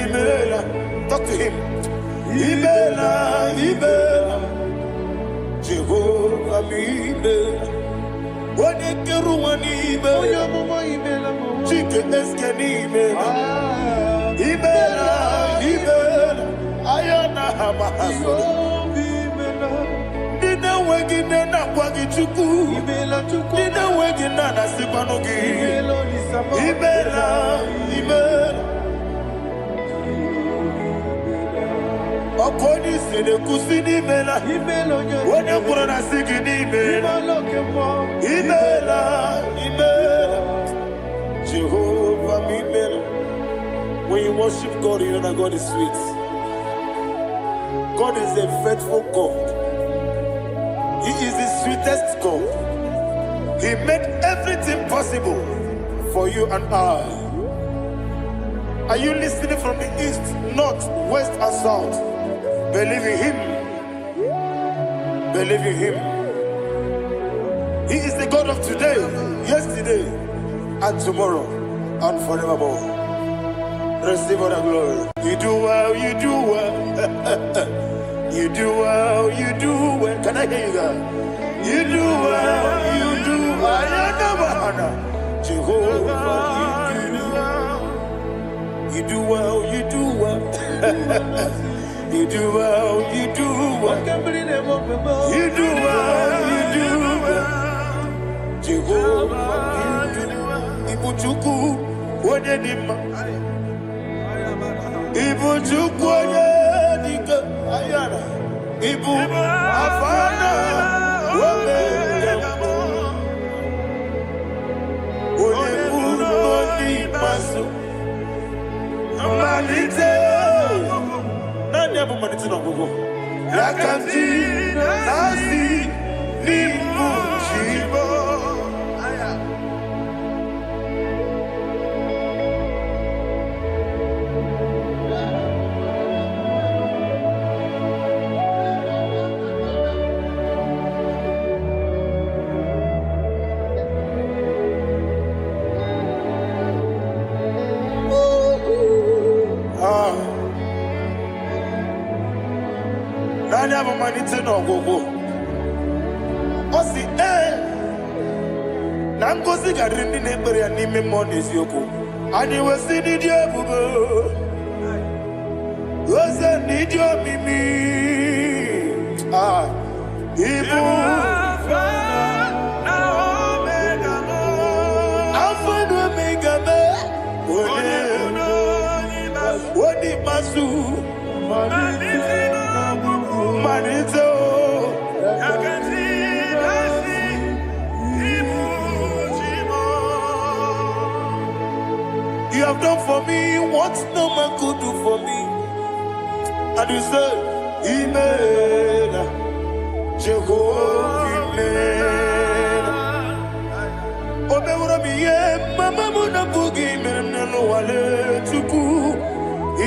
Speaker 2: Imela. Talk to him. Imela. Jehovah Imela. Wanekeru Imela. Chike Eskeni Imela. Imela. Dina wegina na kwagi chuku. Dina wegina na sipanogi. Ibela. Okoni sede kusini mela. Wone kurana sigini mela. Ibela. Jehovah Mimela. When you worship God, you know that God is sweet. God is a faithful God. He is the sweetest God. He made everything possible for you and I. Are you listening from the east, north, west, and south? Believe in Him. Believe in Him. He is the God of today, yesterday, and tomorrow, and forevermore. Receive all the glory. You do well, you do well. You do well, you do well. Can I hear you guys? You do well, you do well. Jehovah, you do well, you do well. You do well, you do well. You do well, you do well. Jehovah, you do well. Ibuchuku, Wodedima. Ibuchuku, Wodedika. Ayana. Ibu Afana. Wodedima. Oyebu Noni Masu. Manite. Nani abu manite no gogo. Yakanti nasi nimu chibo. Nani abu manite no gogo. Osi Nangozi garini nebere ya nime monezi yoko. Ani wesi nidio bubo. Wese nidio mimi. Ibu Alpha and Omega me. Wodi masu. Manito. You have done for me what no man could do for me. And you say, Imela, Jehovah, Imela. Omewura miye, mama muna bugi, meneno wale tuku.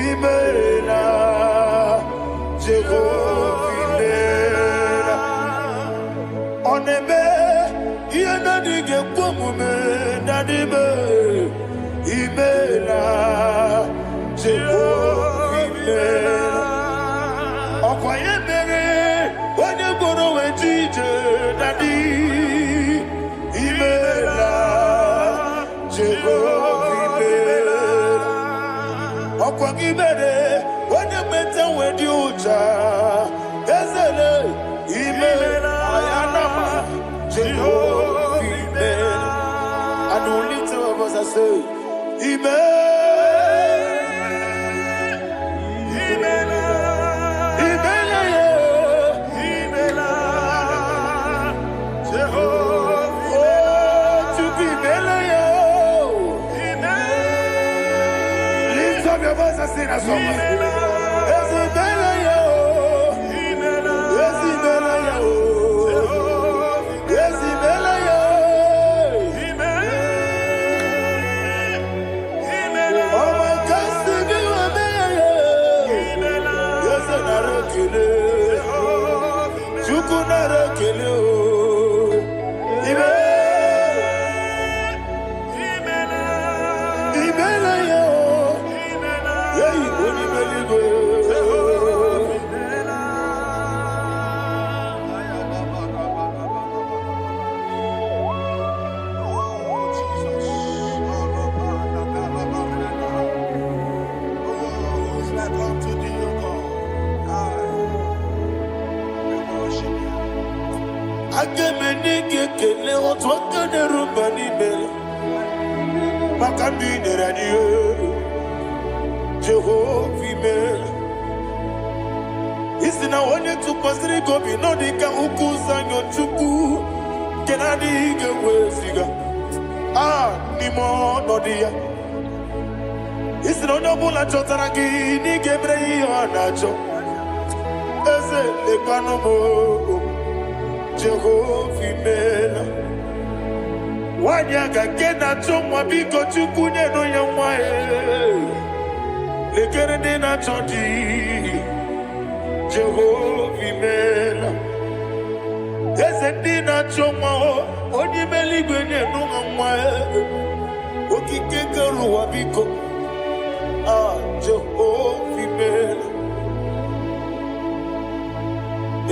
Speaker 2: Imela, Jehovah, Imela. Onebe, yena dige kwamume, nadibe. Imela, Jehovah, Imela. Okwaye mere, wanye goro wejije, Daddy. Imela, Jehovah, Imela. Okwaye mere, wanye meta wedi uja, Ezele, Imela, Ayanama, Jehovah, Imela. And only two of us are saying, Imela, Imela, Imela, Imela, Jehovah, oh, to be Imela, Imela. Lift up your voice and sing a song. Imela, Imela, Imela, Imela, Agemenike kele otwaka de rumbani bela. Makambi de radio. Jehovah mela. Isina onye tukosiri gobi no dika ukuza nyochuku. Kenadi gewesiga. Nimo no dia. Isina onye bula chotaragi ni gebrei anacho. Eze lekwano mo. Jehovah mela. Wanyaga kena chomwa biko chukunye no yamwa lekere de na chodi. Jehovah mela. Eze ndi na chomwa onye meligwe nye no yamwa okike keruwa biko. Jehovah mela.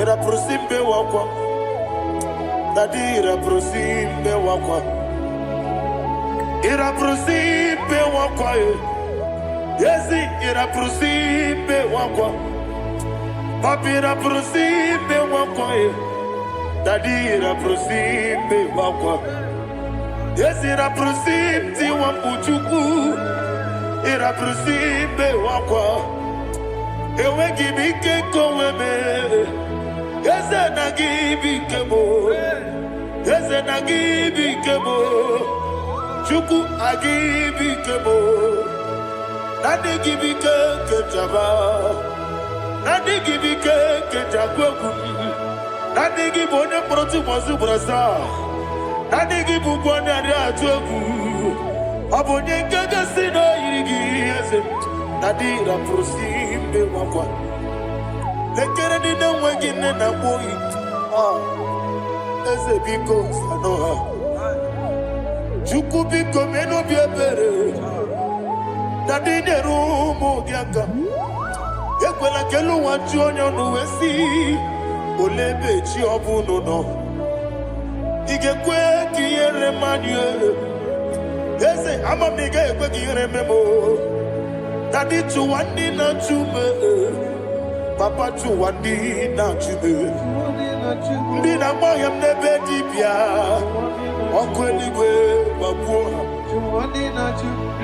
Speaker 2: Era prosimbe wakwa. Dadira prosimbe wakwa. Ira prosimbe wakwa. Yesi ira prosimbe wakwa. Papira prosimbe wakwa. Dadira prosimbe wakwa. Yesi ira prosimbe wampuchuku. Ira prosimbe wakwa. Ewe gibike koweme. Eze na gibi kemo. Eze na gibi kemo. Chuku agibi kemo. Nadi gibi kejaba. Nadi gibi kejakwegu. Nadi gibi one proti mazu brasa. Nadi gibi bwane ade atwegu. Abonye kega sino irigi eze. Nadi ra prosimbe wakwa. Lekere ni na wegine na boyi. Eze biko sanoha. Chuku biko meno biebere. Nadi neru mo diaka. Ekwela kelu wachi onyo nuwesi. Olebe chi obu no. Igekwe kiyere manye. Eze amamiga ekwe kiyere memo. Nadi chuwandi na chume. Papa chuwandi na chume. Ndi na moyam nebe dibia. Okweligwe babuha.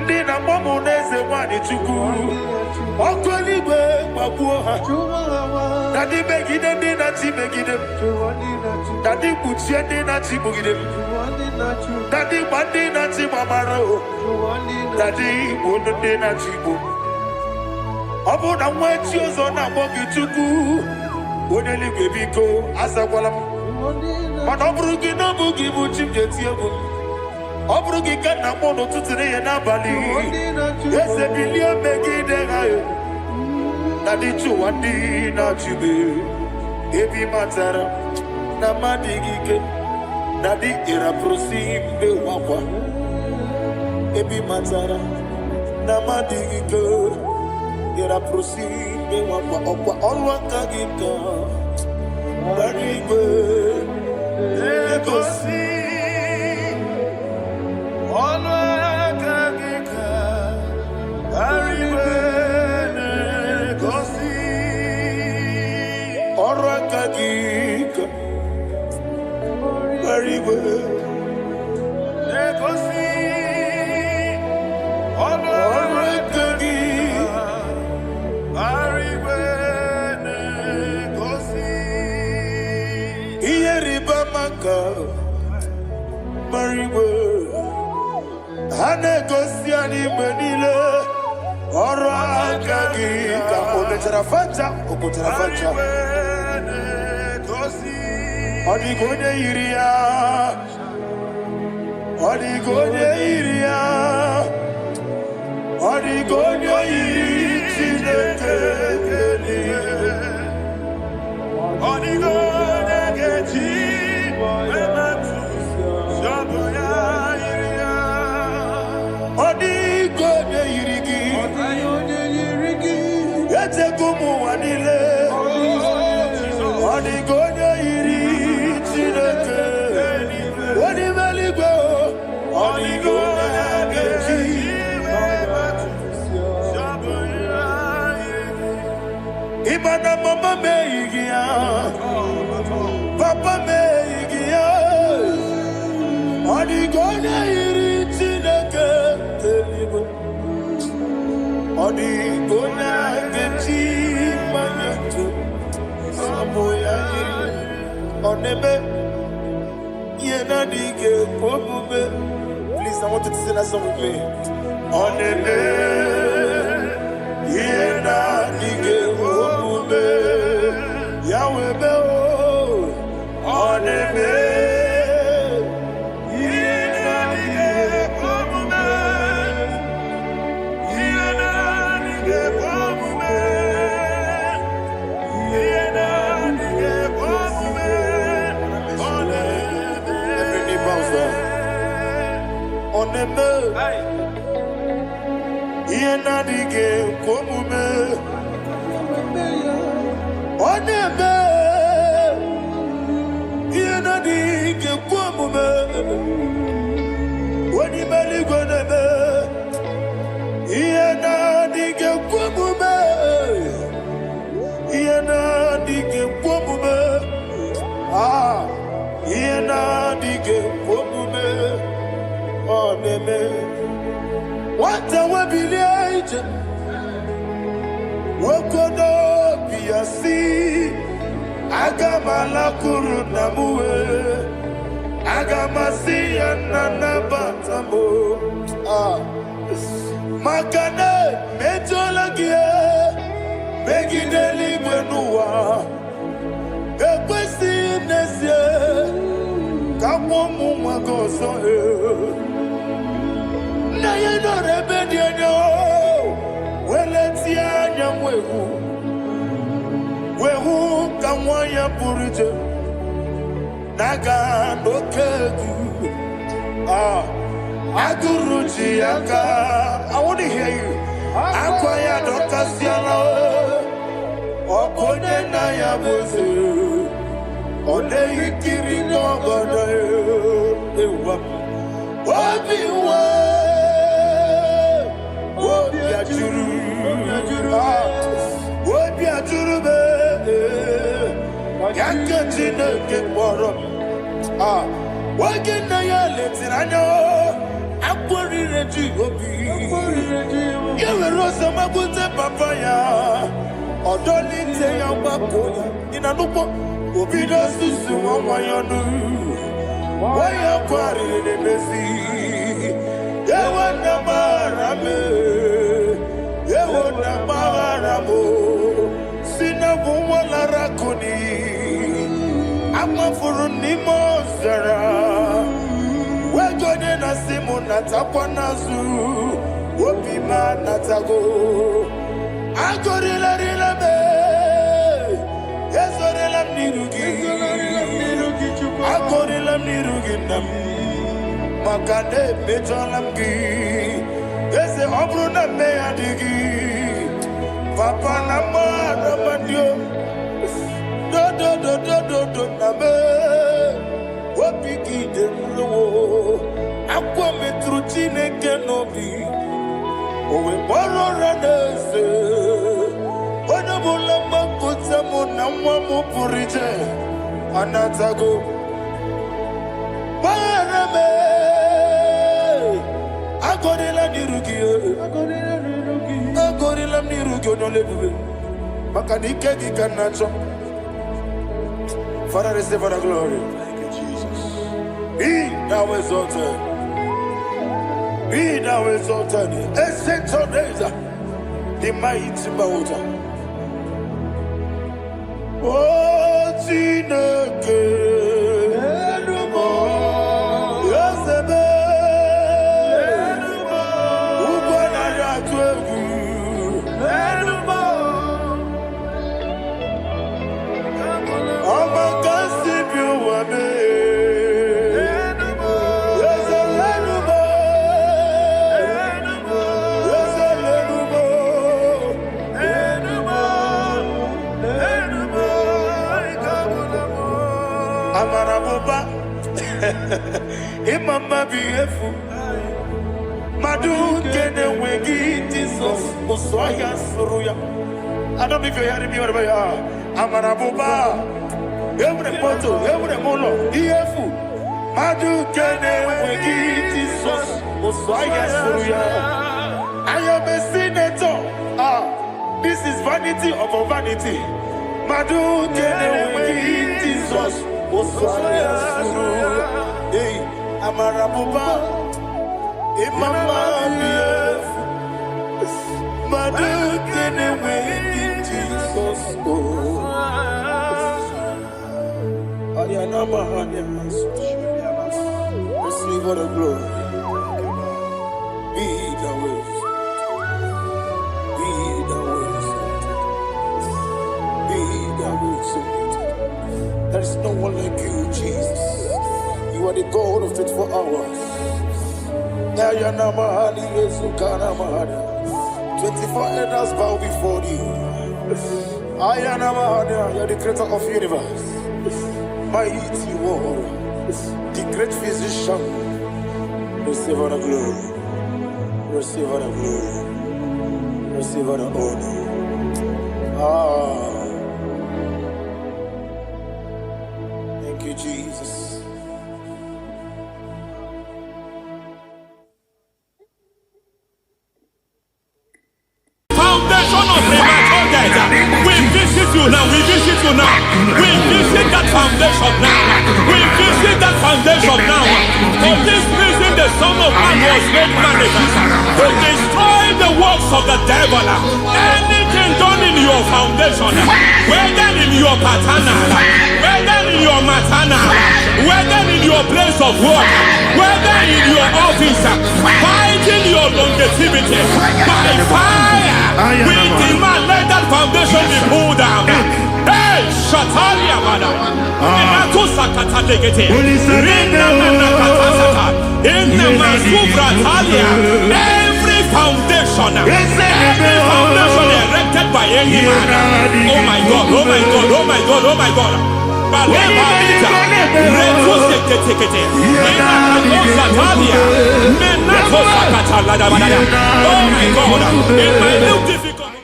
Speaker 2: Ndi na momo neze wani chuku. Okweligwe babuha. Dadi begide ndi na chi begide. Dadi kuchie ndi na chi bugide. Dadi bandi na chi mamaro. Dadi bunu ndi na chi bu. Obu na mwechi ozo na mogi chuku. Oneligwe biko asakwala. Mana ọbụrụ gị na ọbụ gị bụ chi m ga-eti egwu. Ọ bụrụ gị ka nna m n'ụtụtụ n'ihe n'abalị. Eze bilie megide ha ya. Na dị chụwa ndị na-achụbe. Ebi matara na mmadụ gị ike. Na dị ịrapụrụsi mbe wakwa. Ebi matara na mmadụ gị ike. Ịrapụrụsi mbe wakwa. Ọkwa ọrụ aka gị ka. Very good. Legosi. Olwakagika. Very good. Legosi. Olwakagika. Very good. Legosi. Olwakagika. Very good. Legosi. Iyeriba maka mariwe hanegosi ani menile ọrụ aka gị ka o mechara facha okotara facha ọ dịghị onye yiri ya ọ dịghị onye yiri ya ọ dịghị onye yiri Chineke eluigwe ọ dịghị onye ga-eji emetụ shọbụ ya yiri ya ọ dịghị onye yiri gị echego m ụwa niile ọ dịghị onye yiri Chineke onye eluigwe ọ dịghị onye ga-eji emetụ shọbụ ya yiri ịma na mama meghị ya papa meghị Oneme. Yena dige komume. Please, I want you to sing that song with me. Oneme. Yena dige komume. Yahweh be o. Oneme. Oneme, yena dige komume. Oneme, yena dige komume. Oni mali goneme, yena dige komume. Yena dige komume. Ah, yena dige komume. Oneme, what a webby, Wokodo Piasi, Agamala Kurunamue, Agamasi and Nanabatamo, Makane, Metolagia, Begideli Benua, Equesi Nesia, Kamomu Magoso. Na ye no rebellion no. Weletia nyamwehu. Wehu kamwaya purije. Naga no kedu. Aguruji aka. I want to hear you. Akwaya no kasiala. Okone na ya boze. Ode ikiri no goda. Ewa. Obiwa. Wobi ajuru be yakajina ke borom wagena ya letirano akwori reji obi yewe rosa magunte papaya odoli te ya gbako ina nupo obi do susu wayonu waya kwari ne mesi yewa na marame Yewo na mawaramo, sina bumwala rakoni, amafuru ni mozara. Wegone na simu natakwa nazu, wopima natago. Agorila rila me, yezorila mnirugi, agorila mnirugi nam, makane mejolamgi. Ese obru na me adigi, papa na ma na mandio, do na me, wapiki de mlo, akwa metruchine kenobi, owe moro ranese, wana bula makuta muna mwamu purije, anatago, parame. Agorila nirugi onolebube. Makanike gikanacho. Father, receive the glory. Thank you, Jesus. Be thou exalted. Be thou exalted. Ancient of days, the mighty mountain. Oh, Chineke. Imama biefu Madu kene wegi Jesus Uswaya suruya. I don't know if you're hearing me wherever you are. Amarabuba Every poto, every molo Biefu Madu kene wegi Jesus Uswaya suruya. I am a senator. This is vanity of a vanity. Madu kene wegi Jesus Hey, Amarabuba, Imama, Madu, get away in Jesus. Receive all the glory. Be the way. Be the way. Be the way. There is no one like you, Jesus. You are the God of 24 hours. 24 elders bow before you. You are the creator of the universe. Mighty warrior, the great physician. Receive all the glory. Receive all the glory. Receive all the honor. Thank you, Jesus.
Speaker 3: Foundation of premature death. We visit you now. We visit you now. We visit that foundation now. We visit that foundation now. For this reason, the Son of Man was made manifest to destroy the works of the devil. Anything done in your foundation, whether in your paternal, whether in your maternal, whether in your place of work, whether in your office, fighting your longevity by fire. We demand let that foundation be pulled down. Hey, Shatalia Bada. Every foundation erected by any man. Oh my God, oh my God, oh my God, oh my God. Oh my God, in my new difficulty.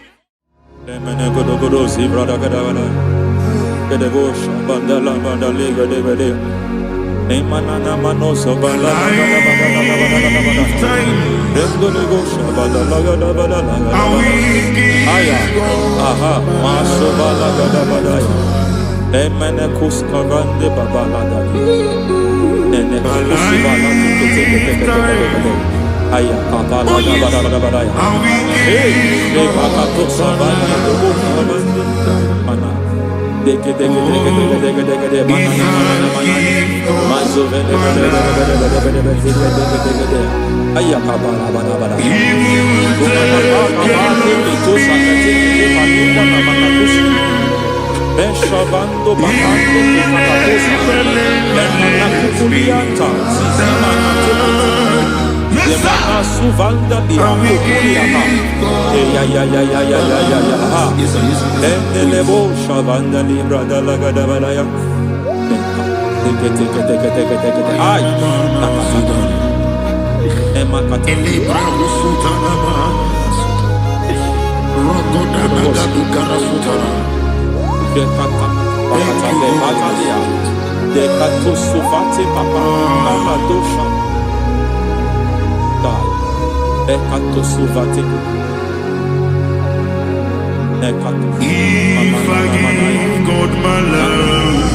Speaker 3: Beshabando bakando katakosa Lemana kukulianta Sisimana Lemana suvanda bihakukuliata Ya Lemnelebo shavanda libra dalagadabalaya Teke Ay Nakasata Emakata Libra usutana Rogoda nagadukara sutana Dekata Bakata Batalia Dekato Suvate Papa Amadosha Dai Dekato Suvate Dekato If I give God my love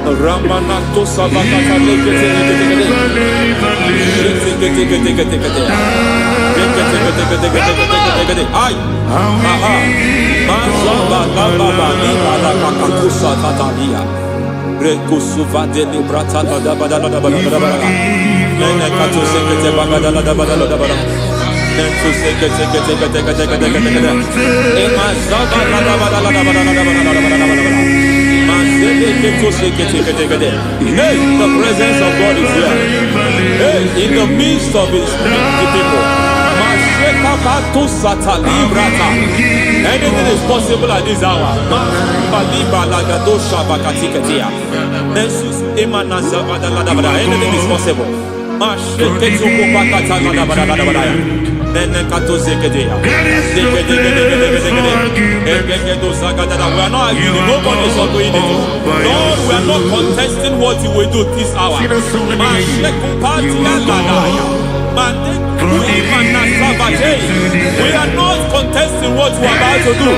Speaker 3: Ramanato Savakata Ay aha Mazaba Baba Nibala Kakakusa Tatalia Rekusuva de Librata Badabada Nene Katu Sekete Bagada Badabada Nentu Sekete Emazaba Hey, the presence of God is here. Hey, in the midst of his people. Masheka
Speaker 1: Anything is possible at this hour. Anything is possible. We are not arguing. Nobody is arguing it. Lord, we are not contesting what you will do this hour. We are not contesting what you are about to do.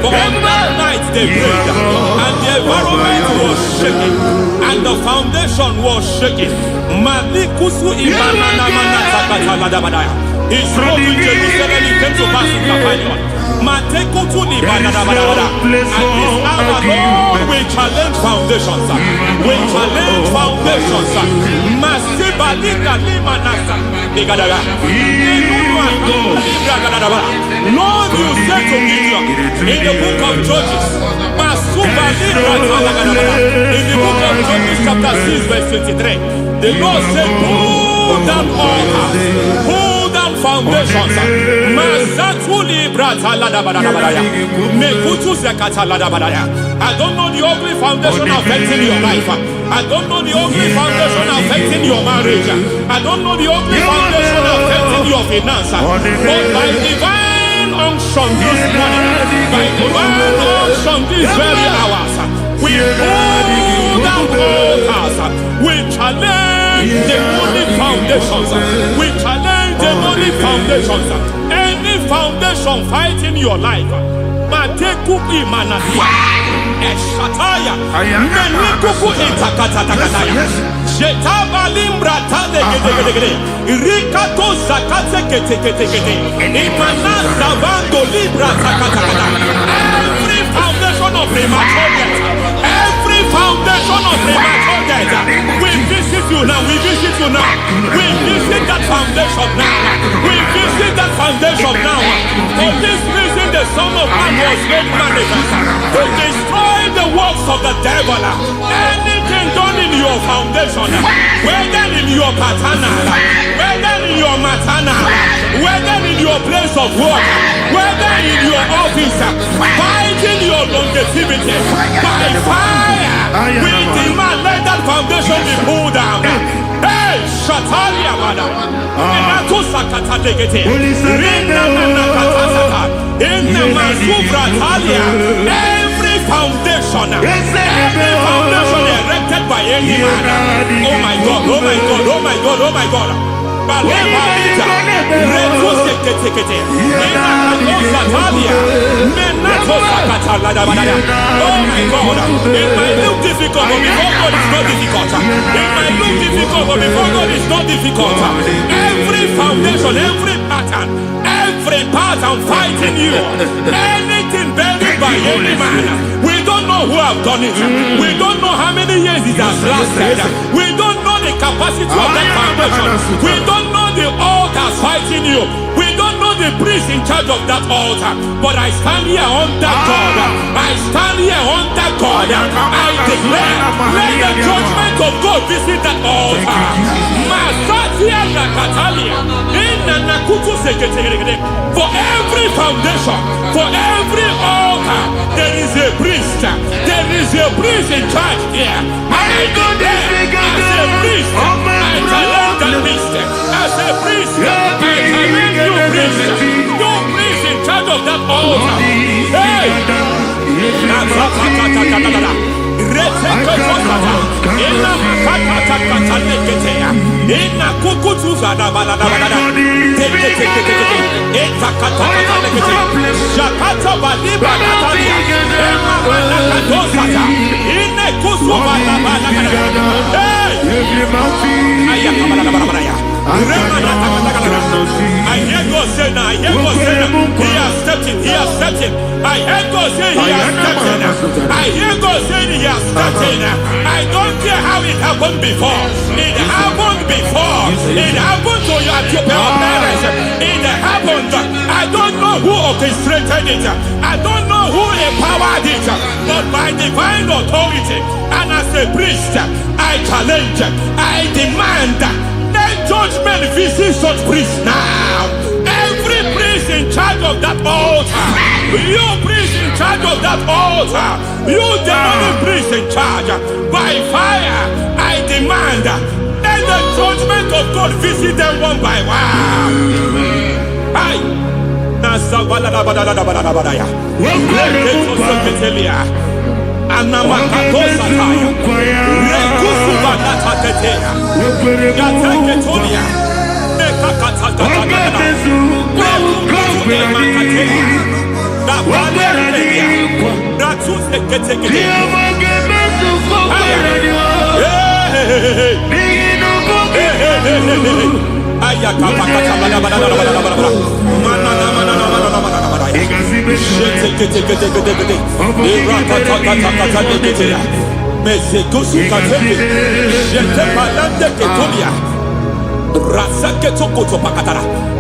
Speaker 1: For on that night they prayed, and the environment was shaking, and the foundation was shaking. He spoke in Jerusalem, he came to pass in Capernaum. And this hour, Lord, we challenge foundations. We challenge foundations. Lord, you said to Gideon in the book of Judges, in the book of Judges chapter 6 verse 23, the Lord said, pull down altars, pull down foundations. I don't know the ugly foundation affecting your life. I don't know the ugly foundation affecting your marriage. I don't know the ugly foundation affecting your finance. But by divine unction this morning, by divine unction these very hours, we pull down altars. We challenge demonic foundations. We challenge demonic foundations. Any foundation fighting your life, Matekupi Manasia, Eshataya, Menikupu Itakataya, Jetabalimra Tade, Rikato Zakate, Imanasa Bando Libra Zakata. Every foundation of premature death, every foundation of premature death, we visit you now, we visit you now, we visit that foundation now, we visit that foundation now. For this reason, the Son of Man was made manifest to destroy the works of the devil. Anything done in your foundation, whether in your paternal, whether in your maternal, whether in your place of work, whether in your office, fighting your longevity by fire, we demand let that foundation be pulled down. Hey, Shatalia, madam. Every foundation erected by any man. Oh my God, oh my God, oh my God, oh my God. Oh my God, it might look difficult, but before God it's not difficult. It might look difficult, but before God it's not difficult. Every foundation, every pattern fighting you, anything buried by any man, we don't know who have done it. We don't know how many years it has lasted. We don't know the capacity of that foundation. We don't know the altars fighting you. We don't know the priest in charge of that altar. But I stand here under God. I stand here under God. I declare, let the judgment of God visit that altar. For every foundation, for every altar, there is a priest. There is a priest in charge here. I declare, as a priest, I challenge the priest. As a priest, I challenge you priest. You priest in charge of that altar. Hey! I hear God say now, I hear God say now, he has stepped in, he has stepped in. I hear God say he has stepped in. I hear God say he has stepped in. I don't care how it happened before. It happened before. It happened to your parents. It happened. I don't know who orchestrated it. I don't know who empowered it. But by divine authority and as a priest, I challenge, I demand, let
Speaker 3: judgment visits such priests now. Every priest in charge of that altar, you priest in charge of that altar, you demonic priest in charge, by fire, I demand, let the judgment of God visit them one by one. Aye.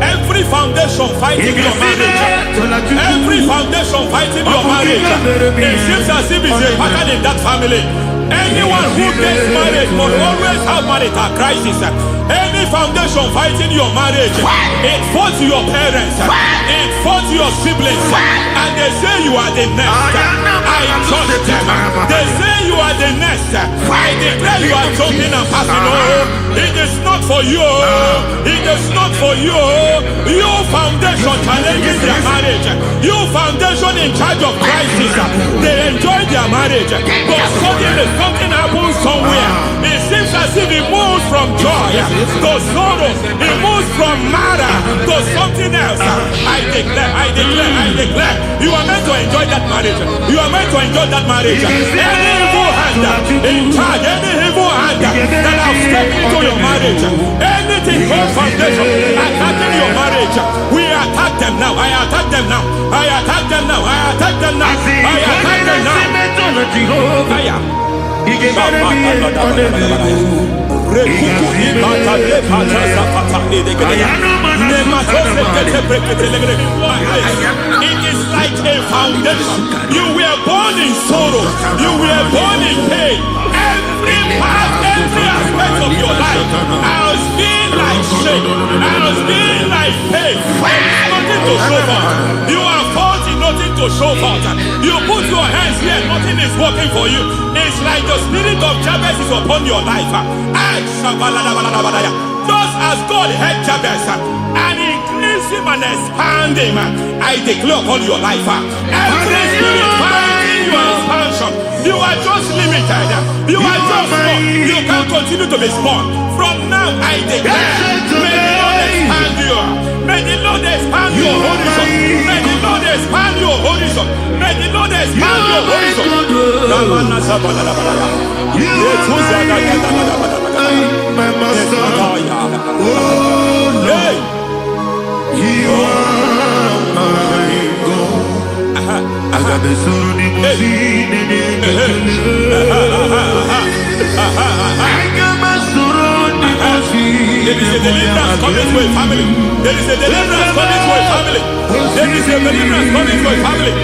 Speaker 3: Every foundation fighting your marriage, every foundation fighting your marriage, it seems as if it's a pattern in that family. Anyone who gets married must always have marital crisis. Any foundation fighting your marriage, it fought your parents, it fought your siblings, and they say you are the next. I judge them. They say you are the next. I declare you are jumping and passing on. It is not for you. It is not for you. You foundation challenging their marriage. You foundation in charge of crisis. They enjoy their marriage, but suddenly something happens somewhere. It seems as if it moves from joy to sorrow. It moves from matter to something else. I declare, you are meant to enjoy that marriage. You are meant to enjoy that marriage. Any evil hand in charge, any evil hand that have stepped into your marriage, anything called foundation attacking your marriage, we attack them now. I attack them now. I attack them now. I attack them now. I attack them now. It is like a foundation. You were born in sorrow. You were born in pain. Every part, every aspect of your life has been like shame. Has been like pain. Nothing to show for. You are faulty, nothing to show for. You put your hands here, nothing is working for you. It's like the spirit of Jabez is upon your life. Just as God had Jabez and increased him and expand him, I declare upon your life. Every spirit finding your expansion, you are just limited. You are just small. You can't continue to be small. From now, I declare, may the Lord expand you. May the Lord expand your horizon. May the Lord expand your horizon. May the Lord expand your horizon.
Speaker 5: My master, oh Lord, you are my God. I got the soul in my feet, I got my soul in my feet.
Speaker 3: There is a deliverance coming to a family. There is a deliverance coming to a family. There is a deliverance coming to a family.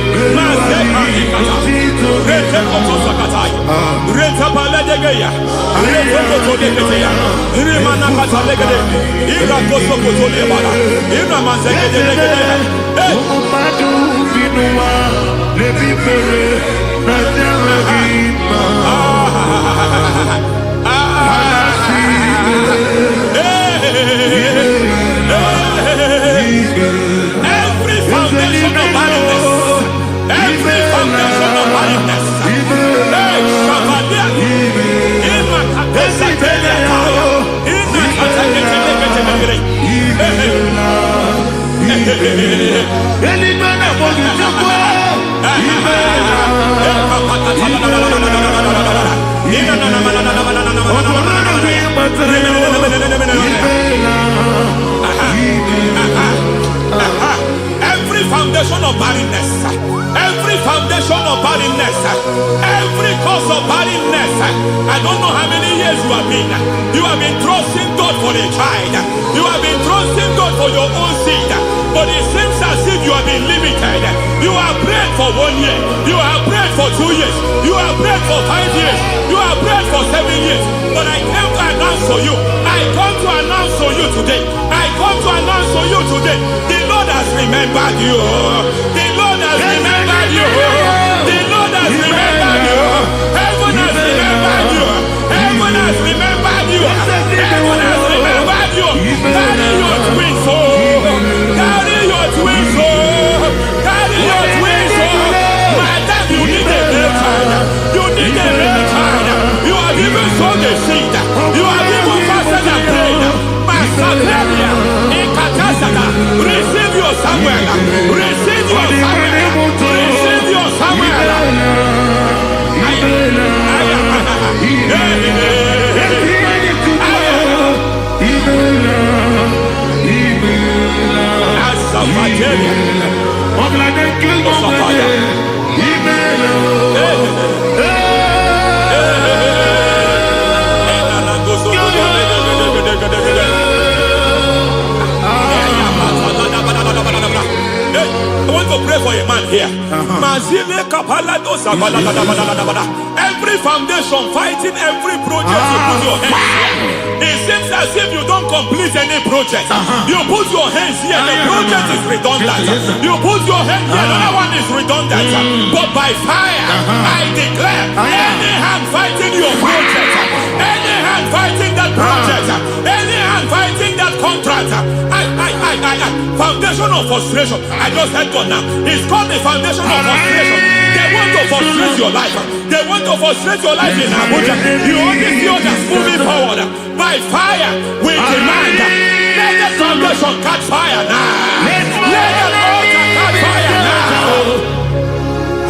Speaker 3: Every foundation of barrenness, every foundation of barrenness, every foundation of barrenness, every foundation of barrenness, every cause of barrenness. I don't know how many years you have been trusting God for a child. You have been trusting God for your own seed, but it seems as if you have been limited. You have prayed for 1 year, you have prayed for 2 years, you have prayed for 5 years, you have prayed for 7 years. But I came to announce for you, I come to announce for you you today. I come to announce to you today. The Lord has remembered you. The Lord has remembered you. The Lord has remembered you. Heaven has remembered you. Heaven has remembered you. Heaven has remembered you. Carry your twins, oh. Carry your twins, oh. Carry your twins, oh. Madam, you need a real child. You need a real child. You have even sown the seed. You have even fasted and prayed. Masaperia, Ekatasaka, receive your Samuel. Receive your Samuel. Receive your Samuel. I want to pray for a man here. Every foundation fighting every project you put your hands here. It seems as if you don't complete any project. You put your hands here, the project is redundant. You put your hand here, another one is redundant. But by fire, I declare, any hand fighting your project, any hand fighting that project, any hand fighting that contract, foundation of frustration. I just heard God now. It's called the foundation of frustration. They want to frustrate your life. They want to frustrate your life in Abuja. You only see others moving forward. By fire, we demand. Let the foundation catch fire now. Let the altar catch fire now.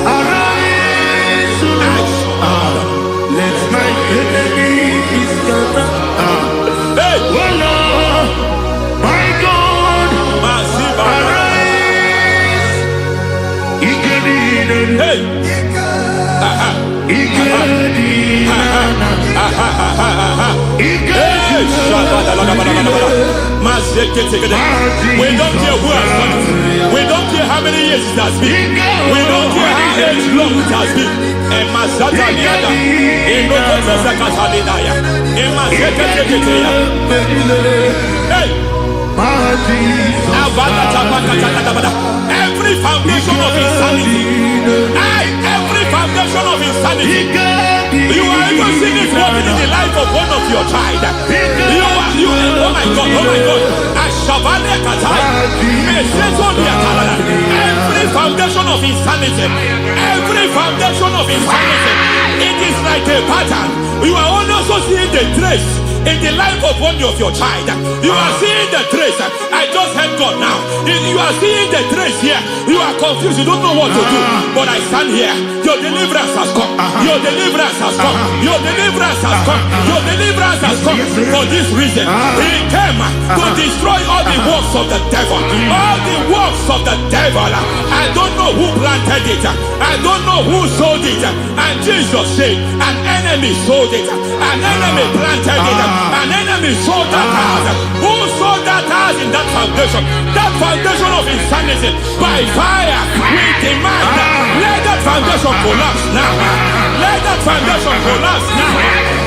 Speaker 5: Arise, let my enemies scatter.
Speaker 3: Hey,
Speaker 5: Oh Lord, my God, arise.
Speaker 3: hey. We don't care who has done it. We don't care how many years it has been. We don't care how long it has been. Every foundation of insanity. Every foundation of insanity. You are even seeing it working in the life of one of your child. Oh my God, oh my God. Every foundation of insanity. Every foundation of insanity. It is like a pattern. You are also seeing the trace in the life of one of your child. You are seeing the trace. I just heard God now. You are seeing the trace here. You are confused. You don't know what to do. But I stand here. Your deliverance has come. Your deliverance has come. Your deliverance has come. Your deliverance has come. For this reason, He came to destroy all the works of the devil. All the works of the devil. I don't know who planted it. I don't know who sold it. And Jesus said, an enemy sold it. An enemy planted it. An enemy sold that house. Who sold that house in that foundation? That foundation of insanity. By fire, we demand, let that foundation collapse now. Let that foundation collapse now.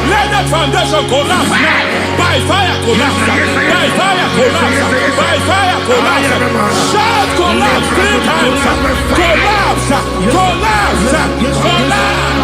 Speaker 3: Let that foundation collapse now. By fire collapse. By fire collapse. By fire collapse. Shout collapse 3 times. Collapse. Collapse. Collapse.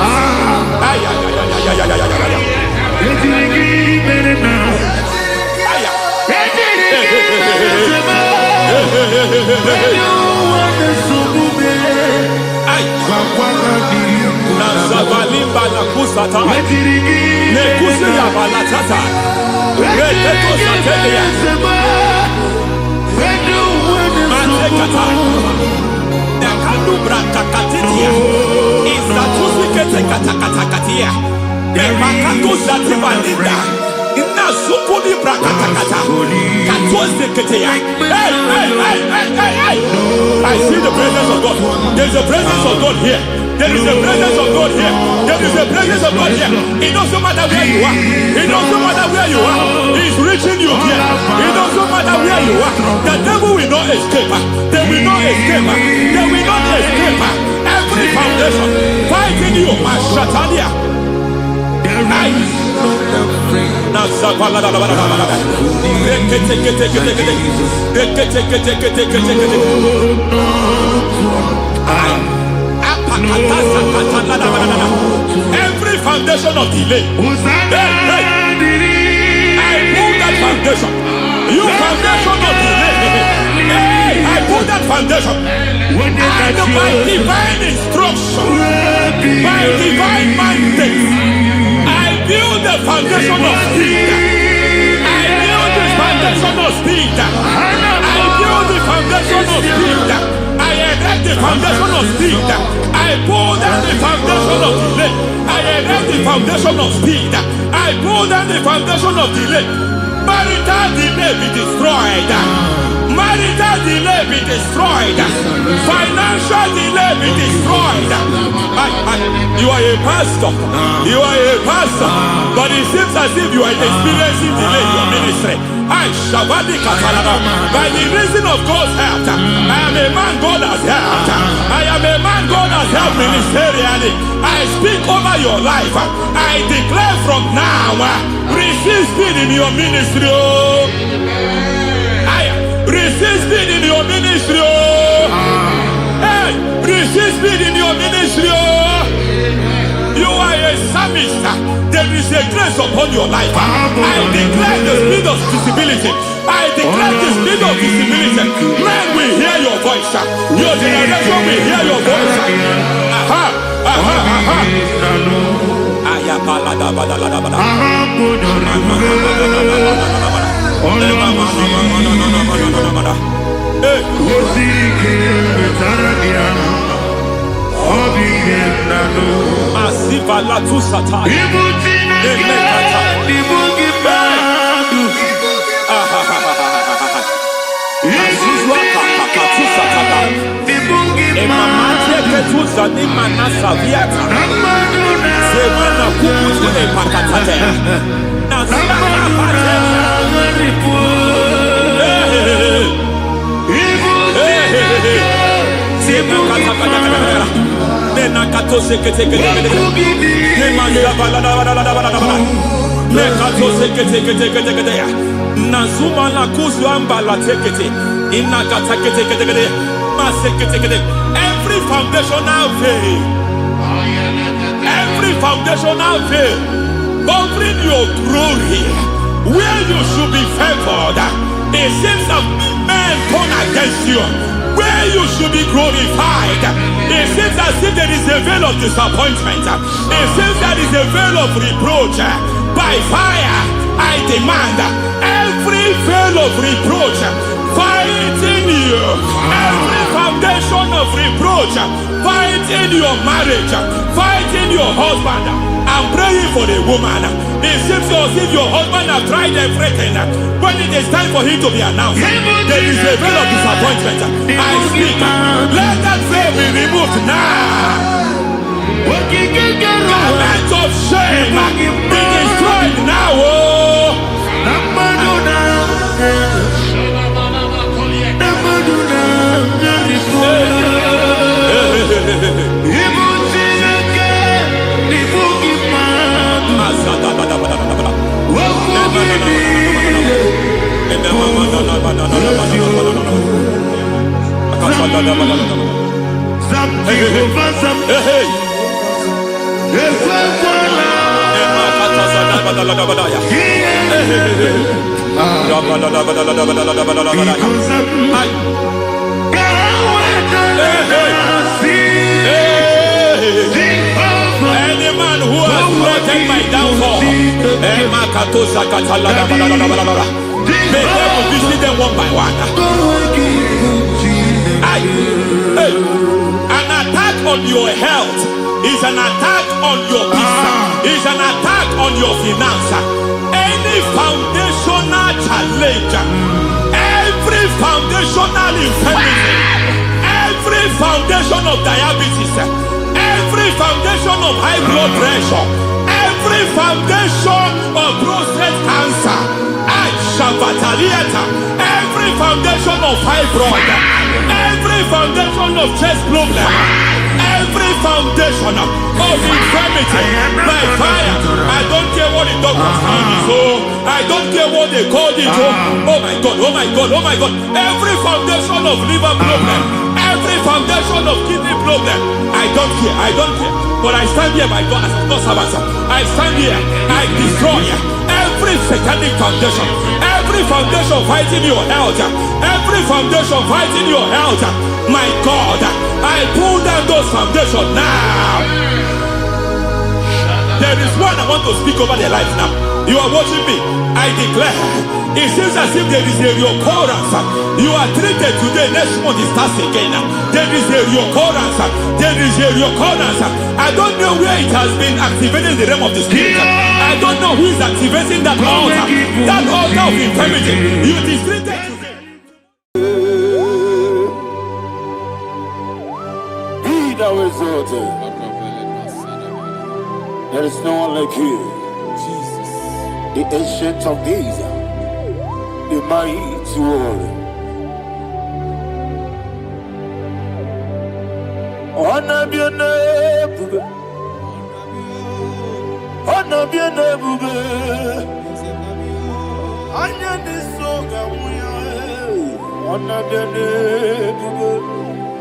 Speaker 3: I see the presence of God. There's a presence of God here. There is a presence of God here. There is a presence of God here. It doesn't matter where you are. It doesn't matter where you are. He's reaching you here. It doesn't matter where you are. The devil will not escape. They will not escape. They will not escape. Every foundation fighting you, Mashatalia.
Speaker 5: There is no friend.
Speaker 3: Every foundation of delay, I pull that foundation. You foundation of delay, I pull that foundation. And by divine instruction, by divine mandate, I build the foundation of speed. I build the foundation of speed. I build the foundation of speed. I erect the foundation of speed. I pull down the foundation of delay. I erect the foundation of speed. I pull down the foundation of delay. Marital delay be destroyed. Marital delay be destroyed. Financial delay be destroyed. You are a pastor. You are a pastor. But it seems as if you are experiencing delay in your ministry. By the reason of God's help, I am a man God has helped. I am a man God has helped ministerially. I speak over your life. I declare from now, receive speed in your ministry. Receive speed in your ministry. Hey, receive speed in your ministry. You are a psalmist. There is a grace upon your life. I declare the speed of visibility. I declare the speed of visibility. Men will hear your voice. Your generation will hear your voice. Asiva la tu sataya. Nazuma la kuzwamba la tekete inakata kete every foundational veil, every foundational veil covering your glory, where you should be favored, it seems that men turn against you. Where you should be glorified, it seems as if there is a veil of disappointment. It seems there is a veil of reproach. By fire, I demand every veil of reproach fighting you, every foundation of reproach fighting your marriage, fighting your husband. I'm praying for the woman. It seems as if your husband has tried everything. When it is time for him to be announced, there is a veil of disappointment. I speak. Let that veil be removed now. Garment of shame be destroyed now. Any man who has plotted my downfall, may God visit them one by one. An attack on your health is an attack on your business, is an attack on your finance. Any foundational challenge, every foundational infirmity, every foundation of diabetes, every foundation of high blood pressure, every foundation of prostate cancer, every foundation of fibroid, every foundation of chest problem, every foundation of infirmity by fire. I don't care what the doctors call it, so I don't care what they called it. Oh my God, oh my God, oh my God. Every foundation of liver problem, every foundation of kidney problem, I don't care, I don't care. But I stand here by God as God's servant. I stand here, I destroy every satanic foundation, every foundation fighting your health, every foundation fighting your health. My God, I pull down those foundations now. There is one I want to speak over their life now. You are watching me. I declare, it seems as if there is a reoccurrence. You are treated today, next month it starts again. There is a reoccurrence. There is a reoccurrence. I don't know where it has been activated in the realm of the spirit. I don't know who is activating that altar of infirmity. You is treated today.
Speaker 2: Be thou exalted. There is no one like you.
Speaker 4: Jesus.
Speaker 2: The ancient of days, the mighty one. Honor be your name, honor be your name, honor be your name,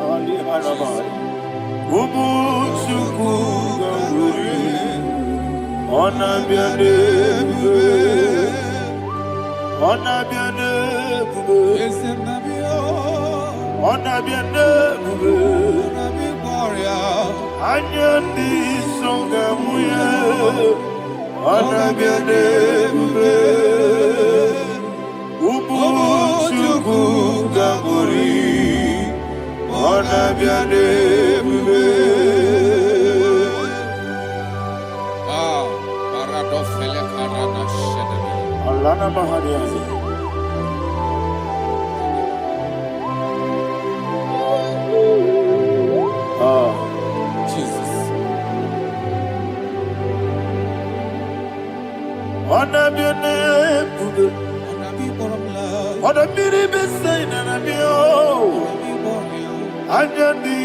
Speaker 2: Ali Harabai, Ubu Chukuguri. Honor be your name, honor be your name, honor be your name, Anyandi songamuya, honor be your name, Ubu Chukuguri, honor be your name. Alana Mahadiazi.
Speaker 4: Jesus.
Speaker 2: Honor be your name, honor be the same, and be oh, Anyandi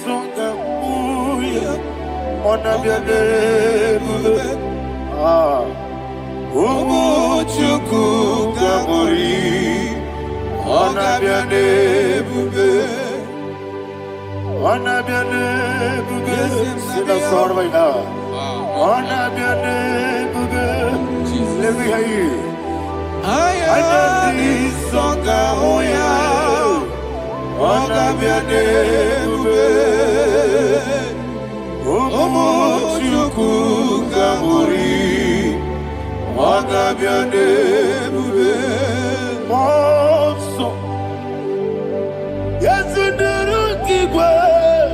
Speaker 2: songamuya, honor be your name. Umu Chukuguri, honor be your name, honor be your name. Sing a song right now. Honor be your name, let me hear you. Anyandi songamuya, honor be your name, Umu Chukuguri. Honor be your name, Monso. Yes, you do keep well.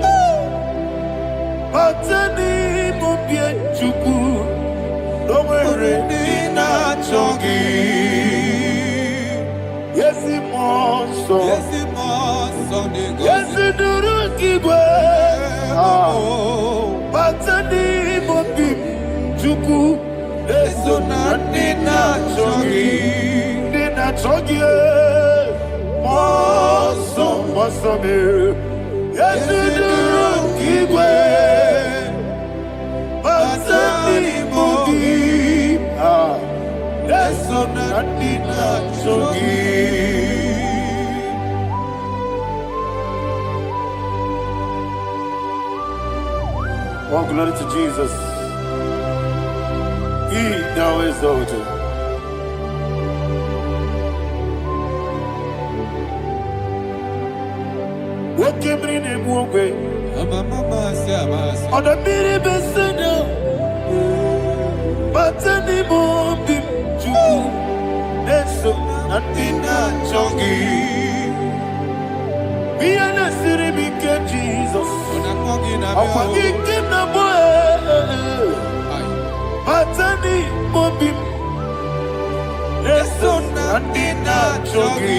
Speaker 2: Patani Mubia Chuku, no worry, not chongi. Yes, Monso. Yes, you do keep well. Patani Mubia Chuku. Eso nina chogi, moso me. Yesu duru kigwe, pasani mogi. Eso nina chogi. Oh, glory to Jesus. He now exalted. What came in him one way? On the mini beside, but any more big Jew. That's so nothing not chongi. We are the city because Jesus. I'm forgetting the boy. Matani mobi, eso nandina chogi,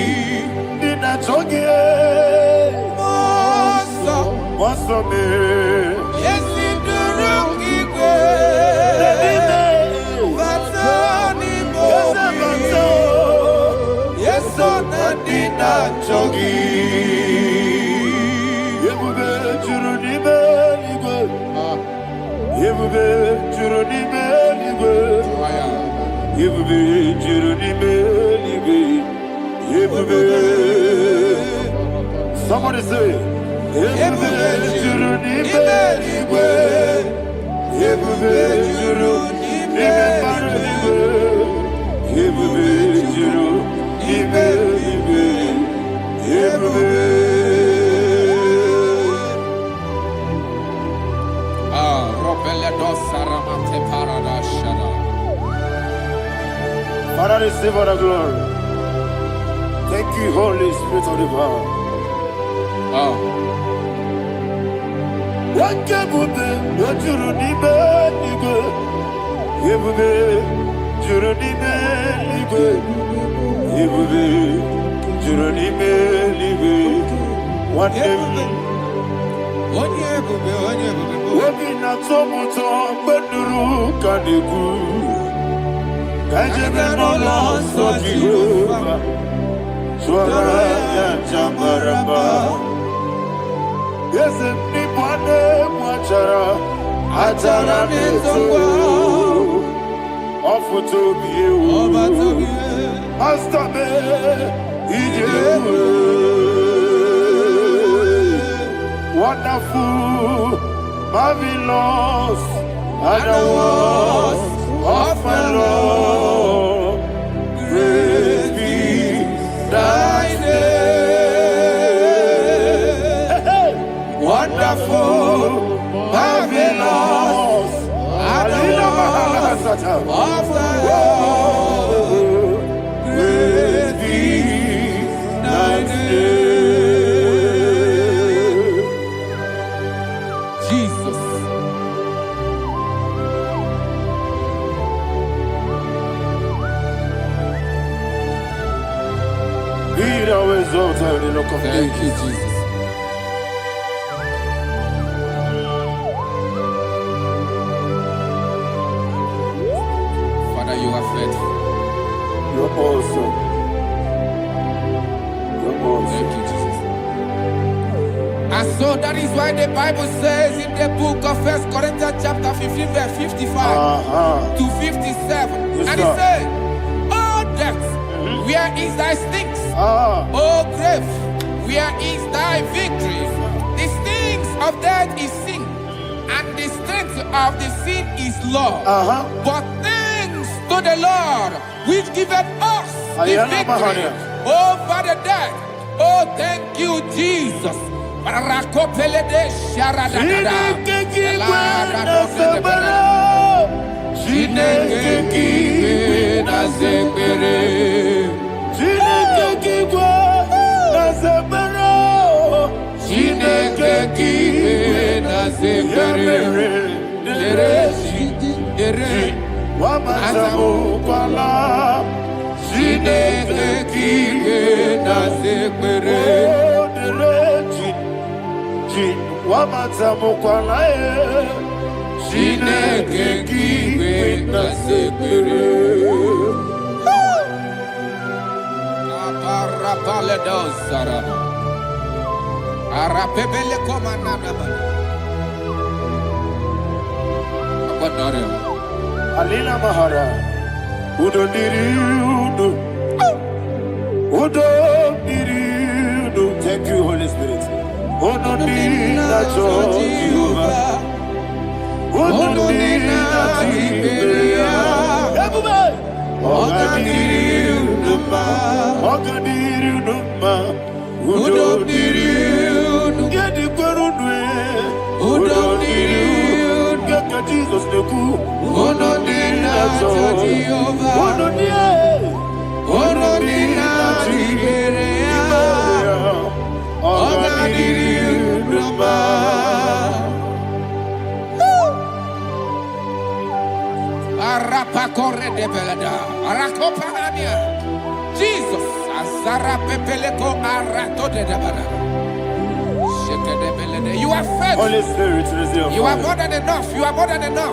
Speaker 2: moso me.
Speaker 4: Yesi duruki kwe, matani mobi, yeso nandina chogi.
Speaker 2: Yebube churunibe. Ebube juru n'ime eluigwe. Ebube juru n'ime eluigwe. Ebube. Somebody say, Ebube juru n'ime eluigwe. Ebube juru n'ime eluigwe. Ebube juru n'ime eluigwe. Ebube. Father, receive all the glory. Thank you, Holy Spirit of the power. What can you do? What you need, nigga? Ebube, juru n'ime eluigwe. Ebube, juru n'ime eluigwe. One day. Obi na-atọ m ụtọ mgbe nụrụ ka na-ekwu ka ejebe n'ụlọ nsọ Jehova chụọrọ ya aja mara mma. Eze m n'ịbụ anụ egwu achara na-eto ọfụta obi ewu Master me ije ewu. Wonderful, marvelous, are the words of my Lord. Praise be thy name. Wonderful, marvelous, are the words of my Lord. Praise be thy name. Thank you, Jesus. Father, you are faithful. You're awesome. You're awesome. Thank you, Jesus. And so that is why the Bible says in the book of 1 Corinthians chapter 15, verse 55 to 57. Yes, and it says, "Oh death, where is thy stings? Oh grave, where is thy victory? The stings of death is sin, and the strength of the sin is law. But thanks to the Lord, which giveth us the victory over the death." Oh, thank you, Jesus. Alina Mahara, Udo Diriudo, Udo Diriudo. Thank you, Holy Spirit. Udo Diriudo, Jehovah. Udo Diriudo, Ogadiriudo, Udo Diriudo, Yedikorudwe, Udo Diriudo, Get Jesus the coup. Udo Diriudo, Udo Jesus, you are faithful. Holy Spirit, you are more than enough. You are more than enough.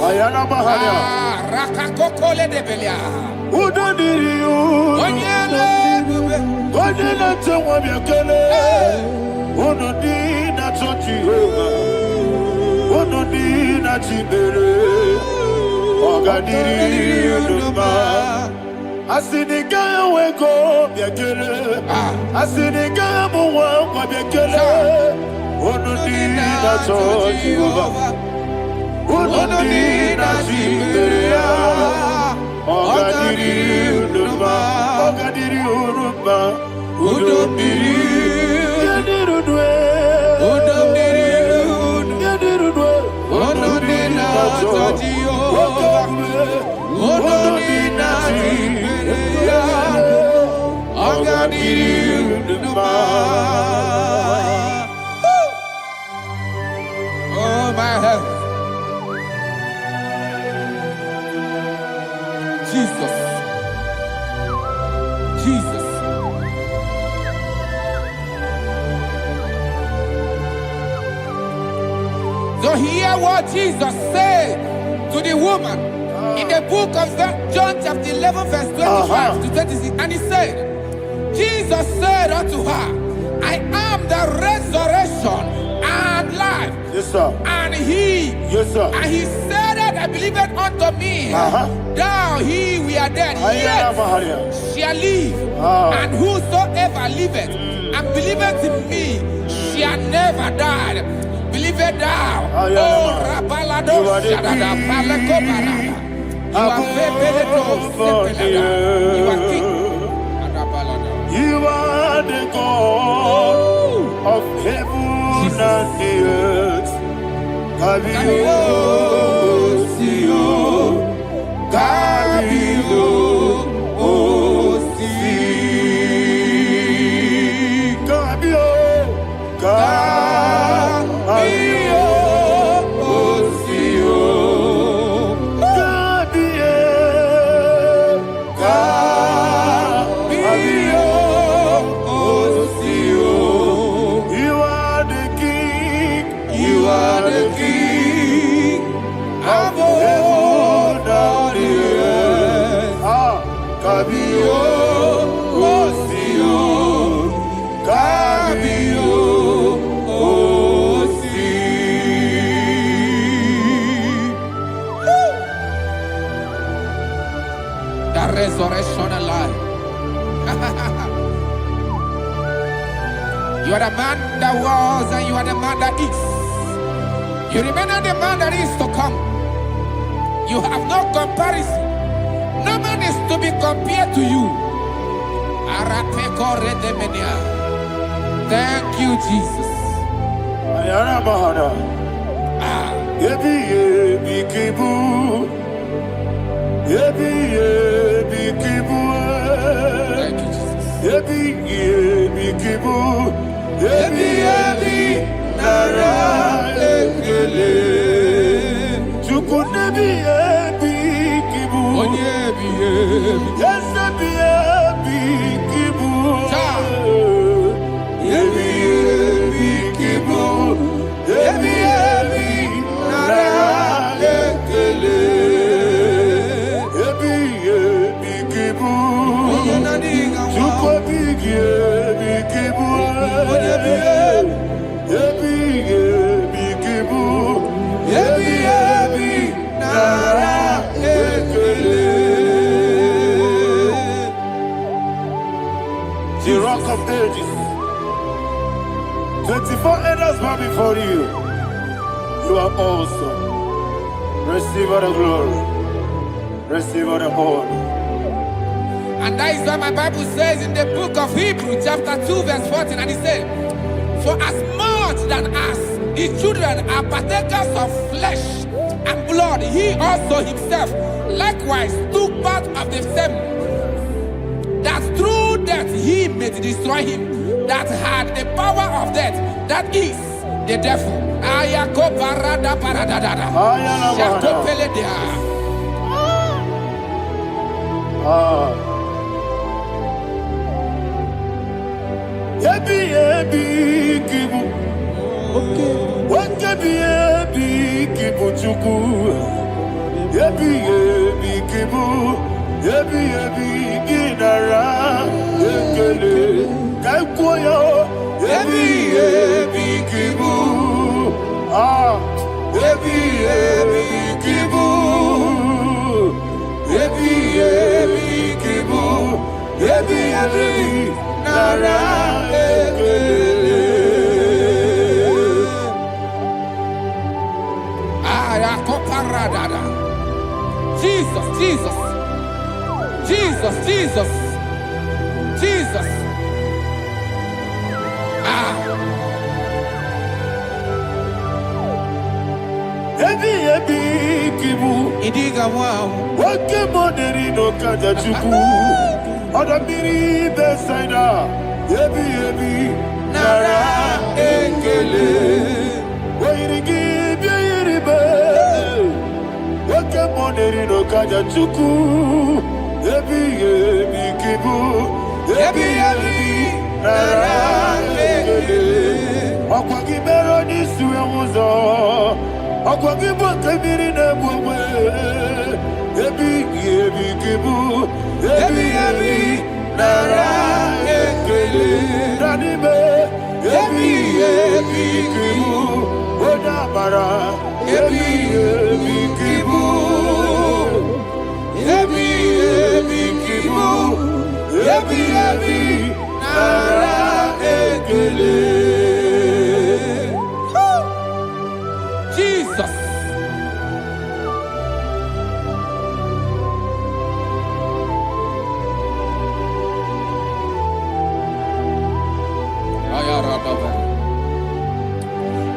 Speaker 5: chibere ogadiri unuma asinika weko biakele asinika muwa kwa biakele onudi na Jehovah onudi na chibere ogadiri unuma udomdiri yadirudwe onodina Jehovah onodina Chibereya ogadiri unuma.
Speaker 4: Oh my head, Jesus. So hear what Jesus said to the woman in the book of John chapter 11 verse 25 to 26. And he said, Jesus said unto her, I am the resurrection and life.
Speaker 5: Yes, sir.
Speaker 4: And he said that I believed unto me, thou he we are dead, yet shall live, and whosoever liveth and believeth in me shall never die. Believe it thou, oh Rabalado, Shadada, Palako Barada. You are you are king.
Speaker 5: You are the God of heaven and the earth. Kabio, Sio, Kabio, Si, Kabio,
Speaker 4: resurrection and life. You are the man that was and you are the man that is. You remain the man that is to come. You have no comparison. No man is to be compared to you. Thank you, Jesus.
Speaker 5: Thank you, the rock of ages. 24 elders bow before you. You are awesome. Receive all the glory. Receive all the honor.
Speaker 4: And that is what my Bible says in the book of Hebrews chapter 2 verse 14. And it said, for as much than us, the children are partakers of flesh and blood, he also himself likewise took part of the same, that through death he may destroy him that had the power of death, that is the devil.
Speaker 5: Ebi Ebi ebi nara ekele.
Speaker 4: Jesus, Jesus, Jesus, Jesus, Jesus.
Speaker 5: Ebi ebi kibu.
Speaker 4: Idiga wow.
Speaker 5: Wake moneri no kaja chuku. Odamiri besaida. Ebi ebi nara ekele. Wairigi biiribe. Wake moneri no kaja chuku. Ebi ebi kibu. Ebi ebi nara ekele. Okwagi mero ni suwe muzo. Okwagi boke miri ne bwe. Ebi ebi kibu. Ebi ebi nara ekele. Nanibe. Ebi ebi kibu. Odabara. Ebi ebi kibu. Ebi ebi kibu. Ebi ebi nara ekele.
Speaker 4: Jesus.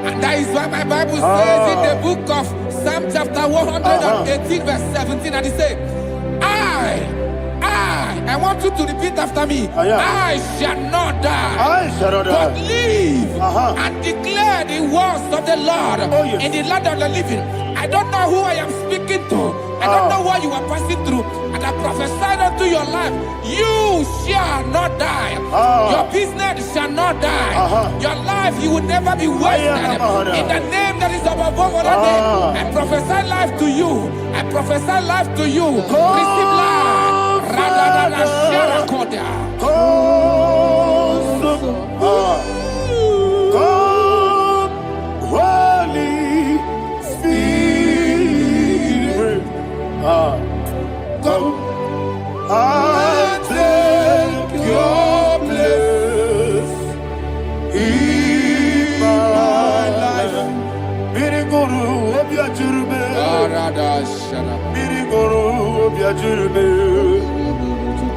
Speaker 4: And that is why my Bible says in the book of Psalm chapter 118 verse 17, and it says, I want you to repeat after me. I shall not die, but live and declare the words of the Lord in the land of the living. I don't know who I am speaking to. I don't know what you are passing through. And I prophesy unto your life, you shall not die. Your business shall not die. Your life, you will never be wasted. In the name that is above all other name, I prophesy life to you. I prophesy life to you. Receive life. Radadada Sharakoda.
Speaker 5: Come, Holy Spirit. Come and take your place in my life. Miriguru obiajurube. Miriguru obiajurube.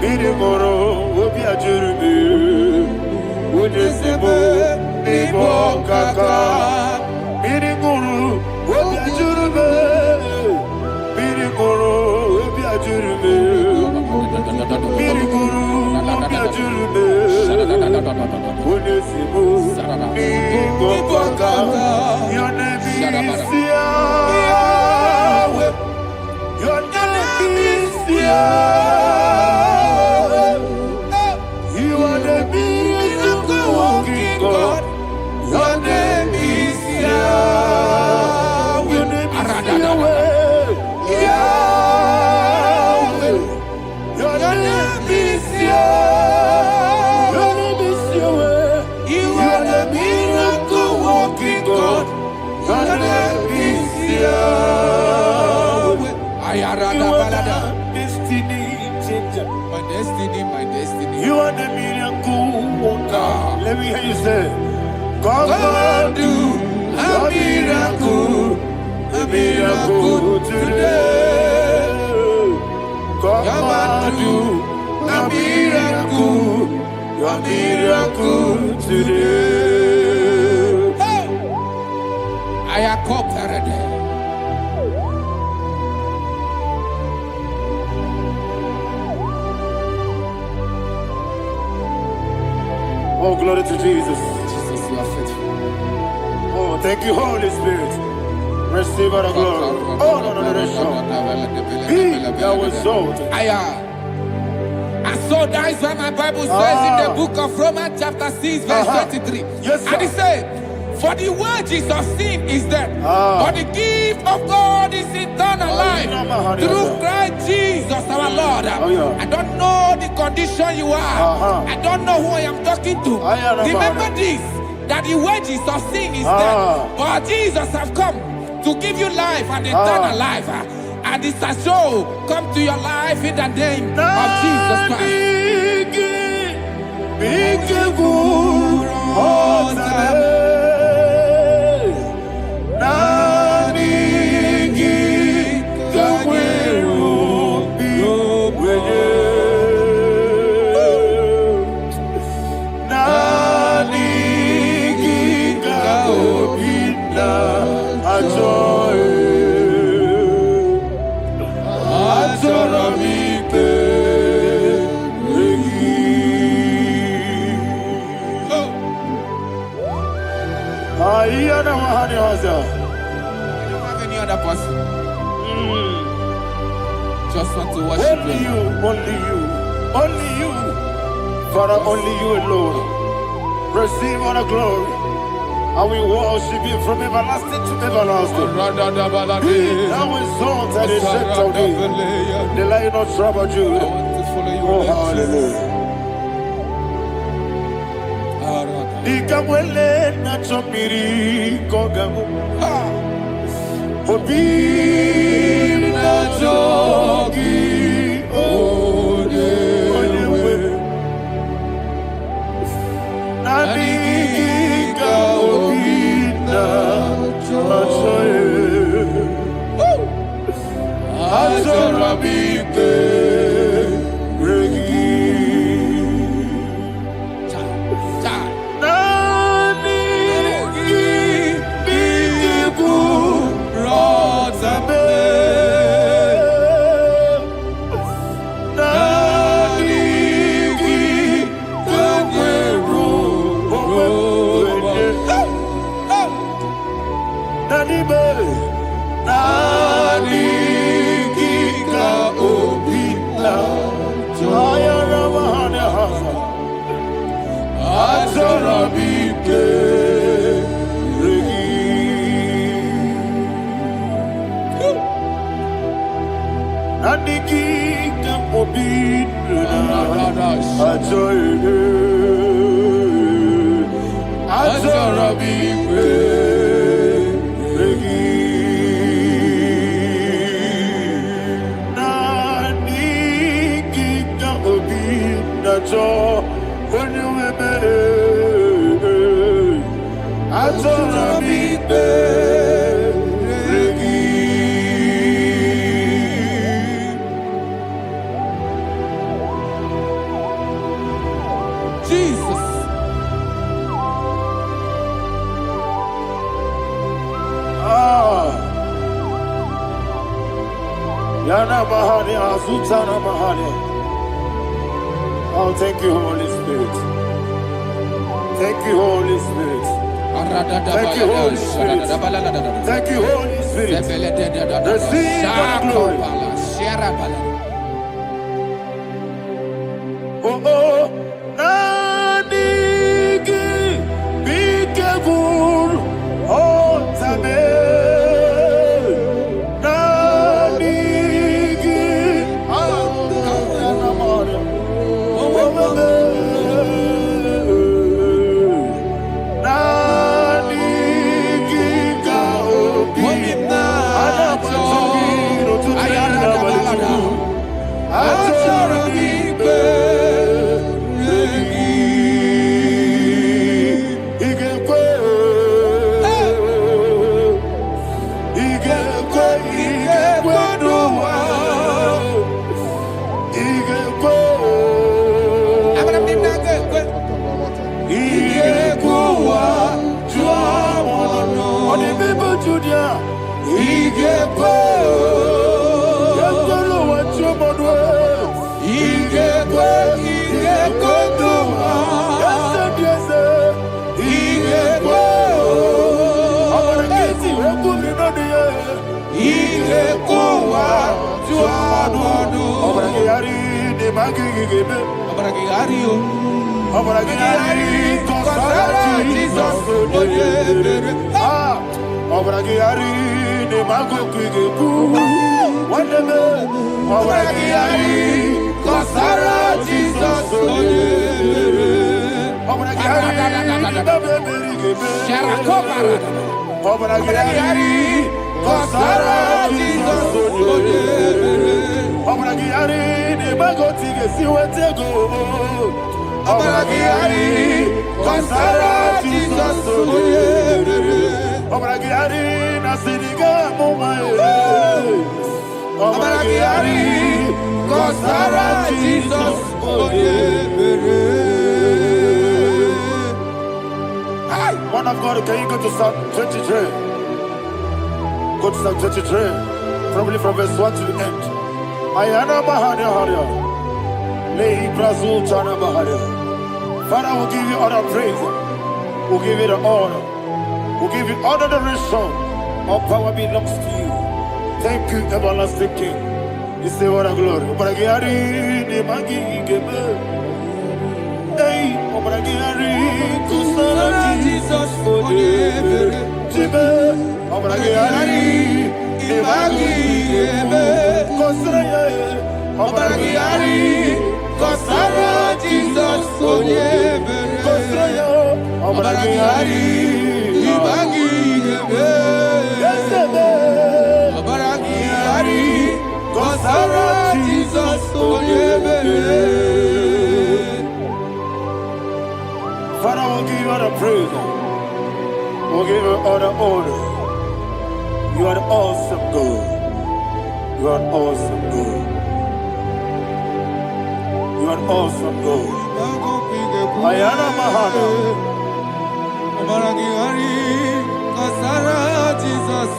Speaker 5: Miriguru obiajurube. Unesebo nibo kaka. Miriguru obiajurube. Miriguru obiajurube. Miriguru obiajurube. Unesebo nibo kaka. Your name is Yahweh. Your name is Yahweh. You are the miracle working God. Your name is Yahweh. Your name is Yahweh. Yahweh. Your name is Yahweh. Your name is Yahweh. You are the miracle working God. Your name is Yahweh. You are the destiny changer.
Speaker 4: My destiny, my destiny.
Speaker 5: You are the miracle worker. Let me hear you say, come and do a miracle today. Come and do a miracle today.
Speaker 4: I am cooperative.
Speaker 5: Oh, glory to Jesus.
Speaker 4: Jesus, you are faithful.
Speaker 5: Oh, thank you, Holy Spirit. Receive our glory. Oh, no. Be thou exalted.
Speaker 4: And so that is why my Bible says in the book of Romans chapter 6 verse 23.
Speaker 5: Yes, sir.
Speaker 4: And it says, for the wages of sin is death, but the gift of God is eternal life through Christ Jesus our Lord. I don't know the condition you are. I don't know who I am talking to. Remember this, that the wages of sin is death, but Jesus has come to give you life and eternal life. And this shall come to your life in the name of Jesus Christ. just want to worship
Speaker 5: Only
Speaker 4: him.
Speaker 5: you, only you, only you. Father, only you alone. Receive all the glory. And we worship you from everlasting to everlasting. Be thou exalted and set of thee. The Lion of tribe of Judah. Oh, hallelujah. Ikamwele na chomiri kogamu. Obi na jogi onewe. Nadiga obi na jogi. Azorabike regi. Oh, thank you, Holy Spirit. Thank you, Holy Spirit. Thank you, Holy Spirit. Thank you, Holy Spirit. Receive the glory. Oh, oh, Nadigi, be careful, oh, Tame. Man of God, can you go to Psalm 23? Go to Psalm 23, probably from verse 1 to the end. Ayana Bahania Haria. Lehi Brazil Chana Bahania. Father, we'll give you all the praise. We'll give you the honor. We'll give you all the adoration. All power belongs to you. Thank you, everlasting King.
Speaker 2: say what a glory. Obragiari, the Magi Gebe. Hey, Obragiari, Kusara Jesus, Jibe, Obragiari, the Magi Gebe. Kosara, Obragiari, Kosara Jesus, Kosara, Obragiari, the Magi Gebe. Obragiari. Kosara Jesus, Father, we'll give you all the praise. We'll give you all the honor. You are the awesome God. You are awesome God. You are awesome God. Ayana Mahana.
Speaker 5: Kosara Jesus,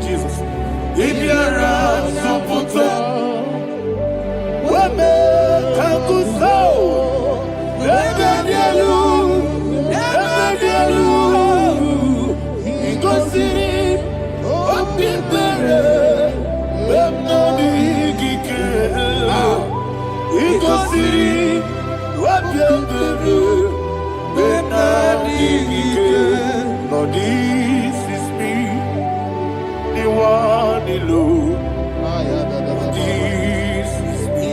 Speaker 2: Jesus. If you're a Sopoto, Wame Kankuso, Ebedielu, Igosiri, Opibere, Bemnabigike, Igosiri, Opibere, Bemnabigike. Lord, this is me, the one alone. This is me.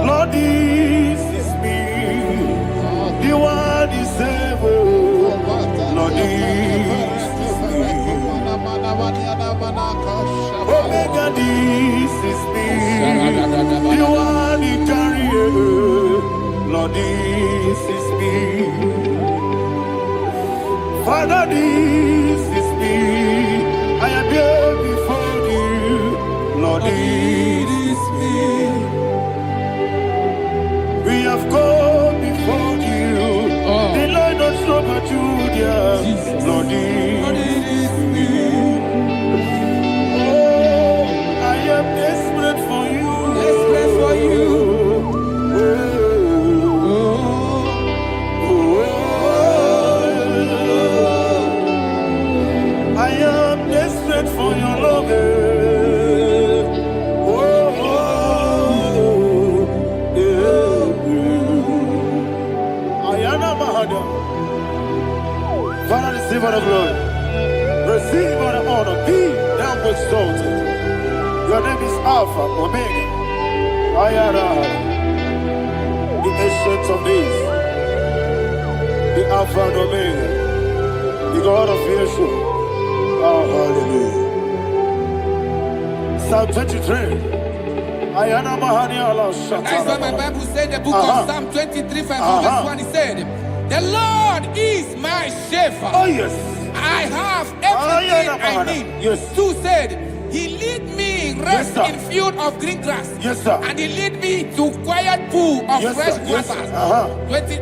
Speaker 2: Lord, this is me, the one is able. Lord, this is me. Omega, this is me, the one in carrier. Lord, this is me. Father, this is me. I am here before you. Lord, this is me. We have come before you. The Lord not so but you, dear. Lord, this is me. Oh, I am desperate for you.
Speaker 5: Desperate for you.
Speaker 2: I am desperate for your love. Father, receive all the glory. Receive all the honor. Be thou exalted. Your name is Alpha, Omega. Ayara, the ancient of days, the Alpha and Omega, the God of creation. Oh, hallelujah. Psalm 23. Ayana Mahani Allah Shata.
Speaker 4: That's what my Bible said, the book of Psalm 23, verse 1. He said, the Lord is my shepherd.
Speaker 2: Oh, yes.
Speaker 4: I have everything I need.
Speaker 2: Yes.
Speaker 4: 2 said, he lead me in rest in field of green grass.
Speaker 2: Yes, sir.
Speaker 4: And he lead me to quiet pool of fresh waters.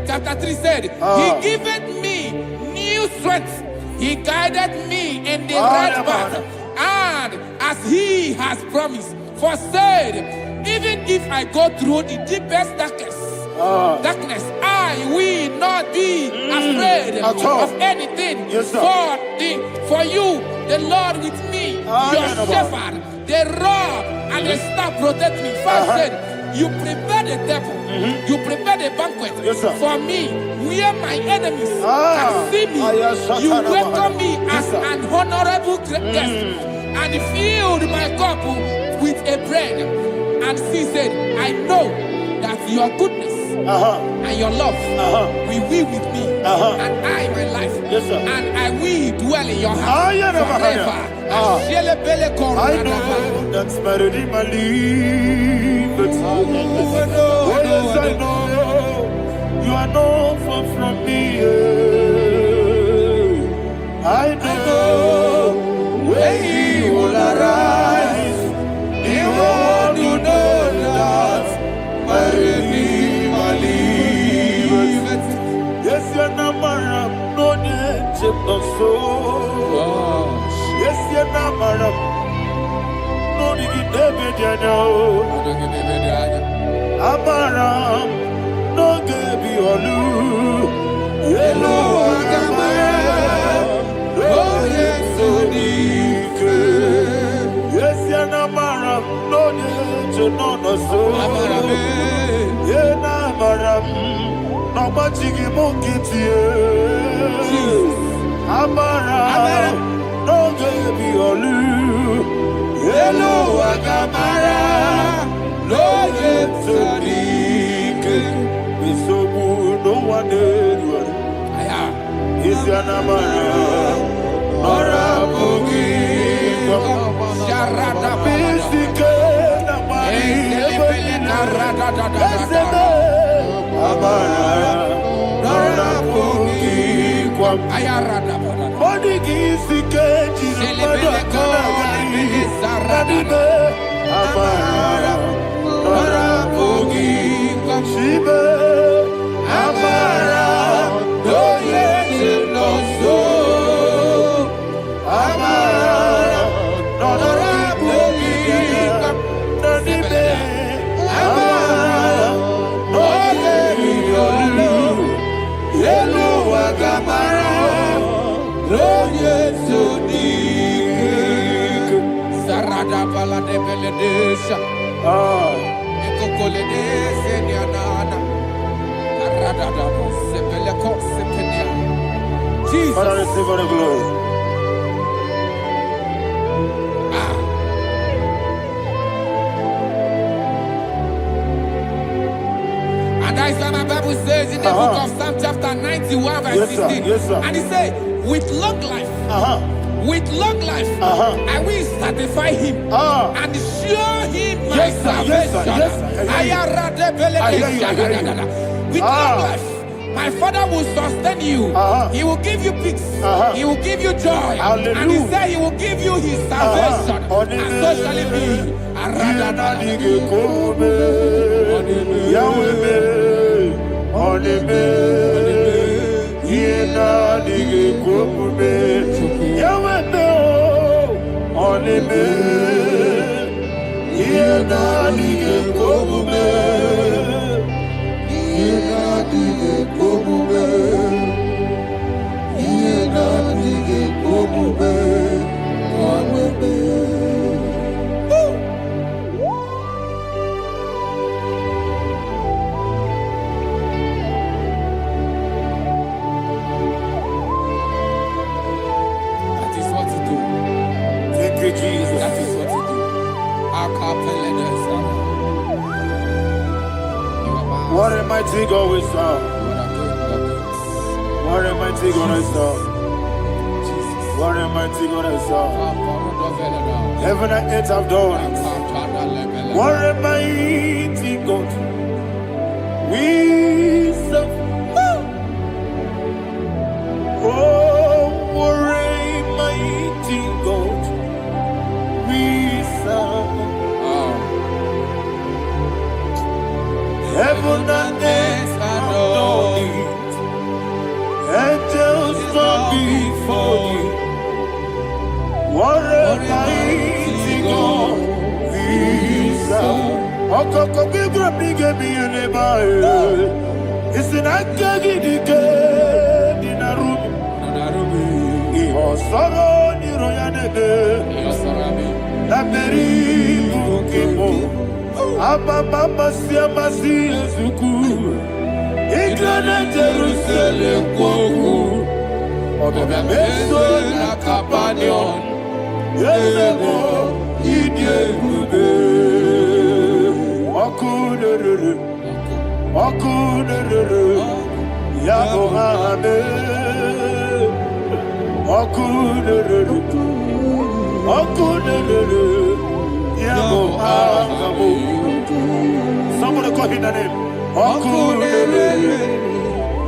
Speaker 4: Chapter 3 said, he giveth me new strength. He guided me in the right path. And as he has promised, for said, even if I go through the deepest darkness, I will not be afraid of anything.
Speaker 2: Yes,
Speaker 4: for you, the Lord with me, your shepherd, the rod and the staff protect me. First said, you prepare the table, you prepare the banquet for me, where my enemies can see me. You welcome me as an honorable guest, and filled my cup with a bread. And she said, I know that your goodness and your love will be with me, and I, my life, and I will dwell in your house forever.
Speaker 2: I know that's better than my life. Yes, I know you are not far from me.
Speaker 5: I know when he will arise, he will do that my Redeemer lives. Yes, you're not married, no need to so. Yes, you're not married, no need to be there. Amaram, no give you a loo. Yellow, oh, yes, so deep. Yes, you're not married, no need to know no so. Yeah, Namaram, no much you monkey to you. Amaram, no give you a loo. Yellow, Agamara. No yet so deep, we so good, no one did. Is your number? Nora Boogie, Sharada Pisika, Nora Boogie, Ayarada, Bodigizika, Amara. Orabugi Shibe Amara Doye Chinoso Amara Orabugi Nanibe Amara Doye Yolu Yelu Agamara Doye Sodik Sarada Bala de Beledesha Father, receive all the glory.
Speaker 4: And that is why my Bible says in the book of Psalm chapter 91 verse 16.
Speaker 5: Yes, sir.
Speaker 4: And he said, with long life, with long life, I will satisfy him and show him my salvation. With long life, my Father will sustain you. He will give you peace. He will give you joy.
Speaker 5: Hallelujah.
Speaker 4: And he said he will give you his salvation. And so shall it be.
Speaker 5: What a mighty God we serve. What a mighty God I serve. What a mighty God I serve. Heaven and earth have done it. What a mighty God we serve. Oh, what a mighty God we serve. Heaven and earth adore it. Angels bow before you. What a mighty God we serve. Okoko bigro bige bi eneba. It's an akagi dike dinarum. Iho soro ni royanebe. La peri bukimo. Ababa masia masia zuku. Igrana Jerusalem koku. Obe meso na kapanion. Yesemo idye gube. Okunere. Okunere. Yabo hame. Okunere. Okunere. Yabo hame. Somebody call him the name. Okunere.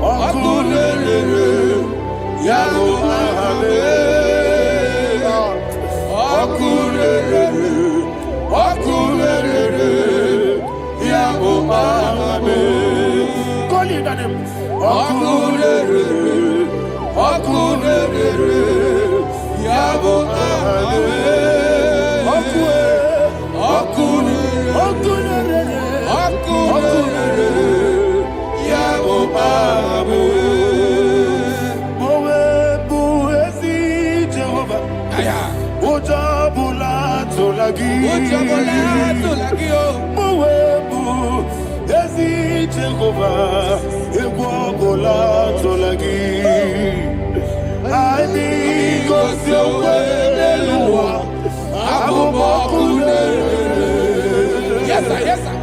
Speaker 5: Okunere. Yabo Abe. Okulere. Okulere. Yabo Abe. Call it that name. Okulere. Okulere. Yabo Abe.
Speaker 4: Yes, sir. Yes, sir. Yes, sir. Yes, sir.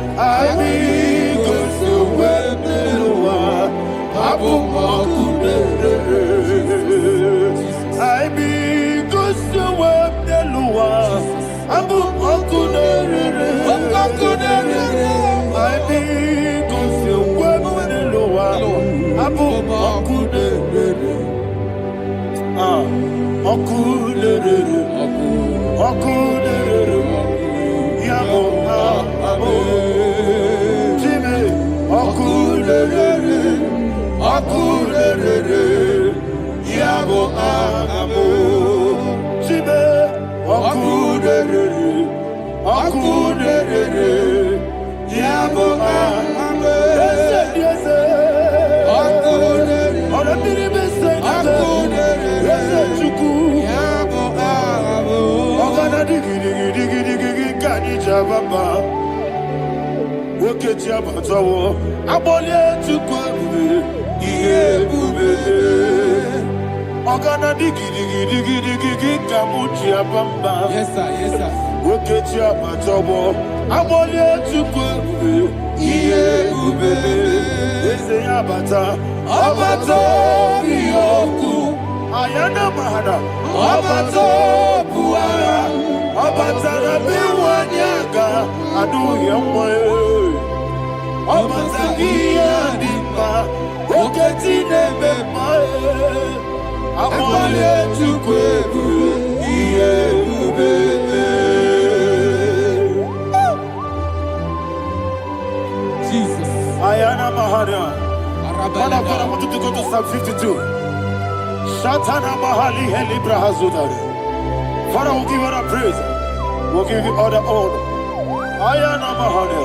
Speaker 4: Jesus.
Speaker 5: Ayana Mahana. Man of God, I want you to go to Psalm 52. Shatana Mahali Heli Brahazudari. Father, we'll give you all the praise. We'll give you all the honor. Ayana Mahana.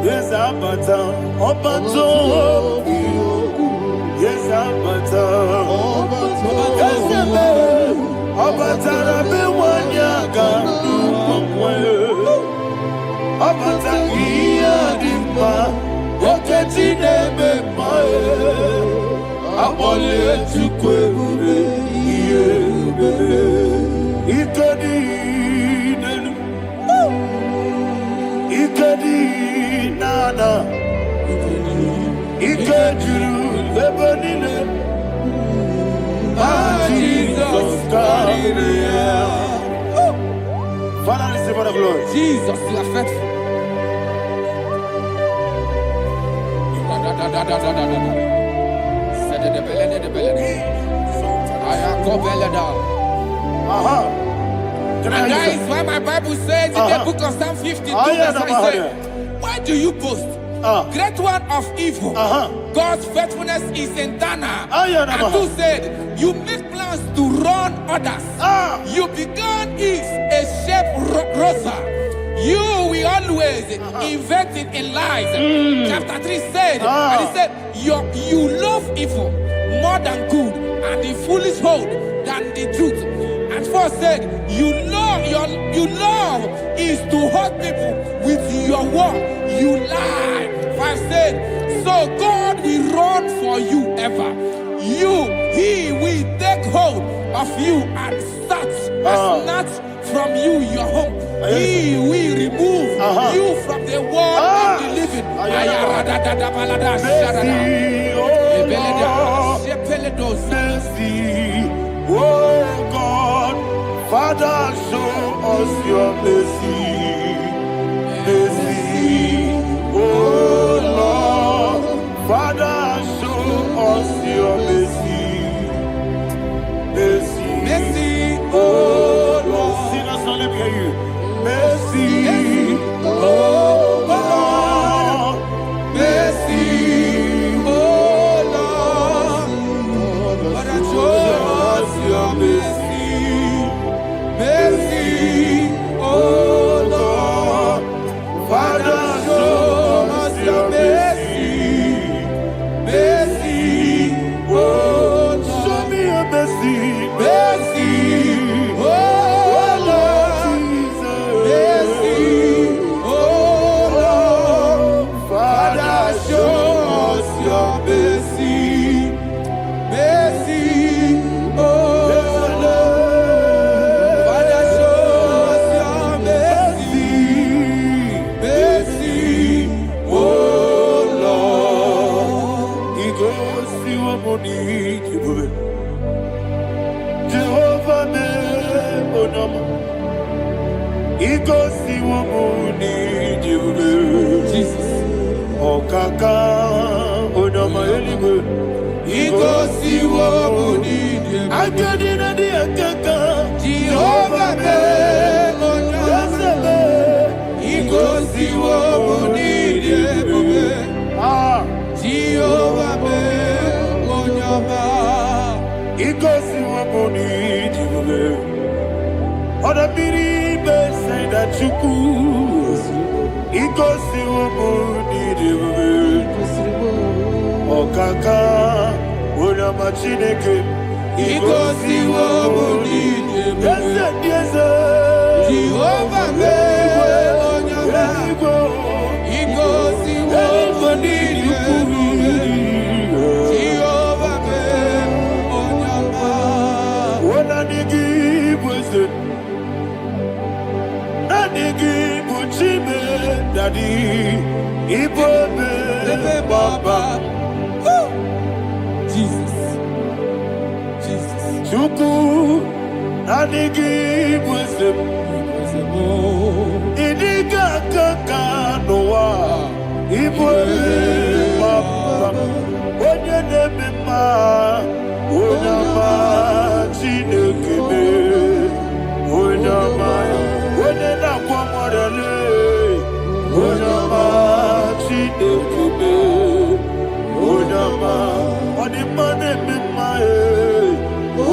Speaker 5: Yes, Abata. Obato. Yes, Abata. Yes, Abata. Abatara be wanyaga numwe. Abata iya dimba. Oketi nebe mae. Abole tukwe ube iye ube. Ikedi nenu. Ikedi nana. Ikediru lebenine. Jesus, God. Father, receive all the glory.
Speaker 4: Jesus, you are faithful. And that is why my Bible says in the book of Psalm 52, verse 27, why do you boast? Great one of evil. God's faithfulness is eternal. And who said, you make plans to run others. You began is a shape rosa. You will always invent it in lies. Chapter 3 said, and he said, you love evil more than good, and the foolish hold than the truth. And 4 said, you love is to hurt people with your word. You lie. 5 said, so God will run for you ever. He will take hold of you and snatch from you your home. He will remove you from the world of the living.
Speaker 5: Oh God, Father, show us your mercy. Mercy, oh onama. Ikosi wamuni jiwe.
Speaker 4: Jesus.
Speaker 5: Okaka onama eligwe.
Speaker 4: Ikosi wamuni jiwe.
Speaker 5: Akadina di akaka.
Speaker 4: Jehovah me onama. Ikosi wamuni jiwe. Jehovah me onama.
Speaker 5: Ikosi wamuni jiwe. Oda biri be say that you could. Ikosi wamuni jiwe. Okaka onama chineke.
Speaker 4: Ikosi wamuni jiwe.
Speaker 5: Yes,
Speaker 4: Jehovah me onama. Ikosi wamuni jiwe. Jehovah me onama.
Speaker 5: Wona nigi bwese na nigi buchime dadi ibobe baba
Speaker 4: Jesus. Jesus.
Speaker 5: chuku na nigi bwese idiga kaka noa ibobe baba onye nebe ma onama chinekebe onama onye na-akwa mmadụ onama chinekebe onama ọdịmma na-eme mma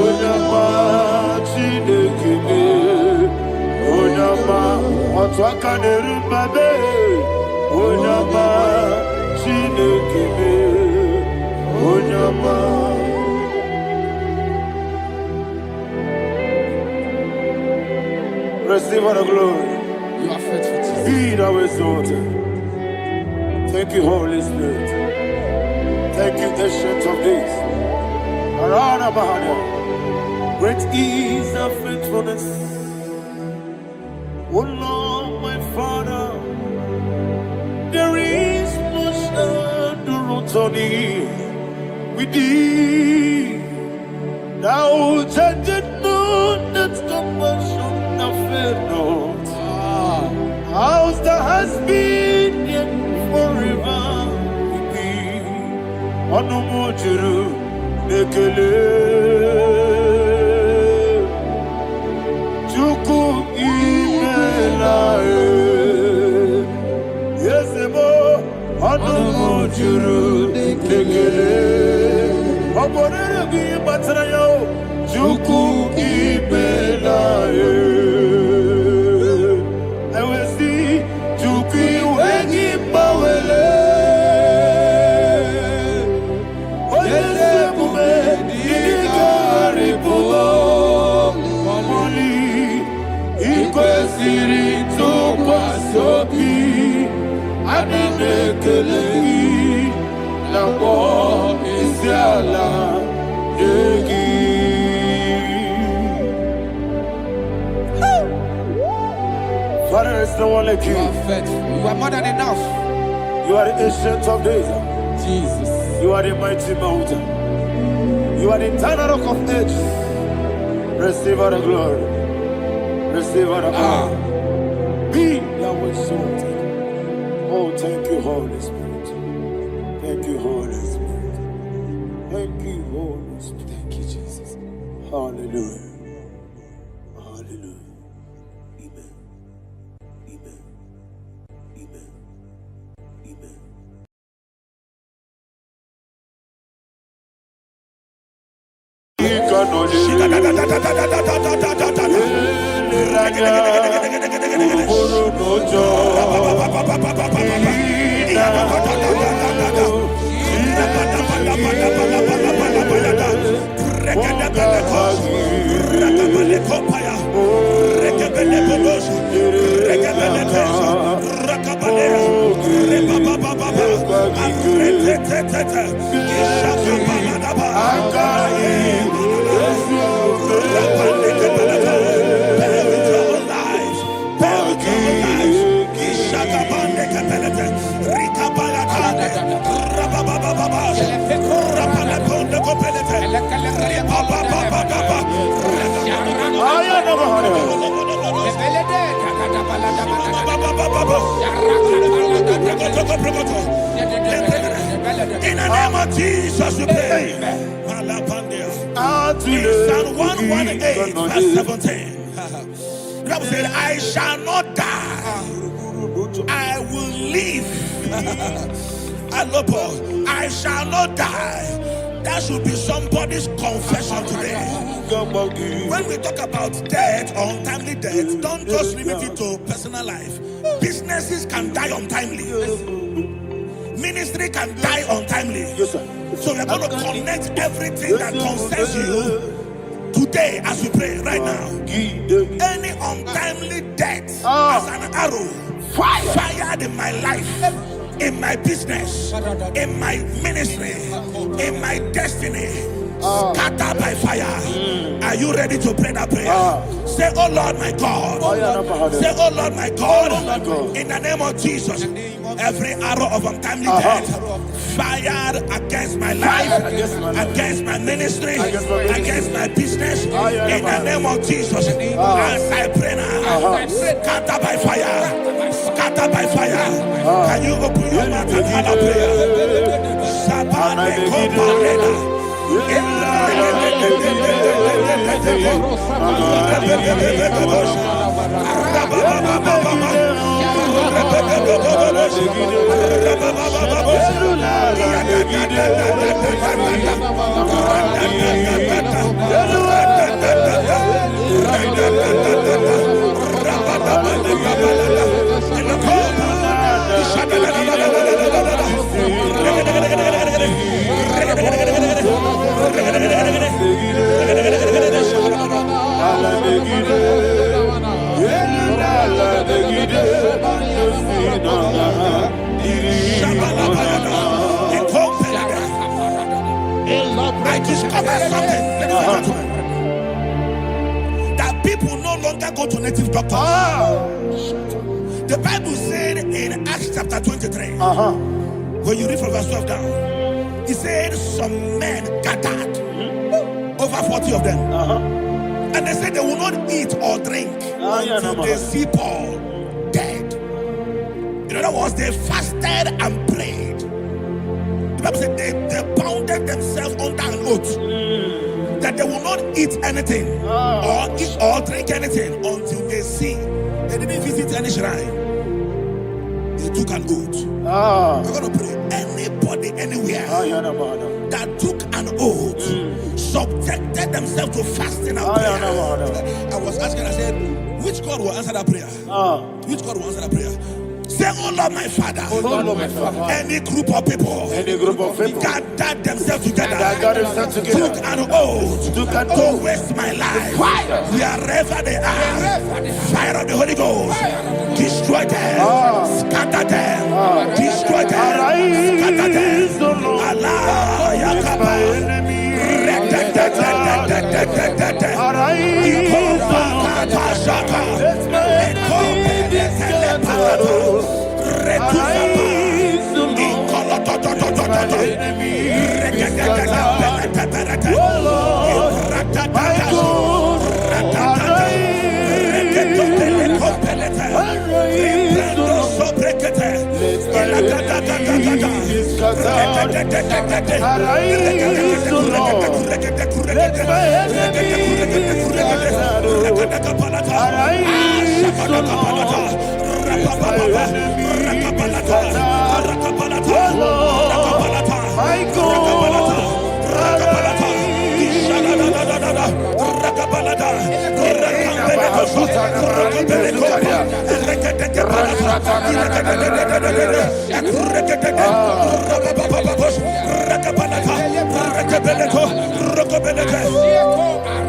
Speaker 5: onama chinekebe onama otu aka na-eru mbabe onama chinekebe onama. Receive all the glory.
Speaker 4: You are faithful, Jesus.
Speaker 5: Be thou exalted. Thank you, Holy Spirit. Thank you, Ancient of Days. Arana Bahania. Great is thy faithfulness. O Lord, my Father, there is no shadow on thee. With thee, thou judgest not that compassion. Not. House that has been yet forever with thee. Onomojuru nekele. Chuku imelae. Yesebo onomojuru nekele. Oborere gi batrayo. Chuku imelae. Father, is no one like you.
Speaker 4: You are faithful. You are more than enough.
Speaker 5: You are the ancient of days.
Speaker 4: Jesus.
Speaker 5: You are the mighty mountain. You are the eternal rock of ages. Receive all the glory. Receive all the honor. Be thou exalted. Oh, thank you, Holy Spirit. Thank you, Holy Spirit. Thank you, Holy Spirit.
Speaker 4: Thank you, Jesus.
Speaker 5: Hallelujah. Hallelujah. Amen. Amen. Amen. Amen.
Speaker 3: In the name of Jesus, we pray. In Psalm 118, verse 17, the Bible said, I shall not die, I will live. I shall not die. That should be somebody's confession today. When we talk about death or untimely death, don't just limit it to personal life. Businesses can die untimely. Ministry can die untimely.
Speaker 2: Yes, sir.
Speaker 3: So we're going to connect everything that concerns you today as we pray right now. Any untimely death as an arrow fired in my life, in my business, in my ministry, in my destiny, scattered by fire. Are you ready to pray that prayer? Say, oh Lord my God. Say, oh Lord my God. In the name of Jesus, every arrow of untimely death fired against my life, against my ministry, against my business, in the name of Jesus, as I pray now, scattered by fire, scattered by fire. Can you open your mouth and have a prayer? I discovered something, ladies and gentlemen, that people no longer go to native doctors. The Bible said in Acts chapter 23, when you read from verse 12 down, it said some men gathered, over 40 of them, and they said they will not eat or drink until they see Paul dead. In other words, they fasted and prayed. The Bible said they bounded themselves under an oath that they will not eat anything or drink anything until they see. They didn't visit any shrine. They took an oath. We're going to pray. Anybody, anywhere that took an oath, subjected themselves to fasting and prayer. I was asking, I said, which God will answer that prayer? Which God will answer that prayer? Say, oh Lord my Father, any group of people, gathered themselves together, took an oath to waste my life, wherever they are, fire of the Holy Ghost, destroy them, scatter them, destroy them, scatter them. Allah Yakaba,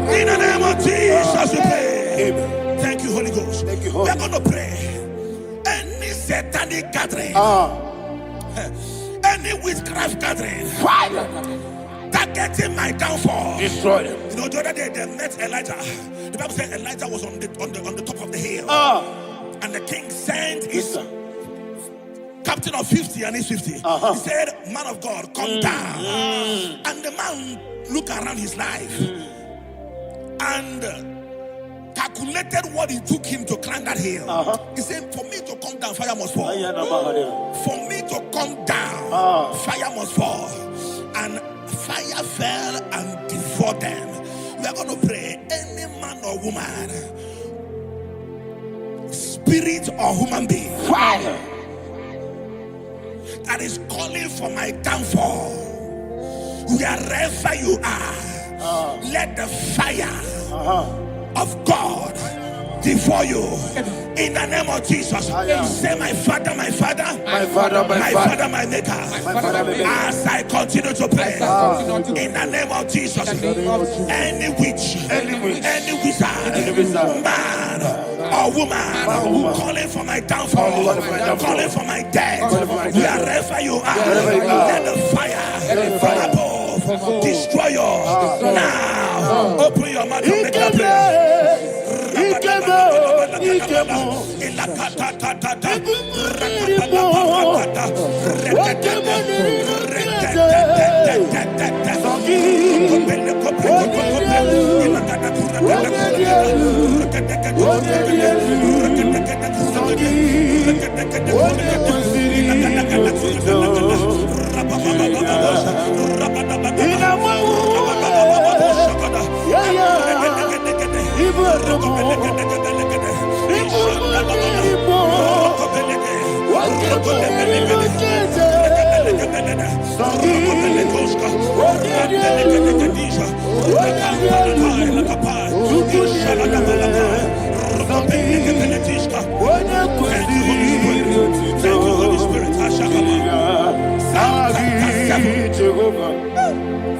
Speaker 3: In the name of Jesus we pray. Thank you, Holy Ghost. We're going to pray. Any satanic gathering, any witchcraft gathering, targeting my downfall, destroy them. You know, the other day they met Elijah. The Bible said Elijah was on the top of the hill, and the king sent his captain of 50 and his 50. He said, man of God, come down. And the man looked around his life and calculated what it took him to climb that hill. He said, for me to come down, fire must fall. For me to come down, fire must fall. And fire fell and devoured them. We are going to pray. Any man or woman, spirit or human being,
Speaker 5: Fire.
Speaker 3: that is calling for my downfall, wherever you are, let the fire of God devour you in the name of Jesus. Say, my Father, my Father,
Speaker 5: My Father,
Speaker 3: my Father, my Maker. As I continue to pray in the name of Jesus, any witch, any wizard, man or woman calling for my downfall, calling for my death, wherever you are, let the fire from above destroy you now. Open your mouth and make a prayer.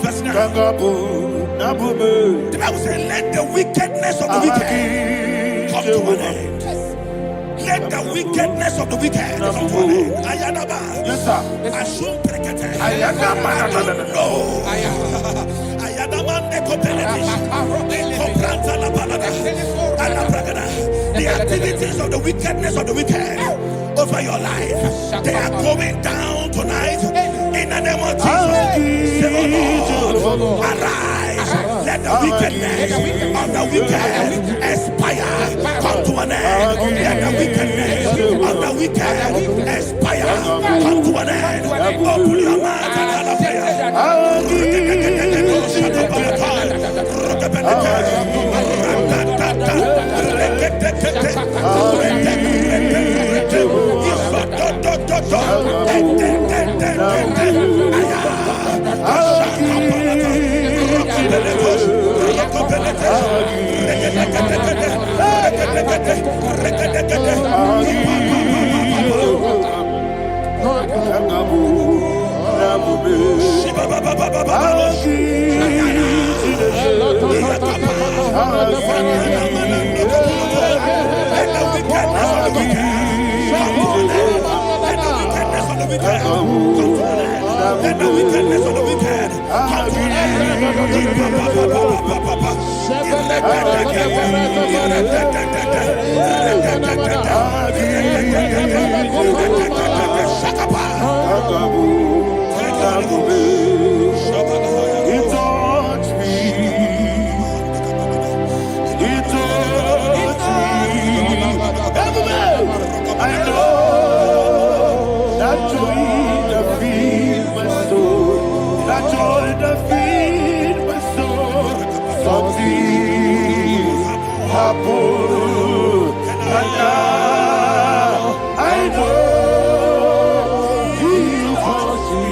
Speaker 3: Verse 9. The Bible says, let the wickedness of the wicked come to an end. Let the wickedness of the wicked come to an end. Ayadaba.
Speaker 5: Yes, sir.
Speaker 3: Assume prekete.
Speaker 5: Ayadaba.
Speaker 3: No. Ayadaba nekopeletish. Nekopranta la balada. Ala bragada. The activities of the wickedness of the wicked over your life, they are going down tonight in the name of Jesus. Say, oh Lord, arise. Let the wickedness of the wicked expire, come to an end. Let the wickedness of the wicked expire, come to an end. Open your mouth and have a prayer. Let the wickedness of the wicked come to an end.
Speaker 5: He touched me. I know that joy that feeds my soul. That joy that feeds my soul. Something happened, and now I know He calls me.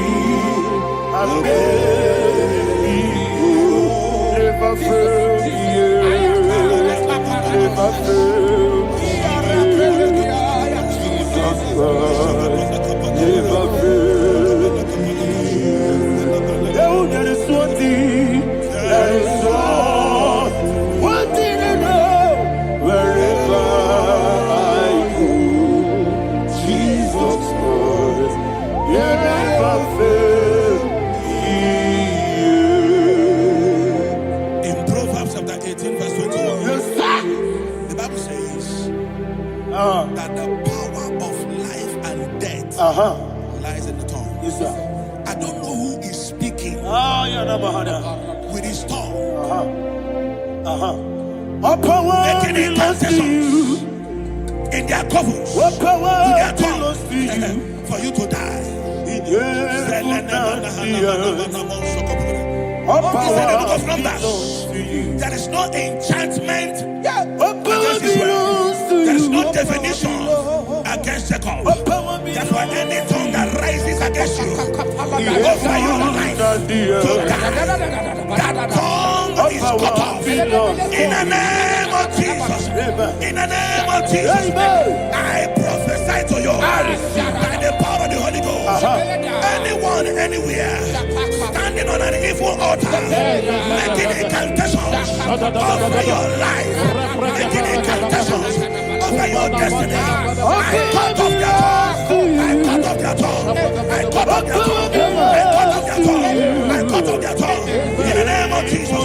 Speaker 5: I'm ready. Never fail me, never fail me. Jesus never fail me. Oh, there is one thing, there is one thing I know. Wherever I go, Jesus Christ, you never fail me.
Speaker 3: In Proverbs chapter 18, verse 21,
Speaker 5: Yes, sir.
Speaker 3: the Bible says that the power of life and death lies in the tongue.
Speaker 5: Yes, sir.
Speaker 3: I don't know who is speaking
Speaker 5: Ah, yeah,
Speaker 3: with his tongue. making incantations in their covens with their tongue for you to die. He said in the book of Numbers, there is no enchantment against Israel. There is no definition against Jacob. That's why any tongue that rises against you over your life to die, that tongue is cut off. In the name of Jesus. In the name of Jesus. I prophesy to you by the power of the Holy Ghost. Anyone, anywhere, standing on an evil altar, making incantations over your life, making incantations over your destiny, I cut off their tongue. I cut off their tongue. I cut off their tongue. I cut off their tongue. I cut off their tongue. In the name of Jesus.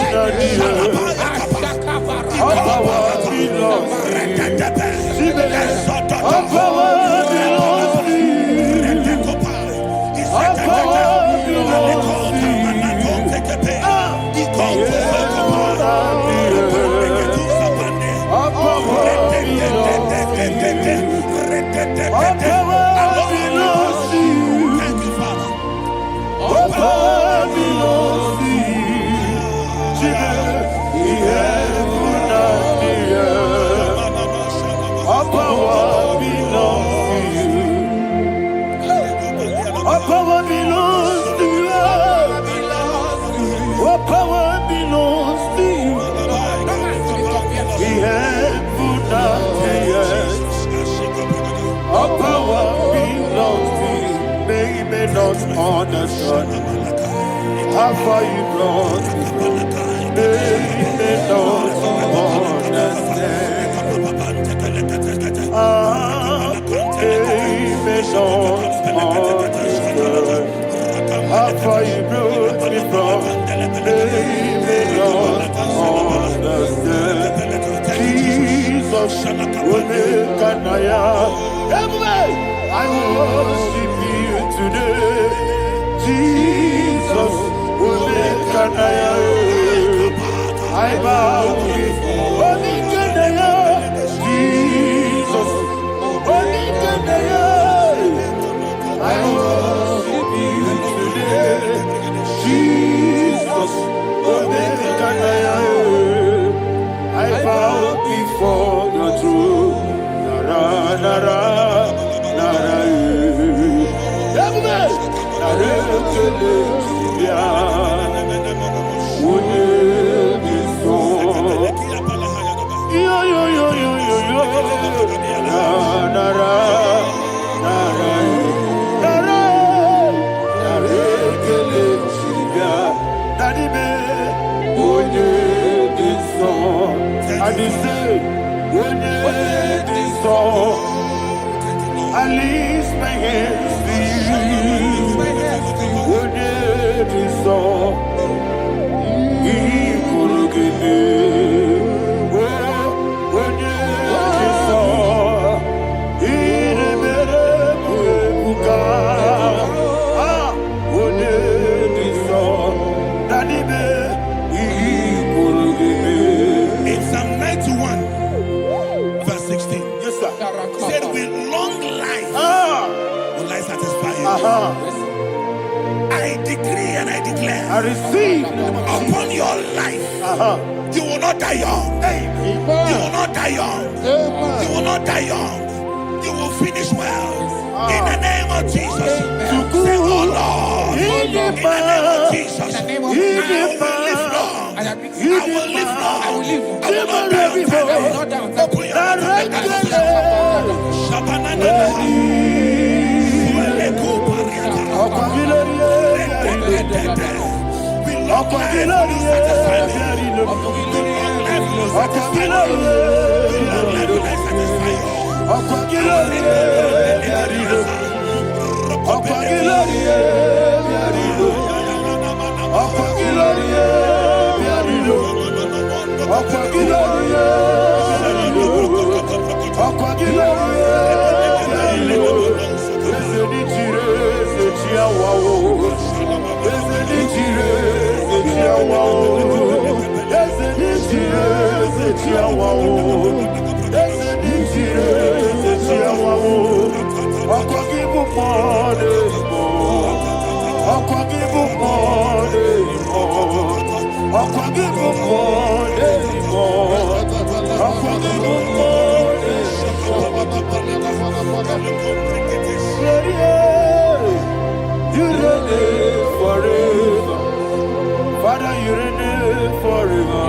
Speaker 5: Understand how far you brought me, they don't understand. They don't understand how far you brought me from. They don't understand. Jesus, will make a naya. I worship you today. Jesus, will make a naya. I bow before Jesus, will make a naya. I worship you today. Jesus, will make a naya. I bow before the throne. Nara, nara, nara. I lift my hands to you. Would you be so? He could give me. Would you be so? He never would would you be so? Daddy, he could give me.
Speaker 3: In Psalm 91, verse 16. Yes, sir. Said with long life will I satisfy you. I decree and I declare,
Speaker 5: I receive
Speaker 3: upon your life, you will not die young. You will not die young. You will not die young. You will finish well. In the name of Jesus. Say, oh Lord, in the name of Jesus, I will live long. I will live long. I will not die young. Open your
Speaker 5: You reign forever. Father, you reign forever.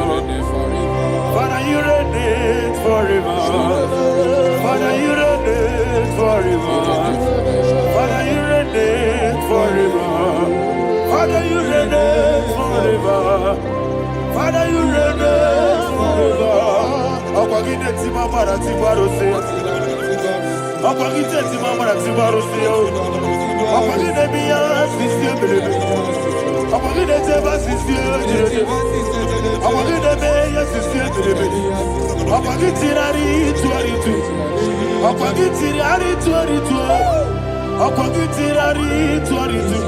Speaker 5: Father, you reign forever. Father, you reign forever. Father, you reign forever. Father, you reign forever. Father, you reign forever. Akwagide timamara tibarose. Akwagide timamara tibarose. Akwagide biya sisiye. Akwagide teba sisiye. Akwagide beya sisiye. Akwagide tirari tuaritu. Akwagide tirari tuaritu. Akwagide tirari tuaritu.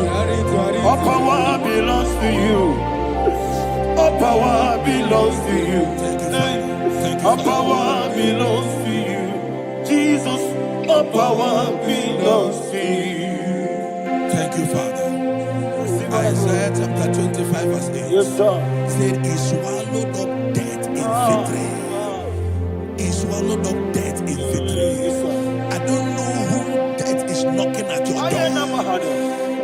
Speaker 5: All power belongs to you. All power belongs to you. All power belongs to you. Jesus, all power belongs to you.
Speaker 3: Thank you, Father. Isaiah chapter 25 verse 8.
Speaker 5: Yes, sir.
Speaker 3: Said he swallowed up death in victory. He swallowed up death in victory. I don't know who death is knocking at your door.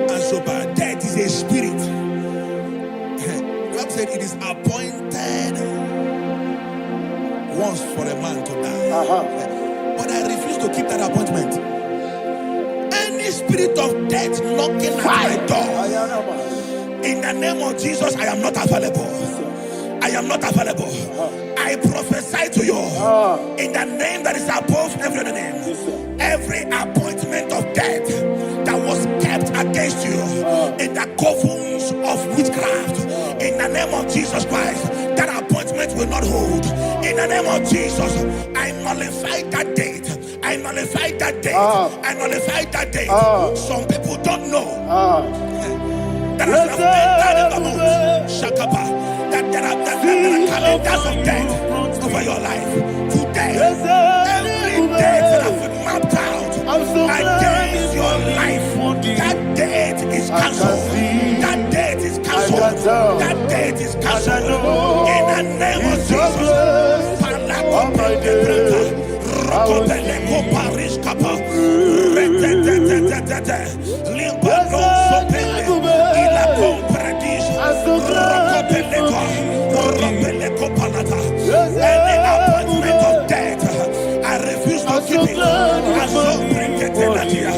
Speaker 3: And so by death is a spirit. God said it is appointed once for a man to die. But I refuse to keep that appointment. Any spirit of death knocking at my door, in the name of Jesus, I am not available. I am not available. I prophesy to you in the name that is above every other name. Every appointment of death that was kept against you in the covens of witchcraft, in the name of Jesus Christ, that appointment will not hold. In the name of Jesus, I nullify that date. I nullify that date. I nullify that date. Some people don't know that as you have entered in the month, Shakapa, that there are calendars of death over your life. Today, every date that has been mapped out against your life, that date is cancelled. That date is cancelled. That date is cancelled. In the name of Jesus. Any appointment of death, I refuse to keep it. I so bring it in here.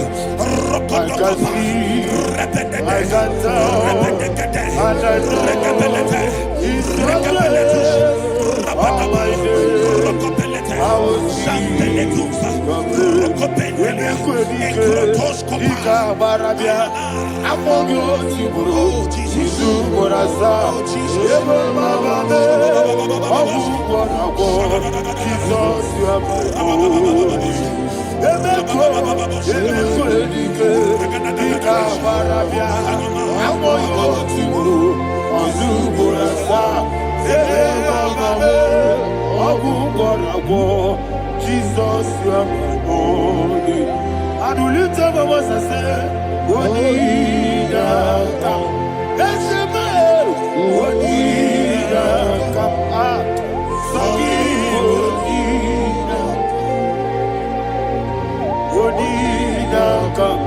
Speaker 3: Jesus, you are my only. And we lift up our voice and say, Wonida come. Let's say, Wonida come. Wonida come.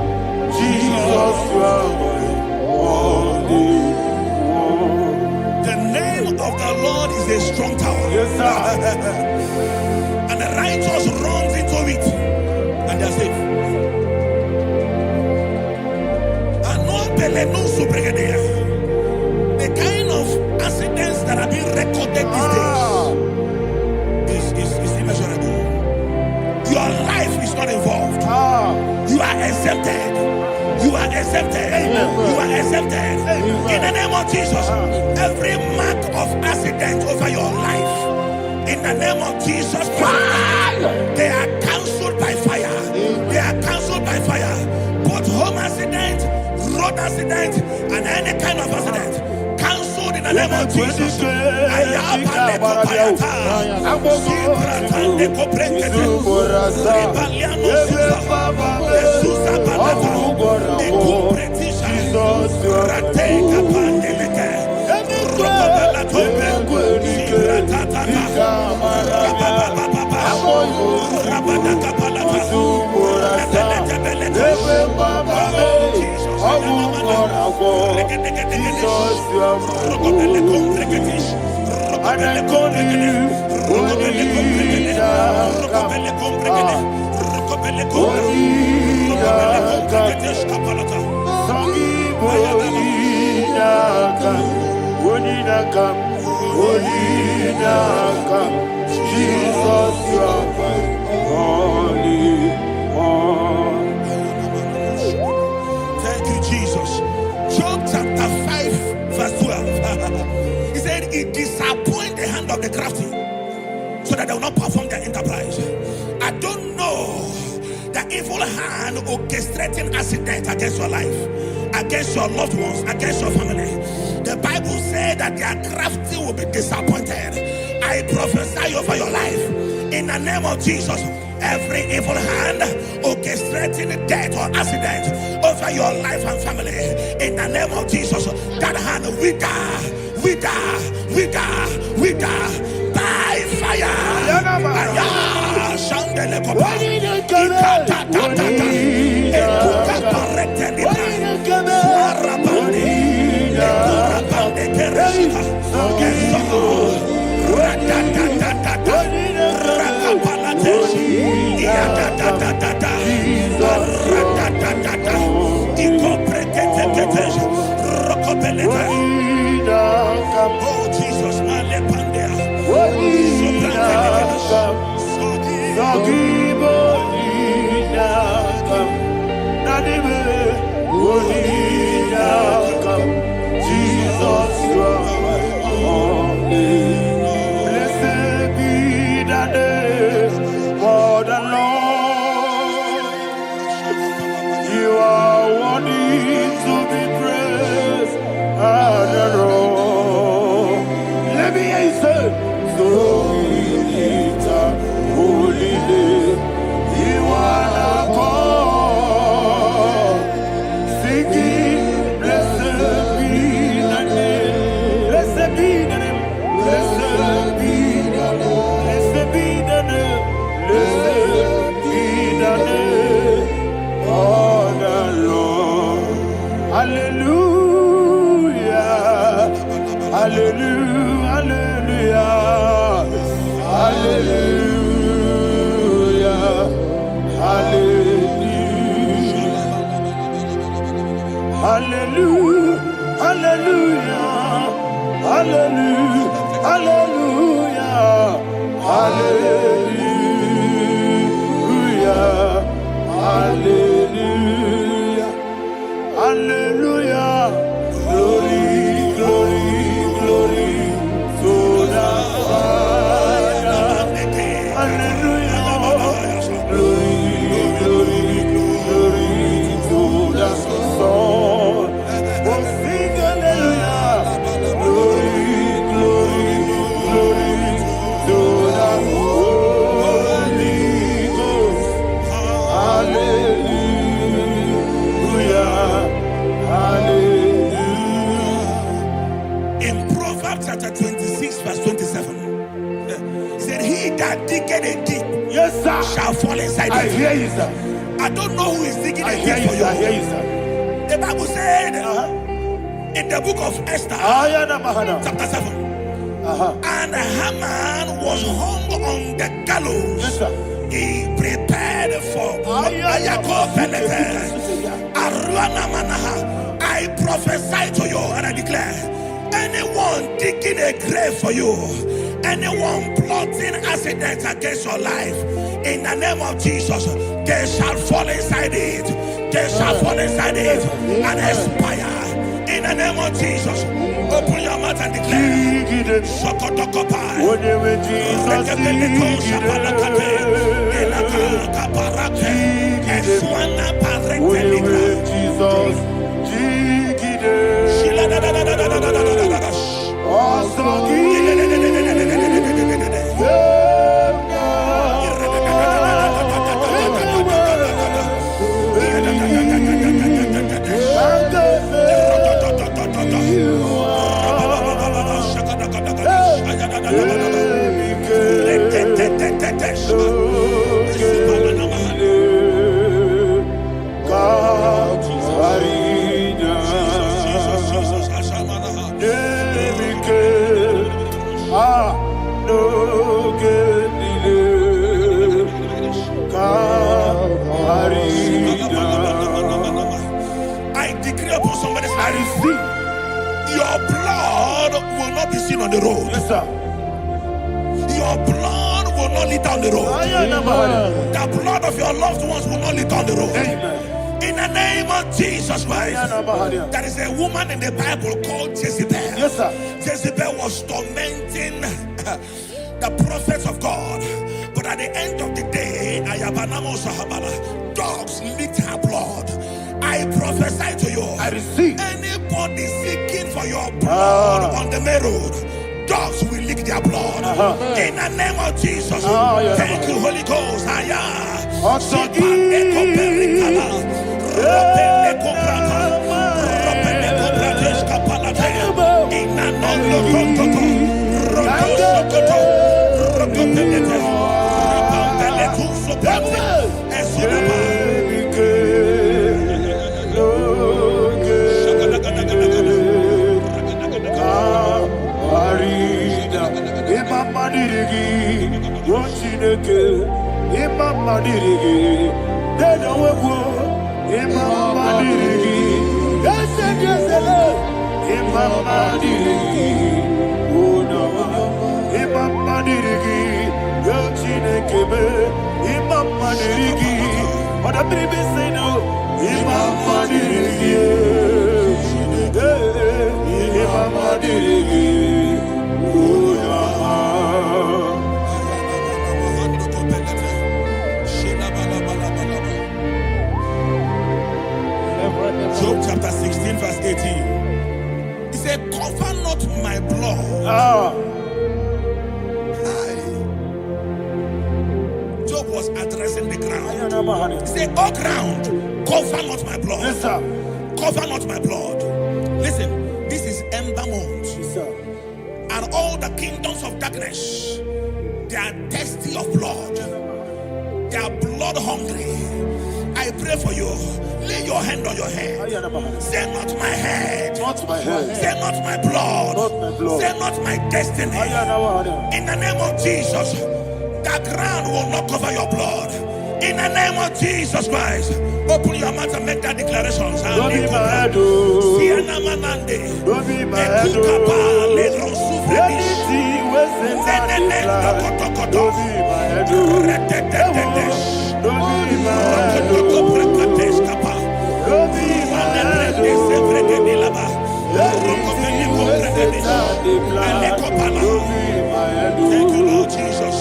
Speaker 3: Jesus, you are my only. The name of the Lord is a strong tower.
Speaker 5: Yes, sir.
Speaker 3: And the righteous runs into it and they're safe. The kind of accidents that are being recorded these days is immeasurable. Your life is not involved. You are exempted. You are exempted. You are exempted. In the name of Jesus, every mark of accident over your life, in the name of Jesus Christ, they are cancelled by fire. They are cancelled by fire. Both home accident, road accident, and any kind of accident, cancelled in the name of Jesus. Ayabale kopayata. Zibratande koprekete. Ribaliano Susa. Susa balata. Ekupretisha. Rate kapandeleke. Rokobala tope. Zibratatata. Rababababa. Rabada kapalata. Rebelete.
Speaker 5: Jesus, you are holy.
Speaker 3: Thank you, Jesus. Job chapter 5, verse 12. He said, it disappoints the hand of the crafty, so that they will not perform their enterprise. I don't know the evil hand orchestrating accident against your life, against your loved ones, against your family. The Bible said that their crafty will be disappointed. I prophesy over your life in the name of Jesus. Every evil hand orchestrating death or accident over your life and family, in the name of Jesus, that hand wither by fire. Shandele kopa. Ekuka parete libra. Suarabande. Ekurabande kereshika. Eso. Ratatatata. Rakapalate. Iadatatata. Ratatatata. Ikopreketekete. Rokobelete. Oh Jesus, malepandea.
Speaker 5: Jesus, you are holy. Blessed be the name of the Lord. You are worthy to be praised and adored. Let me hear you say, so we lift up holy name. You are the God. Singing, blessed be the name. Blessed be the name. Blessed be the name. Blessed be the name. Blessed be the name of the Lord. Hallelujah. Hallelujah. Hallelujah. Hallelujah. Hallelujah. Hallelujah. Hallelujah. Hallelujah. Hallelujah. Hallelujah. Glory, glory, glory to the Father. Hallelujah. Glory, glory, glory to the Son. Oh, sing hallelujah. Glory, glory, glory to the Holy Ghost. Hallelujah. Hallelujah.
Speaker 3: In Proverbs chapter 26, verse 27, he said, he that diggeth a deep,
Speaker 5: Yes, sir,
Speaker 3: shall fall inside
Speaker 5: I
Speaker 3: it.
Speaker 5: hear you, sir.
Speaker 3: I don't know who is digging
Speaker 5: I
Speaker 3: a
Speaker 5: hear
Speaker 3: deep
Speaker 5: you,
Speaker 3: for
Speaker 5: sir. I hear
Speaker 3: you.
Speaker 5: you, sir.
Speaker 3: The Bible said in the book of Esther, chapter 7, and Haman was hung on the gallows.
Speaker 5: Yes, sir.
Speaker 3: He prepared for I prophesy to you and I declare, anyone digging a grave for you, anyone plotting accidents against your life, in the name of Jesus, they shall fall inside it. They shall fall inside it and expire. In the name of Jesus, open your mouth and declare. Sokotokopai. not litter on the road. The blood of your loved ones will not litter on the road. In the name of Jesus Christ. There is a woman in the Bible called Jezebel.
Speaker 5: Yes, sir.
Speaker 3: Jezebel was tormenting the prophets of God. But at the end of the day, dogs licked her blood. I prophesy to you.
Speaker 5: I receive.
Speaker 3: Anybody seeking for your blood on the main road, dogs will lick their blood. In the name of Jesus. Thank you, Holy Ghost. Job chapter 16 verse 18. He said, cover not my blood. Job was addressing the ground. He said, oh ground, cover not my blood.
Speaker 5: Yes, sir.
Speaker 3: Cover not my blood. Listen, this is ember month.
Speaker 5: Yes, sir.
Speaker 3: And all the kingdoms of darkness, they are thirsty of blood. They are blood hungry. I pray for you. Lay your hand on your head. Say not my head.
Speaker 5: Not my head.
Speaker 3: Say not my blood.
Speaker 5: Not my blood.
Speaker 3: Say not my destiny. In the name of Jesus, the ground will not cover your blood. In the name of Jesus Christ, open your mouth and make that declaration.
Speaker 5: Don't be my head. Don't be my head. Anything was in that don't be my head. Don't be my head. Don't be my head.
Speaker 3: Thank you, Lord Jesus.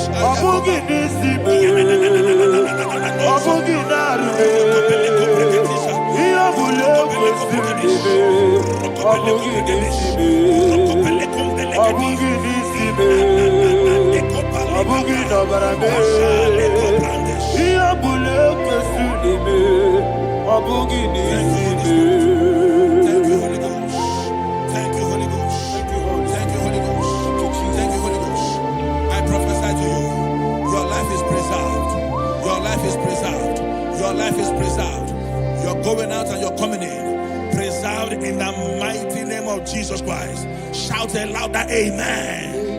Speaker 3: Your life is preserved. You're going out and you're coming in. Preserved in the mighty name of Jesus Christ. Shout a louder amen.